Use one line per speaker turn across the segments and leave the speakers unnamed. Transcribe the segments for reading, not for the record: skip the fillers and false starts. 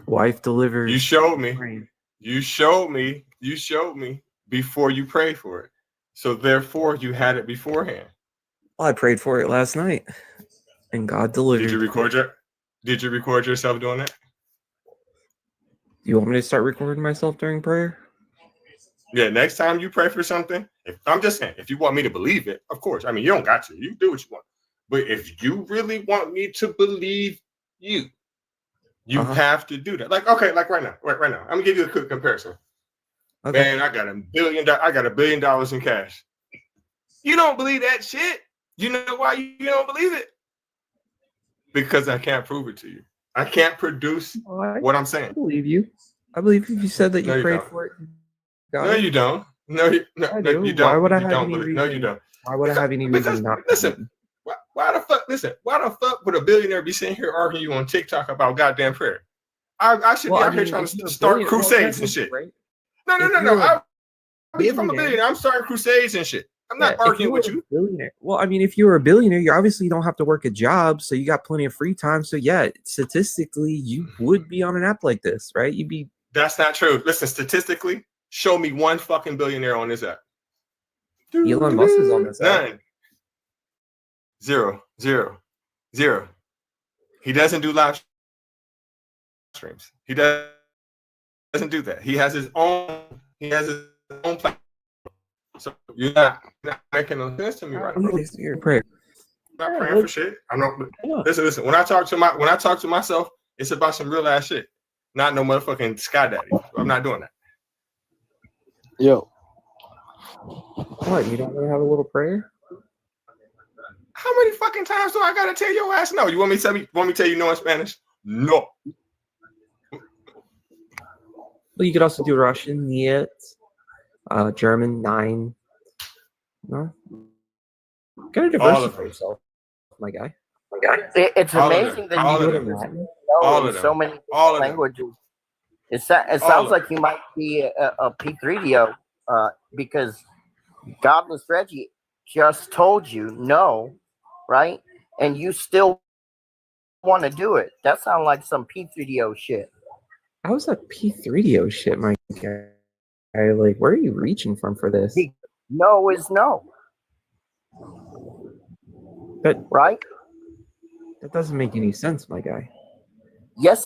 Wife delivered.
You showed me. You showed me. You showed me before you prayed for it. So therefore, you had it beforehand.
Well, I prayed for it last night, and God delivered.
Did you record yourself doing that?
You want me to start recording myself during prayer?
Yeah, next time you pray for something, I'm just saying, if you want me to believe it, of course. I mean, you don't got to. You do what you want. But if you really want me to believe you, you have to do that. Like, okay, like right now. I'm gonna give you a quick comparison. Okay. Man, I got $1 billion in cash. You don't believe that shit? You know why you don't believe it? Because I can't prove it to you. I can't produce what I'm saying.
I believe you. I believe you said that you prayed for it.
No, you don't. No, you don't.
Why would I have any reason?
No, you don't.
Why would I have any reason not to?
Listen, why the fuck? Listen, why the fuck would a billionaire be sitting here arguing you on TikTok about goddamn prayer? I should be out here trying to start crusades and shit. Right? No. If I'm a billionaire, I'm starting crusades and shit. I'm not arguing with you.
Billionaire. Well, I mean, if you were a billionaire, you obviously don't have to work a job, so you got plenty of free time. So yeah, statistically, you would be on an app like this, right? You'd be.
That's not true. Listen, statistically, show me one fucking billionaire on this app.
Elon Musk is on this app.
None. Zero. He doesn't do live streams. He doesn't do that. He has his own platform. So you're not making no sense to me right now.
You're praying.
I'm not praying for shit. I'm not. Listen. When I talk to myself, it's about some real ass shit. Not no motherfucking sky daddy. I'm not doing that.
Yo.
What? You don't want to have a little prayer?
How many fucking times do I gotta tell your ass no? You want me to tell you no in Spanish? No.
Well, you could also do Russian, yet. German, 9. No. Gotta diversify yourself, my guy.
It's amazing that you know so many languages. It sounds like you might be a P3DO because Godless Reggie just told you no, right? And you still want to do it. That sounds like some P3DO shit.
How's that P3DO shit, my guy? Like, where are you reaching from for this?
No is no.
But
right?
That doesn't make any sense, my guy.
Yes.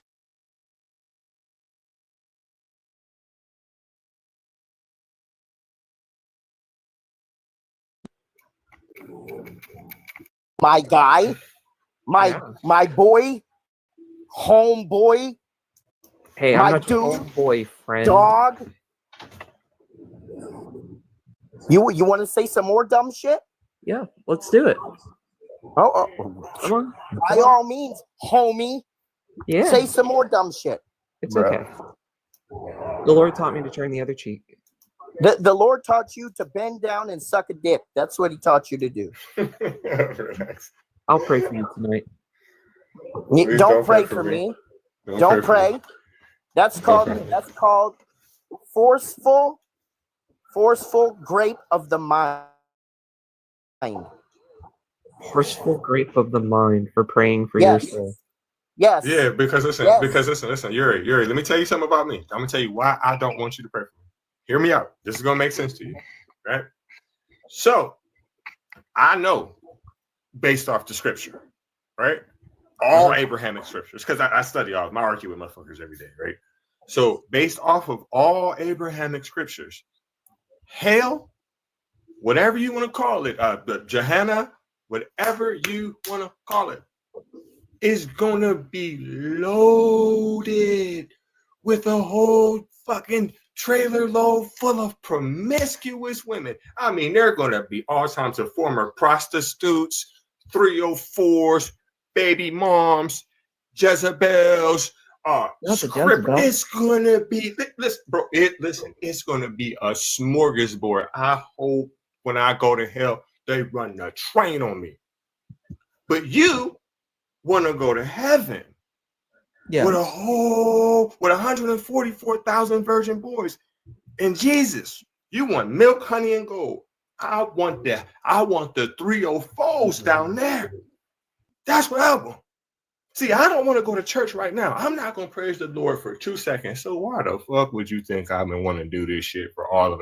My guy, my boy, homeboy.
Hey, I'm not your homeboy, friend.
Dog. You want to say some more dumb shit?
Yeah, let's do it.
Come on. By all means, homie.
Yeah.
Say some more dumb shit.
It's okay. The Lord taught me to turn the other cheek.
The Lord taught you to bend down and suck a dick. That's what he taught you to do.
I'll pray for you tonight.
Don't pray for me. Don't pray. That's called forceful grape of the mind.
Forceful grape of the mind for praying for your soul.
Yes.
Yeah, because listen, Yuri, let me tell you something about me. I'm gonna tell you why I don't want you to pray for me. Hear me out. This is gonna make sense to you, right? So I know based off the scripture, right? All Abrahamic scriptures, because I study all I argue with motherfuckers every day, right? So based off of all Abrahamic scriptures, hell, whatever you want to call it, the Gehenna, whatever you want to call it, is gonna be loaded with a whole fucking trailer load full of promiscuous women. I mean, they're gonna be all kinds of former prostitutes, 304s, baby moms, Jezebels. It's gonna be listen, bro. It's gonna be a smorgasbord. I hope when I go to hell, they run the train on me. But you want to go to heaven with 144,000 virgin boys. And Jesus, you want milk, honey, and gold. I want the 304s down there. That's what I want. See, I don't want to go to church right now. I'm not going to praise the Lord for 2 seconds. So why the fuck would you think I've been wanting to do this shit for all of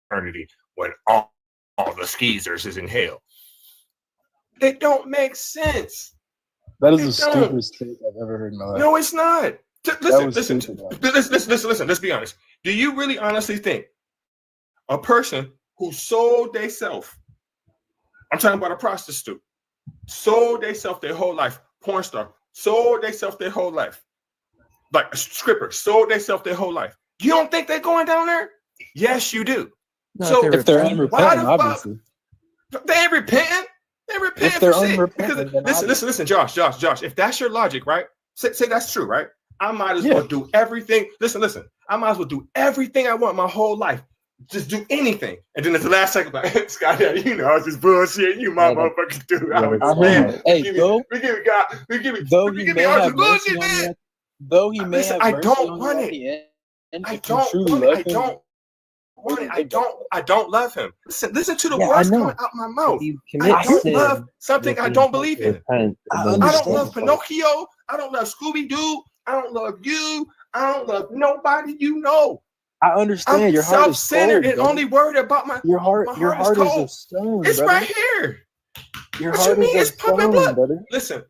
eternity when all the skeezers is in hell? It don't make sense.
That is the stupidest thing I've ever heard in my life.
No, it's not. Listen. Let's be honest. Do you really honestly think a person who sold themselves, I'm talking about a prostitute, sold themselves their whole life, porn star, sold themselves their whole life, like a stripper, sold themselves their whole life. You don't think they're going down there? Yes, you do.
No,
so
if they're unrepentant, obviously.
They ain't repenting. They repent for shit. Listen, Josh. If that's your logic, right? Say that's true, right? I might as well do everything. Listen. I might as well do everything I want my whole life. Just do anything. And then at the last second, like, Scott, I was just bullshit. You my motherfucking dude.
Though he may have mercy on you, though he may have mercy on you,
I don't love him. Listen to the words coming out my mouth. I don't love something I don't believe in. I don't love Pinocchio. I don't love Scooby-Doo. I don't love you. I don't love nobody you know.
I understand.
I'm
your heart is
self-centered and only worried about my heart.
Your heart is of stone.
It's
brother.
right here.
Your
what
heart
you mean?
is
It's pumping blood.
Brother.
Listen,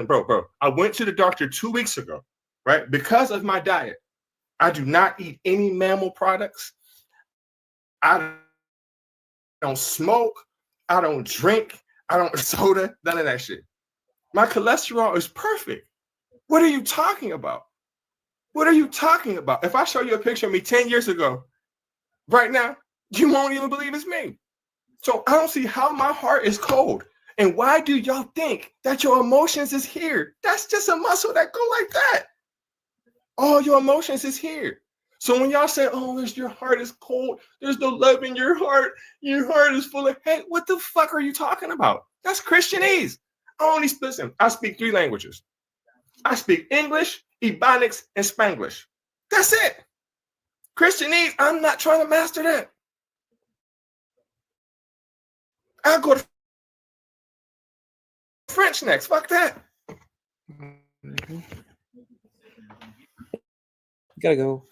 bro. I went to the doctor 2 weeks ago, right? Because of my diet. I do not eat any mammal products. I don't smoke. I don't drink. I don't soda. None of that shit. My cholesterol is perfect. What are you talking about? What are you talking about? If I show you a picture of me 10 years ago, right now, you won't even believe it's me. So I don't see how my heart is cold. And why do y'all think that your emotions is here? That's just a muscle that go like that. All your emotions is here. So when y'all say, oh, your heart is cold, there's no love in your heart is full of hate, what the fuck are you talking about? That's Christianese. I speak 3 languages. I speak English, Ebonics, and Spanglish. That's it. Christianese, I'm not trying to master that. I'll go to French next. Fuck that.
You gotta go.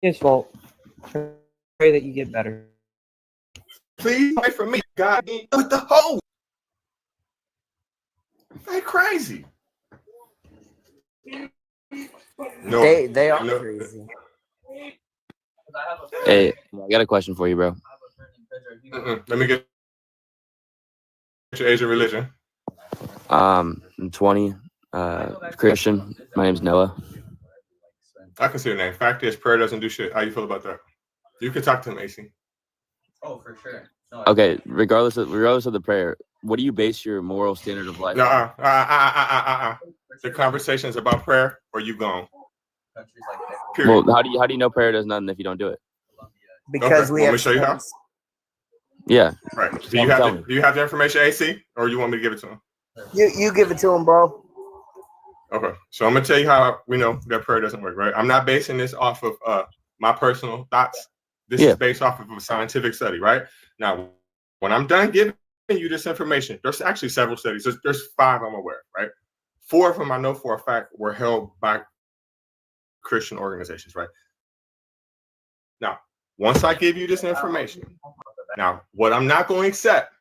His fault. Pray that you get better.
Please pray for me. God, with the hoe. They crazy. No,
they are crazy.
Hey, I got a question for you, bro.
Let me get your age and religion.
I'm 20, Christian. My name's Noah.
I can see your name. Fact is, prayer doesn't do shit. How you feel about that? You can talk to him, AC.
Oh, for sure. No,
Okay, regardless of the prayer, what do you base your moral standard of life on?
The conversation is about prayer, or you gone.
countries like that.
Period.
Well, how do you know prayer does nothing if you don't do it?
Because we
want
have
me to show you how?
Yeah.
Right. Do you have the information, AC, or you want me to give it to him?
You give it to him, bro.
Okay. So I'm gonna tell you how we know that prayer doesn't work. Right. I'm not basing this off of my personal thoughts. This is based off of a scientific study. Right. Now, when I'm done giving you this information, there's actually several studies. There's 5 I'm aware of. Right. 4 of them I know for a fact were held by Christian organizations. Right. Now, once I give you this information, now what I'm not going to accept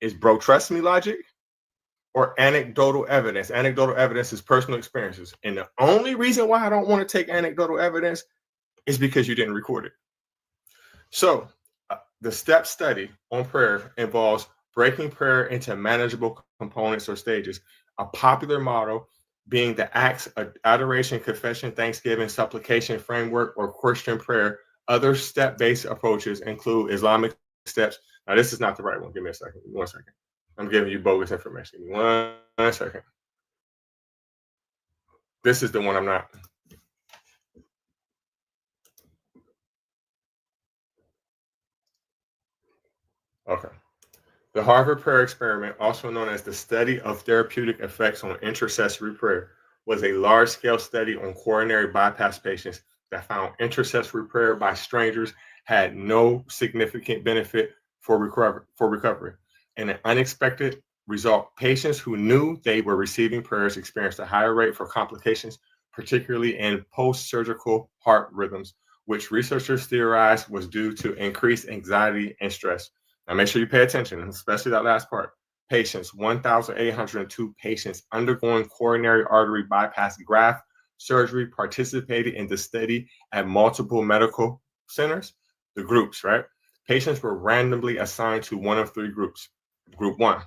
is bro, trust me logic or anecdotal evidence. Anecdotal evidence is personal experiences. And the only reason why I don't want to take anecdotal evidence is because you didn't record it. So the STEP study on prayer involves breaking prayer into manageable components or stages. A popular model being the acts of adoration, confession, thanksgiving, supplication framework, or Christian prayer. Other step-based approaches include Islamic steps. Now, this is not the right one. Give me a second. 1 second. I'm giving you bogus information. Give me 1 second. This is the one I'm not. Okay. The Harvard Prayer Experiment, also known as the study of therapeutic effects on intercessory prayer, was a large-scale study on coronary bypass patients that found intercessory prayer by strangers had no significant benefit for recovery. And an unexpected result, patients who knew they were receiving prayers experienced a higher rate for complications, particularly in post-surgical heart rhythms, which researchers theorized was due to increased anxiety and stress. Now, make sure you pay attention, especially that last part. Patients, 1,802 patients undergoing coronary artery bypass graft surgery participated in the study at multiple medical centers. The groups, right? Patients were randomly assigned to one of three groups. Group 1,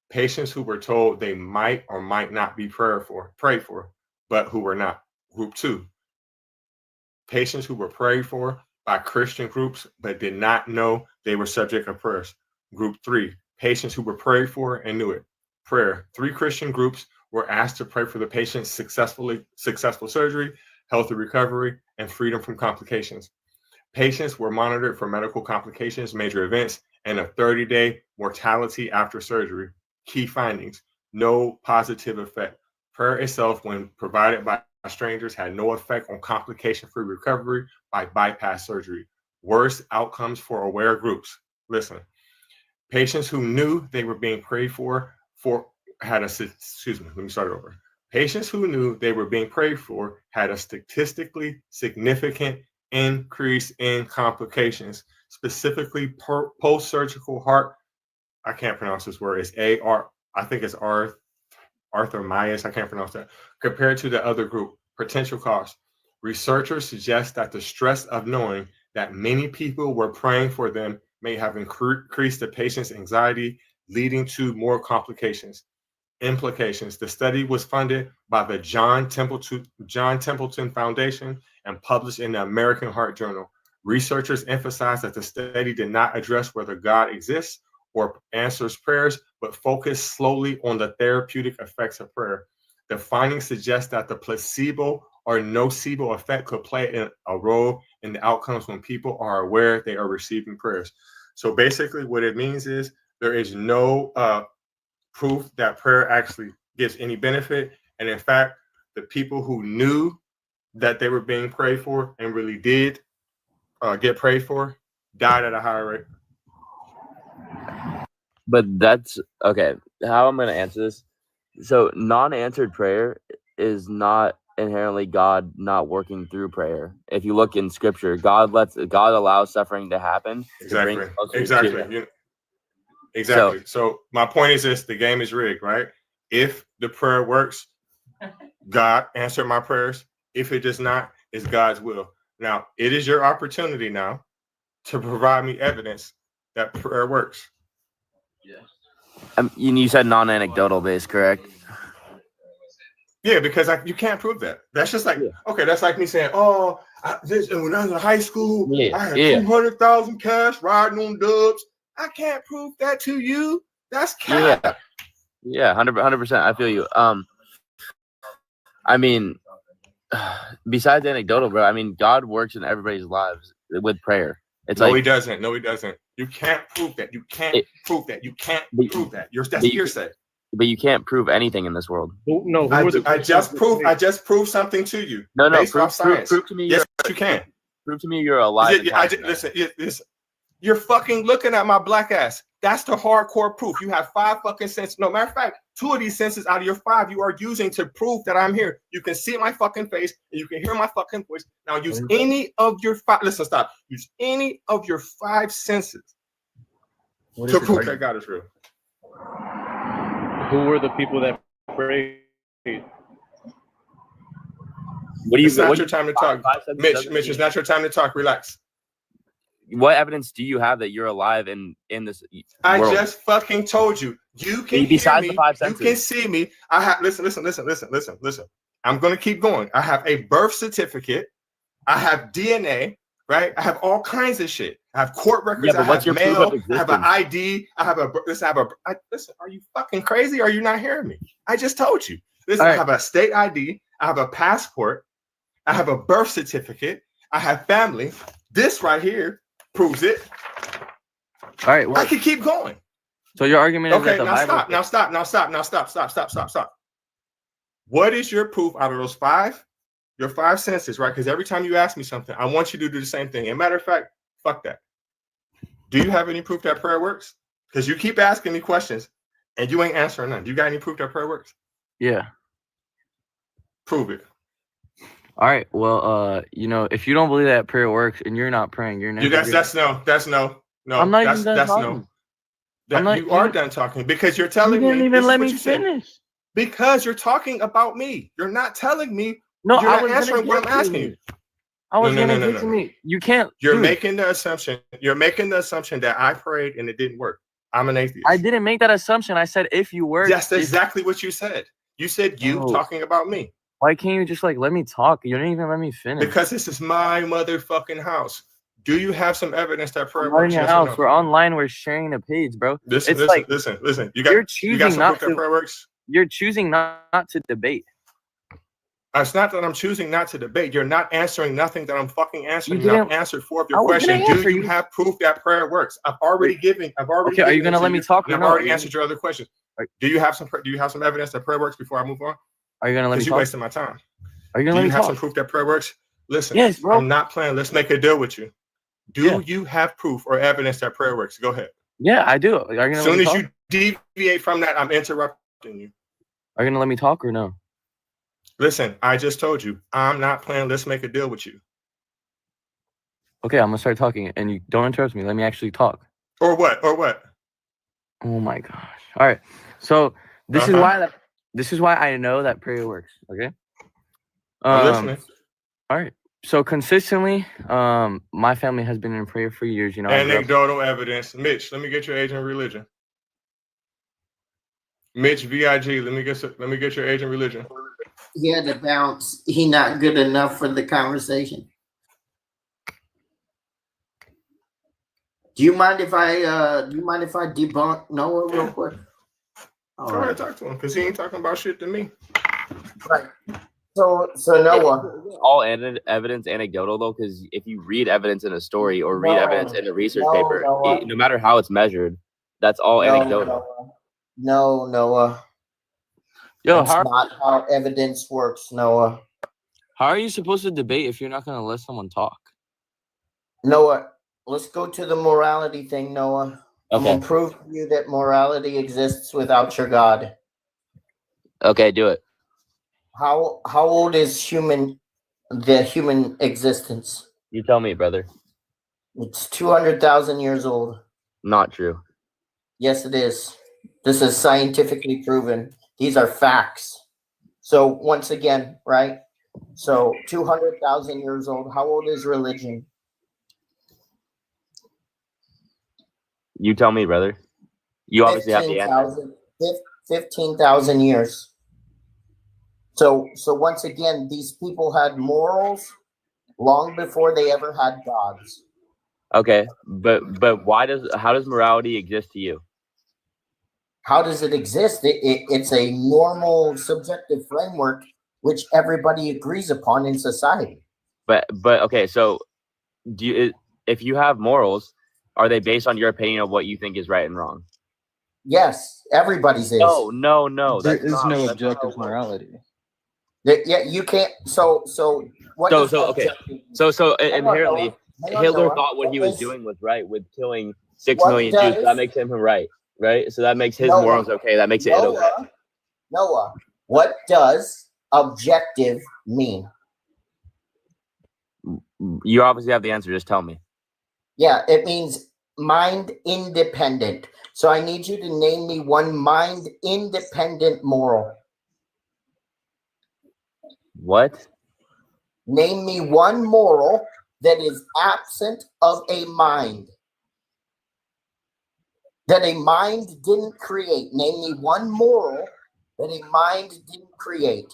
patients who were told they might or might not be prayed for, but who were not. Group 2, patients who were prayed for by Christian groups but did not know they were subject of prayers. Group 3, patients who were prayed for and knew it. Prayer. 3 Christian groups were asked to pray for the patient's successful surgery, healthy recovery, and freedom from complications. Patients were monitored for medical complications, major events, and a 30-day mortality after surgery. Key findings: no positive effect. Prayer itself, when provided by strangers, had no effect on complication-free recovery by bypass surgery. Worst outcomes for aware groups. Listen, patients who knew they were being prayed for had a, let me start over. Patients who knew they were being prayed for had a statistically significant increase in complications, specifically post-surgical heart. I can't pronounce this word. It's I think it's arrhythmias. I can't pronounce that. Compared to the other group. Potential cause. Researchers suggest that the stress of knowing that many people were praying for them may have increased the patient's anxiety, leading to more complications. Implications. The study was funded by the John Templeton Foundation and published in the American Heart Journal. Researchers emphasized that the study did not address whether God exists or answers prayers, but focused solely on the therapeutic effects of prayer. The findings suggest that the placebo or nocebo effect could play a role in the outcomes when people are aware they are receiving prayers. So basically what it means is there is no proof that prayer actually gives any benefit. And in fact, the people who knew that they were being prayed for and really did get prayed for died at a higher rate.
But that's okay. How I'm going to answer this. So non-answered prayer is not inherently God not working through prayer. If you look in scripture, God allows suffering to happen.
Exactly. Exactly. So my point is this: the game is rigged, right? If the prayer works, God answered my prayers. If it does not, it's God's will. Now, it is your opportunity now to provide me evidence that prayer works.
Yeah. You said non-anecdotal based, correct?
Yeah, because you can't prove that. That's just like, okay, that's like me saying, when I was in high school, I had 200,000 cash riding on dubs. I can't prove that to you. That's cap.
Yeah, 100%. I feel you. I mean, besides anecdotal, bro, I mean, God works in everybody's lives with prayer.
He doesn't. No, he doesn't. You can't prove that. You can't prove that. You can't prove that. That's hearsay.
But you can't prove anything in this world.
No, I just proved something to you.
No, prove to me.
Yes, you can.
Prove to me you're alive.
Listen, you're fucking looking at my black ass. That's the hardcore proof. You have 5 fucking senses. No, matter of fact, 2 of these senses out of your 5 you are using to prove that I'm here. You can see my fucking face and you can hear my fucking voice. Now use any of your 5. Listen, stop. Use any of your 5 senses to prove that God is real.
Who were the people that prayed?
It's not your time to talk. Mitch, it's not your time to talk. Relax.
What evidence do you have that you're alive in this world?
I just fucking told you. You can hear me. You can see me. I have listen. I'm gonna keep going. I have a birth certificate. I have DNA, right? I have all kinds of shit. I have court records. I have mail. I have an ID. I have listen, are you fucking crazy? Or are you not hearing me? I just told you. Listen, I have a state ID. I have a passport. I have a birth certificate. I have family. This right here proves it.
All right.
I can keep going.
So your argument is that the
Bible... Now stop. What is your proof out of those 5? Your 5 senses, right? Because every time you ask me something, I want you to do the same thing. And matter of fact, fuck that. Do you have any proof that prayer works? Because you keep asking me questions. And you ain't answering none. You got any proof that prayer works?
Yeah.
Prove it.
All right. Well, if you don't believe that prayer works and you're not praying, you're never.
That's no. No,
I'm not
that's,
even done
that's
talking.
no. You are done talking because you're telling me.
You didn't even let me finish.
Because you're talking about me. You're not telling me.
No,
you're
I
not
was
answering what I'm asking you.
I was gonna get to me. You can't.
You're making the assumption. You're making the assumption that I prayed and it didn't work. I'm an atheist.
I didn't make that assumption. I said if you were.
That's exactly what you said. You said you talking about me.
Why can't you just let me talk? You didn't even let me finish.
Because this is my motherfucking house. Do you have some evidence that prayer
works?
works?
In your house. No? We're online. We're sharing a page, bro.
Listen.
You're choosing not to.
Prayer works?
You're choosing not to debate.
It's not that I'm choosing not to debate. You're not answering nothing that I'm fucking answering. I've answered 4 of your questions. Do you have proof that prayer works? I've already given.
Okay, are you gonna let me talk?
I've already answered your other questions. Do you have some evidence that prayer works before I move on?
Are you gonna let me talk?
Because you're wasting my time.
Are you gonna let me talk?
Do you have some proof that prayer works? Listen,
yes, bro.
I'm not playing. Let's make a deal with you. Do you have proof or evidence that prayer works? Go ahead.
Yeah, I do.
As soon as you deviate from that, I'm interrupting you.
Are you gonna let me talk or no?
Listen, I just told you, I'm not playing. Let's make a deal with you.
Okay, I'm gonna start talking, and you don't interrupt me. Let me actually talk.
Or what?
Oh my gosh! All right, so this is why I know that prayer works. Okay.
I'm listening.
All right. So consistently, my family has been in prayer for years.
Anecdotal evidence. Mitch, let me get your age and religion. Mitch VIG, let me get your age and religion.
He had to bounce. He not good enough for the conversation. Do you mind if I debunk Noah real quick?
All right, talk to him because he ain't talking about shit to me.
Right. So Noah.
All evidence anecdotal though, because if you read evidence in a story or read evidence in a research paper, no matter how it's measured, that's all anecdotal.
Noah.
Yo,
that's not how evidence works, Noah.
How are you supposed to debate if you're not going to let someone talk?
Noah, let's go to the morality thing, Noah. Okay. I'm going to prove to you that morality exists without your God.
Okay, do it.
How old is the human existence?
You tell me, brother.
It's 200,000 years old.
Not true.
Yes, it is. This is scientifically proven. These are facts. So once again, right? So 200,000 years old. How old is religion?
You tell me, brother. You obviously have the answer.
15,000 years. So once again, these people had morals long before they ever had gods.
Okay, but how does morality exist to you?
How does it exist? It's a normal subjective framework which everybody agrees upon in society.
But okay, so if you have morals, are they based on your opinion of what you think is right and wrong?
Yes, everybody's is.
No.
There is no objective morality.
Yeah, you can't. So what?
Okay. So inherently, Hitler thought what he was doing was right with killing 6 million Jews. So that makes him right. Right, so that makes his morals okay. That makes it okay.
Noah, what does objective mean?
You obviously have the answer. Just tell me.
Yeah, it means mind independent. So I need you to name me one mind independent moral.
What?
Name me one moral that is absent of a mind. That a mind didn't create. Name me one moral that a mind didn't create.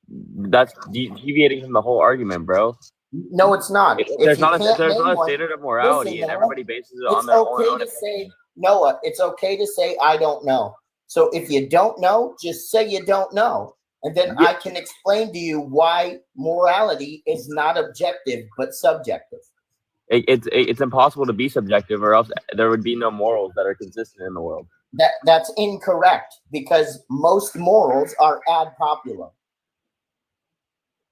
That's deviating from the whole argument, bro.
No, it's not.
There's not a standard of morality, and everybody bases it on their own.
Noah, it's okay to say I don't know. So if you don't know, just say you don't know. And then I can explain to you why morality is not objective but subjective.
It's impossible to be subjective, or else there would be no morals that are consistent in the world.
That's incorrect, because most morals are ad populum.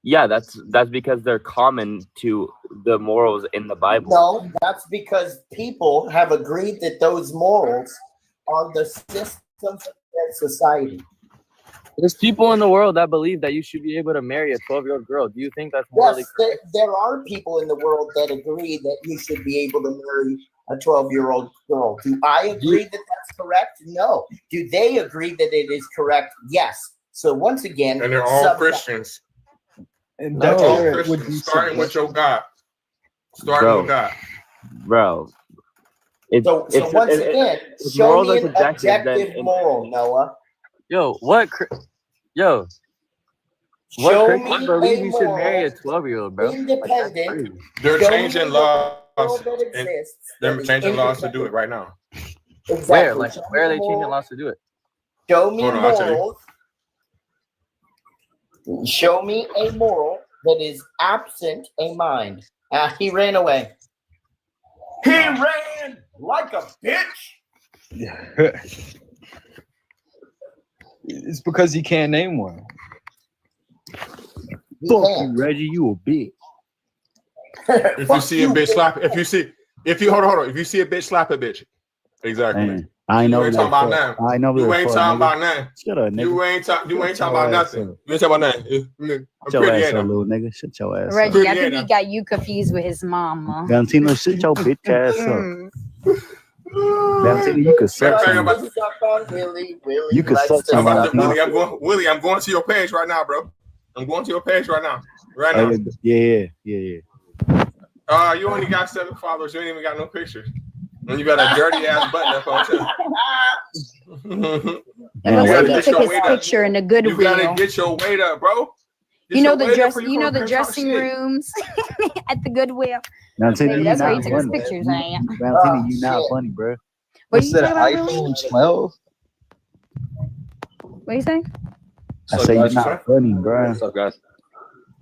Yeah, that's because they're common to the morals in the Bible.
No, that's because people have agreed that those morals are the systems of their society.
There's people in the world that believe that you should be able to marry a 12-year-old girl. Do you think that's morally
Yes,
correct?
there are people in the world that agree that you should be able to marry a 12-year-old girl. Do I agree that that's correct? No. Do they agree that it is correct? Yes. So once again,
And they're all Christians.
And
They're
that's
all
where it would be
Christians, starting with your God. Starting
Bro.
with God.
Bro.
So once again, show
morals
me
are
an
subjective,
objective
then-
moral, Noah.
Yo, what
Show
Christians
me
believe
a
you should marry a
moral,
12-year-old, bro?
independent.
They're
show
changing
me
laws.
a moral that
And
exists
they're
that is
changing laws to do it
independent.
right now.
Exactly.
Where? Like,
Show me
where are
a
they changing
moral-
laws to do it?
Show me
Hold on, I'll tell you.
morals. Show me a moral that is absent a mind. He ran away. He ran like a bitch.
It's because he can't name one.
He
Fuck
can't.
you, Reggie. You a bitch.
If you
Fuck
see a bitch
bitch.
slap, if you see a bitch slap a bitch. Exactly.
Man, I ain't
You
know
ain't
that
talking about
fuck.
nothing.
I ain't know
You
that
ain't
fuck,
talking
nigga.
about nothing.
Shut up, nigga.
You ain't talking
Shut
about
your ass
nothing.
up.
You ain't talking about nothing. I'm
Shut your
pretty,
ass
ain't
up,
I?
little nigga. Shut your ass
Reggie,
up.
Pretty
I think
ain't
he
I?
got you confused with his mama.
Valentino, shut your bitch ass up.
Mm.
Valentino, you could suck
Matter of fact, I'm
some.
about to,
Suck on Willie. Willie
You could
likes
suck
to
some,
I'm about
suck
to,
Valentino.
on
Willie, I'm going to your page right now, bro. I'm going to your page right now. Right
Oh,
now.
yeah.
You only got 7 followers. You ain't even got no pictures. And you got a dirty ass button up on too.
It
Man,
looks
gotta
like he
get
took
your
his
weight up.
picture in the good
You gotta
wheel.
get your weight up, bro. Get
You know
your
the
weight up
dress.
before
You know
come
the
here talk
dressing
shit.
rooms at the Goodwill.
Valentino,
Maybe
you
that's where he
not
took his
funny.
pictures at.
Valentino, you
Oh,
not
shit.
funny, bro.
What
What's
you
that,
talking about, Willie?
iPhone 12?
What you say?
I
So
say you're
guys,
not funny, bro.
What's up, guys?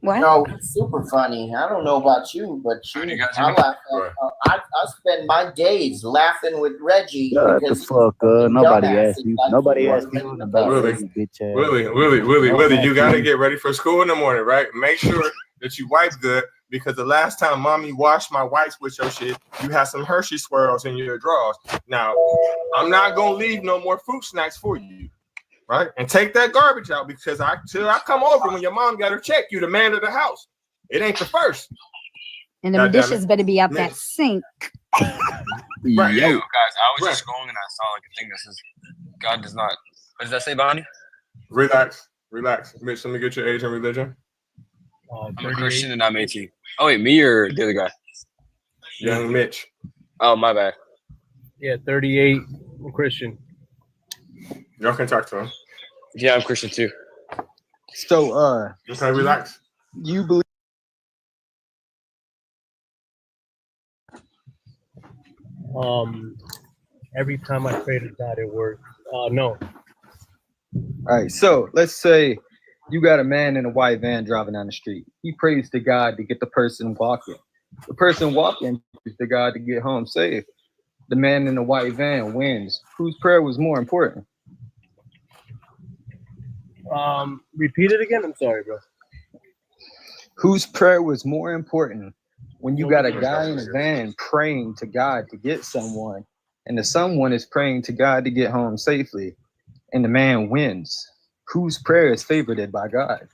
What?
No, it's super funny. I don't know about you, but
Can you
you,
guys hear
I
me?
laugh
Right.
at, I spend my days laughing with Reggie
Shut the
because
fuck up. Nobody asked you.
Like
Nobody
you
asked
were
you
in
about
Really?
Reggie, bitch ass.
Willie, you gotta get ready for school in the morning, right? Make sure that you wipe good because the last time mommy washed my wipes with your shit, you had some Hershey swirls in your drawers. Now, I'm not gonna leave no more fruit snacks for you, right? And take that garbage out because till I come over when your mom got her check, you the man of the house. It ain't the first.
And them
God damn
dishes
it.
better be out
Man.
that sink.
Right.
Yo, guys, I was
Right.
just scrolling and I saw like a thing that says God does not. What does that say behind you?
Relax. Mitch, let me get your age and religion.
I'm a Christian and I'm 18. Oh wait, me or the other guy?
Young Mitch.
Oh, my bad.
Yeah, 38. I'm Christian.
Y'all can talk to him.
Yeah, I'm Christian too.
So,
Okay, relax.
you believe
Every time I pray to God, it works. No.
All right, so let's say you got a man in a white van driving down the street. He prays to God to get the person walking. The person walking prays to God to get home safe. The man in the white van wins. Whose prayer was more important?
Repeat it again. I'm sorry, bro.
Whose prayer was more important when you got a guy in a van praying to God to get someone, and the someone is praying to God to get home safely, and the man wins? Whose prayer is favored by God?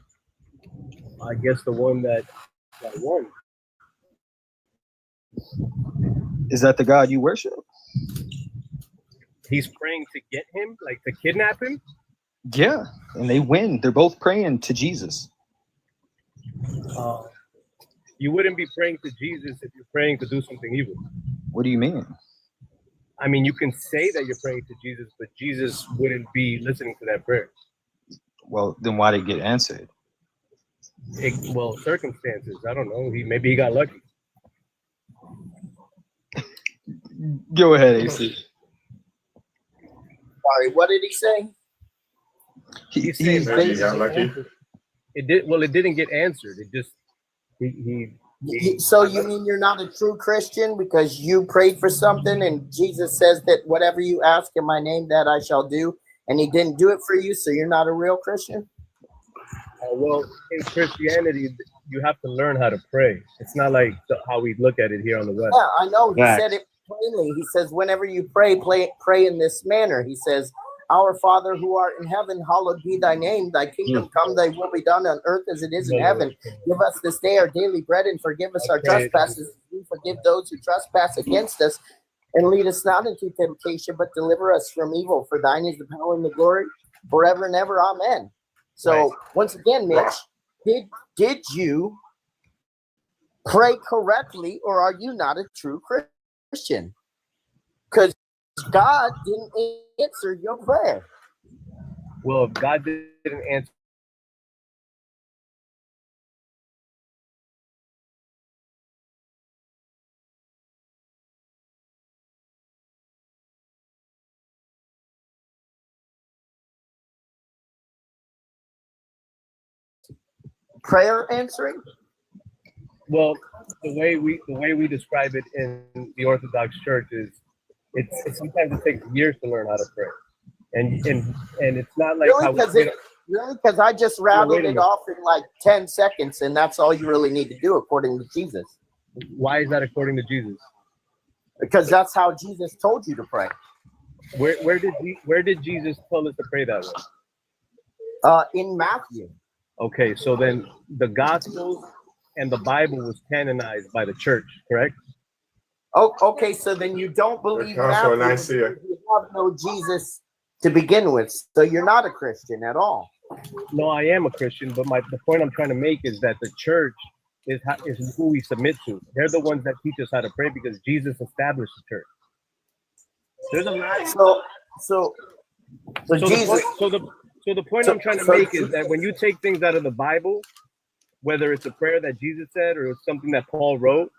I guess the one that won.
Is that the God you worship?
He's praying to get him, like to kidnap him.
Yeah, and they win. They're both praying to Jesus.
You wouldn't be praying to Jesus if you're praying to do something evil.
What do you mean?
I mean, you can say that you're praying to Jesus, but Jesus wouldn't be listening to that prayer.
Well, then why did it get answered?
Well, circumstances. I don't know. Maybe he got lucky.
Go ahead, AC.
Sorry, what did he say?
He's saying
Maybe he got lucky.
it did. Well, it didn't get answered. It just he
So you mean you're not a true Christian because you prayed for something and Jesus says that whatever you ask in my name that I shall do, and he didn't do it for you, so you're not a real Christian?
Well, in Christianity, you have to learn how to pray. It's not like how we look at it here on the West.
Yeah, I know. He
Right.
said it plainly. He says, whenever you pray in this manner. He says, Our Father who art in heaven, hallowed be thy name. Thy kingdom come, thy will be done on earth as it is in heaven. Give us this day our daily bread and forgive us our trespasses. We forgive those who trespass against us. And lead us not into temptation, but deliver us from evil. For thine is the power and the glory forever and ever. Amen. So once again, Mitch, did you pray correctly, or are you not a true Christian? Because God didn't answer your prayer.
Well, if God didn't answer,
Prayer answering?
well, the way we describe it in the Orthodox Church is, it's sometimes it takes years to learn how to pray, and it's not like
Really? Because I just rattled it off in like 10 seconds, and that's all you really need to do according to Jesus.
Why is that according to Jesus?
Because that's how Jesus told you to pray.
Where did Jesus tell us to pray that way?
In Matthew.
Okay, so then the Gospels and the Bible was canonized by the church, correct?
Oh, okay. So then you don't believe Matthew. You have no Jesus to begin with, so you're not a Christian at all.
No, I am a Christian, but the point I'm trying to make is that the church is who we submit to. They're the ones that teach us how to pray because Jesus established the church. There's a lot. So Jesus. The point I'm trying to make is that when you take things out of the Bible, whether it's a prayer that Jesus said or it's something that Paul wrote,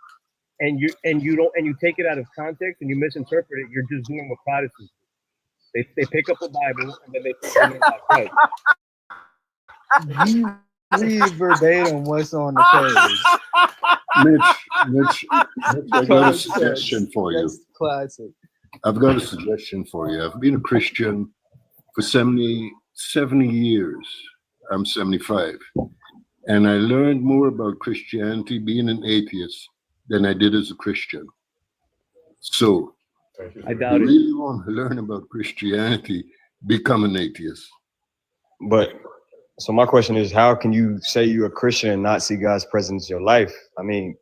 and you take it out of context and you misinterpret it, you're just doing what Protestants do. They pick up the Bible and then they think about Christ.
You read verbatim what's on the page.
Mitch, I got a suggestion for you.
That's classic.
I've got a suggestion for you. I've been a Christian for 70 years. I'm 75. And I learned more about Christianity being an atheist than I did as a Christian. So,
I
if you really want to learn about Christianity, become an atheist.
But so my question is, how can you say you're a Christian and not see God's presence in your life? I mean,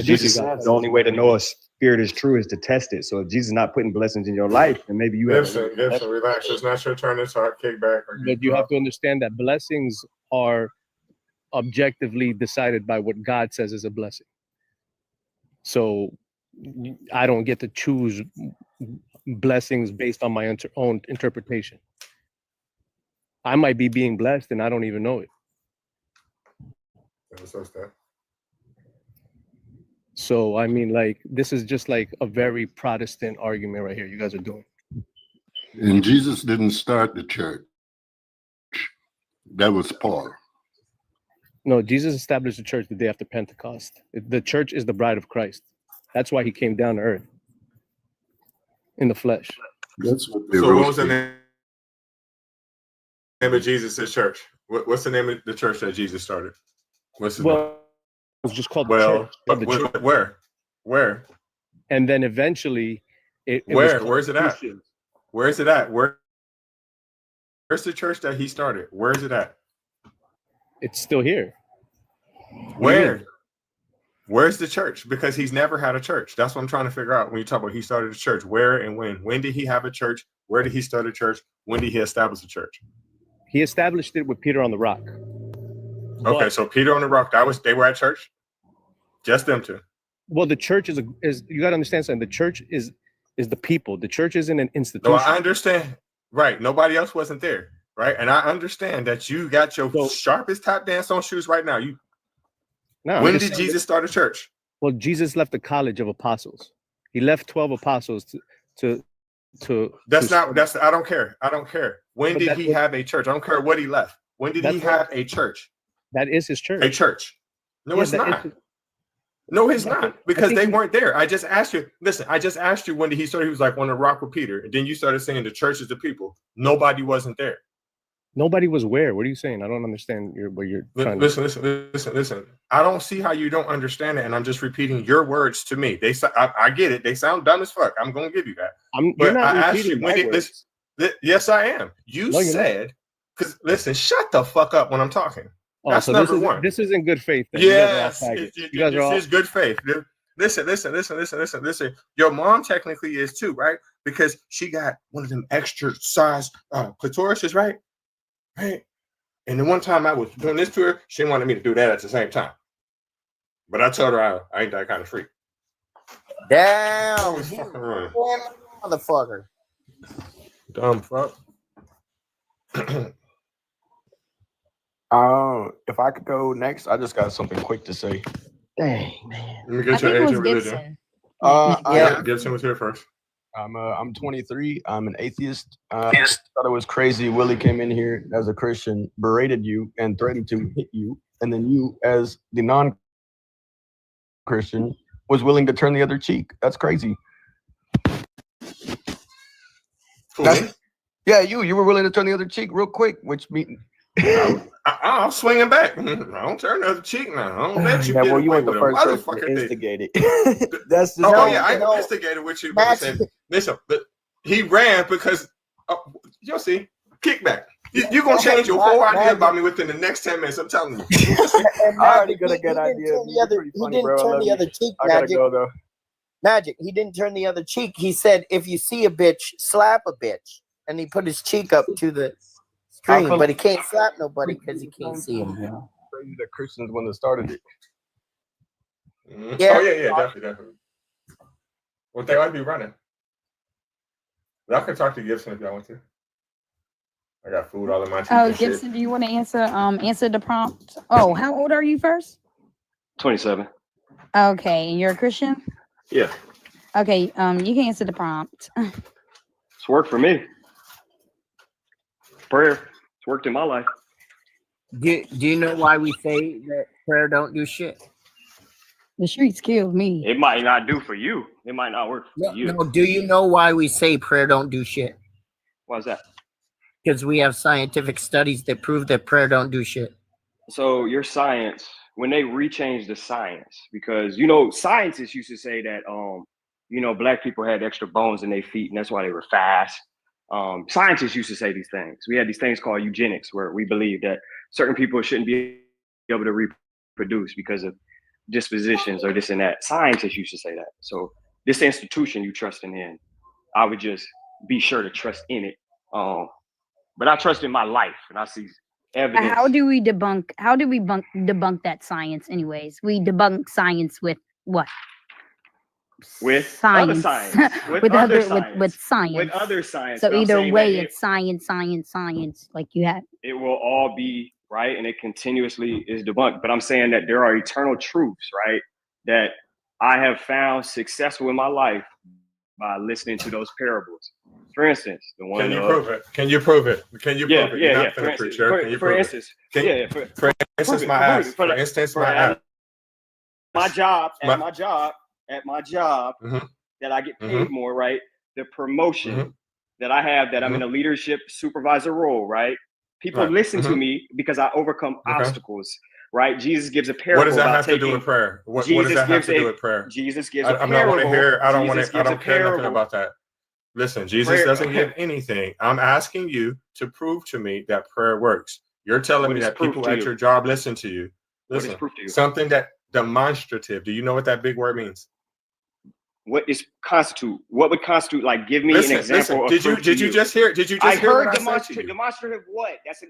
Jesus said the only way to know a spirit is true is to test it. So if Jesus is not putting blessings in your life, then maybe you
Gibson, relax. It's not your turn to talk. Kick back.
But you have to understand that blessings are objectively decided by what God says is a blessing. So I don't get to choose blessings based on my own interpretation. I might be being blessed and I don't even know it. So I mean, like, this is just like a very Protestant argument right here you guys are doing.
And Jesus didn't start the church. That was Paul.
No, Jesus established the church the day after Pentecost. The church is the bride of Christ. That's why he came down to earth in the flesh.
That's what they
So what was the name of Jesus' church? What's the name of the church that Jesus started? What's the name?
It's just called the church.
Where?
And then eventually,
where's it at? Where's it at? Where's the church that he started? Where is it at?
It's still here.
Where? Where's the church? Because he's never had a church. That's what I'm trying to figure out when you talk about he started a church. Where and when? When did he have a church? Where did he start a church? When did he establish a church?
He established it with Peter on the rock.
Okay, so Peter on the rock, they were at church? Just them two.
Well, the church is you got to understand something. The church is the people. The church isn't an institution.
No, I understand. Right. Nobody else wasn't there. Right. And I understand that you got your sharpest tap dance on shoes right now. When did Jesus start a church?
Well, Jesus left the college of apostles. He left 12 apostles to
I don't care. When did he have a church? I don't care what he left. When did he have a church?
That is his church.
A church. No, it's not. No, it's not, because they weren't there. I just asked you. Listen, I just asked you when did he start. He was like on the rock with Peter, and then you started saying the church is the people. Nobody wasn't there.
Nobody was where? What are you saying? I don't understand what you're trying to
listen. I don't see how you don't understand it, and I'm just repeating your words to me. I get it. They sound dumb as fuck. I'm gonna give you that.
You're not repeating my words.
Yes, I am. You said, because listen, shut the fuck up when I'm talking. That's so number one.
This isn't good faith. Then.
Yes,
you guys are all
this is good faith. Listen. Your mom technically is too, right? Because she got one of them extra size clitorises, right? Right. And the one time I was doing this to her, she wanted me to do that at the same time. But I told her I ain't that kind of freak.
Damn, motherfucker.
Dumb fuck.
If I could go next, I just got something quick to say.
Dang, man.
Let me get your age and religion. Gibson was here first.
I'm 23. I'm an atheist. I thought it was crazy. Willie came in here as a Christian, berated you, and threatened to hit you, and then you, as the non-Christian, was willing to turn the other cheek. That's crazy. Yeah, you were willing to turn the other cheek real quick, which means
I'm swinging back. I don't turn the other cheek now. I don't let you.
Yeah,
get
well, you
away
weren't the
with
first person to instigate it. That's just
I instigated with you. Listen, he ran because you'll see kickback. You're gonna change your whole idea about me within the next 10 minutes. I'm telling you.
I already got a good idea. He didn't turn the other cheek.
I gotta go though.
Magic. He didn't turn the other cheek. He said, "If you see a bitch, slap a bitch," and he put his cheek up to the screen, but he can't slap nobody because he can't see him.
Crazy that Christians when they started it.
Yeah. Oh yeah, definitely. Well, they might be running. Y'all can talk to Gibson if y'all want to. I got food all in my teeth.
Oh, Gibson, do you want to answer the prompt? Oh, how old are you first?
27.
Okay, and you're a Christian?
Yeah.
Okay, you can answer the prompt.
It's worked for me. Prayer. It's worked in my life.
Do you know why we say that prayer don't do shit?
The streets killed me.
It might not do for you. It might not work for you.
No, do you know why we say prayer don't do shit?
Why is that?
Because we have scientific studies that prove that prayer don't do shit.
So your science, when they rechange the science, because scientists used to say that black people had extra bones in their feet and that's why they were fast. Scientists used to say these things. We had these things called eugenics, where we believe that certain people shouldn't be able to reproduce because of dispositions or this and that. Scientists used to say that. So this institution you trusting in, I would just be sure to trust in it. But I trust in my life, and I see evidence.
How do we debunk that science anyways? We debunk science with what?
With
science.
Other science.
With science.
With other science.
So either way, it's science, like you have.
It will all be right, and it continuously is debunked. But I'm saying that there are eternal truths, right, that I have found successful in my life by listening to those parables. For instance, the one.
Can you prove it? Can you prove it? Can you prove it? You're not
For
preach, sure. Can you prove
instance,
it? For instance, my ass. For instance, my ass.
My job, that I get paid more, right? The promotion that I have, that I'm in a leadership supervisor role, right? People listen to me because I overcome obstacles, right? Jesus gives a parable.
What does that have to do with prayer? What does that have to do with prayer?
Jesus gives a parable.
I'm not want to hear. I don't care nothing about that. Listen, Jesus doesn't give anything. I'm asking you to prove to me that prayer works. You're telling me that people at your job listen to you. Listen, something that demonstrative. Do you know what that big word means?
What is constitute? What would constitute? Like, give me an example.
Did you just hear? Did you just hear?
I heard demonstrative. Demonstrative what? That's a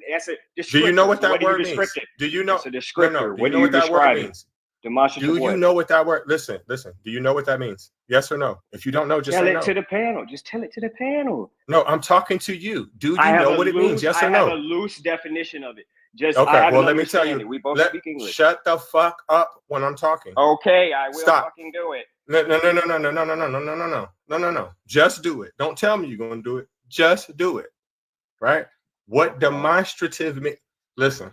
descriptor.
Do you know what that word means? Do you know?
It's a descriptor.
Do you know what that word means?
Demonstrative.
Do you know what that word? Listen. Do you know what that means? Yes or no? If you don't know, just
tell
say
it
no.
to the panel. Just tell it to the panel.
No, I'm talking to you. Do you know what it means? Yes or no?
I have a loose definition of it. Just
okay. Well, let me tell you.
We both speak English.
Shut the fuck up when I'm talking.
Okay, I will
Stop.
fucking do it.
No. Just do it. Don't tell me you're gonna do it. Just do it. Right? What demonstrative mean? Listen.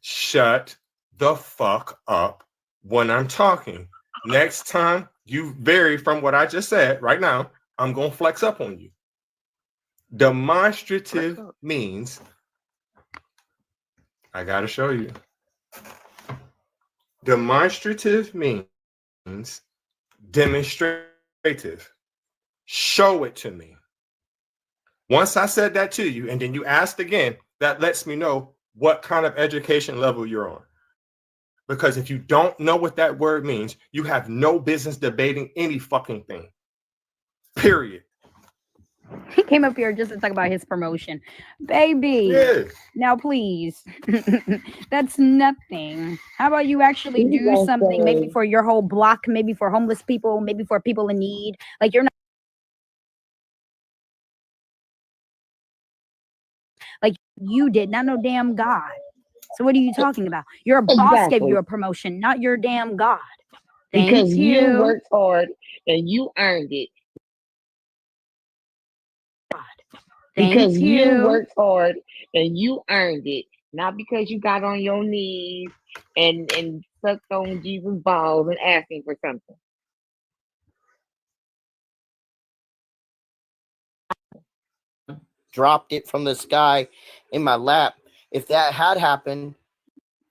Shut the fuck up when I'm talking. Next time you vary from what I just said right now, I'm gonna flex up on you. Demonstrative means I gotta show you. Demonstrative means demonstrative. Show it to me. Once I said that to you, and then you asked again, that lets me know what kind of education level you're on. Because if you don't know what that word means, you have no business debating any fucking thing. Period.
He came up here just to talk about his promotion. Baby.
Yeah.
Now, please. That's nothing. How about you actually do something, maybe for your whole block, maybe for homeless people, maybe for people in need? Like, you're not. Like you did, not no damn God. So what are you talking about? Your boss gave you a promotion, not your damn God. Thank
Because
you.
you worked hard and you earned it. Because you worked hard and you earned it, not because you got on your knees and sucked on Jesus' balls and asking for something.
Dropped it from the sky in my lap. If that had happened,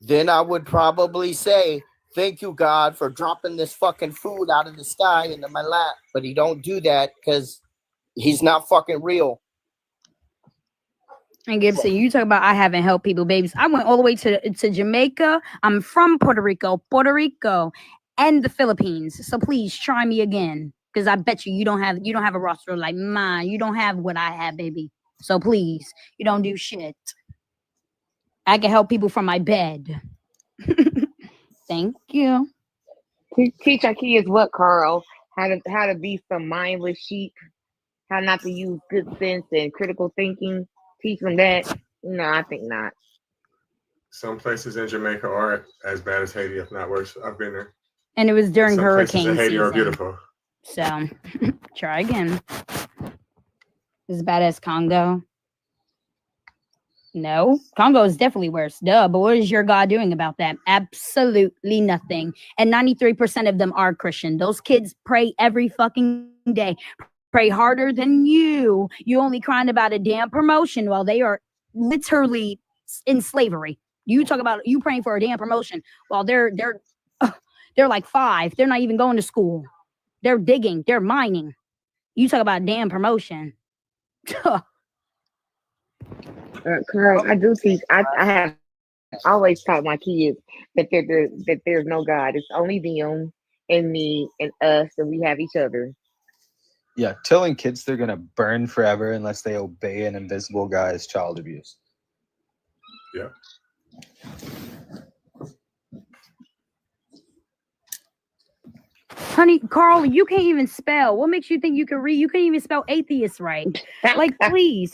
then I would probably say, thank you, God, for dropping this fucking food out of the sky into my lap. But he don't do that because he's not fucking real.
And Gibson, you talk about I haven't helped people, babies. I went all the way to Jamaica. I'm from Puerto Rico, and the Philippines. So please try me again, because I bet you don't have a roster like mine. You don't have what I have, baby. So please, you don't do shit. I can help people from my bed. Thank you.
Teach our kids what, Carl? How to be some mindless sheep. How not to use good sense and critical thinking. Teach them that. No, I think not.
Some places in Jamaica are as bad as Haiti, if not worse. I've been there.
And it was during
Some
hurricane
places in Haiti
season.
are beautiful.
So try again. As bad as Congo. No, Congo is definitely worse. Duh. But what is your God doing about that? Absolutely nothing. And 93% of them are Christian. Those kids pray every fucking day. Pray harder than you. You only crying about a damn promotion while they are literally in slavery. You talk about you praying for a damn promotion while they're like 5. They're not even going to school. They're digging. They're mining. You talk about a damn promotion.
Carl, I do teach. I have always taught my kids that there's no God. It's only them and me and us, and we have each other.
Yeah, telling kids they're gonna burn forever unless they obey an invisible guy is child abuse.
Yeah.
Honey, Carl, you can't even spell. What makes you think you can read? You can't even spell atheist right. Like, please.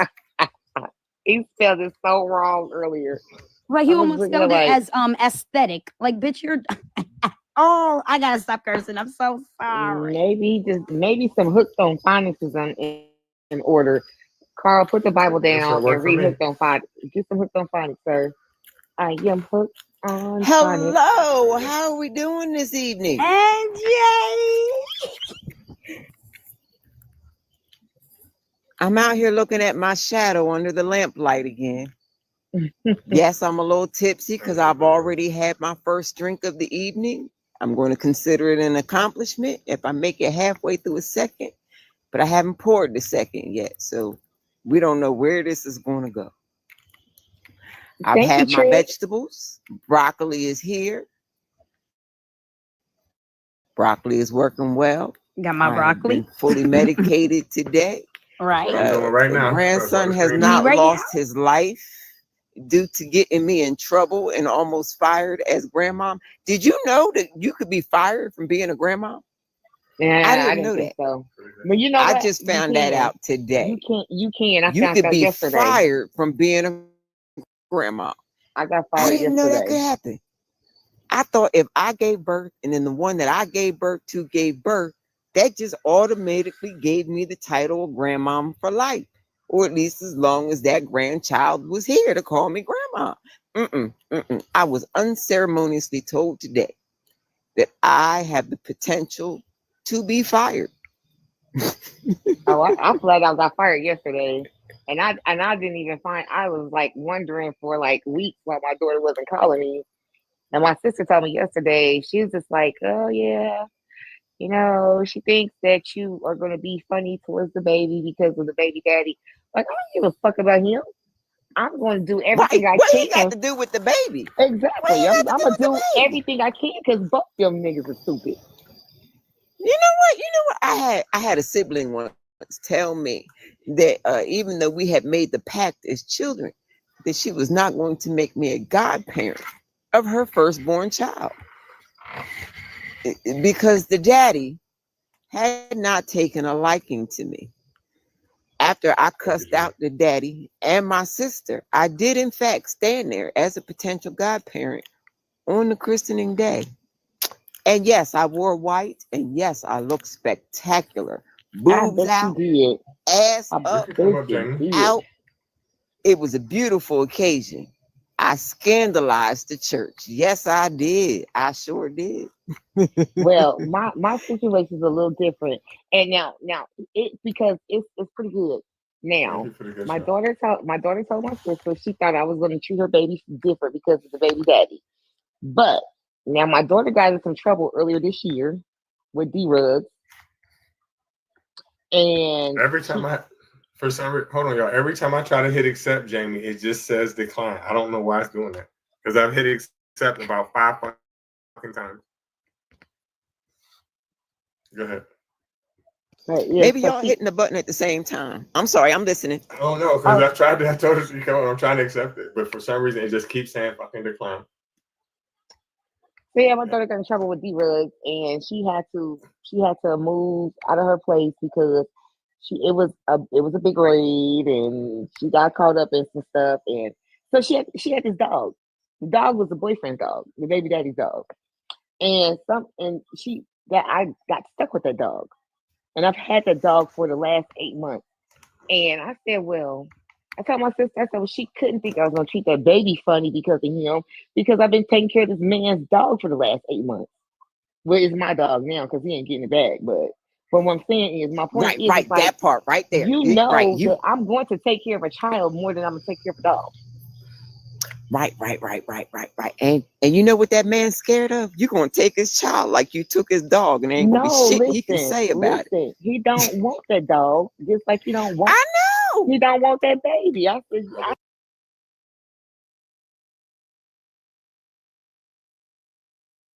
He spelled it so wrong earlier.
Right, he almost spelled it as aesthetic. Like, bitch, you're oh, I gotta stop cursing. I'm so sorry.
Maybe some hooked on phonics is in order. Carl, put the Bible down and read hooked on phonics. Get some hooked on phonics, sir. I am hooked on phonics.
Hello, how are we doing this evening?
NJ.
I'm out here looking at my shadow under the lamplight again. Yes, I'm a little tipsy because I've already had my first drink of the evening. I'm going to consider it an accomplishment if I make it halfway through a second, but I haven't poured the second yet, so we don't know where this is going to go. I've had my vegetables. Broccoli is here. Broccoli is working well.
Got my broccoli.
Been fully medicated today.
Right.
Right now.
Grandson has not lost his life due to getting me in trouble and almost fired as grandma. Did you know that you could be fired from being a grandma?
Yeah,
I didn't know that.
So. But you know
I
what?
just found that out today.
You can. I
you
found
could
out
be
yesterday.
fired from being a grandma.
I got fired
I didn't
yesterday.
know that could happen. I thought if I gave birth and then the one that I gave birth to gave birth, that just automatically gave me the title of grandmom for life, or at least as long as that grandchild was here to call me grandma. I was unceremoniously told today that I have the potential to be fired.
I flat out got fired yesterday. And I didn't even find. I was like wondering for like weeks why my daughter wasn't calling me. And my sister told me yesterday, she was just like, "Oh yeah, she thinks that you are going to be funny towards the baby because of the baby daddy." Like, I don't give a fuck about him. I'm going to do everything I
What
can.
he got to do with the baby?
Exactly. I'm going to do everything I can because both them niggas are stupid.
You know what? I had a sibling once tell me that even though we had made the pact as children, that she was not going to make me a godparent of her firstborn child because the daddy had not taken a liking to me. After I cussed out the daddy and my sister, I did in fact stand there as a potential godparent on the christening day. And yes, I wore white, and yes, I looked spectacular. Boobs out, ass up, out. It was a beautiful occasion. I scandalized the church. Yes, I did. I sure did.
Well, my situation is a little different, and now it because it's pretty good. Now, my daughter told my sister she thought I was going to treat her baby different because of the baby daddy. But now my daughter got in some trouble earlier this year with D-Rug. And
every time hold on, y'all. Every time I try to hit accept, Jamie, it just says decline. I don't know why it's doing that. Because I've hit accept about 5 fucking times. Go ahead.
Maybe y'all hitting the button at the same time. I'm sorry, I'm listening.
Oh no, because I tried to. I told her I'm trying to accept it, but for some reason it just keeps saying fucking decline.
So yeah, my daughter got in trouble with D-Rug, and she had to move out of her place because it was a big raid, and she got caught up in some stuff, and so she had this dog. The dog was the boyfriend's dog, the baby daddy's dog, and I got stuck with that dog. And I've had that dog for the last 8 months. And I said, I told my sister, I said, well, she couldn't think I was going to treat that baby funny because of him, because I've been taking care of this man's dog for the last 8 months. Well, it's my dog now because he ain't getting it back. But what I'm saying is, my point is,
right,
like,
that part right there.
That I'm going to take care of a child more than I'm going to take care of a dog.
Right. And you know what that man's scared of? You're going to take his child like you took his dog, and there ain't going to be shit he can say about it.
He don't want that dog, just like he don't want.
I know.
He don't want that baby. I said,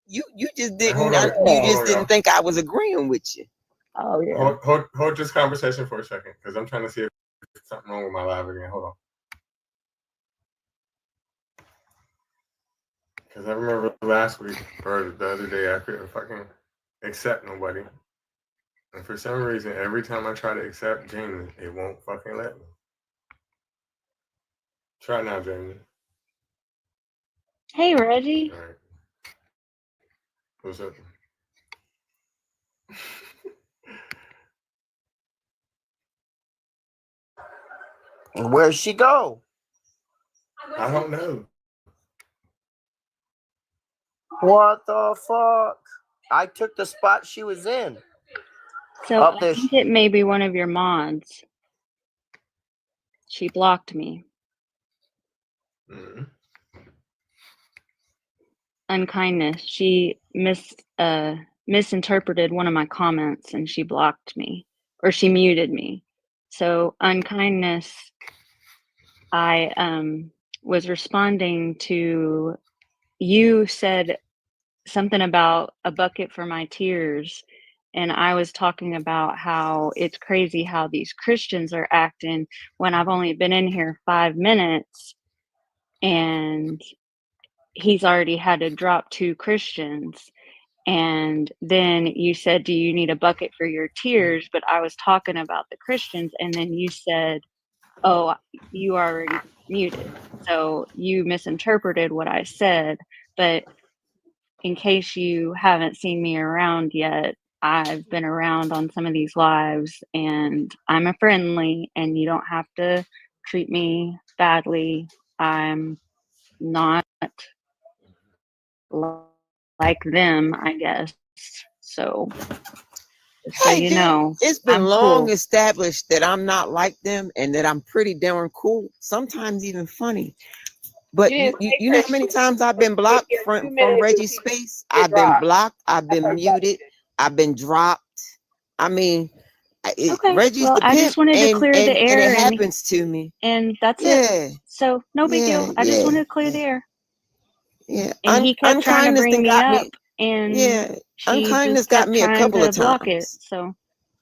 you just didn't think I was agreeing with you.
Oh yeah.
Hold this conversation for a second, because I'm trying to see if there's something wrong with my live again. Hold on. Because I remember last week or the other day I couldn't fucking accept nobody. And for some reason, every time I try to accept Jamie, it won't fucking let me. Try now, Jamie.
Hey, Reggie.
All right. What's up?
Where'd she go?
I don't know.
What the fuck? I took the spot she was in.
So I think it may be one of your mods. She blocked me.
Mm-hmm.
Unkindness. She misinterpreted one of my comments and she blocked me, or she muted me. So unkindness. I was responding to, you said something about a bucket for my tears, and I was talking about how it's crazy how these Christians are acting when I've only been in here 5 minutes and he's already had to drop 2 Christians. And then you said, do you need a bucket for your tears? But I was talking about the Christians, and then you said, oh, you already muted. So you misinterpreted what I said. But in case you haven't seen me around yet, I've been around on some of these lives, and I'm a friendly, and you don't have to treat me badly. I'm not like them, I guess. So So
Hey,
you
dude,
know,
it's been
I'm
long
cool.
established that I'm not like them and that I'm pretty darn cool, sometimes even funny. But you know how many times I've been blocked from Reggie's space? I've been blocked, I've been muted, I've been dropped. I mean,
Okay.
Reggie's
Well,
the
I
pimp,
just wanted to clear the
and it
air,
happens to me.
and that's
Yeah,
it. So no big
yeah,
deal. I just
yeah,
wanted to clear the air.
yeah.
And he kept trying to
Unkindness
bring
done
me
got
up,
me.
and
Yeah,
she
unkindness
just
got
kept
me a
trying
couple
to
of
block it.
times.
So,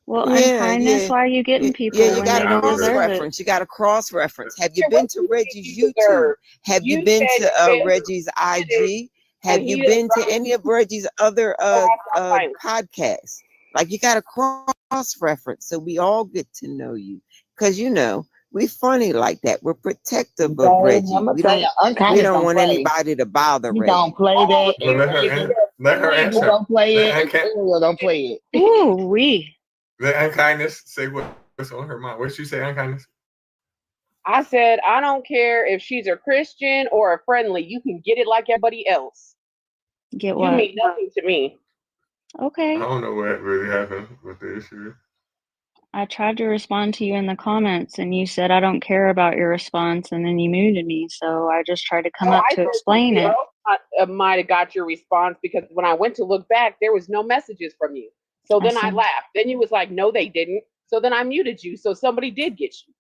well,
Yeah,
unkindness,
yeah.
why are you getting
Yeah,
people
you
when
got
they
to
don't
cross
deserve it?
reference. You got to cross reference. Have you
Sure,
been
what
to
you think
Reggie's
you
YouTube?
deserve?
Have you
You
been
said
to
you been
Reggie's
to it,
IG? Have
and
you
he
been to
didn't
any of Reggie's other podcasts? Like, you got to cross reference so we all get to know you, because you know we funny like that. We're protective of
Babe,
Reggie.
I'm gonna
We
tell
don't
you,
we
unkindness
don't
don't
want
play.
anybody to bother
You
Reggie.
don't play that.
Well, let her
Raven
answer.
don't play
Let
it, and
unkind,
Ariel don't play it.
Ooh, we.
let unkindness say what's on her mind. What did you say, unkindness?
I said, I don't care if she's a Christian or a friendly. You can get it like everybody else.
Get
You
what?
mean nothing to me.
I
Okay.
don't know what really happened with the issue.
I tried to respond to you in the comments, and you said I don't care about your response, and then you muted me. So I just tried to come up
I
to
said
explain
somebody
it.
else might have got your response, because when I went to look back, there was no messages from you. So
I
then I
see.
laughed. Then you was like, no, they didn't. So then I muted you. So somebody did get you.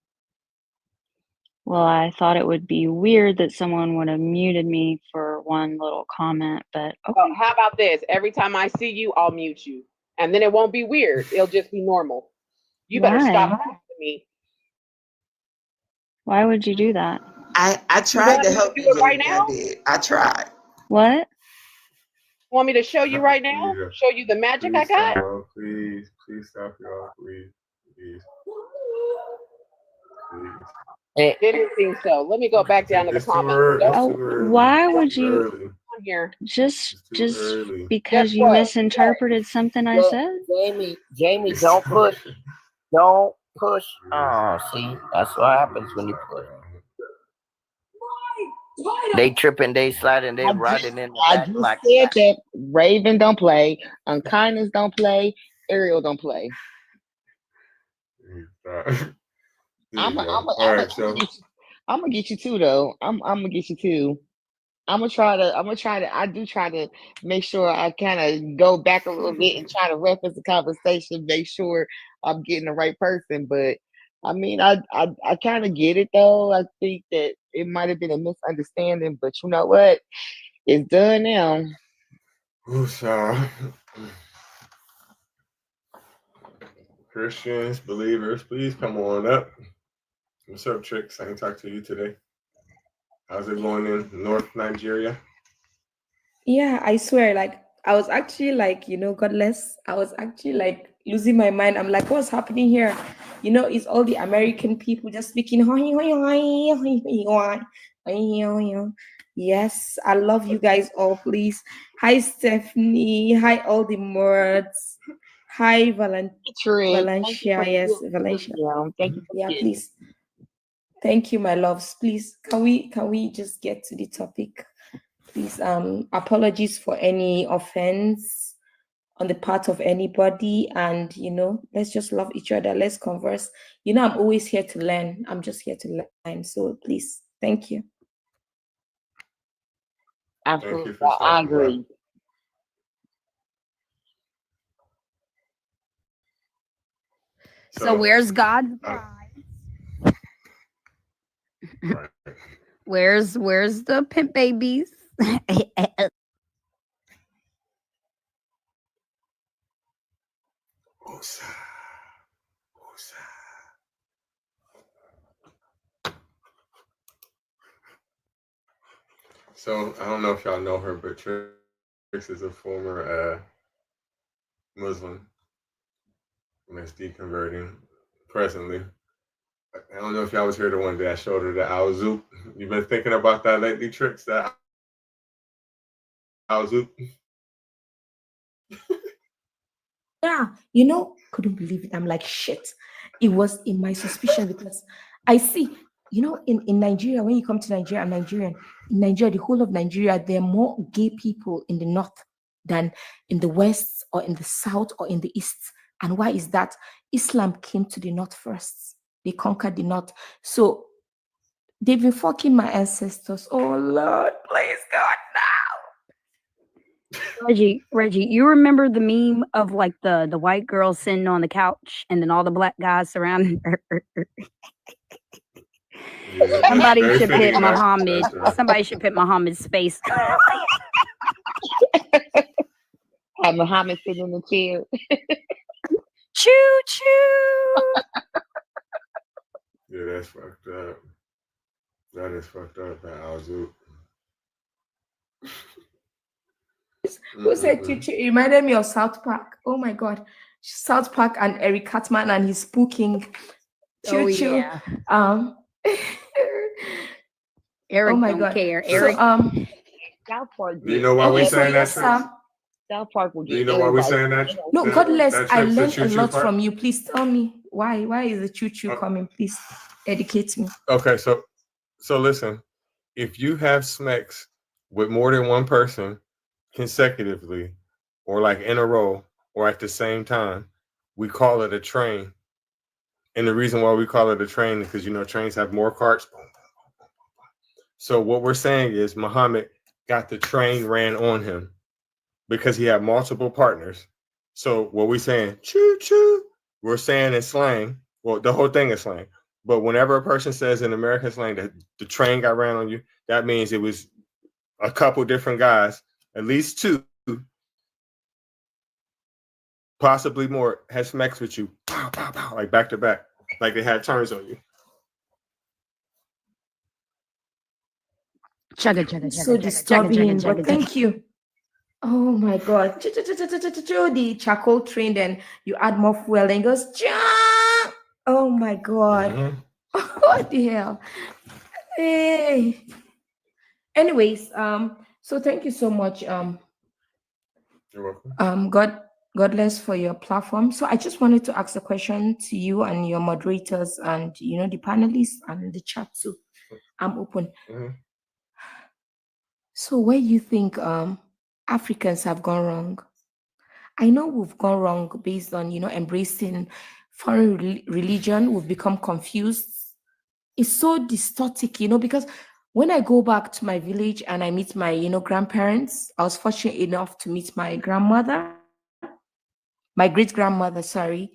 Well, I thought it would be weird that someone would have muted me for one little comment, but okay.
Well, how about this? Every time I see you, I'll mute you. And then it won't be weird. It'll just be normal. You better stop
Why?
talking to me.
Why would you do that?
I tried to help
do
you,
it right
Jamie.
now?
I did. I tried.
What?
Want me to show you right now?
Please,
Show you the magic I
please stop,
got?
y'all. Please stop, y'all. Please.
Didn't think so. Let me go back down to the
It's too
comments.
early. It's
Oh,
too early.
why
It's
would
too
you
early.
On here.
just
early.
because
Guess
you
what?
misinterpreted something I said?
Jamie, don't push. Don't push. Oh, see, that's what happens when you push. They tripping, they sliding, they riding in the
I
back
just
like
said that Raven don't play, Unkindness don't play, Ariel don't play. I'm gonna get you too, though. I'm gonna get you too. I'm gonna try to. I do try to make sure I kind of go back a little bit and try to reference the conversation, make sure I'm getting the right person. But I mean, I kind of get it though. I think that it might have been a misunderstanding, but you know what? It's done now.
Christians, believers, please come on up. What's up, Tricks? I ain't talked to you today. How's it going in North Nigeria?
Yeah, I swear, like I was actually like, godless. I was actually like losing my mind. I'm like, what's happening here? It's all the American people just speaking. Yes, I love you guys all, please. Hi, Stephanie. Hi, all the mods. Hi, Valencia. Yes, Valencia.
Thank you.
Yeah, please. Thank you, my loves. Please, can we just get to the topic? Please, apologies for any offense on the part of anybody, and let's just love each other. Let's converse. I'm always here to learn. I'm just here to learn. So please, thank you.
Absolutely, I agree.
So where's God's bride? Where's the pimp babies?
So I don't know if y'all know her, but Trix is a former Muslim that's deconverting presently. I don't know if y'all was here the one day I showed her the Al Zoop. You been thinking about that lately, Trix? That Al Zoop?
Yeah, couldn't believe it. I'm like, shit. It was in my suspicion because I see, in Nigeria, when you come to Nigeria, I'm Nigerian. In Nigeria, the whole of Nigeria, there are more gay people in the north than in the west or in the south or in the east. And why is that? Islam came to the north first. They conquered the north. So they've been fucking my ancestors. Oh Lord, please God now.
Reggie, you remember the meme of like the white girl sitting on the couch and then all the black guys surrounding her? Somebody should put Muhammad. Somebody should put Muhammad's face.
Have Muhammad sitting in the chair.
Choo choo.
Yeah, that's fucked up. That is fucked up, that Alzu.
Who said choo choo? It reminded me of South Park. Oh my God. South Park and Eric Cartman and his spooking. Choo choo.
Yeah.
Oh
Eric
my
don't
God.
care.
So,
Eric.
South Park.
Do you know why we saying that?
South Park will
Do you know why we saying that?
No, God bless. I learned a lot
part?
from you. Please tell me why. Why is the choo choo coming? Please educate me.
Okay, so listen, if you have smacks with more than one person consecutively, or like in a row, or at the same time, we call it a train. And the reason why we call it a train is because trains have more carts. So what we're saying is Muhammad got the train ran on him because he had multiple partners. So what we saying, choo choo, we're saying in slang. Well, the whole thing is slang. But whenever a person says in American slang that the train got ran on you, that means it was a couple different guys, at least two, possibly more, had smacks with you, pow, pow, pow, like back to back, like they had turns on you.
Chugga.
So disturbing, but thank you. Oh my God. The charcoal train, then you add more fuel and it goes, Jah! Oh my God. What the hell? Hey. Anyways, so thank you so much.
You're welcome.
God bless for your platform. So I just wanted to ask a question to you and your moderators and the panelists and the chat too. I'm open. So where do you think Africans have gone wrong? I know we've gone wrong based on embracing foreign religion. We've become confused. It's so distorted, because when I go back to my village and I meet my grandparents, I was fortunate enough to meet my grandmother, my great-grandmother, sorry.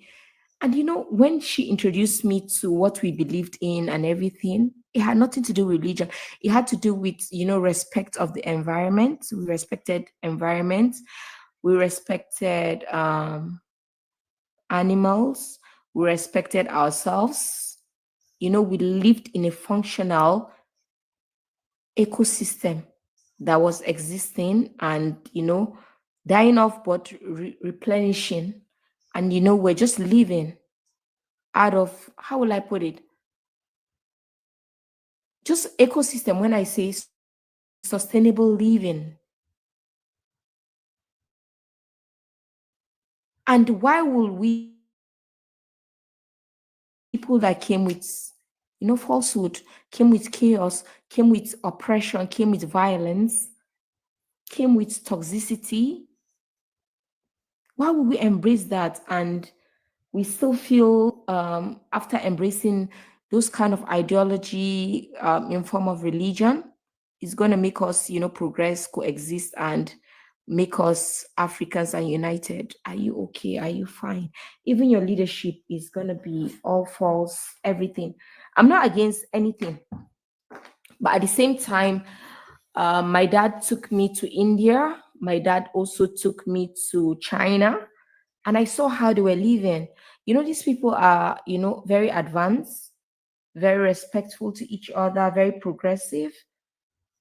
And when she introduced me to what we believed in and everything, it had nothing to do with religion. It had to do with, respect of the environment. We respected environment. We respected animals. We respected ourselves. We lived in a functional ecosystem that was existing and, dying off but replenishing. And, we're just living out of, how will I put it? Just ecosystem. When I say sustainable living. And why will we, people that came with, falsehood, came with chaos, came with oppression, came with violence, came with toxicity, why would we embrace that? And we still feel after embracing those kind of ideology in form of religion, is going to make us, progress, coexist, and make us Africans and united. Are you okay? Are you fine? Even your leadership is going to be all false, everything. I'm not against anything. But at the same time, my dad took me to India. My dad also took me to China. And I saw how they were living. These people are, very advanced, very respectful to each other, very progressive.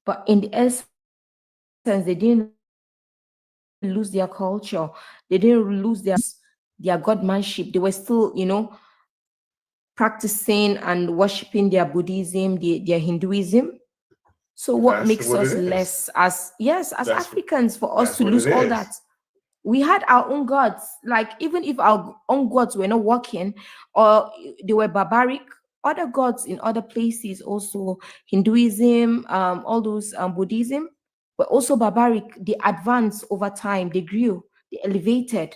But in the essence, they didn't lose their culture. They didn't lose their godmanship. They were still, practicing and worshiping their Buddhism, their Hinduism. So what makes us less as Africans for us to lose all that? We had our own gods. Like, even if our own gods were not working or they were barbaric, other gods in other places also, Hinduism, all those Buddhism, were also barbaric. They advanced over time. They grew. They elevated.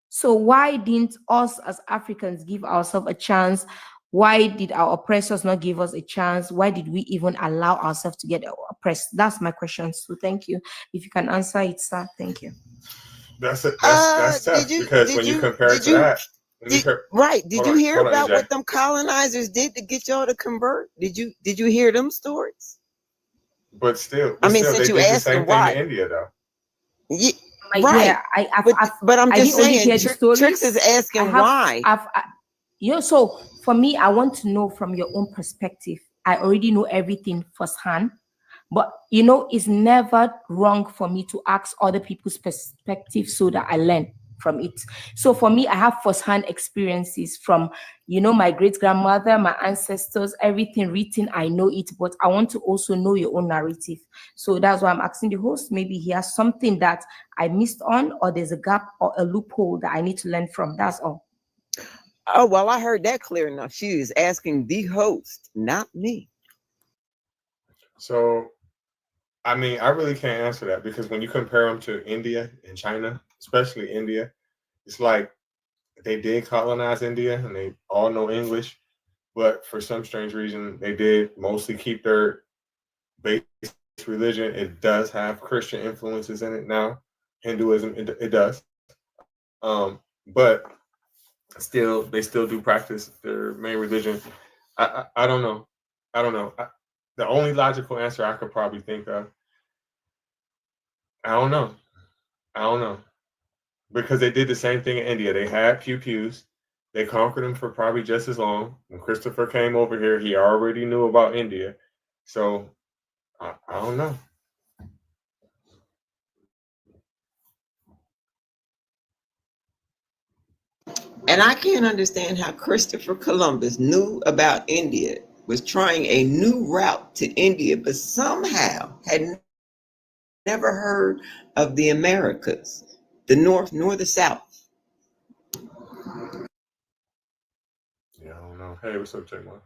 So why didn't us as Africans give ourselves a chance? Why did our oppressors not give us a chance? Why did we even allow ourselves to get oppressed? That's my question. So thank you. If you can answer it, sir. Thank you.
That's tough because when you compare it to that,
right? Did you hear
hold on,
about
EJ.
what them colonizers did to get y'all to convert? Did you hear them stories?
But still,
I mean,
they
since you
did the
asked
same
them
thing
why.
in India, though.
Yeah,
Like,
right.
yeah,
but I'm
I
just
didn't only
saying,
hear the stories.
Trix is asking why.
So for me, I want to know from your own perspective. I already know everything firsthand, but it's never wrong for me to ask other people's perspective so that I learn from it. So for me, I have firsthand experiences from, my great-grandmother, my ancestors, everything written, I know it, but I want to also know your own narrative. So that's why I'm asking the host, maybe he has something that I missed on, or there's a gap or a loophole that I need to learn from. That's all.
Oh, well, I heard that clear enough. She is asking the host, not me.
So, I mean, I really can't answer that because when you compare them to India and China, especially India, it's like they did colonize India and they all know English, but for some strange reason, they did mostly keep their base religion. It does have Christian influences in it now, Hinduism, it does. But still, they still do practice their main religion. I don't know. I don't know. The only logical answer I could probably think of, I don't know. Because they did the same thing in India. They had pews. They conquered them for probably just as long. When Christopher came over here, he already knew about India. So, I don't know.
And I can't understand how Christopher Columbus knew about India, was trying a new route to India, but somehow had never heard of the Americas, the North nor the South.
Yeah, I don't know. Hey, what's up, J-Mo?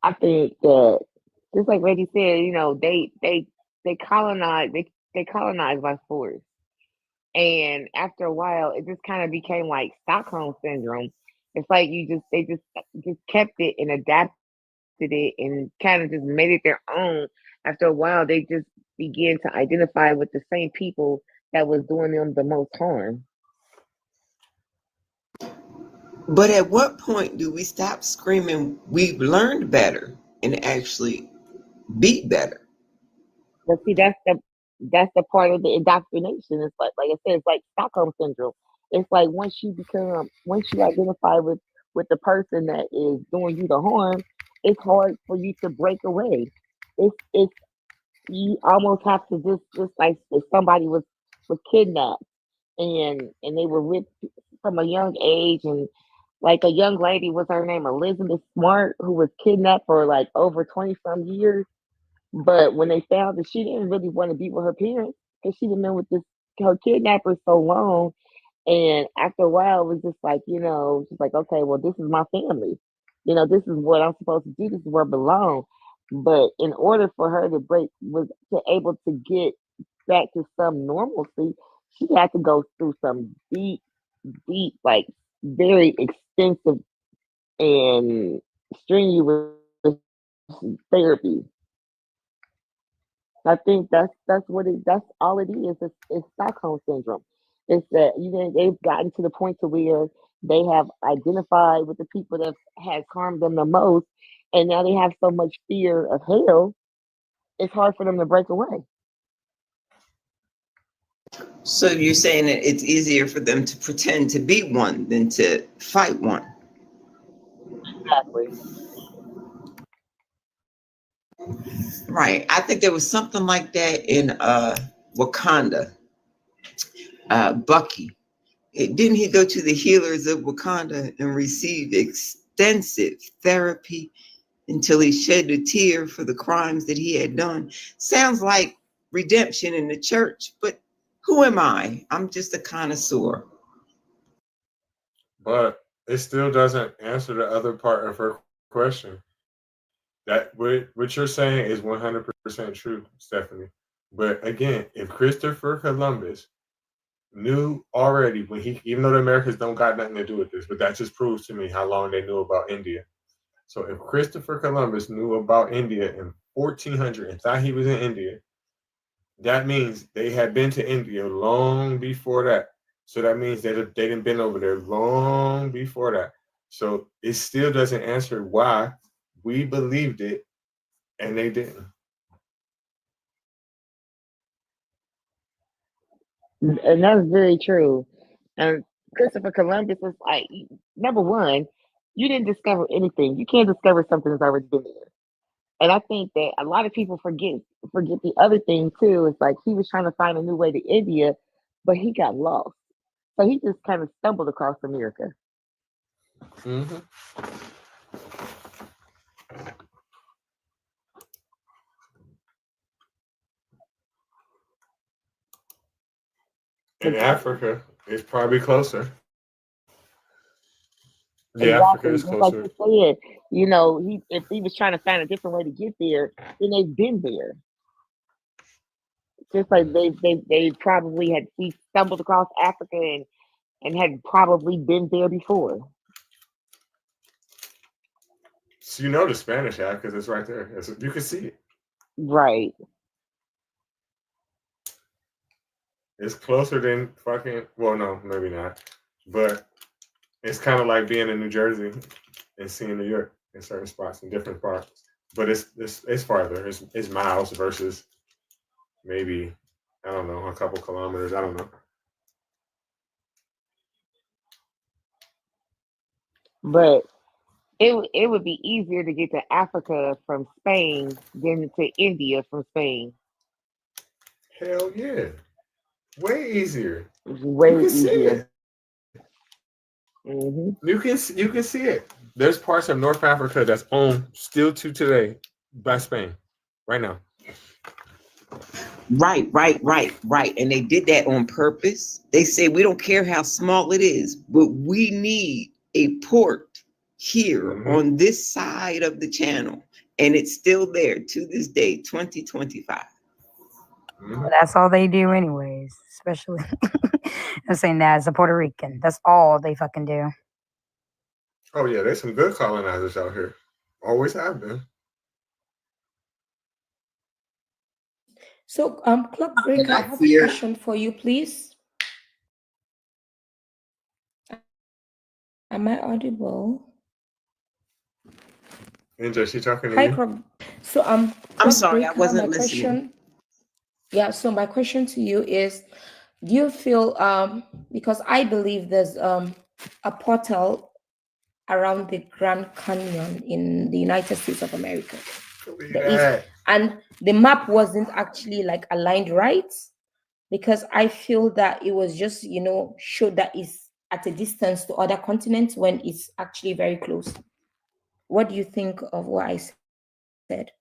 I think that just like Reggie said, they colonize by force. And after a while, it just kind of became like Stockholm syndrome. It's like they just kept it and adapted it and kind of just made it their own. After a while, they just began to identify with the same people that was doing them the most harm.
But at what point do we stop screaming, we've learned better, and actually be better?
But see, that's the part of the indoctrination. It's like I said, it's like Stockholm syndrome. It's like once you identify with the person that is doing you the harm, it's hard for you to break away. It's you almost have to just like if somebody was kidnapped and they were ripped from a young age, and like a young lady, what's her name, Elizabeth Smart, who was kidnapped for like over 20 some years. But when they found that she didn't really want to be with her parents because she'd been with her kidnapper so long, and after a while, it was just like, just like, okay, well, this is my family. This is what I'm supposed to do. This is where I belong. But in order for her was able to get back to some normalcy, she had to go through some deep, like very extensive and strenuous therapy. I think that's all it is. It's Stockholm syndrome. It's that they've gotten to the point to where they have identified with the people that has harmed them the most, and now they have so much fear of hell. It's hard for them to break away.
So you're saying that it's easier for them to pretend to be one than to fight one?
Exactly.
Right. I think there was something like that in Wakanda. Bucky. Didn't he go to the healers of Wakanda and receive extensive therapy until he shed a tear for the crimes that he had done? Sounds like redemption in the church, but who am I? I'm just a connoisseur.
But it still doesn't answer the other part of her question. That what you're saying is 100% true, Stephanie. But again, if Christopher Columbus knew already when even though the Americans don't got nothing to do with this, but that just proves to me how long they knew about India. So if Christopher Columbus knew about India in 1400 and thought he was in India, that means they had been to India long before that. So that means that they didn't been over there long before that. So it still doesn't answer why we believed it and they didn't.
And that's very true. And Christopher Columbus was like, number one, you didn't discover anything. You can't discover something that's already been there. And I think that a lot of people forget the other thing too. It's like he was trying to find a new way to India, but he got lost. So he just kind of stumbled across America.
Mm-hmm. In Africa, it's probably closer. Yeah, Africa is
Just like
closer.
you said, you know, if he was trying to find a different way to get there, then they've been there. Just like they probably he stumbled across Africa and had probably been there before.
So you know the Spanish hat because it's right there. You can see it.
Right.
It's closer than fucking. Well, no, maybe not. But it's kind of like being in New Jersey and seeing New York in certain spots, in different parts. But it's farther. It's miles versus maybe, I don't know, a couple kilometers. I don't know.
But it would be easier to get to Africa from Spain than to India from Spain.
Hell yeah. Way easier.
Way
easier. See it.
Mm-hmm.
You can see it. There's parts of North Africa that's owned still to today by Spain right now.
Right. And they did that on purpose. They say we don't care how small it is, but we need a port here on this side of the channel. And it's still there to this day, 2025.
Well, that's all they do anyways, especially I'm saying that as a Puerto Rican. That's all they fucking do.
Oh yeah, there's some good colonizers out here. Always have been.
So, Clock Breaker, I have a question for you, please. Am I audible?
Angel, she talking to
Hi,
you?
Clock. So,
I'm sorry, I wasn't listening.
Yeah, so my question to you is, do you feel because I believe there's a portal around the Grand Canyon in the United States of America. And the map wasn't actually like aligned right, because I feel that it was just, you know, showed that it's at a distance to other continents when it's actually very close. What do you think of what I said?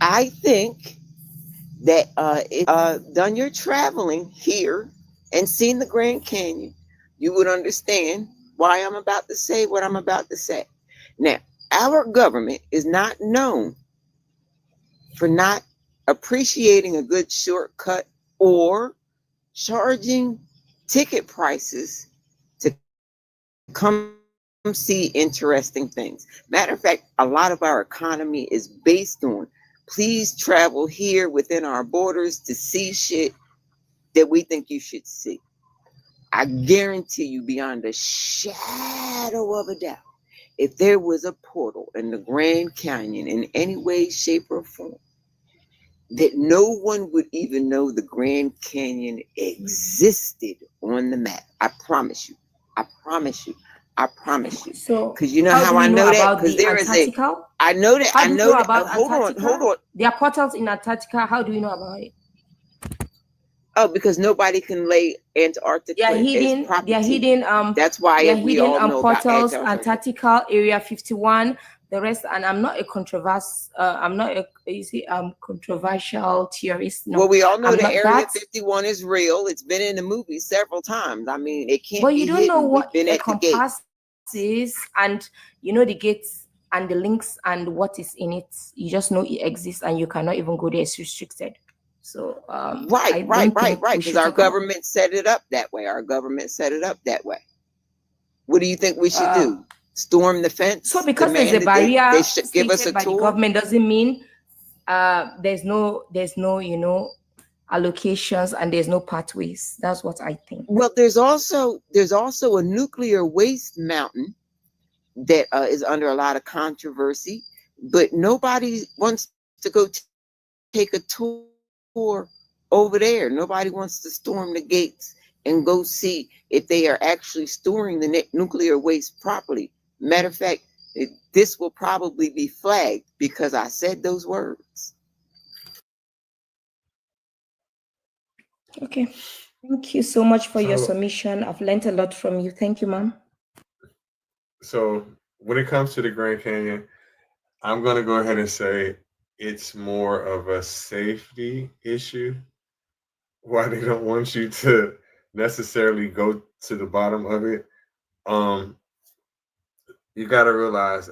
I think that if done your traveling here and seen the Grand Canyon, you would understand why I'm about to say what I'm about to say. Now, our government is not known for not appreciating a good shortcut or charging ticket prices to come see interesting things. Matter of fact, a lot of our economy is based on please travel here within our borders to see shit that we think you should see. I guarantee you beyond a shadow of a doubt, if there was a portal in the Grand Canyon in any way, shape, or form, that no one would even know the Grand Canyon existed on the map. I promise you. I promise you. I promise you.
So,
because you know how I know that? Because there is a. I know that.
I know that.
Hold on.
There are portals in Antarctica. How do we know about it?
Oh, because nobody can lay Antarctica.
They are hidden. They are hidden.
That's why we all know
portals.
about
Antarctica, Area 51. The rest, and I'm not a controversial theorist. No.
Well, we all know the Area 51 is real. It's been in the movie several times. I mean, it can't.
But you don't know what
a
compass is, and you know the gates and the links and what is in it. You just know it exists, and you cannot even go there. It's restricted. So
right, because our government set it up that way. Our government set it up that way. What do you think we should do? Storm the fence?
So because there's a barrier
they should give us a
by
tour?
the government doesn't mean there's no allocations and there's no pathways. That's what I think.
Well, there's also a nuclear waste mountain that is under a lot of controversy, but nobody wants to go take a tour over there. Nobody wants to storm the gates and go see if they are actually storing the nuclear waste properly. Matter of fact, this will probably be flagged because I said those words.
Okay. Thank you so much for your submission. I've learned a lot from you. Thank you, ma'am.
So when it comes to the Grand Canyon, I'm going to go ahead and say it's more of a safety issue. Why they don't want you to necessarily go to the bottom of it. You got to realize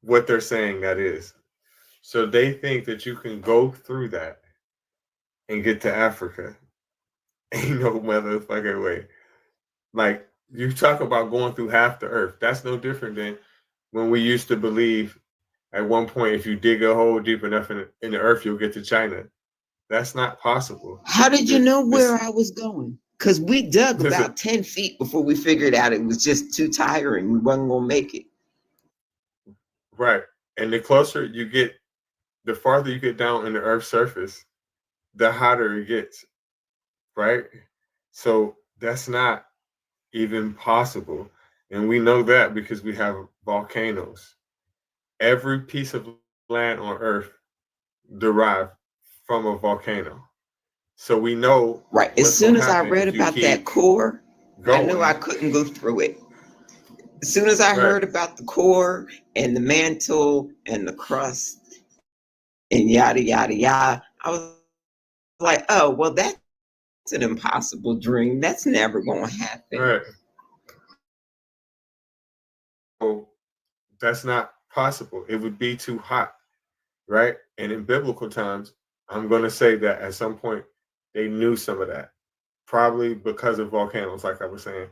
what they're saying that is. So they think that you can go through that and get to Africa. Ain't no motherfucking way. Like, you talk about going through half the earth. That's no different than when we used to believe at one point, if you dig a hole deep enough in the earth, you'll get to China. That's not possible.
How did you know where I was going? Because we dug about 10 feet before we figured out it was just too tiring. We wasn't going to make it.
Right. And the closer you get, the farther you get down in the earth's surface, the hotter it gets. Right? So that's not even possible. And we know that because we have volcanoes. Every piece of land on earth derived from a volcano. So we know.
Right. As soon as I read about that core, I knew I couldn't go through it. As soon as I heard about the core and the mantle and the crust and yada, yada, yada, I was like, oh, well, that's an impossible dream. That's never going to happen.
Right. So that's not possible. It would be too hot. Right. And in biblical times, I'm going to say that at some point they knew some of that, probably because of volcanoes, like I was saying.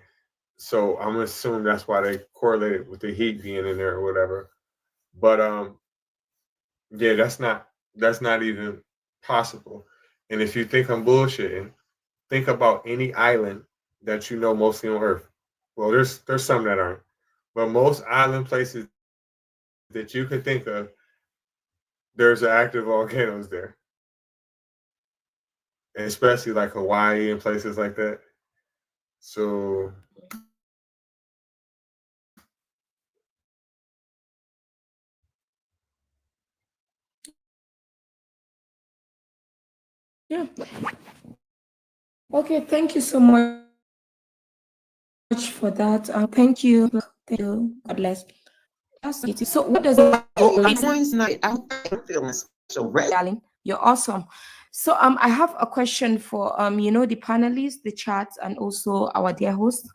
So I'm going to assume that's why they correlated with the heat being in there or whatever. But yeah, that's not even possible. And if you think I'm bullshitting, think about any island that you know mostly on Earth. Well, there's some that aren't, but most island places that you can think of, there's active volcanoes there. And especially like Hawaii and places like that. So
yeah. Okay, thank you so much for that. Thank you. Thank you. God bless. So what does it
I'm feeling so red.
Darling, you're awesome. So I have a question for the panelists, the chat, and also our dear host.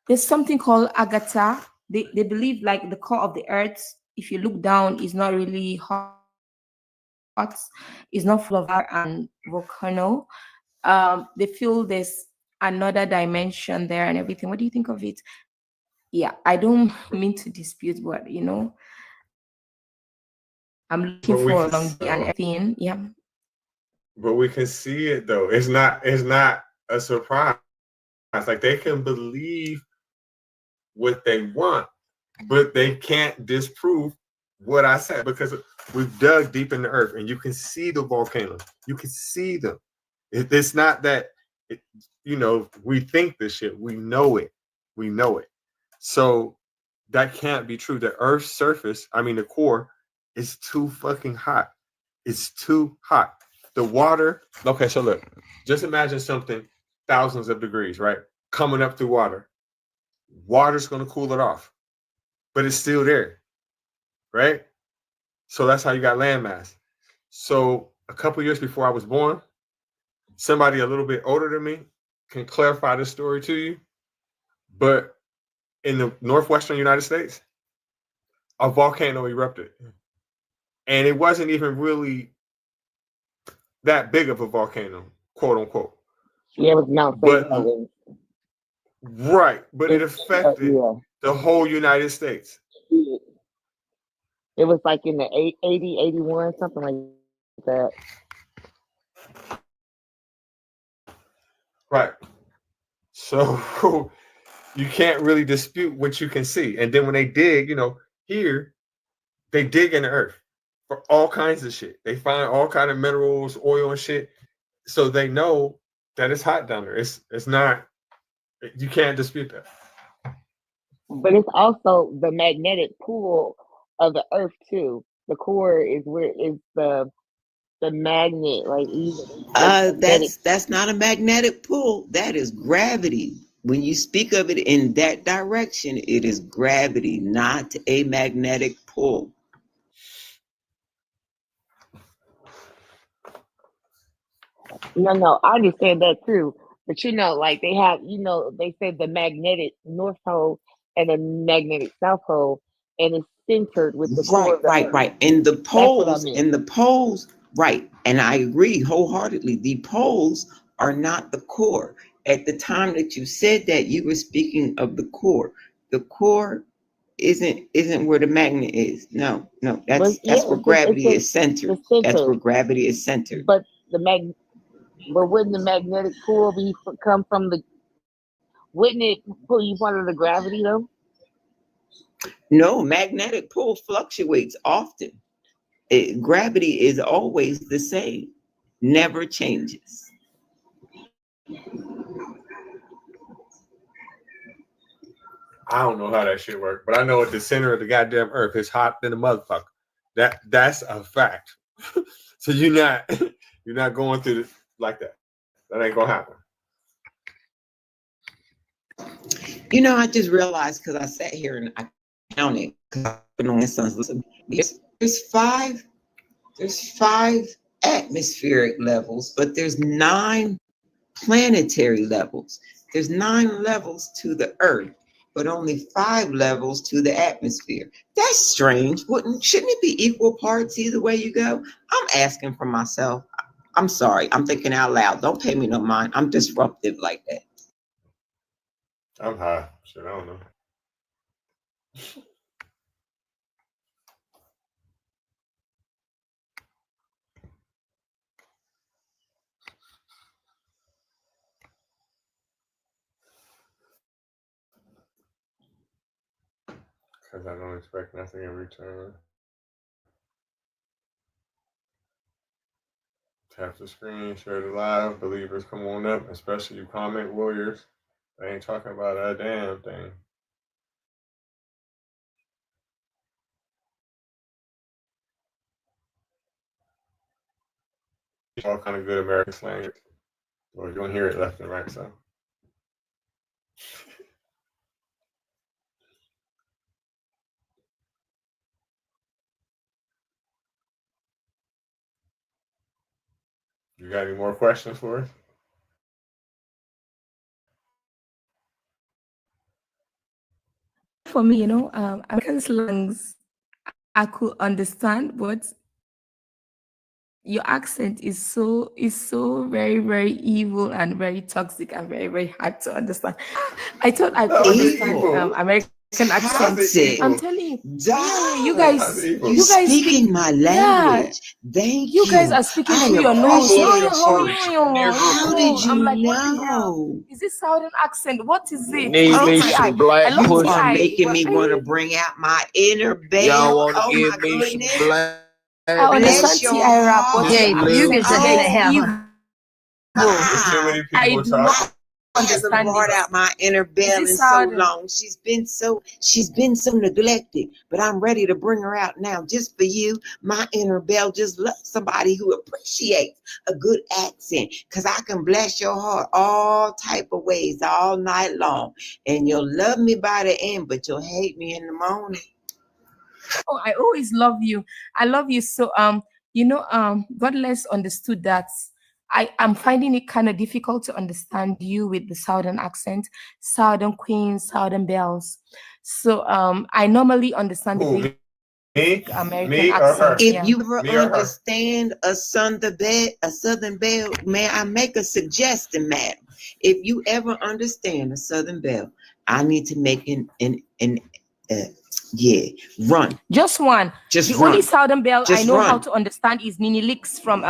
There's something called Agatha. They believe like the core of the earth, if you look down, is not really hot. It's not full of air and volcano. They feel there's another dimension there and everything. What do you think of it? Yeah, I don't mean to dispute, but I'm looking for along and everything. Yeah.
But we can see it though. It's not a surprise. Like they can believe what they want, but they can't disprove what I said because we've dug deep in the earth and you can see the volcanoes. You can see them. It's not that we think this shit. We know it. We know it. So that can't be true. The earth's surface, the core, is too fucking hot. It's too hot. The water, okay, so look, just imagine something thousands of degrees, right? Coming up through water. Water's going to cool it off, but it's still there, right? So that's how you got landmass. So a couple years before I was born, somebody a little bit older than me can clarify this story to you, but in the northwestern United States, a volcano erupted. and it wasn't even really that big of a volcano, quote unquote.
Yeah, it was Mount St. Helens.
Right, but it affected the whole United States.
It was like in the 80, 81, something like that.
Right. So you can't really dispute what you can see. And then when they dig, here, they dig in the earth for all kinds of shit. They find all kind of minerals, oil and shit. So they know that it's hot down there. It's not, you can't dispute that.
But it's also the magnetic pull of the earth too. The core is where is the magnet, like
that's not a magnetic pull. That is gravity. When you speak of it in that direction, it is gravity, not a magnetic pull.
No, I understand that too. But like they have, they say the magnetic North Pole and the magnetic South Pole, and it's centered with the core of the earth.
Right. And the poles, right. And I agree wholeheartedly. The poles are not the core. At the time that you said that, you were speaking of the core. The core isn't where the magnet is. No. That's where gravity is centered. That's where gravity is centered.
But wouldn't the magnetic pull come from wouldn't it pull you part of the gravity though?
No, magnetic pull fluctuates often. Gravity is always the same, never changes.
I don't know how that shit works, but I know at the center of the goddamn earth, it's hot than a motherfucker. That's a fact. So you're not going through it like that. That ain't gonna happen.
I just realized because I sat here and I counted because I've been on my son's listen. There's five atmospheric levels, but there's 9 planetary levels. There's 9 levels to the earth, but only 5 levels to the atmosphere. That's strange. Shouldn't it be equal parts either way you go? I'm asking for myself. I'm sorry. I'm thinking out loud. Don't pay me no mind. I'm disruptive like that.
I'm high. Shit, I don't know. Because I don't expect nothing in return. Tap the screen, share the live. Believers, come on up, especially you comment warriors. They ain't talking about a damn thing. All kind of good American slang. Well, you're gonna hear it left and right, so. You got any more questions for us?
For me, American slangs I could understand, but your accent is so very, very evil and very toxic and very, very hard to understand. I thought I could understand American accent. I'm telling you, you guys
speaking my language. Thank
you. guys are speaking through your nose.
How did you
I'm like,
know?
what the hell? Is this Southern accent? What is it?
You are making me want to bring out my inner bell. Oh my goodness.
I understand T.I. but
you can say the hell.
I do not understand. Brought out my inner bell in so long. She's been so neglected, but I'm ready to bring her out now, just for you. My inner bell just loves somebody who appreciates a good accent, because I can bless your heart all type of ways all night long, and you'll love me by the end, but you'll hate me in the morning.
Oh, I always love you. I love you so. God less understood that. I'm finding it kind of difficult to understand you with the Southern accent, Southern Queens, Southern Bells. So I normally understand the American accent.
If you ever
Me or her?
understand a Southern Belle, may I make a suggestion, madam? If you ever understand a Southern Belle, I need to make run.
Just one.
Just
the
run.
only Southern Belle
Just
I know how
run.
to understand is Nene Leakes from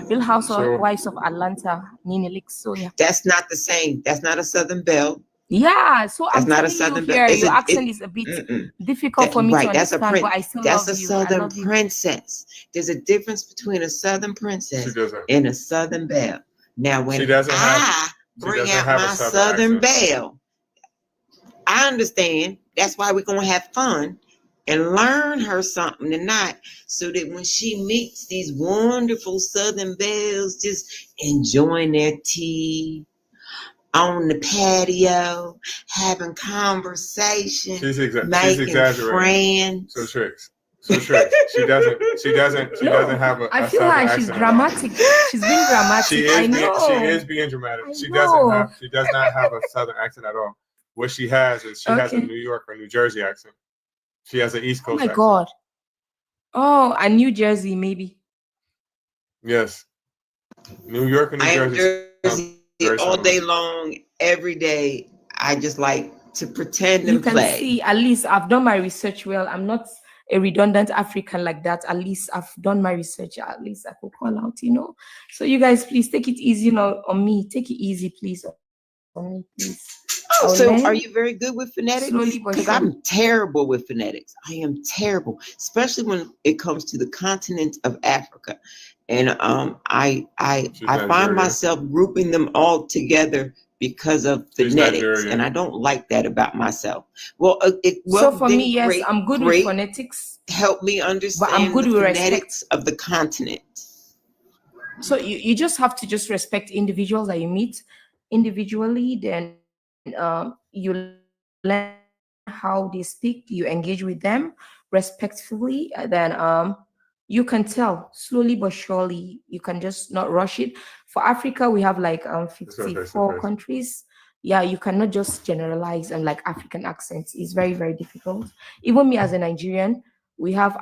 Real
So-
Housewives of Atlanta. Nene Leakes. So yeah.
That's not the same. That's not a Southern Belle.
Yeah. So
That's
I'm
not a
telling
Southern
you
Belle.
here,
It's
your
a-
accent
it-
is a bit
Mm-mm.
difficult for me to
That's a
understand, but I still
That's
love
a
you. I
Southern
love you.
princess. There's a difference between a Southern
She
princess
doesn't.
and a Southern belle. Now,
She
when
doesn't have.
I
She
bring
doesn't
out
have a
my
Southern
Southern
accent.
belle, I understand. That's why we're gonna have fun and learn her something tonight, so that when she meets these wonderful Southern belles, just enjoying their tea on the patio, having conversation,
She's
making
exaggerating.
friends.
So tricks. She doesn't have a.
I
a
feel
Southern
like she's
accent.
dramatic. She's being dramatic.
She
I
is
know.
being dramatic.
I
She
know.
does not have a Southern accent at all. What she has is she has a
Okay.
New York or New Jersey accent. She has an East
Oh
Coast
my
accent.
God. Oh, and New Jersey, maybe.
Yes. New York and New
I am
Jersey.
Jersey
very
all
similar.
day long, every day. I just like to pretend
You
and
can
play.
see, at least I've done my research well. I'm not a redundant African like that. At least I've done my research. At least I could call out, you know. So you guys, please take it easy on me. Take it easy, please. On me, please.
Oh,
I'll
so
learn
are you very good with phonetics?
slowly but
Because
surely.
I'm terrible with phonetics. I am terrible, especially when it comes to the continent of Africa. And I
She's
find
Nigerian.
myself grouping them all together because of
She's
phonetics,
Nigerian.
and I don't like that about myself. Well,
So for
then
me, yes,
great,
I'm good with
great.
phonetics,
Help me
but I'm
understand
good
the
with respect.
phonetics of the continent.
So you just have to just respect individuals that you meet individually, then you learn how they speak, you engage with them respectfully, then you can tell slowly but surely. You can just not rush it. For Africa, we have like
It's okay,
54 countries. Yeah, you cannot just generalize and like African accents. It's very, very difficult. Even me as a Nigerian, we have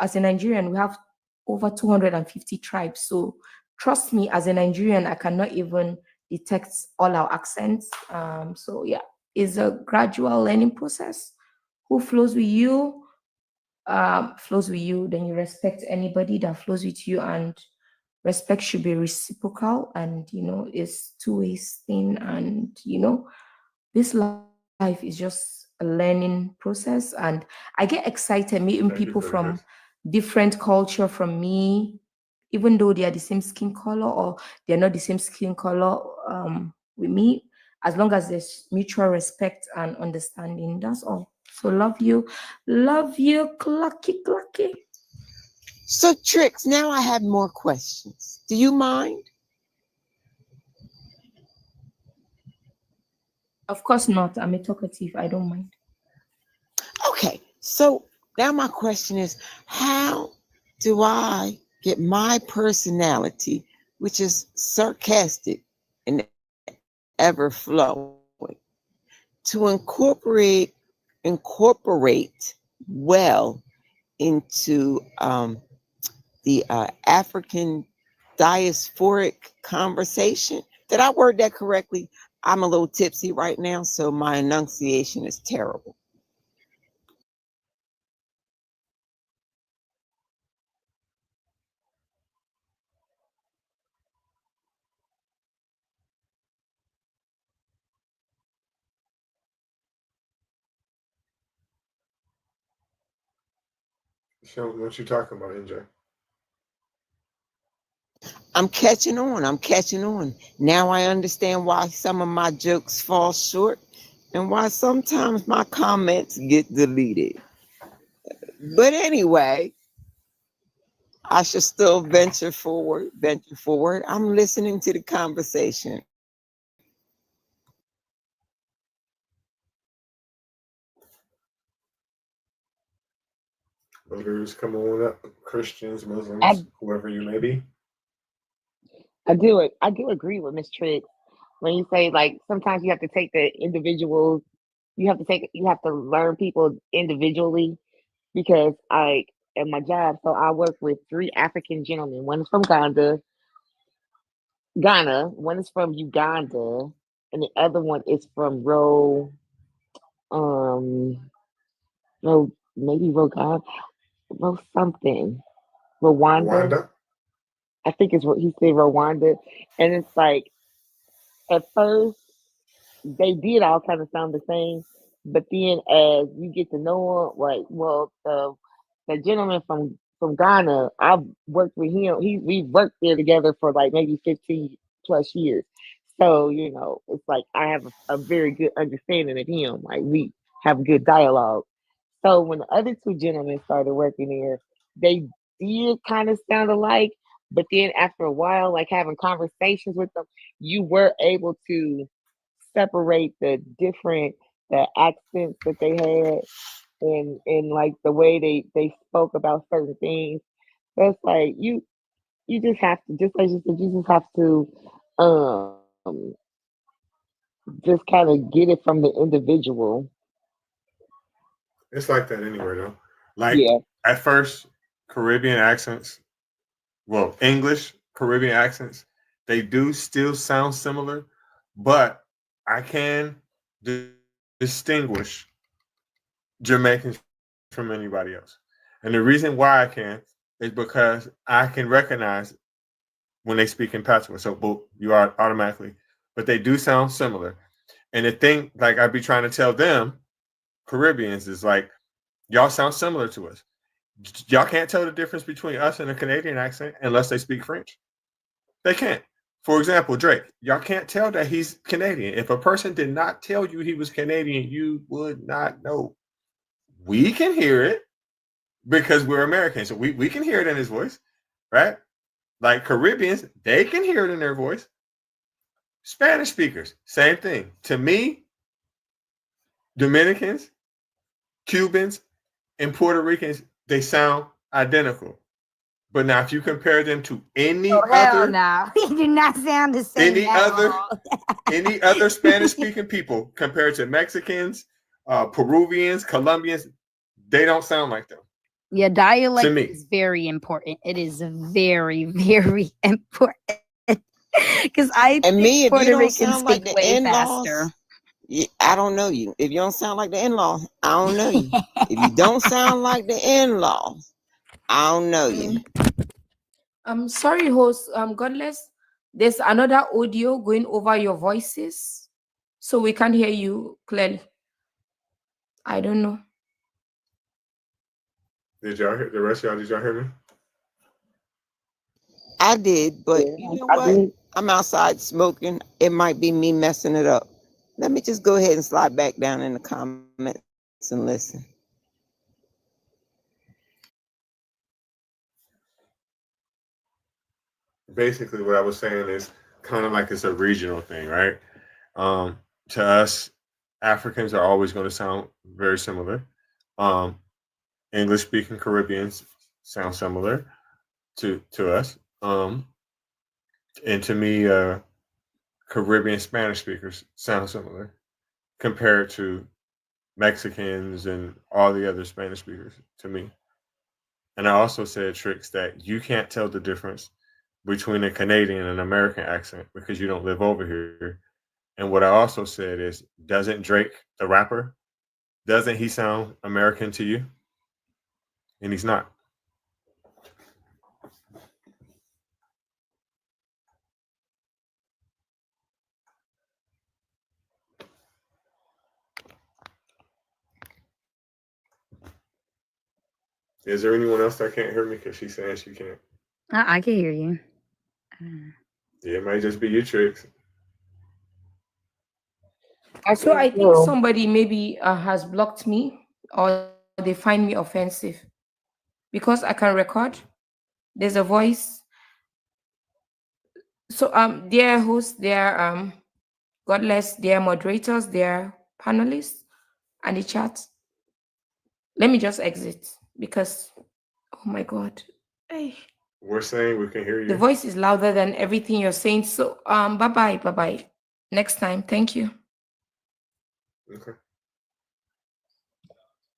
over 250 tribes. So trust me, as a Nigerian, I cannot even detect all our accents. So yeah, it's a gradual learning process. Who flows with you, then you respect anybody that flows with you, and respect should be reciprocal, and you know, it's two-way thing, and you know, this life is just a learning process, and I get excited meeting
Thank you
people
for the
from
gift.
different culture from me, even though they are the same skin color or they're not the same skin color with me, as long as there's mutual respect and understanding. That's all. So love you, clucky.
So, Tricks, now I have more questions. Do you mind?
Of course not. I'm a talkative. I don't mind.
Okay, so now my question is, how do I get my personality, which is sarcastic and ever flowing, to incorporate well into the African diasporic conversation? Did I word that correctly? I'm a little tipsy right now, so my enunciation is terrible.
So what you talking about, NJ?
I'm catching on. I'm catching on. Now I understand why some of my jokes fall short and why sometimes my comments get deleted. But anyway, I should still venture forward. I'm listening to the conversation.
Brothers, come on up. Christians, Muslims, whoever you may be.
I do agree with Miss Triggs when you say like sometimes you have to take the individuals, you have to learn people individually, because like at my job. So I work with 3 African gentlemen. One is from Ghana. One is from Uganda, and the other one is from maybe something. Rwanda. I think it's what he said, Rwanda. And it's like at first they did all kind of sound the same, but then as you get to know him, like, well, the gentleman from Ghana, I've worked with him. We've worked there together for like maybe 15 plus years. So, it's like I have a very good understanding of him. Like we have good dialogue. So when the other 2 gentlemen started working there, they did kind of sound alike. But then after a while, like having conversations with them, you were able to separate the accents that they had and like the way they spoke about certain things. So it's like you just have to, just like you said, you just have to just kind of get it from the individual.
It's like that anywhere though. Like at first, Caribbean accents, well, English, Caribbean accents, they do still sound similar, but I can distinguish Jamaicans from anybody else. And the reason why I can is because I can recognize when they speak in patois. So you are automatically, but they do sound similar. And the thing, like I'd be trying to tell them, Caribbeans, is like, y'all sound similar to us. Y'all can't tell the difference between us and a Canadian accent unless they speak French. They can't. For example, Drake, y'all can't tell that he's Canadian. If a person did not tell you he was Canadian, you would not know. We can hear it because we're Americans. So we can hear it in his voice, right? Like Caribbeans, they can hear it in their voice. Spanish speakers, same thing. To me, Dominicans, Cubans, and Puerto Ricans, they sound identical. But now, if you compare them to any other,
we do not sound the same.
Any other Spanish-speaking people compared to Mexicans, Peruvians, Colombians, they don't sound like them.
Yeah, dialect is very important. It is very, very important. Because
if you
Puerto
don't
Ricans
sound like
speak
the
way
in-laws,
faster.
I don't know you. If you don't sound like the in-law, I don't know you. If you don't sound like the in-law, I don't know you.
I'm sorry, host. Godless, there's another audio going over your voices, so we can't hear you clearly. I don't know.
Did y'all hear the rest of y'all? Did y'all hear me?
I did, but you know what? I'm outside smoking. It might be me messing it up. Let me just go ahead and slide back down in the comments and listen.
Basically, what I was saying is kind of like it's a regional thing, right? To us, Africans are always going to sound very similar. English-speaking Caribbeans sound similar to us. And to me, Caribbean Spanish speakers sound similar compared to Mexicans and all the other Spanish speakers to me. And I also said, Tricks, that you can't tell the difference between a Canadian and American accent because you don't live over here. And what I also said is, doesn't Drake, the rapper, doesn't he sound American to you? And he's not. Is there anyone else that can't hear me? Because she's saying she can't.
I can hear you.
Yeah, it might just be you, Tricks.
So I think somebody maybe has blocked me, or they find me offensive because I can record. There's a voice. So dear hosts, dear Godless, dear moderators, dear panelists, and the chat. Let me just exit because, oh my God. Hey.
We're saying we can hear you.
The voice is louder than everything you're saying. So bye-bye. Next time. Thank you.
Okay.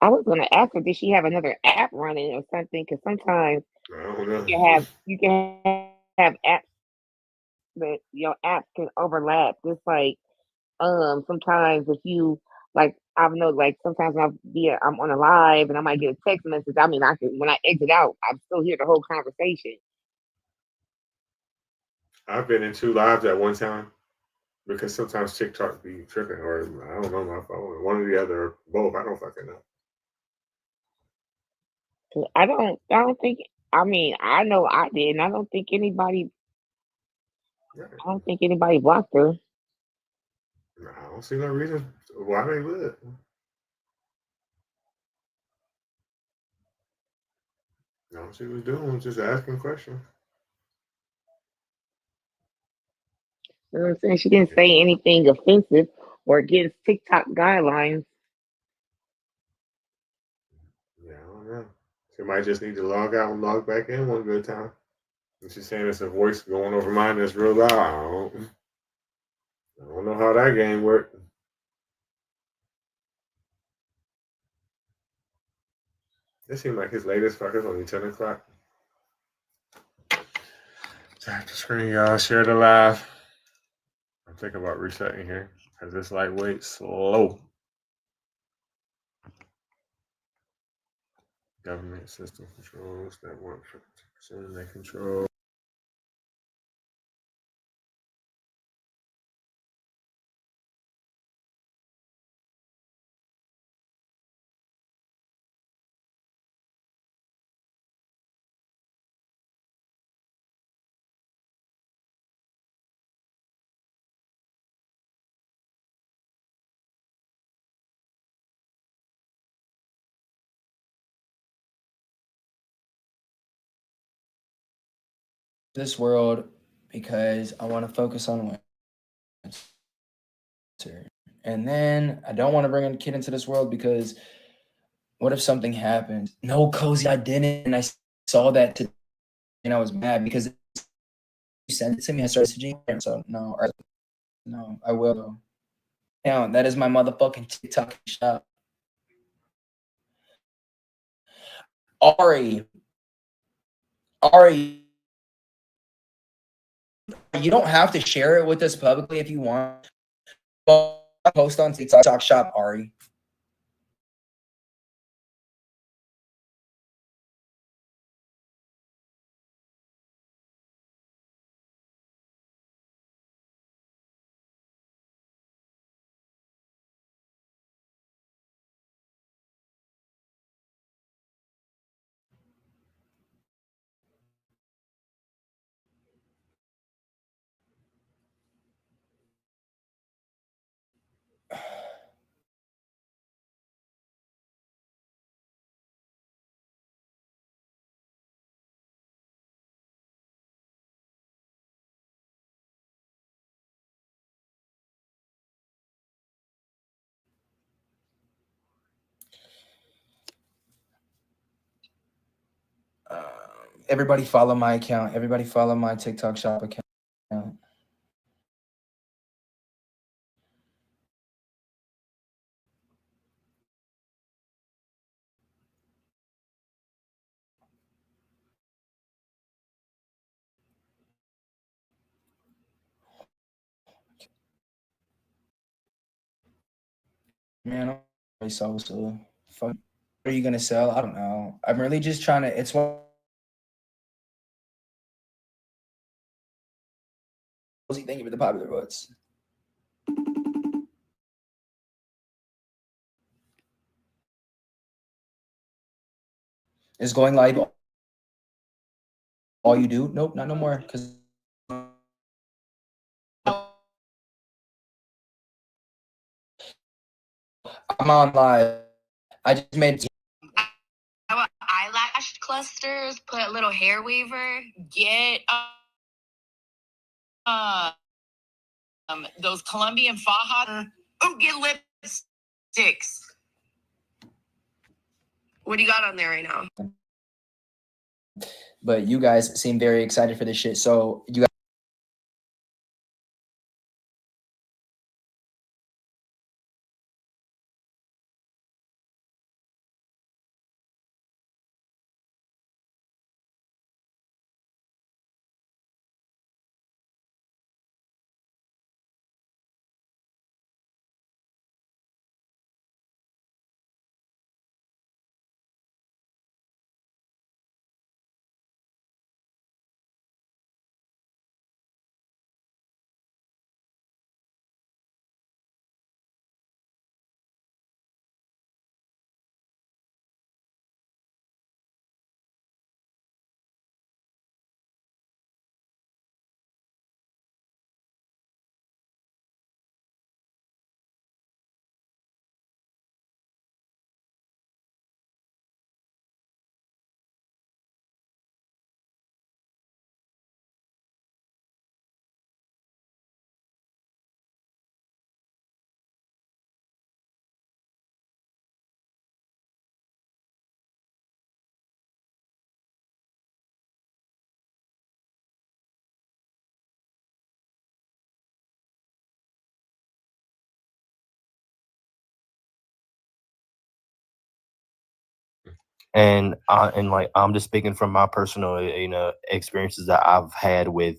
I was gonna ask her, did she have another app running or something? Because sometimes you can have apps that your apps can overlap. Just like sometimes if you like I know like sometimes I'm on a live and I might get a text message. I mean I can when I exit out, I still hear the whole conversation.
I've been in 2 lives at one time because sometimes TikTok be tripping, or I don't know my phone, one or the other, or both. I don't fucking know.
I don't think. I mean, I know I did, and I don't think anybody. I don't think anybody blocked her.
I don't see no reason why they would. All she was doing was just asking questions.
You know what I'm saying? She didn't say anything offensive or against TikTok guidelines.
Yeah, I don't know. She might just need to log out and log back in one good time. And she's saying it's a voice going over mine that's real loud. I don't know how that game worked. It seemed like his latest fuckers only 10 o'clock. Tap the screen, y'all. Share the live. I'm thinking about resetting here because it's lightweight slow. Government system controls that work for they control.
This world because I want to focus on winter. And then I don't want to bring a kid into this world because what if something happens? No, Cozy, I didn't. And I saw that today and I was mad because you sent it to me. I started messaging. So no, I will though. Now that is my motherfucking TikTok shop. Ari, you don't have to share it with us publicly if you want. Post on TikTok shop, Ari. Everybody follow my account. Everybody follow my TikTok shop account. Man, I'm so fuck. What are you gonna sell? I don't know. I'm really just trying to. It's what was he thinking with the popular votes? Is going live all you do? Nope, not no more. Cause I'm on live. I just made.
Eyelash clusters. Put a little hair weaver. Get those Colombian faja. Oh, get lipsticks. What do you got on there right now?
But you guys seem very excited for this shit. So you guys.
and like I'm just speaking from my personal experiences that I've had with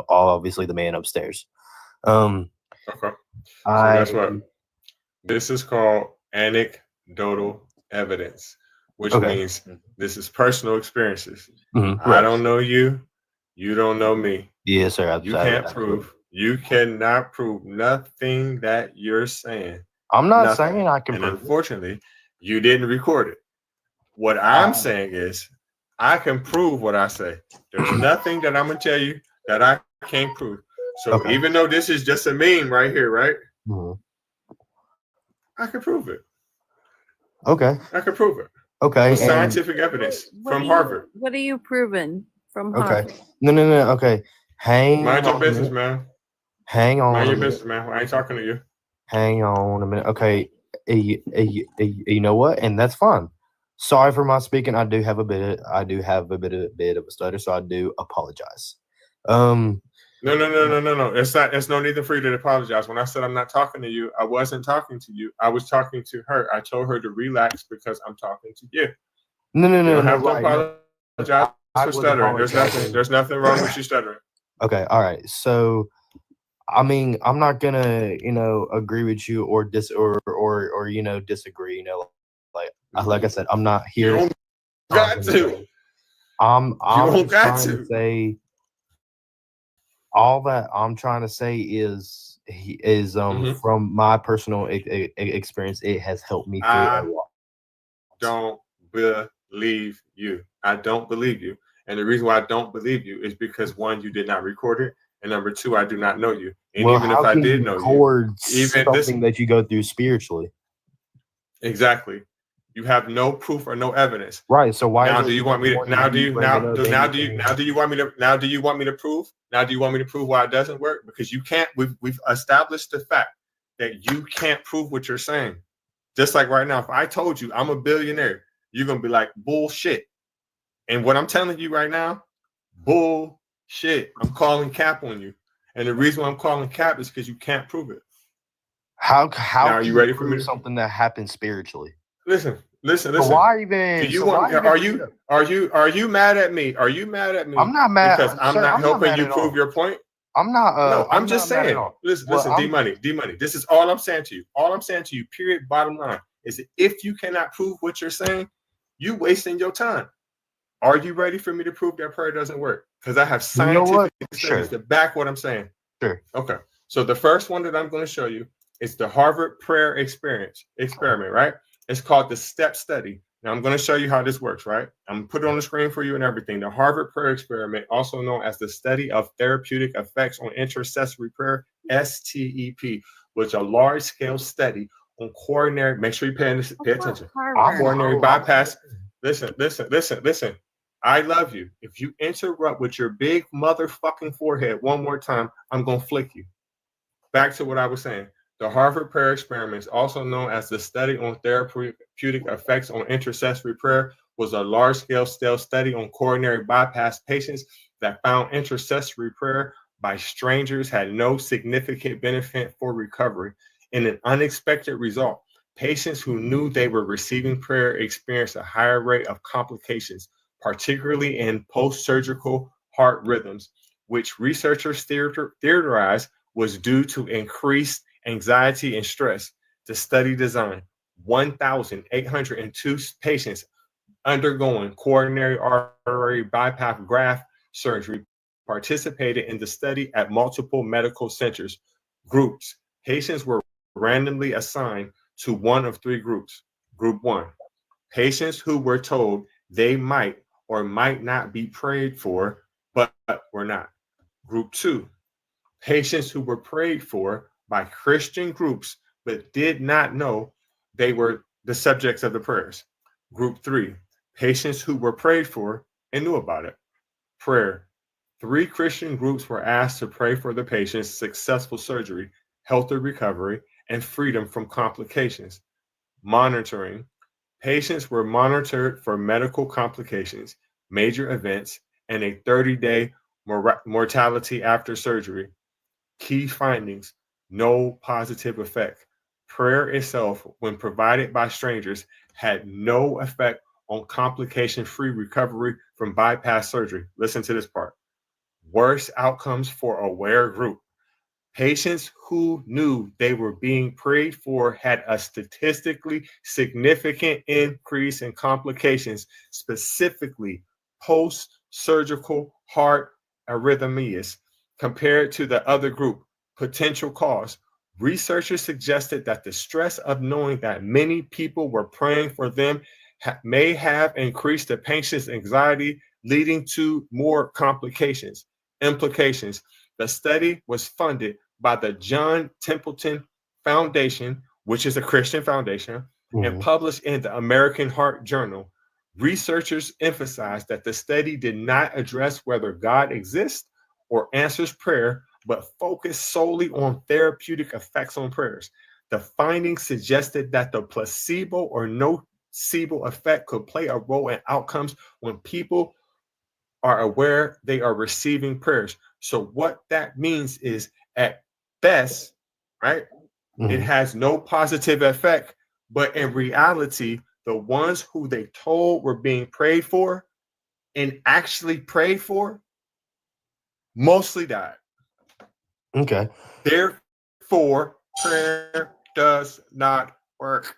obviously the man upstairs.
Okay. So guess what? This is called anecdotal evidence, which means this is personal experiences. I don't know you. You don't know me.
Yes, sir.
You can't prove. You cannot prove nothing that you're saying.
I'm not saying I can
and
prove.
Unfortunately, you didn't record it. What I'm saying is, I can prove what I say. There's nothing that I'm gonna tell you that I can't prove. So even though this is just a meme right here, right? I can prove it.
Okay.
I can prove it.
Okay.
With scientific evidence from Harvard.
What are you proving from
Okay.
Harvard?
No. Okay.
Mind your business, man.
Hang on.
Mind your business, man. I ain't talking to you.
Hang on a minute. Okay. You know what? And that's fine. Sorry for my speaking. I do have a bit of a stutter, so I do apologize.
No. It's no need for you to apologize. When I said I'm not talking to you, I wasn't talking to you. I was talking to her. I told her to relax because I'm talking to you.
No.
You don't have to
Right.
apologize for stuttering. There's nothing wrong with you stuttering.
Okay. All right. So, I mean, I'm not gonna, agree with you or disagree. Like I said, I'm not here.
You don't got to.
I'm
don't got
trying
to.
to say. All that I'm trying to say is from my personal experience, it has helped me through a lot.
Don't believe you. I don't believe you. And the reason why I don't believe you is because, one, you did not record it. And number two, I do not know you. And
Well,
even
how
if I
can
did
you
know
record
you, even this,
something that you go through spiritually?
exactly. You have no proof or no evidence.
Right. So why
now
is it
do you want me to
important you bring it up
do you want me to prove why it doesn't work? Because you can't. We've established the fact that you can't prove what you're saying. Just like right now, if I told you I'm a billionaire, you're gonna be like, bullshit. And what I'm telling you right now, bullshit. I'm calling cap on you. And the reason why I'm calling cap is because you can't prove it.
How
now, are you ready for me?
Something that happens spiritually.
Listen.
So why even?
Do you want? Are you mad at me? Are you mad at me?
I'm not mad
because I'm not helping you prove your point.
I'm not.
No, I'm
not
just
mad at
saying.
all.
Listen, D Money. This is all I'm saying to you. All I'm saying to you. Period. Bottom line is that if you cannot prove what you're saying, you wasting your time. Are you ready for me to prove that prayer doesn't work? Because I have scientific studies to back what I'm saying.
Sure.
Okay. So the first one that I'm going to show you is the Harvard Prayer Experiment, right? It's called the STEP study. Now I'm going to show you how this works, right? I'm going to put it on the screen for you and everything. The Harvard Prayer Experiment, also known as the study of therapeutic effects on intercessory prayer, STEP, was a large-scale study on coronary. Make sure you pay attention. Coronary bypass. Listen. I love you. If you interrupt with your big motherfucking forehead one more time, I'm going to flick you. Back to what I was saying. The Harvard Prayer Experiment, also known as the study on therapeutic effects on intercessory prayer, was a large-scale study on coronary bypass patients that found intercessory prayer by strangers had no significant benefit for recovery. In an unexpected result, patients who knew they were receiving prayer experienced a higher rate of complications, particularly in post-surgical heart rhythms, which researchers theorized was due to increased anxiety and stress. The study designed 1,802 patients undergoing coronary artery bypass graft surgery participated in the study at multiple medical centers. Groups. Patients were randomly assigned to one of three groups. Group 1, patients who were told they might or might not be prayed for, but were not. Group 2, patients who were prayed for by Christian groups, but did not know they were the subjects of the prayers. Group 3, patients who were prayed for and knew about it. Prayer. 3 Christian groups were asked to pray for the patient's successful surgery, healthy recovery, and freedom from complications. Monitoring. Patients were monitored for medical complications, major events, and a 30-day mortality after surgery. Key findings: no positive effect. Prayer itself, when provided by strangers, had no effect on complication-free recovery from bypass surgery. Listen to this part. Worse outcomes for aware group. Patients who knew they were being prayed for had a statistically significant increase in complications, specifically post-surgical heart arrhythmias, compared to the other group. Potential cause. Researchers suggested that the stress of knowing that many people were praying for them may have increased the patient's anxiety, leading to more complications. Implications. The study was funded by the John Templeton Foundation, which is a Christian foundation, and published in the American Heart Journal. Researchers emphasized that the study did not address whether God exists or answers prayer, but focused solely on therapeutic effects on prayers. The findings suggested that the placebo or nocebo effect could play a role in outcomes when people are aware they are receiving prayers. So what that means is, at best, right, it has no positive effect, but in reality, the ones who they told were being prayed for and actually prayed for mostly died.
Okay.
Therefore, prayer does not work.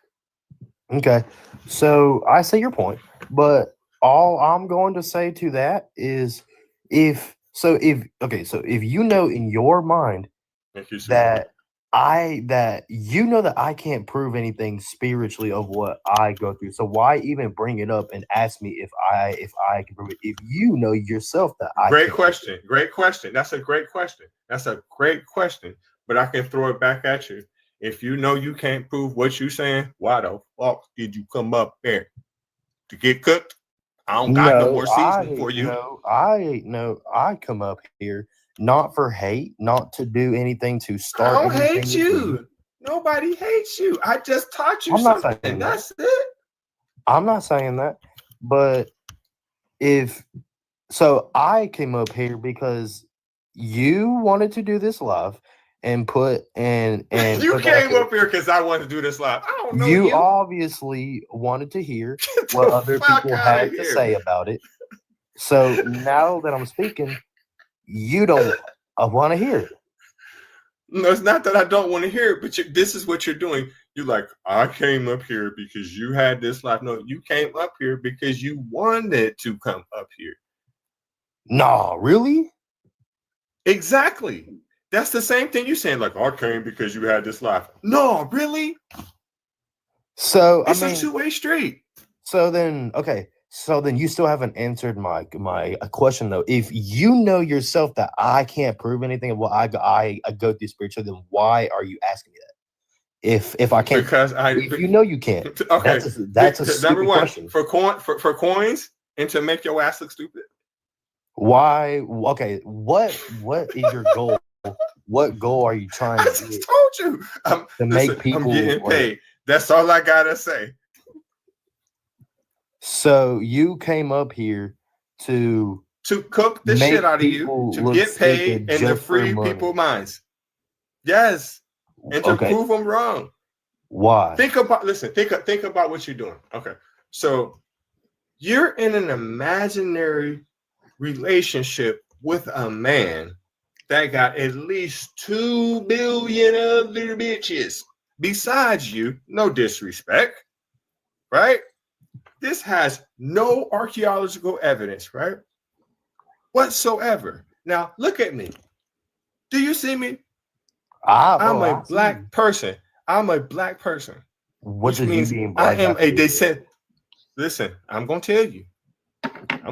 Okay. So I see your point, but all I'm going to say to that is if you know in your mind that I can't prove anything spiritually of what I go through. So why even bring it up and ask me if I can prove it? If you know yourself that I
Great
can't
question. Great question. That's a great question. That's a great question. But I can throw it back at you. If you know you can't prove what you're saying, why the fuck did you come up there? To get cooked? I don't got no more seasoning for you.
I come up here not for hate, not to do anything to
I
start.
don't hate
anything with
you. Nobody hates you. I just taught you
I'm not
something.
saying that.
That's it.
I'm not saying that, but I came up here because you wanted to do this live and put and
You
put that
came up here because I wanted to do this live. I don't know
you
you.
obviously wanted to hear what other people had to say about it. So now that I'm speaking, you don't want to hear it.
No, it's not that I don't want to hear it, but this is what you're doing. You're like, I came up here because you had this life. No, you came up here because you wanted to come up here.
No, really?
Exactly. That's the same thing you're saying. Like, I came because you had this life. No, really?
So
it's a two-way street.
So then you still haven't answered my question though. If you know yourself that I can't prove anything of what I go through spiritually, then why are you asking me that? If I can't, if you know you can't.
Okay,
that's a stupid
number one
question.
for coins and to make your ass look stupid.
Why? Okay, what is your goal? What goal are you trying to get?
I just told you.
Make people.
I'm getting paid. That's all I gotta say.
So you came up here to
cook the shit out of you, to get paid, and to free people's minds. Yes, and to prove them wrong.
Why?
Think about what you're doing. Okay, so you're in an imaginary relationship with a man that got at least 2 billion other bitches besides you. No disrespect, right? This has no archaeological evidence, right? Whatsoever. Now, look at me. Do you see me? I'm a black person. I'm a black person.
What does
means
you being
I
black
am a descendant. Listen, I'm going to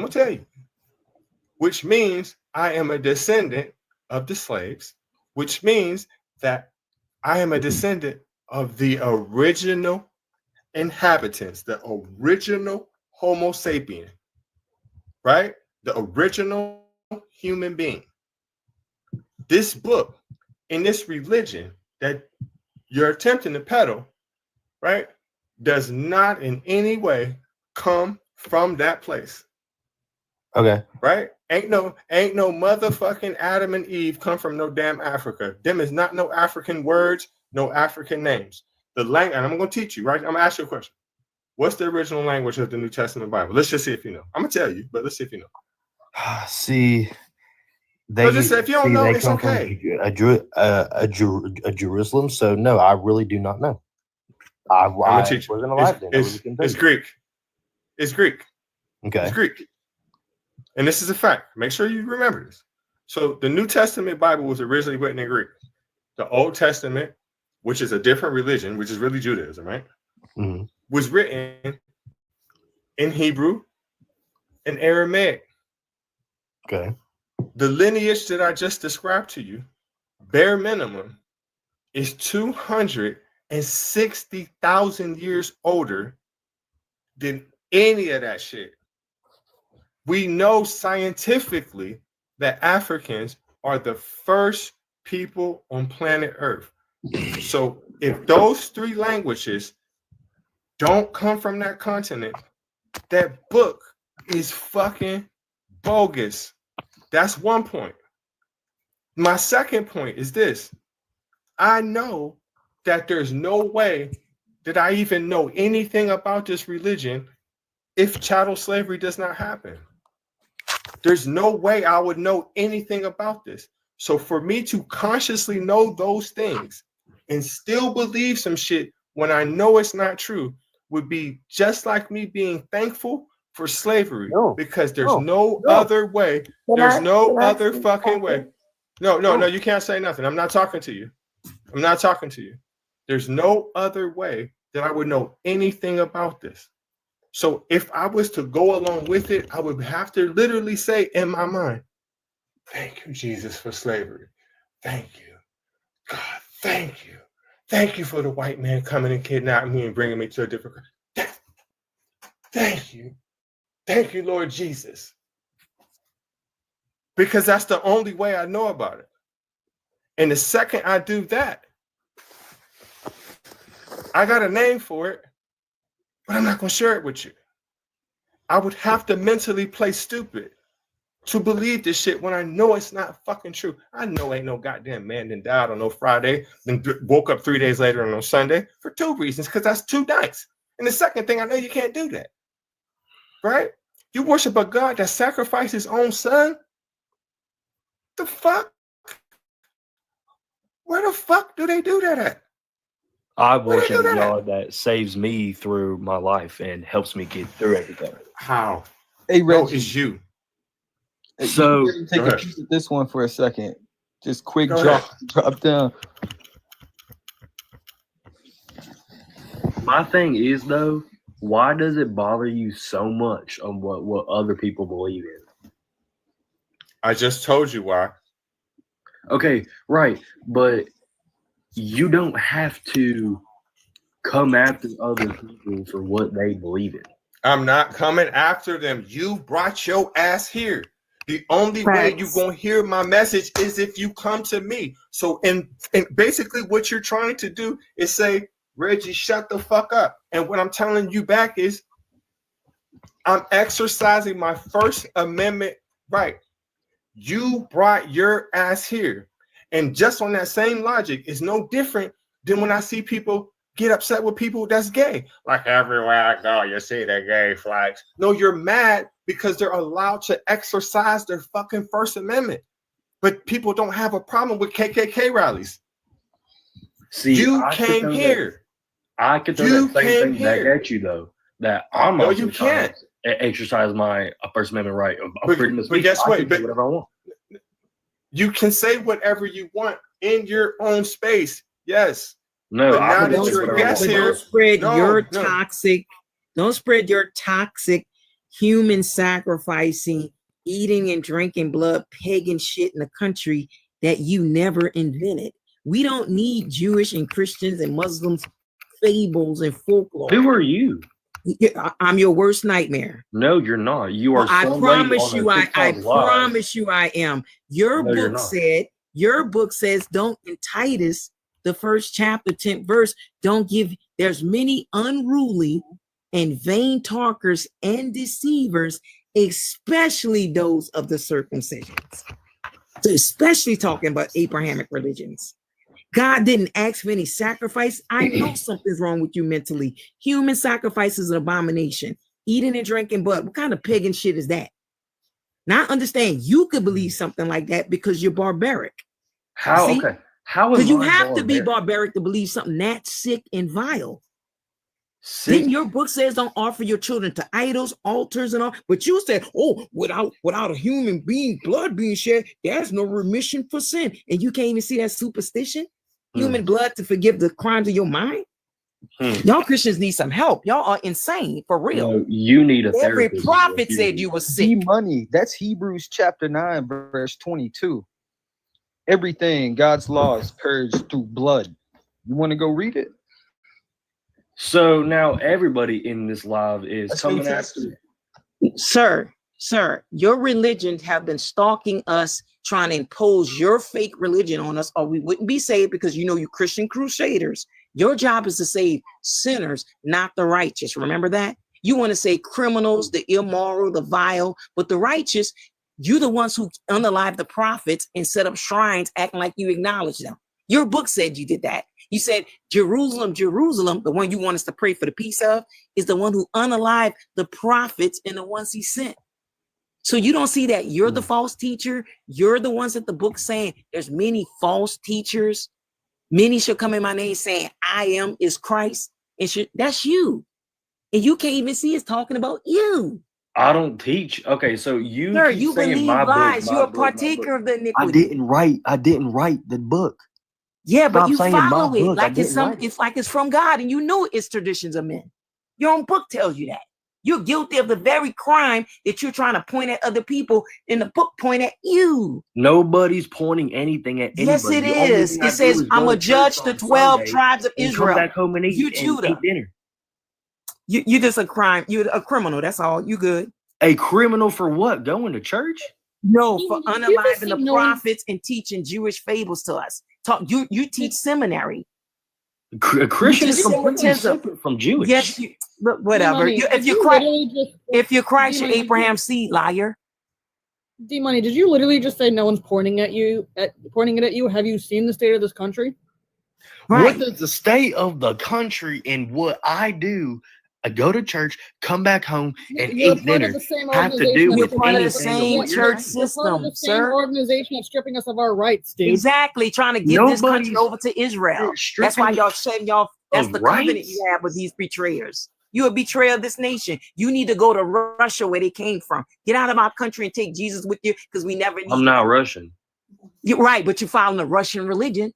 tell you. Which means I am a descendant of the slaves, which means that I am a descendant of the original inhabitants, the original Homo sapien, right? The original human being. This book and this religion that you're attempting to peddle, right, does not in any way come from that place.
Okay.
Right? Ain't no motherfucking Adam and Eve come from no damn Africa. Them is not no African words, no African names. The language, and I'm gonna teach you, right? I'm gonna ask you a question. What's the original language of the New Testament Bible? Let's just see if you know. I'm gonna tell you, but let's see if you know.
See,
So just say if you don't know, it's okay.
A Jerusalem. So no, I really do not know. I wasn't alive then.
It's Greek. It's Greek.
Okay.
It's Greek. And this is a fact. Make sure you remember this. So the New Testament Bible was originally written in Greek. The Old Testament, which is a different religion, which is really Judaism, right?
Mm-hmm.
Was written in Hebrew and Aramaic.
Okay.
The lineage that I just described to you, bare minimum, is 260,000 years older than any of that shit. We know scientifically that Africans are the first people on planet Earth. So if those three languages don't come from that continent, that book is fucking bogus. That's one point. My second point is this. I know that there's no way that I even know anything about this religion if chattel slavery does not happen. There's no way I would know anything about this. So for me to consciously know those things and still believe some shit when I know it's not true would be just like me being thankful for slavery, because there's no other way. There's no other fucking way. No, you can't say nothing. I'm not talking to you. I'm not talking to you. There's no other way that I would know anything about this. So if I was to go along with it, I would have to literally say in my mind, thank you, Jesus, for slavery. Thank you. God, thank you. Thank you for the white man coming and kidnapping me and bringing me to a different country. Thank you. Thank you, Lord Jesus. Because that's the only way I know about it. And the second I do that, I got a name for it, but I'm not going to share it with you. I would have to mentally play stupid to believe this shit when I know it's not fucking true. I know ain't no goddamn man that died on no Friday, then woke up 3 days later on no Sunday for two reasons, because that's 2 nights. And the second thing, I know you can't do that. Right? You worship a God that sacrificed his own son? The fuck? Where the fuck do they do that at?
I worship a God that saves me through my life and helps me get through everything.
How?
Hey, Reggie.
No, it's you.
So
take a piece of this one for a second. Just quick drop down.
My thing is though, why does it bother you so much on what other people believe in?
I just told you why.
Okay, right, but you don't have to come after other people for what they believe in.
I'm not coming after them. You brought your ass here. The only way you're going to hear my message is if you come to me. So, and basically what you're trying to do is say, Reggie, shut the fuck up. And what I'm telling you back is I'm exercising my First Amendment right. You brought your ass here. And just on that same logic is no different than when I see people get upset with people that's gay. Like everywhere I go, you see the gay flags. No, you're mad because they're allowed to exercise their fucking First Amendment. But people don't have a problem with KKK rallies.
See,
you came here.
I could throw that same thing back at you, though. That I'm
no, you can't
exercise my First Amendment right.
But guess what? But
whatever I want.
You can say whatever you want in your own space. Yes.
No,
but now that you're a guest here,
don't spread your toxic. Don't spread your toxic human sacrificing, eating and drinking blood, pagan shit in a country that you never invented. We don't need Jewish and Christians and Muslims fables and folklore.
Who are you?
I'm your worst nightmare.
No, you're not. You are.
I promise you. I promise you. I am. Your book said. Your book says, don't in Titus, the 1st chapter, 10th verse. Don't give. There's many unruly and vain talkers and deceivers, especially those of the circumcisions. So especially talking about Abrahamic religions. God didn't ask for any sacrifice. I know something's wrong with you mentally. Human sacrifice is an abomination. Eating and drinking blood. What kind of pagan shit is that? Now I understand you could believe something like that because you're barbaric.
How?
See?
Okay. How is
Because you
mine
have to be
barbaric?
barbaric to believe something that sick and vile.
Sick?
Then your book says don't offer your children to idols, altars, and all. But you said, oh, without a human being, blood being shed, there's no remission for sin. And you can't even see that superstition? Human blood to forgive the crimes of your mind? Y'all Christians need some help. Y'all are insane, for real.
No, you need a
Every
therapist.
prophet said you were sick.
Money. That's Hebrews chapter 9, verse 22. Everything, God's law is purged through blood. You want to go read it?
So now everybody in this live is
That's
coming
New
after.
Sir, your religions have been stalking us, trying to impose your fake religion on us, or we wouldn't be saved because you Christian crusaders. Your job is to save sinners, not the righteous. Remember that? You want to say criminals, the immoral, the vile, but the righteous, you're the ones who unalive the prophets and set up shrines acting like you acknowledge them. Your book said you did that. You said Jerusalem, Jerusalem, the one you want us to pray for the peace of, is the one who unalived the prophets and the ones he sent. So you don't see that you're the false teacher. You're the ones that the book saying there's many false teachers. Many shall come in my name saying, I am is Christ. And that's you. And you can't even see it's talking about you.
I don't teach. Okay, so you
Sir,
keep
you
saying
believe
my
lies.
book,
You're a
my book, my
partaker
book.
of the iniquity.
I didn't write the book.
Yeah, but
Stop
you
saying my
follow it
book. I
like it's
didn't write it.
it's like it's from God, and you know it's traditions of men. Your own book tells you that. You're guilty of the very crime that you're trying to point at other people, and the book point at you.
Nobody's pointing anything at anybody.
Yes, it
The only
is.
thing I
It
do
says,
is go
I'm
to
a judge
church
to
on
12
Sunday
tribes of
and
Israel.
come back home and
You
eat
Judah.
dinner.
You just a crime. You're a criminal. That's all. You good.
A criminal for what? Going to church?
No, for
You just
unaliving
said
the
no.
prophets and teaching Jewish fables to us. You teach seminary.
A Christian is
You teach
completely
Semitism.
separate from Jewish.
Yes, look, whatever.
D-Money,
If
did
you're
you
Christ,
literally just
if you're Christ, you're
D-Money,
Abraham's seed, liar.
D-Money, did you literally just say no one's pointing it at you? Have you seen the state of this country?
What does the state of the country and what I do, I go to church, come back home, and
You're
eat
part
dinner,
of the same
have to
organization
do
that's
with
You're part of the
anything of
same
what you're
church
saying?
You're part of
system,
the same
sir.
organization that's stripping us of our rights, dude.
Exactly, trying to give this country
Nobody's
over to Israel. That's why y'all saying y'all. That's
of
the covenant
rights?
you have with these betrayers. You're a betrayer of this nation. You need to go to Russia where they came from. Get out of our country and take Jesus with you because we never need
I'm not Russian.
You're right, but you're following the Russian religion.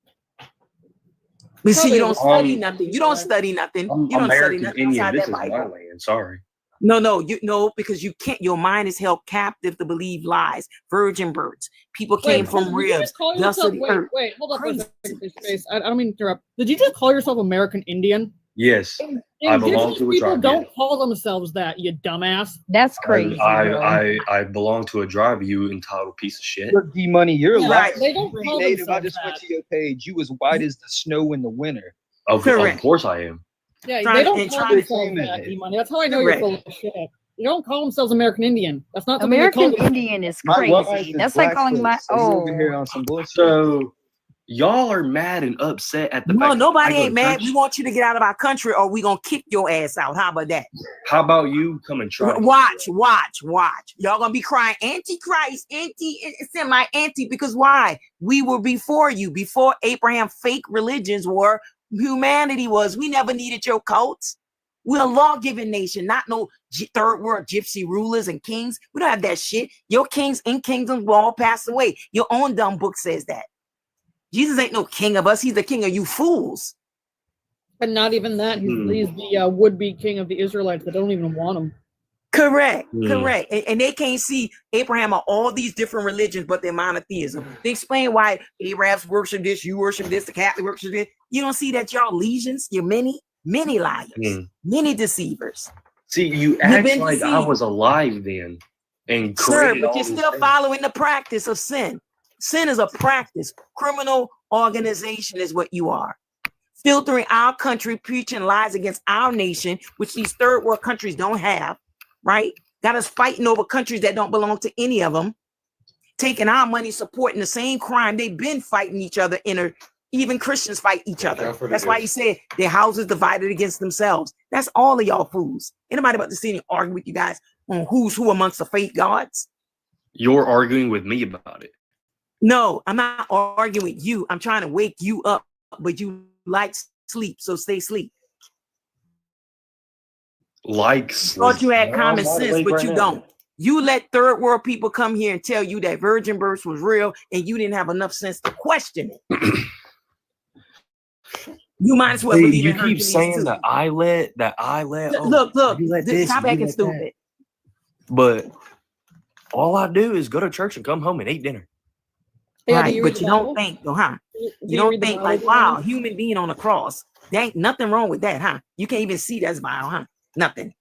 But see, you don't study nothing. You don't study nothing.
I'm
You don't study
American
nothing
Indian.
outside
This
that
is my
Bible.
land. Sorry.
No, because you can't. Your mind is held captive to believe lies. Virgin births. People came from
Did you
ribs.
just call
Dust
yourself?
of the earth.
Wait, hold up for a
Crazy.
second, Space. I don't mean to interrupt. Did you just call yourself American Indian?
Yes, I belong
Indigenous
to a
people
tribe.
don't call themselves that, you dumbass.
That's crazy.
I belong to a tribe. You entitled piece of shit.
Look, D-Money, you're
Yeah,
right.
they don't call
Native. I
themselves
just went
that.
to your page. You as white as the snow in the winter.
Of course I am.
Yeah,
Trying
they
to-
don't
and
call
trying to
themselves
claim
that,
it.
D-Money. That's how I know
Correct.
you're full of shit. They don't call themselves American Indian. That's not something they
American
call
Indian is
My wife
crazy.
is
That's like calling my
Blackfoot, so you over here on some bullshit.
So y'all are mad and upset at the
No,
fact
nobody
that I go
ain't
to
mad.
church?
We want you to get out of our country, or we gonna kick your ass out. How about that?
How about you come and try?
Watch. Y'all gonna be crying anti-Christ, semi-anti, because why? We were before you, before Abraham. Fake religions were. Humanity was. We never needed your cults. We're a law-giving nation, not no third world gypsy rulers and kings. We don't have that shit. Your kings and kingdoms will all pass away. Your own dumb book says that. Jesus ain't no king of us. He's the king of you fools.
And not even that. He's the would-be king of the Israelites that don't even want him.
Correct. And they can't see Abraham of all these different religions, but their monotheism. They explain why Abraham's worship this, you worship this, the Catholic worship this. You don't see that y'all legions, you're many liars, many deceivers.
See, you act like I was alive then and
Sir,
created
but
all
you're
these
still
things.
following the practice of sin. Sin is a practice. Criminal organization is what you are. Filtering our country, preaching lies against our nation, which these third world countries don't have, right? Got us fighting over countries that don't belong to any of them. Taking our money, supporting the same crime. They've been fighting each other
Even Christians fight each other. That's why he said their houses divided against themselves. That's all of y'all fools. Anybody about to sit and argue with you guys on who's who amongst the fake gods?
You're arguing with me about it.
No, I'm not arguing with you. I'm trying to wake you up, but you like sleep, so stay asleep.
Like
Thought you had common sense, but you don't. You let third world people come here and tell you that virgin birth was real, and you didn't have enough sense to question it. You might as well
See,
believe
you
in
keep
Hercules
saying
too.
that I let. Oh,
Look,
you let this,
stop
you
acting
let
stupid.
that. But all I do is go to church and come home and eat dinner.
Yeah, right, but you don't think though, huh? You don't think like, wow, human being on the cross. There ain't nothing wrong with that, huh? You can't even see that's vile, huh? Nothing.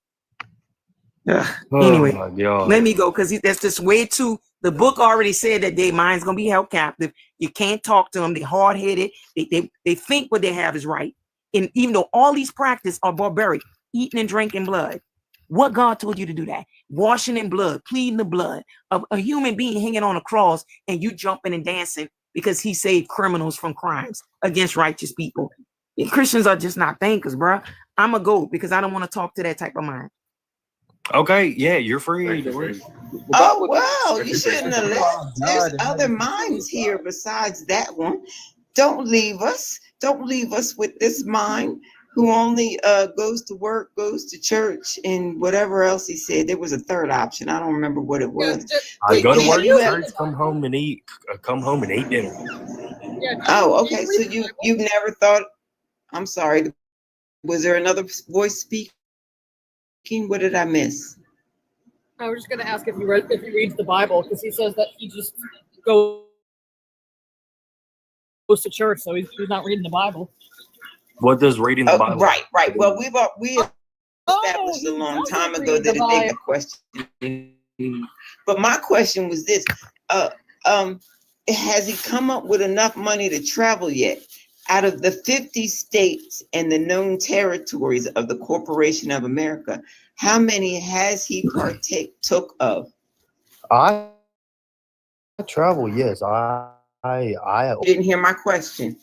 Anyway,
my God.
let me go because that's just way too. The book already said that their mind's gonna be held captive. You can't talk to them. They're hard-headed. They think what they have is right. And even though all these practices are barbaric, eating and drinking blood, what God told you to do that? Washing in blood, pleading the blood of a human being hanging on a cross, and you jumping and dancing because he saved criminals from crimes against righteous people. And Christians are just not thinkers, bro. I'm a go because I don't want to talk to that type of mind.
Okay, yeah, you're free.
Oh, well, you shouldn't have left. There's other minds here besides that one. Don't leave us. Don't leave us with this mind who only goes to work, goes to church, and whatever else he said. There was a third option. I don't remember what it was.
I go to work, church, come home and eat dinner.
Oh, okay. So you've never thought, I'm sorry, was there another voice speaking? What did I miss?
I was just going to ask if he reads the Bible, because he says that he just goes to church, so he's not reading the Bible.
What does reading the Bible?
Right. Well, we established a long time ago that it ain't a question. But my question was this: has he come up with enough money to travel yet? Out of the 50 states and the known territories of the Corporation of America, how many has he partook of?
I travel, yes. I
didn't hear my question.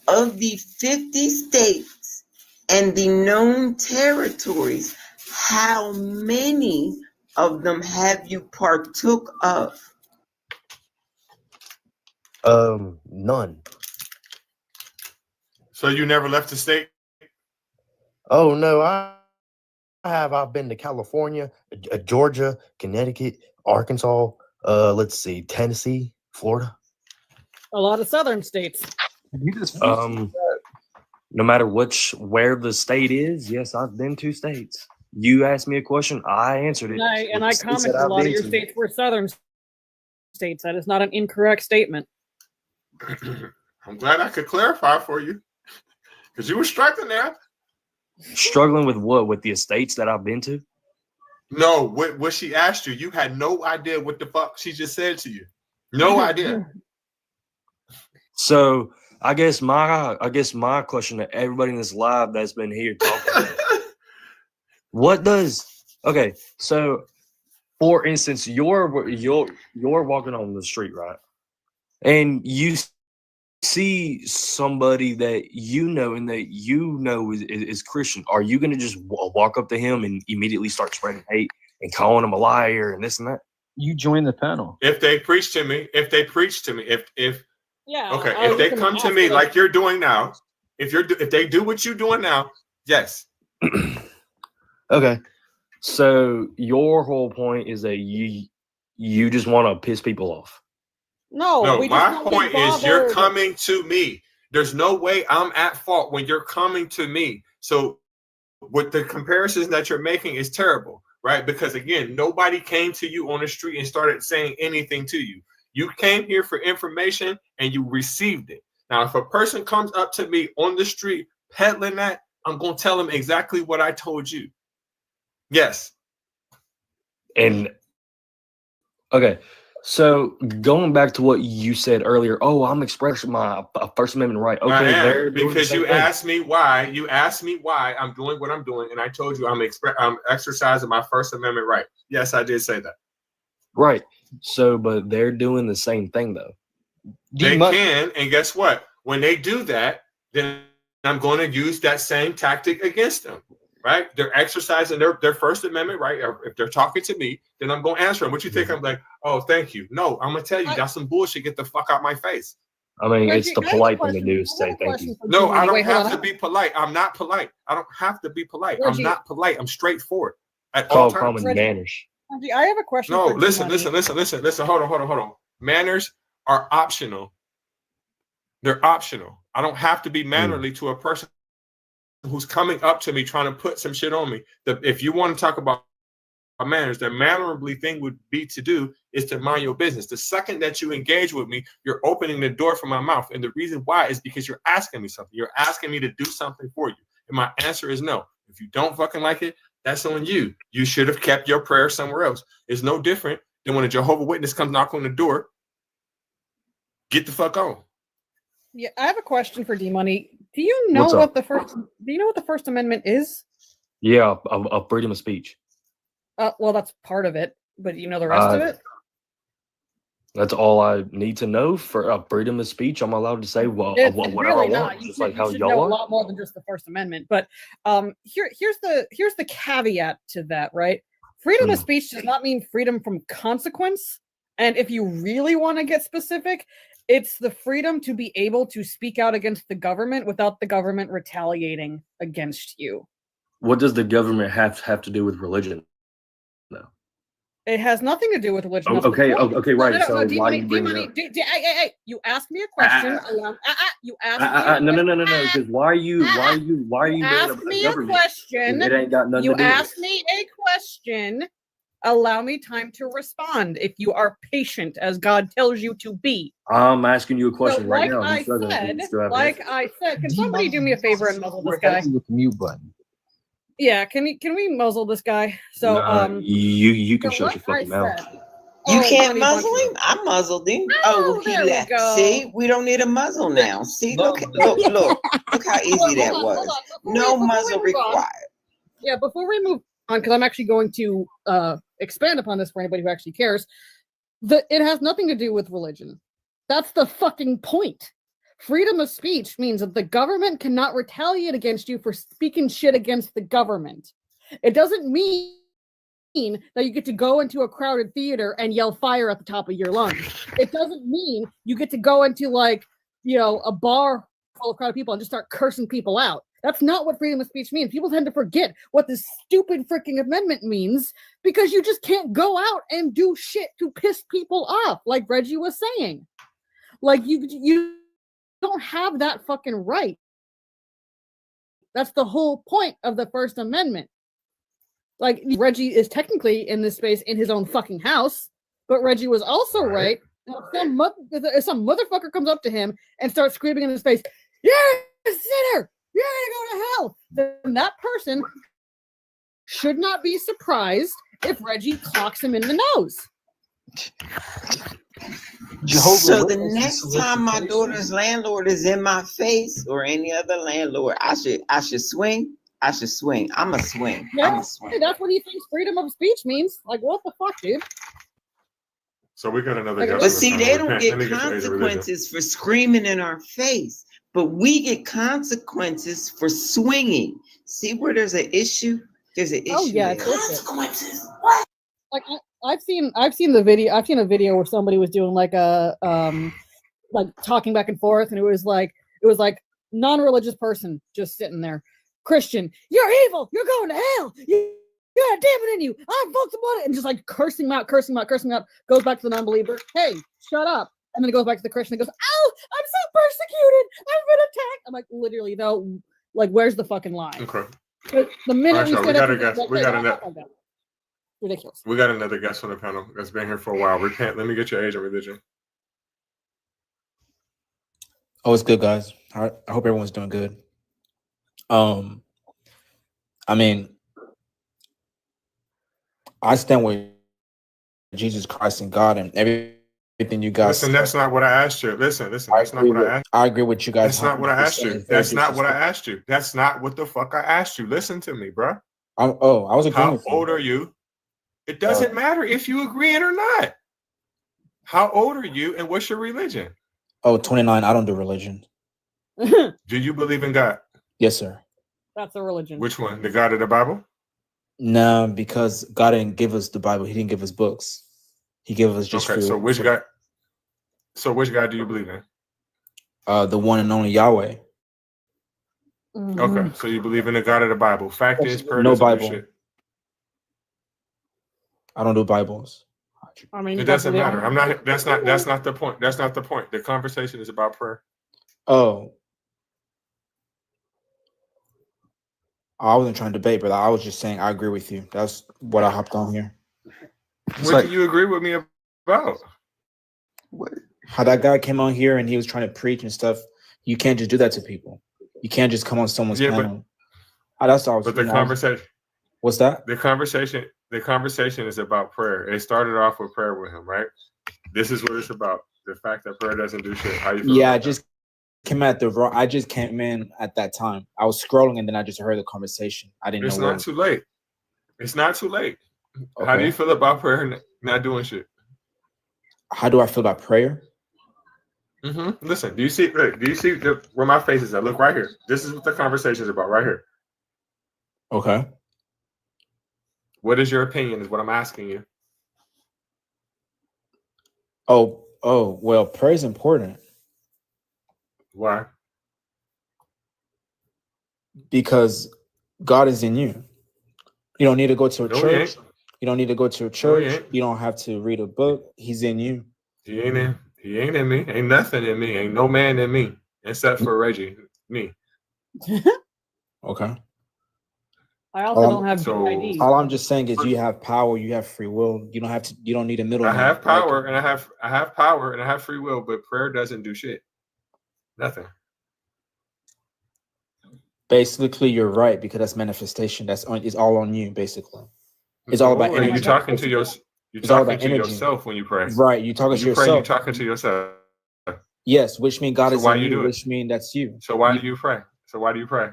Of the 50 states and the known territories, how many of them have you partook of?
None.
So you never left the state?
Oh no, I have. I've been to California, Georgia, Connecticut, Arkansas. Let's see, Tennessee, Florida.
A lot of southern states.
No matter where the state is, yes, I've been to states. You asked me a question, I answered it.
And I commented a lot of your states were southern states. That is not an incorrect statement.
I'm glad I could clarify for you. Because you were struggling there.
Struggling with what? With the estates that I've been to?
No, what she asked you, you had no idea what the fuck she just said to you. No idea.
So I guess my question to everybody in this live that's been here talking about, okay, so for instance, you're walking on the street, right? And you see somebody that you know and that you know is Christian. Are you going to just walk up to him and immediately start spreading hate and calling him a liar and this and that?
You join the panel.
If they preach to me, if they come to me like you're doing now, if they do what you're doing now, yes.
Okay. So your whole point is that you just want to piss people off.
No, my point is you're coming to me. There's no way I'm at fault when you're coming to me. So with the comparisons that you're making is terrible, right? Because again, nobody came to you on the street and started saying anything to you. You came here for information and you received it. Now, if a person comes up to me on the street peddling that, I'm going to tell them exactly what I told you. Yes.
And okay. So going back to what you said earlier, I'm expressing my First Amendment right. Okay,
because you asked me why. You asked me why I'm doing what I'm doing, and I told you I'm exercising my First Amendment right. Yes, I did say that.
Right. So, but they're doing the same thing though.
They can, and guess what? when they do that, then I'm going to use that same tactic against them. Right? They're exercising their First Amendment right. Or if they're talking to me, then I'm going to answer them. What you think? I'm like, oh, thank you. No, I'm going to tell you that's some bullshit. Get the fuck out my face.
I mean, it's the polite thing to do is say thank you.
No, I don't have to be polite. I'm not polite. I don't have to be polite. I'm not polite. I'm straightforward at all times.
Common manners.
I have a question.
No,
for
listen. Hold on. Manners are optional. They're optional. I don't have to be mannerly to a person who's coming up to me trying to put some shit on me. If you want to talk about manners, the mannerably thing would be to do is to mind your business. The second that you engage with me, you're opening the door for my mouth. And the reason why is because you're asking me something. You're asking me to do something for you. And my answer is no. If you don't fucking like it, that's on you. You should have kept your prayer somewhere else. It's no different than when a Jehovah's Witness comes knock on the door. Get the fuck on.
Yeah, I have a question for D-Money. Do you know what the First Amendment is?
Yeah, a freedom of speech.
Well, that's part of it, but you know the rest of it?
That's all I need to know for a freedom of speech. I'm allowed to say whatever
really
I want, just like how
you
y'all
know
are.
a lot more than just the First Amendment. But here's the caveat to that, right? Freedom of speech does not mean freedom from consequence. And if you really want to get specific, it's the freedom to be able to speak out against the government without the government retaliating against you.
What does the government have to do with religion? No.
It has nothing to do with religion.
Oh, okay, right. So why you bring it up?
Hey, you ask me a question. You ask me.
No. Because why are you bringing
ask
up
me
the
a
government?
question.
It ain't got nothing
You
to do with
ask me a question. Allow me time to respond if you are patient as God tells you to be.
I'm asking you a question
So,
right now.
I said, can somebody do me a favor and muzzle this guy?
With the mute button.
Yeah, can we muzzle this guy? So
you can
so
shut your fucking mouth.
You can't
honey
muzzle
bunch
him. I muzzled him.
Oh,
he
there we
left.
go.
See, we don't need a muzzle now. See, look how easy that was. No muzzle required.
Yeah, before we move on, because I'm actually going to expand upon this for anybody who actually cares. It has nothing to do with religion. That's the fucking point. Freedom of speech means that the government cannot retaliate against you for speaking shit against the government. It doesn't mean that you get to go into a crowded theater and yell fire at the top of your lungs. It doesn't mean you get to go into a bar full of crowded people and just start cursing people out. That's not what freedom of speech means. People tend to forget what this stupid freaking amendment means because you just can't go out and do shit to piss people off, like Reggie was saying. Like you don't have that fucking right. That's the whole point of the First Amendment. Like, Reggie is technically in this space in his own fucking house, but Reggie was also right. If some motherfucker comes up to him and starts screaming in his face, "You're a sinner! You're gonna go to hell!" then that person should not be surprised if Reggie clocks him in the nose.
So the next time my daughter's landlord is in my face or any other landlord, I should swing. I should swing. I'm a swing.
Yeah, that's what he thinks freedom of speech means. Like, what the fuck, dude?
So we got another guy.
But see, they don't get consequences for screaming in our face, but we get consequences for swinging. See where there's an issue? There's an issue.
Oh yeah,
there.
consequences. What? Like I've seen the video. I've seen a video where somebody was doing like a like talking back and forth, and it was like non-religious person just sitting there. Christian, you're evil. You're going to hell. You got a demon in you. I invoked the blood, and just like cursing him out. Goes back to the non-believer. Hey, shut up. And then it goes back to the Christian and goes, "Oh, I'm so persecuted. I've been attacked." I'm like, literally though, like, where's the fucking lie?
Okay.
But the minute
we got a guest.
Ridiculous.
We got another guest on the panel that's been here for a while. Repent. Let me get your age and religion.
Oh, it's good, guys. I hope everyone's doing good. I mean, I stand with Jesus Christ and God and everything you guys.
Listen, that's not what I asked you. Listen. That's not what I asked.
I agree with you guys.
That's not what I asked you. That's not what I asked you. That's not what the fuck I asked you. Listen to me, bro.
I was agreeing.
How old are you? It doesn't matter if you agreeing or not. How old are you and what's your religion?
Oh, 29. I don't do religion.
Do you believe in God?
Yes, sir.
That's a religion.
Which one? The God of the Bible?
No, because God didn't give us the Bible. He didn't give us books. He gave us just
Okay,
free
so
will.
which God? So which God do you believe in?
The one and only Yahweh.
Okay, so you believe in the God of the Bible. Fact is, prayer
No
doesn't do
Bible.
shit.
I don't do Bibles.
I mean,
It
that's
doesn't
the
matter.
only-
I'm not. That's not the point. That's not the point. The conversation is about prayer.
Oh. I wasn't trying to debate, brother. I was just saying I agree with you. That's what I hopped on here.
What do you agree with me about?
How that guy came on here and he was trying to preach and stuff. You can't just do that to people. You can't just come on someone's panel. That's all.
But the conversation.
What's that?
The conversation is about prayer. It started off with prayer with him, right? This is what it's about. The fact that prayer doesn't do shit. How you feel?
Yeah, I
about that?
just came at the wrong. I just came in at that time. I was scrolling and then I just heard the conversation. I didn't
It's
know.
not too late. It's not too late. How do
Okay.
you feel about prayer not doing shit?
How do I feel about prayer?
Listen, do you see where my face is at? Look right here. This is what the conversation is about right here.
Okay.
What is your opinion is what I'm asking you.
Oh, well, prayer is important
Why?
because God is in you. You don't need to go to a
No, he
church.
ain't.
You don't need to go to a
No, he
church.
ain't.
You don't have to read a book. He's in you.
He ain't in me. Ain't nothing in me. Ain't no man in me except for Reggie. Me.
Okay.
I also don't have
so-
ID.
All I'm just saying is you have power, you have free will. You don't have to. You don't need a middleman.
I have power and I have power and I have free will, but prayer doesn't do shit. Nothing.
Basically, you're right because that's manifestation. It's all on you. Basically, it's all about
No,
energy.
You're talking to
It's all about
to
energy.
yourself when you pray.
Right. You're talking to
You pray,
yourself.
you're talking to yourself.
Yes, which means God
So
is
why
in
you
you,
do it?
which means that's you.
So why do you pray? So why do you pray?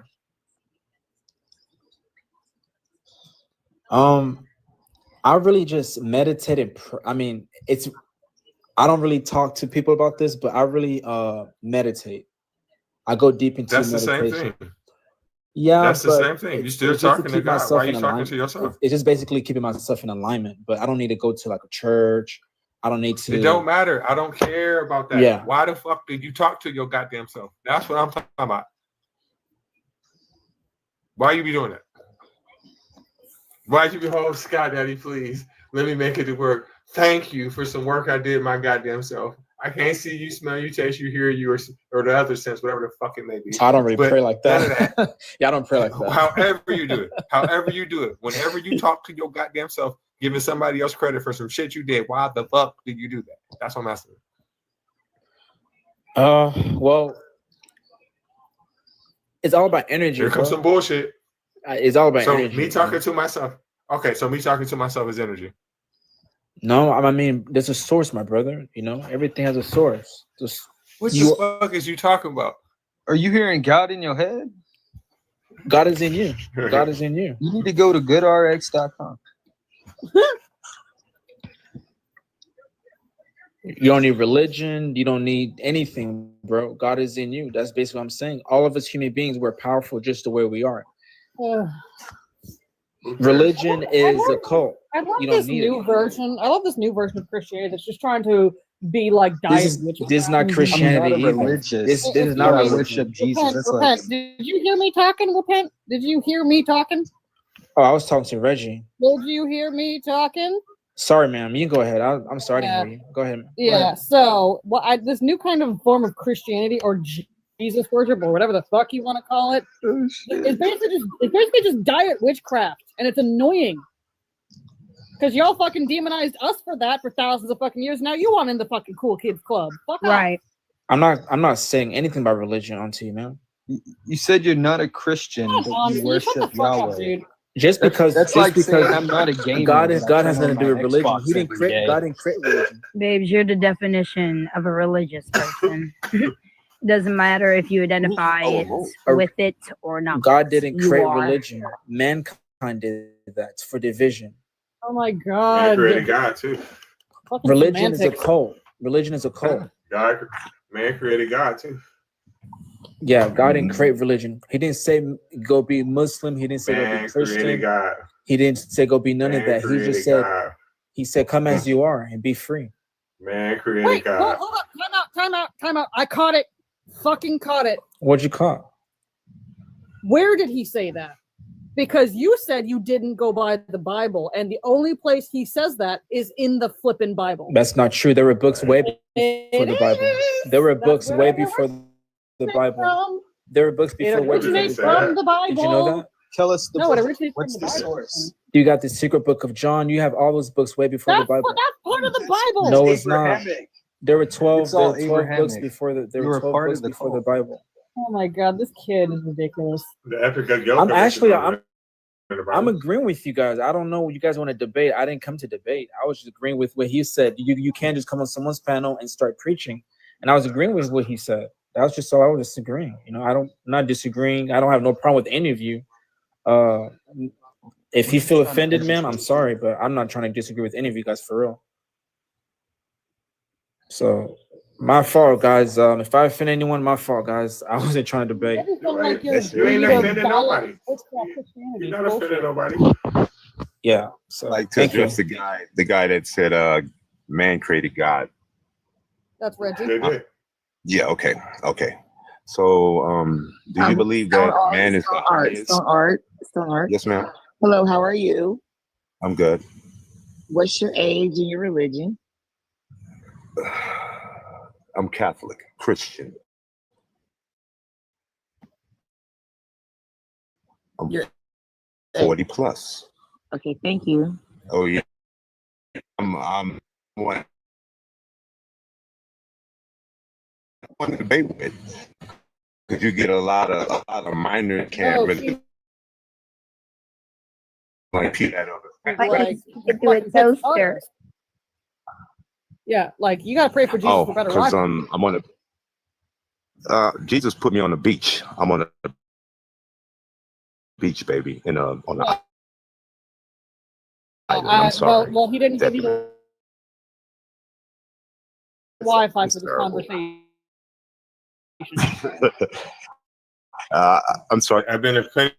I really just meditated. I mean, I don't really talk to people about this, but I really meditate. I go deep into
That's the same
meditation.
thing.
Yeah,
That's the
but
same thing. You're still
it's just
talking to
keep
God.
myself
Why are
in
you talking
alignment.
to yourself?
It's just basically keeping myself in alignment. But I don't need to go to like a church. I don't need to.
It don't matter. I don't care about that.
Yeah.
Why the fuck did you talk to your goddamn self? That's what I'm talking about. Why you be doing that? Why you be, oh, Scott Daddy, please let me make it to work. Thank you for some work I did my goddamn self. I can't see you, smell you, taste you, hear you, or the other sense, whatever the fuck it may be.
I don't really
But
pray like
none
that.
of that.
Yeah, I don't pray like that.
However you do it, whenever you talk to your goddamn self, giving somebody else credit for some shit you did, why the fuck did you do that? That's what I'm asking.
Well, it's all about energy.
Here comes
bro.
some bullshit.
It's all about
So
energy.
me talking to myself. Okay, so me talking to myself is energy.
No, I mean, there's a source, my brother. You know, everything has a source.
What the fuck is you talking about?
Are you hearing God in your head?
God is in you. God is in you.
You need to go to goodrx.com.
You don't need religion. You don't need anything, bro. God is in you. That's basically what I'm saying. All of us human beings, we're powerful just the way we are. Religion is a cult.
I love
You don't
this
need
new
it.
version. I love this new version of Christianity that's just trying to be like diet witchcraft.
This is not Christianity
I'm not
either.
religious.
This is
It's
not
not
religion.
worship Jesus.
Repent,
That's like
repent. Did you hear me talking? Repent. Did you hear me talking?
Oh, I was talking to Reggie.
Did you hear me talking?
Sorry, ma'am. You can go ahead. I'm sorry
Yeah.
to hear you. Go ahead. Go
Yeah.
ahead.
So, this new kind of form of Christianity or Jesus worship or whatever the fuck you want to call it, it's basically just diet witchcraft, and it's annoying because y'all fucking demonized us for that for thousands of fucking years. Now you want in the fucking cool kids club? Fuck off.
I'm not saying anything about religion onto you, man.
you said you're not a Christian,
Come
but
on,
you
dude, shut the
worship
fuck up,
Yahweh.
dude.
Just because
that's
just
like
because
saying I'm not a gamer.
God
but I
has
turn
nothing to
on
do with
my
religion.
Xbox
He didn't
every
create
day.
God didn't create religion.
Babes, you're the definition of a religious person. Doesn't matter if you identify with it or not.
God didn't
You
create
are.
religion. Mankind did that for division.
Oh my
Man
god.
created God too.
Fucking
Religion is a
semantics.
cult. Religion is a cult.
Man created God too.
Yeah, God didn't create religion. He didn't say go be Muslim. He didn't say go
Man
be
created
Christian.
God.
He didn't say go be none of
Man
that. He
created
just said,
God.
he said, come as you are and be free.
Man created
Wait,
God.
hold up, time out. I caught it. Fucking caught it.
What'd you call?
Where did he say that? Because you said you didn't go by the Bible, and the only place he says that is in the flippin' Bible.
That's not true. There were books way before the Bible. There were books way before the Bible. There were books before way before
originates
the Bible.
from the Bible.
Did you know that?
Tell us the
No, it
book.
originates
What's
from
the
the Bible.
source?
You got the secret book of John. You have all those books way before the Bible.
That's part of the Bible.
No, it's not. There were 12.
It's
There
all
were 12 books
Abrahamic.
before the. There
You
were
were
12
part
books
of the
before the
cult.
Bible.
Oh my god, this kid is ridiculous.
The epic of Yoga.
I'm actually. I'm
I'm
agreeing with you guys. I don't know what you guys want to debate. I didn't come to debate. I was just agreeing with what he said. You can't just come on someone's panel and start preaching. And I was agreeing with what he said. That was just all I was disagreeing. You know, I'm not disagreeing. I don't have no problem with any of you. If you feel offended, man, I'm sorry, but I'm not trying to disagree with any of you guys for real. So my fault, guys. If I offend anyone, my fault, guys. I wasn't trying to debate.
You ain't offended nobody. You're not offended nobody.
Yeah. So
Like to
thank you.
address the guy that said man created God.
That's Reggie.
Yeah, okay. So do you believe that man is the highest?
Stone Art.
Yes, ma'am.
Hello, how are you?
I'm good.
What's your age and your religion?
I'm Catholic, Christian. I'm
You're
40 plus.
Okay, thank you.
Oh yeah. I'm one to debate with. Because you get a lot of minor can't really like people that
Like, yeah, like you gotta pray for Jesus for better
because
life.
I'm on a Jesus put me on the beach. I'm on a beach, baby, on a island. I'm sorry.
Well, he didn't give you the Wi-Fi for this conversation.
I'm sorry.
I've been to plenty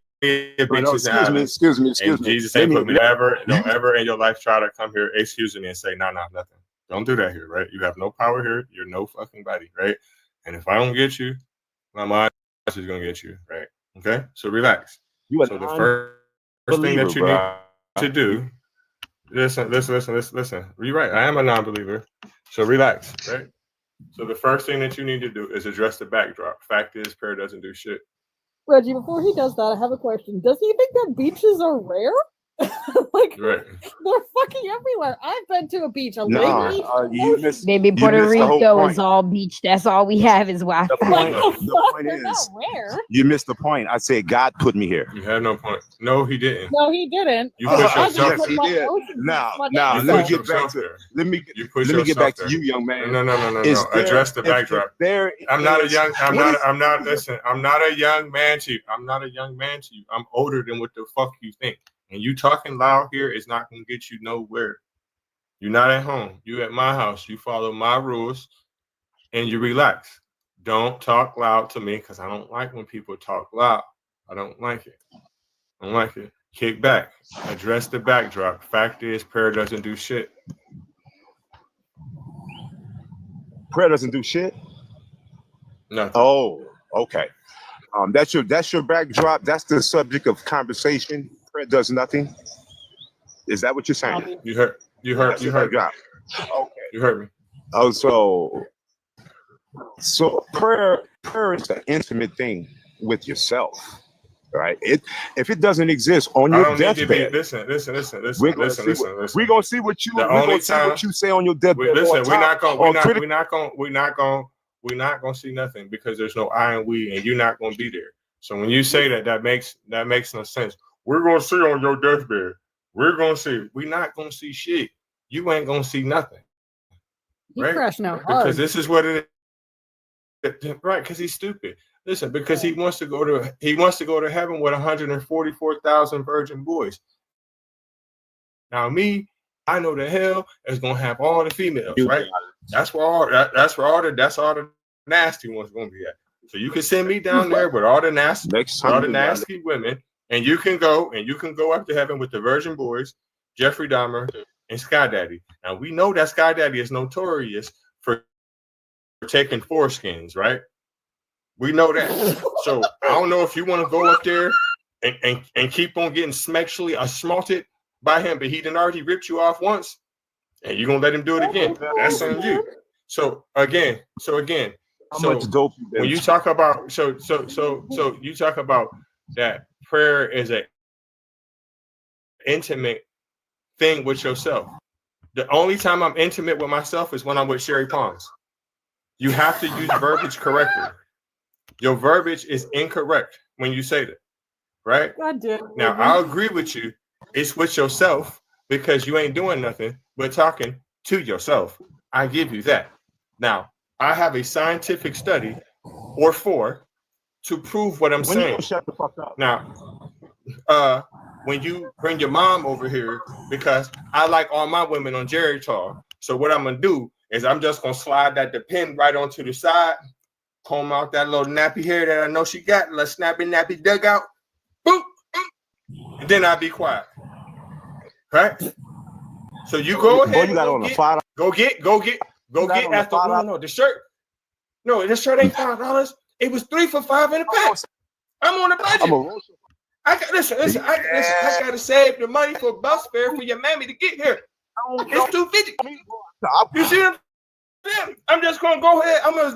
of beaches.
Excuse me.
And Jesus ain't put me ever. Don't ever in your life try to come here excusing me and say, no, nothing. Don't do that here, right? You have no power here. You're no fucking body, right? And if I don't get you, my mind is gonna get you, right? Okay, so relax. So the first thing that you need to do, listen. You're right. I am a non-believer. So relax, right? So the first thing that you need to do is address the backdrop. Fact is, prayer doesn't do shit.
Reggie, before he does that, I have a question. Does he think that beaches are rare? Like,
right.
They're fucking everywhere. I've been to a beach. A
Nah,
lake beach.
Baby, Puerto Rico is all beach. That's all we have is Wi-Fi.
The point is,
Rare.
you missed the point. I said God put me here.
You had no point. No, he didn't.
No, he didn't.
You put yourself
Yes, he did. Now, let me get back to let me get back to you, young man.
No.
Is there-
Address the
if
backdrop.
there
I'm not a
is-
young. I'm
what
not.
is-
I'm not. Listen. I'm not a young man to you. I'm not a young man to you. I'm older than what the fuck you think. And you talking loud here is not gonna get you nowhere. You're not at home. You at my house. You follow my rules, and you relax. Don't talk loud to me because I don't like when people talk loud. I don't like it. I don't like it. Kick back. Address the backdrop. Fact is, prayer doesn't do shit.
Prayer doesn't do shit.
No.
Oh, okay. That's your backdrop. That's the subject of conversation. Prayer does nothing. Is that what you're saying?
You heard me.
Okay.
You heard me.
Oh, so prayer is an intimate thing with yourself, right? If it doesn't exist on
I
your
don't need to be.
deathbed,
Listen.
we're gonna see what you say on your deathbed.
Listen, we're not gonna see nothing because there's no I and we, and you're not gonna be there. So when you say that makes no sense. We're gonna see on your deathbed. We're gonna see. We're not gonna see shit. You ain't gonna see nothing.
He's
Right?
crashing out hard.
Because this is what it is. Right? Because he's stupid. Listen, because he wants to go to heaven with 144,000 virgin boys. Now me, I know the hell is gonna have all the females, right? That's where all the nasty ones gonna be at. So you can send me down there with all the nasty, women, and you can go up to heaven with the virgin boys, Jeffrey Dahmer, and Sky Daddy. Now we know that Sky Daddy is notorious for taking foreskins, right? We know that. So I don't know if you want to go up there and keep on getting sexually assaulted by him, but he done already ripped you off once, and you're gonna let him do it again. That's on you. So again,
much dope
when you talk about so you talk about that prayer is an intimate thing with yourself. The only time I'm intimate with myself is when I'm with Sherry Pons. You have to use verbiage correctly. Your verbiage is incorrect when you say that, right?
God damn.
Now I'll agree with you. It's with yourself because you ain't doing nothing but talking to yourself. I give you that. Now I have a scientific study or 4 to prove what I'm saying.
Shut the fuck up.
Now, when you bring your mom over here, because I like all my women on Jerry Talk. So what I'm gonna do is I'm just gonna slide that pin right onto the side, comb out that little nappy hair that I know she got, little snappy nappy dugout, boop, and then I'll be quiet. Right? So you go ahead.
You got on
go get after no the shirt. No, this shirt ain't $5. It was 3 for $5 in the pack. I'm on a budget. I got listen. I gotta save the money for bus fare for your mammy to get here. It's $250. You see what I'm saying? I'm just gonna go ahead. I'm gonna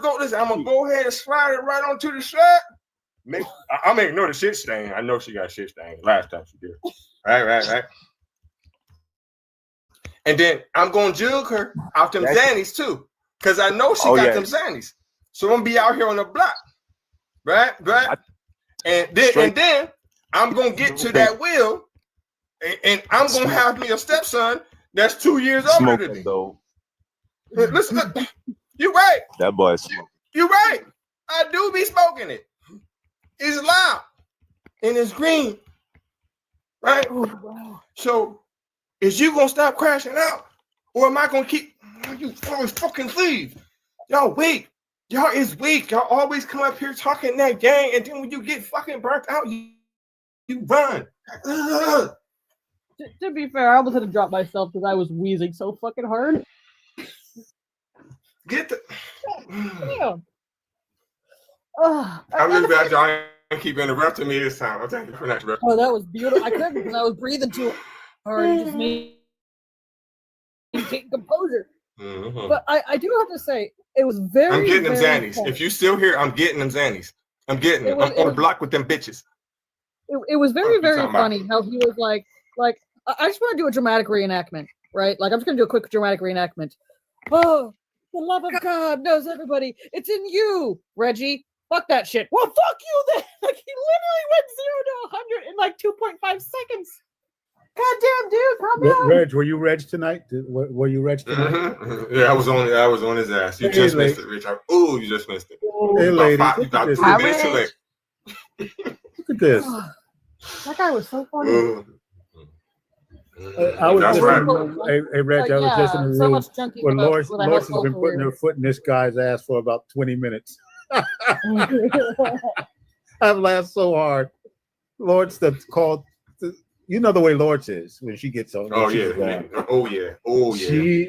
go ahead and slide it right onto the shirt. I may ignore the shit stain. I know she got shit stain last time she did. Right. And then I'm gonna jug her out them Xannies too, cause I know she got them Xannies. So I'm gonna be out here on the block, right? And then I'm gonna get to that wheel, and I'm gonna have me a stepson that's 2 years older than me.
Though.
Listen, you're right.
That boy's smoking.
You're right. I do be smoking it. It's loud and it's green, right? So, is you gonna stop crashing out, or am I gonna keep? You always fucking leave. Y'all weak. Y'all is weak. Y'all always come up here talking that gang, and then when you get fucking burnt out, you run.
To be fair, I almost had to drop myself because I was wheezing so fucking hard.
Get the.
Damn.
I'm really bad, John. Keep interrupting me this time. I'm thank you for that.
Oh, that was beautiful. I couldn't because I was breathing too hard. You just maintain composure.
Mm-hmm.
But I do have to say, it was very.
I'm getting them
very
Xannies.
fun.
If you still here, I'm getting them Xannies. I'm getting them. I'm on the block with them bitches.
It was very, very funny how he was like, I just want to do a dramatic reenactment, right? Like, I'm just going to do a quick dramatic reenactment. Oh, the love of God knows everybody. It's in you, Reggie. Fuck that shit. Well, fuck you then. Like, he literally went 0 to 100 in like 2.5 seconds. Goddamn, dude, calm down.
Reg, were you Reg tonight? Were you Reg tonight?
Mm-hmm. Yeah, I was on his ass. You just missed it, Rich. You just missed it.
Hey, lady.
You got 3 minutes too late.
Look at this.
That guy was so funny.
I was
That's
just
right.
hey Reg, I was just in the
so
room
much junkie
where
with a-
Loris
with a
has
household
been putting
career.
her foot in this guy's ass for about 20 minutes. I've laughed so hard. Lord's called, you know the way Lord's is when she gets on.
Oh yeah. Oh yeah.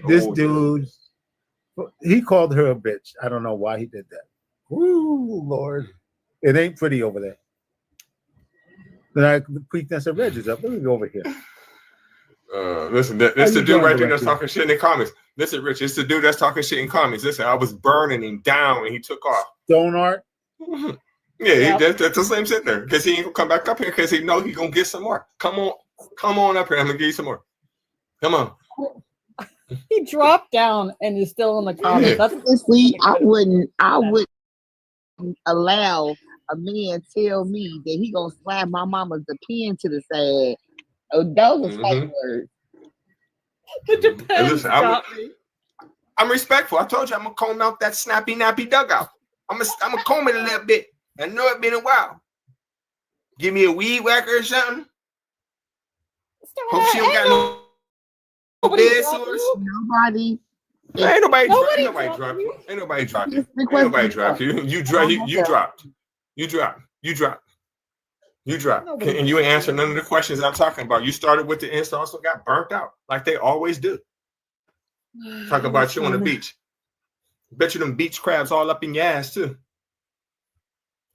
This dude, he called her a bitch. I don't know why he did that. Woo, Lord. It ain't pretty over there. Then I peeked and said, Reg is up. Let me go over here.
Listen, this the dude right there that's talking shit in the comments. Listen, Rich, it's the dude that's talking shit in comments. Listen, I was burning him down and he took off.
Stone Art?
Yeah, that's the same shit there. Because he ain't gonna come back up here because he know he gonna get some more. Come on up here. I'm gonna give you some more. Come on.
He dropped down and is still in the comments. That's
Honestly, I wouldn't allow a man tell me that he gonna slap my mama's pen to the side. Oh, those are fighting words.
It depends.
Listen, I'm respectful. I told you I'm gonna comb out that snappy nappy dugout. I'm gonna comb it a little bit. I know it's been a while. Give me a weed whacker or something. Hope she don't got no bed sores.
Nobody
Ain't nobody
Nobody
dropped you. Ain't nobody dropped you.
Just
Ain't
request
nobody
to
dropped
talk.
you. You dropped. You dropped. You dropped. You dropped. You dropped.
Nobody
And you ain't answered none of the questions I'm talking about. You started with the insults and got burnt out like they always do. Talk about you on the beach. Bet you them beach crabs all up in your ass too.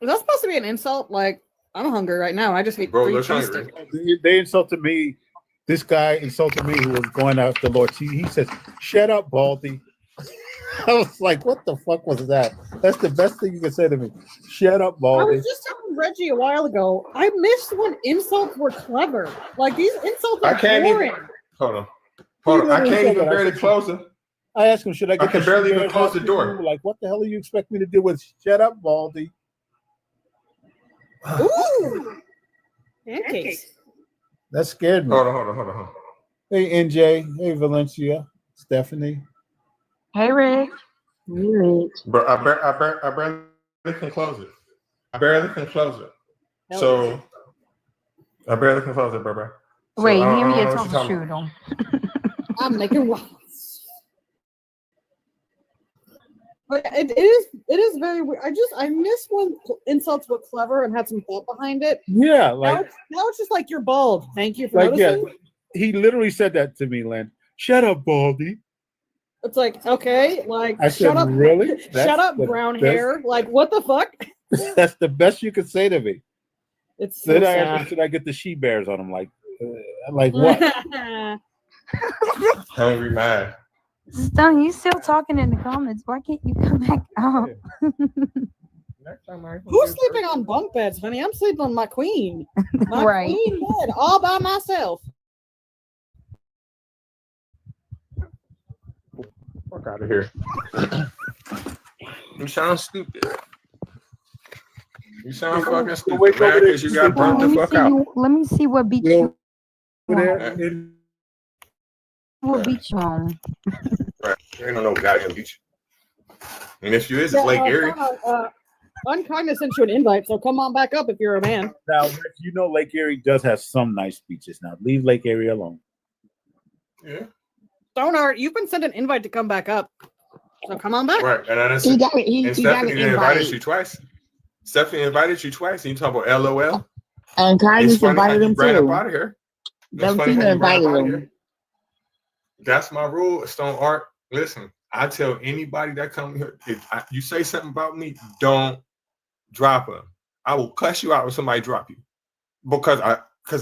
Is that supposed to be an insult? Like, I'm hungry right now. I just ate
Bro,
3
look
cheese
hungry.
sticks.
They insulted me. This guy insulted me who was going after the Lord. He says, "Shut up, Baldy." I was like, "What the fuck was that?" That's the best thing you can say to me. Shut up,
I
Baldy.
was just telling Reggie a while ago. I missed when insults were clever. Like these insults
I
are
can't
boring.
even. Hold on. Hold on. I can't even barely close it.
I asked him, "Should I get?"
I can
the
barely
shoe
even
bears
close
out
the
to
door.
you? Like, what the hell do you expect me to do with "Shut up, Baldy"?
Ooh, pancakes.
That scared me.
Hold on.
Hey, NJ. Hey, Valencia. Stephanie.
Hey, Rick.
Bro, I barely can close it. I barely can close it. So I barely can close it, bro. So
Wait,
I don't
hear me
know
a
what you're talking
troubleshoot.
I'm making waffles. But it is very weird. I miss when insults were clever and had some thought behind it.
Yeah,
Now
like,
it's just like you're bald. Thank you for
like, yeah.
noticing.
He literally said that to me, Len. Shut up, Baldy.
It's like, okay, like
I
shut
said,
up,
really?
shut
That's
up,
the
brown
best-
hair. Like, what the fuck?
That's the best you could say to me.
It's so
Then I asked him,
sad.
should I get the she bears on him? Like what?
Hungry man.
Stone, you still talking in the comments. Why can't you come back out?
Who's sleeping on bunk beds, honey? I'm sleeping on my queen. My
Right.
queen bed, all by myself.
Fuck out of here. You sound stupid. You sound fucking stupid, man, because you got burnt the fuck out.
Let me see what beach you
There,
what beach you on.
Right. You ain't on no goddamn beach. And if you is, it's Lake Erie.
Unkindness sent you an invite, so come on back up if you're a man.
Now, Rick, you know Lake Erie does have some nice beaches. Now, leave Lake Erie alone.
Yeah.
Stonehart, you've been sent an invite to come back up, so come on back.
Right. And I
He
understand.
got it. He
And
got
Stephanie
an
invited
invite.
you twice. Stephanie invited you twice, and you talk about LOL.
And
It's
Kindness
funny how
invited
you
him
ran up
too.
out of here. It's
Don't
funny
see
how
her
you ran up
invited
out of
him.
here. That's my rule, Stone Art. Listen, I tell anybody that come here, if you say something about me, don't drop them. I will cuss you out when somebody drop you because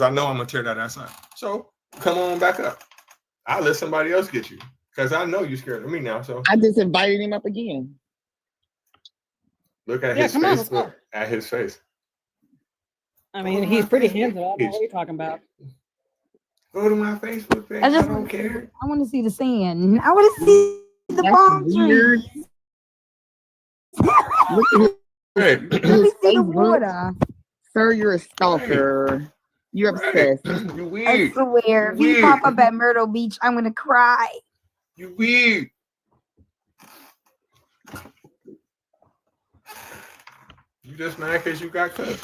I know I'm gonna tear that ass up. So come on back up. I'll let somebody else get you because I know you're scared of me now. So
I just invited him up again.
look at
Yeah,
his
come on,
face.
let's go.
Look at his face.
I mean, he's pretty handsome. I don't know what you're talking about.
Go to my Facebook page.
I just
don't care.
I want to see the sand. I want to see the
That's
palm
weird.
trees.
Look
Hey.
at
Let
his
me see the
Facebook.
water.
Sir, you're a stalker. You're obsessed.
You
I
weird.
swear, if you
Weird.
pop up at Myrtle Beach, I'm gonna cry.
You weird. You just mad because you got cut.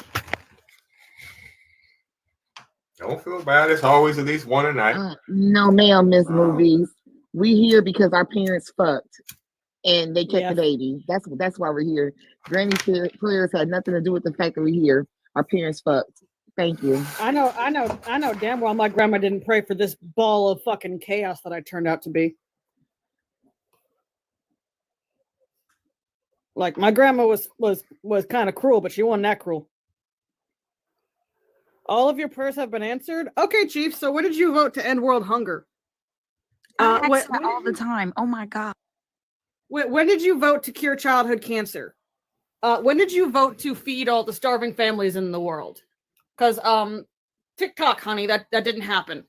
Don't feel bad. It's always at least one a night.
No, ma'am, Miss Movies. We here because our parents fucked and they kept
Yeah.
the baby. That's why we're here. Granny prayers had nothing to do with the fact that we're here. Our parents fucked. Thank you.
I know damn well my grandma didn't pray for this ball of fucking chaos that I turned out to be. Like my grandma was kind of cruel, but she wasn't that cruel. All of your prayers have been answered. Okay, Chief. So when did you vote to end world hunger?
I ask
when-
that all the time. Oh my god.
When did you vote to cure childhood cancer? When did you vote to feed all the starving families in the world? Because TikTok, honey, that didn't happen.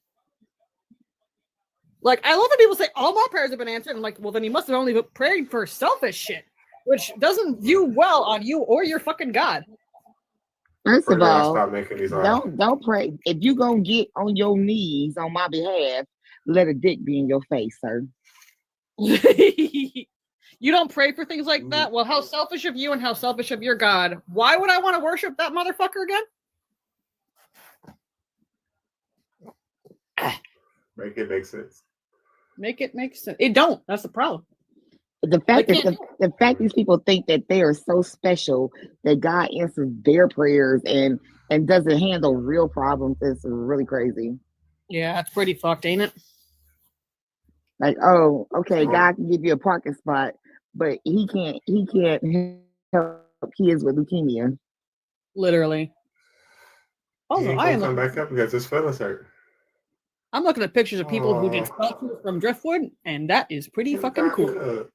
Like, I love that people say all my prayers have been answered. I'm like, well, then you must have only prayed for selfish shit, which doesn't view well on you or your fucking God.
First of all,
stop making these
don't pray. If you gonna get on your knees on my behalf, let a dick be in your face, sir.
You don't pray for things like that? Well, how selfish of you and how selfish of your God. Why would I want to worship that motherfucker again?
Make it make sense.
Make it make sense. It don't. That's the problem.
The fact that the fact these people think that they are so special that God answers their prayers and doesn't handle real problems is really crazy.
Yeah, it's pretty fucked, ain't it?
Like, oh, okay, God can give you a parking spot, but he can't help kids with leukemia.
Literally.
He ain't gonna come back up because his feelings hurt.
I'm looking at pictures of people who did sculptures from driftwood, and that is pretty fucking cool.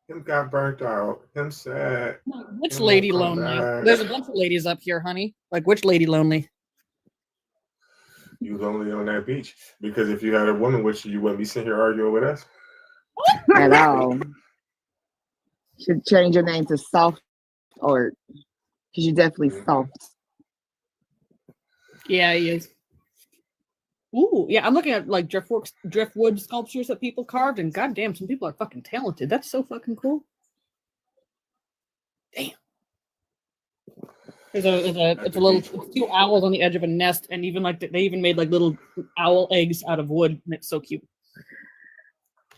Him got burnt out. Him sad.
Which lady lonely? There's a bunch of ladies up here, honey. Like, which lady lonely?
You lonely on that beach. Because if you had a woman with you, you wouldn't be sitting here arguing with us.
At all. Should change your name to Soft Art. Because you're definitely soft.
Yeah, he is. Ooh, yeah, I'm looking at like driftwood sculptures that people carved, and goddamn, some people are fucking talented. That's so fucking cool. Damn. It's two owls on the edge of a nest, and even like they even made like little owl eggs out of wood, and it's so cute.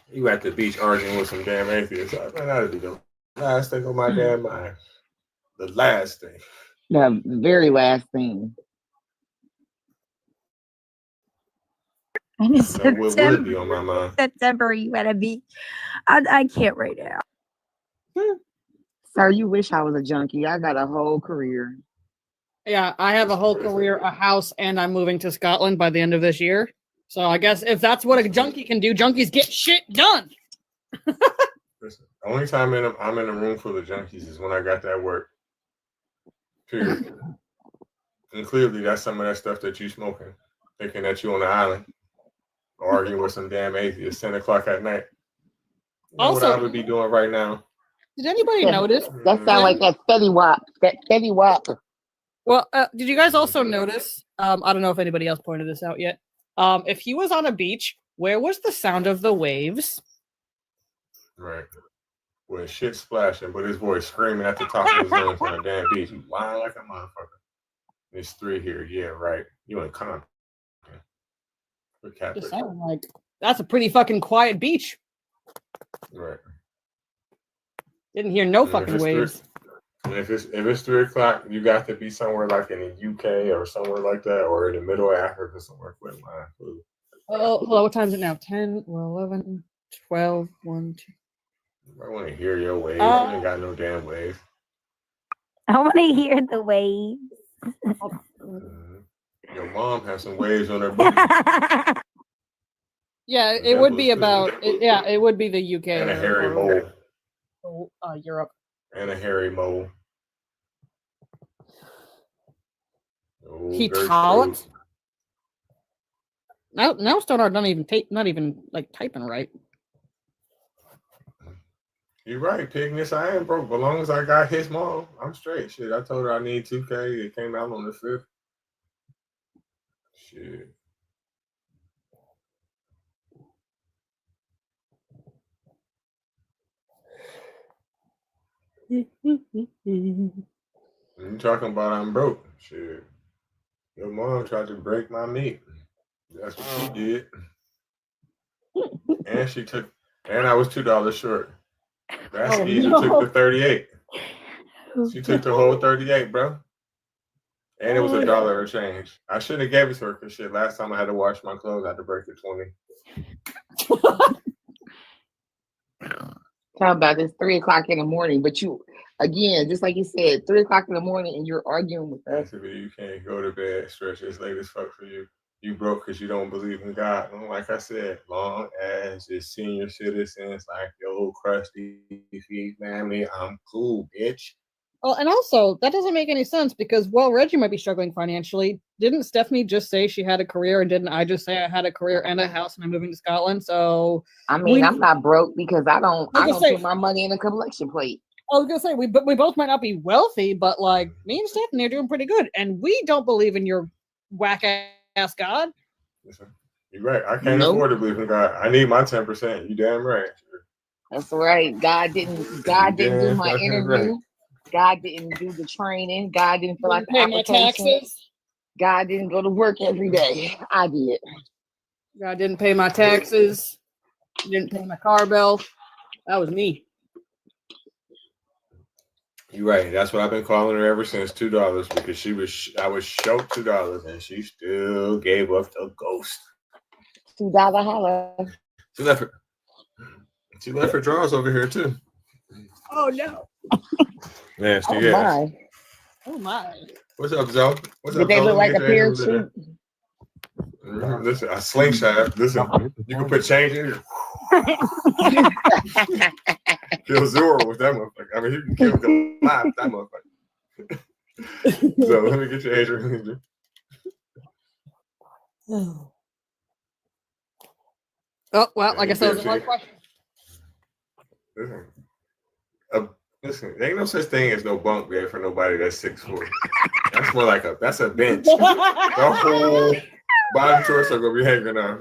You at the beach arguing with some damn atheists. Man, that'd be the last thing on my damn mind. The last thing.
The very last thing.
And in
That would be on my mind.
September, you at a beach. I can't right now.
Sir, you wish I was a junkie. I got a whole career.
Yeah, I have a whole career, a house, and I'm moving to Scotland by the end of this year. So I guess if that's what a junkie can do, junkies get shit done.
Listen, the only time I'm in a room full of junkies is when I got that work. Period. And clearly that's some of that stuff that you smoking, thinking that you on the island, arguing with some damn atheists 10 o'clock at night. You know
Also,
what I would be doing right now?
Did anybody notice?
That sounds like that Fetty Wap. That Fetty Wap.
Well, did you guys also notice? I don't know if anybody else pointed this out yet. If he was on a beach, where was the sound of the waves?
Right. With shit splashing, but his voice screaming at the top of his lungs on a damn beach. He whining like a motherfucker. There's 3 here. Yeah, right. You in Compton.
Just sounded like that's a pretty fucking quiet beach.
Right.
Didn't hear no
And
fucking waves.
If it's 3 o'clock, you got to be somewhere like in the UK or somewhere like that, or in the middle of Africa somewhere. Quit lying.
Oh, well, what time is it now? 10, well, 11, 12, 1, 2.
I want to hear your waves. You ain't got no damn waves.
I want to hear the waves.
Your mom has some waves on her booty.
Yeah, it would be about. It would be the UK
And a hairy mole.
Europe.
And a hairy mole. Oh,
He
very
talked.
true.
Now Stoner not even like typing right.
You're right, Pigness. I ain't broke. But as long as I got his mom, I'm straight. Shit, I told her I need 2K. It came out on the 5th. Shit. You talking about I'm broke? Shit. Your mom tried to break my meat. That's what she did. And I was $2 short. That's easy. Took the 38. She took the whole 38, bro. And it was $1 a change. I shouldn't have gave it to her because shit. Last time I had to wash my clothes, I had to break the 20.
Talk about this 3 o'clock in the morning, but you again, just like you said, 3 o'clock in the morning, and you're arguing with us.
You can't go to bed, stretch as late as fuck for you. You broke because you don't believe in God. And like I said, long as it's senior citizens like your old crusty family, I'm cool, bitch.
Well, and also that doesn't make any sense because Reggie might be struggling financially. Didn't Stephanie just say she had a career, and didn't I just say I had a career and a house and I'm moving to Scotland? So
I mean, I'm not broke because I don't put my money in a collection plate.
I was gonna say we both might not be wealthy, but like me and Stephanie are doing pretty good, and we don't believe in your whack ass God.
Listen, you're right. I can't afford to believe in God. I need my 10%. You damn right.
That's right. God didn't do my interview. God didn't do the training. God didn't fill out the application. God didn't go to work every day. I did.
God didn't pay my taxes. You didn't pay my car bill. That was me.
You're right. That's what I've been calling her ever since. $2 because I was short $2 and she still gave up the ghost.
$2 holler.
She left her drawers over here too.
Oh no.
Nasty.
Oh my.
Oh my.
What's up, Zoe? What's
Did
up,
they
Zoe?
look like a
Let me get your
pair of
answer over
shoes?
there. Listen, a slingshot. Listen, you can put change in it. Kill Zoro with that motherfucker. I mean, you can kill Goliath with that motherfucker. So let me get your age range.
Oh well, like I said, it was one question.
Listen, there ain't no such thing as no bunk bed for nobody that's 6'4". That's more like that's a bench. The whole body torso gonna be hanging out.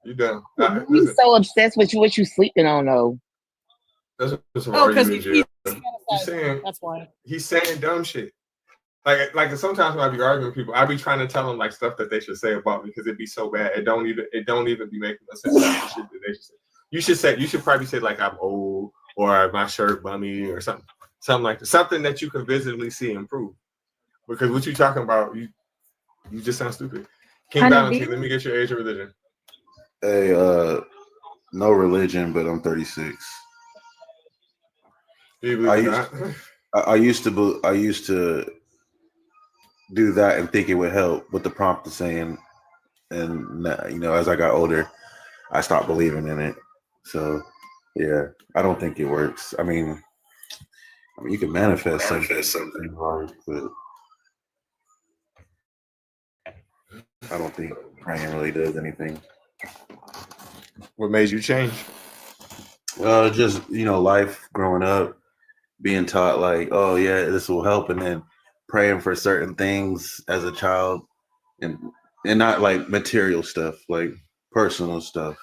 You done.
He's so obsessed with what you sleeping on though.
That's what's
Oh, because
he's
saying that's why.
He's saying dumb shit. Like sometimes when I be arguing with people, I be trying to tell them like stuff that they should say about me because it'd be so bad. It don't even be making no sense. Like, shit that they should say. You should probably say like I'm old or my shirt bummy or something like that. Something that you can visibly see improve. Because what you talking about, you just sound stupid. King Valentine, let me get your age and religion.
Hey, no religion, but I'm 36. I used to do that and think it would help, but the prompt is saying, and as I got older, I stopped believing in it. So yeah, I don't think it works. I mean you can manifest something hard, but I don't think praying really does anything.
What made you change?
Well, just life growing up, being taught like, oh yeah, this will help, and then praying for certain things as a child, and not like material stuff, like personal stuff,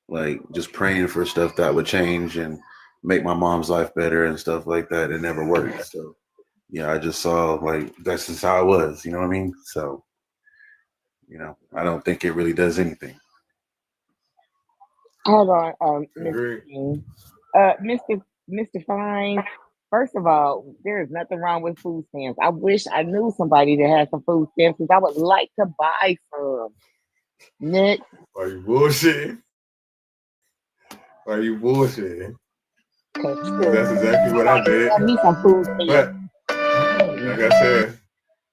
like just praying for stuff that would change and make my mom's life better and stuff like that. It never worked. So yeah, I just saw like that's just how it was. You know what I mean? So I don't think it really does anything.
Hold on, Mr. Fine. First of all, there is nothing wrong with food stamps. I wish I knew somebody that had some food stamps because I would like to buy some. Nick,
are you bullshitting? That's exactly what I did.
I need some food stamps.
But like I said,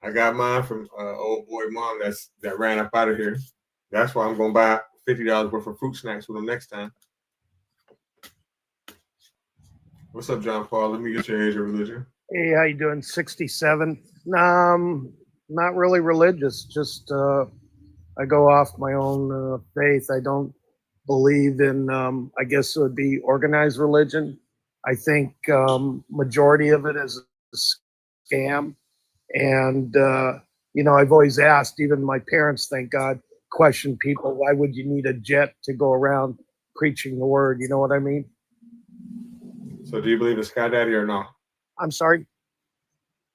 I got mine from old boy mom that ran up out of here. That's why I'm gonna buy $50 worth of fruit snacks with them next time. What's up, John Paul? Let me get your age and religion.
Hey, how you doing? 67. Not really religious. Just I go off my own faith. I don't believe in. I guess it would be organized religion. I think majority of it is a scam, and I've always asked. Even my parents, thank God, question people. Why would you need a jet to go around preaching the word? You know what I mean?
So do you believe in Sky Daddy or no?
I'm sorry?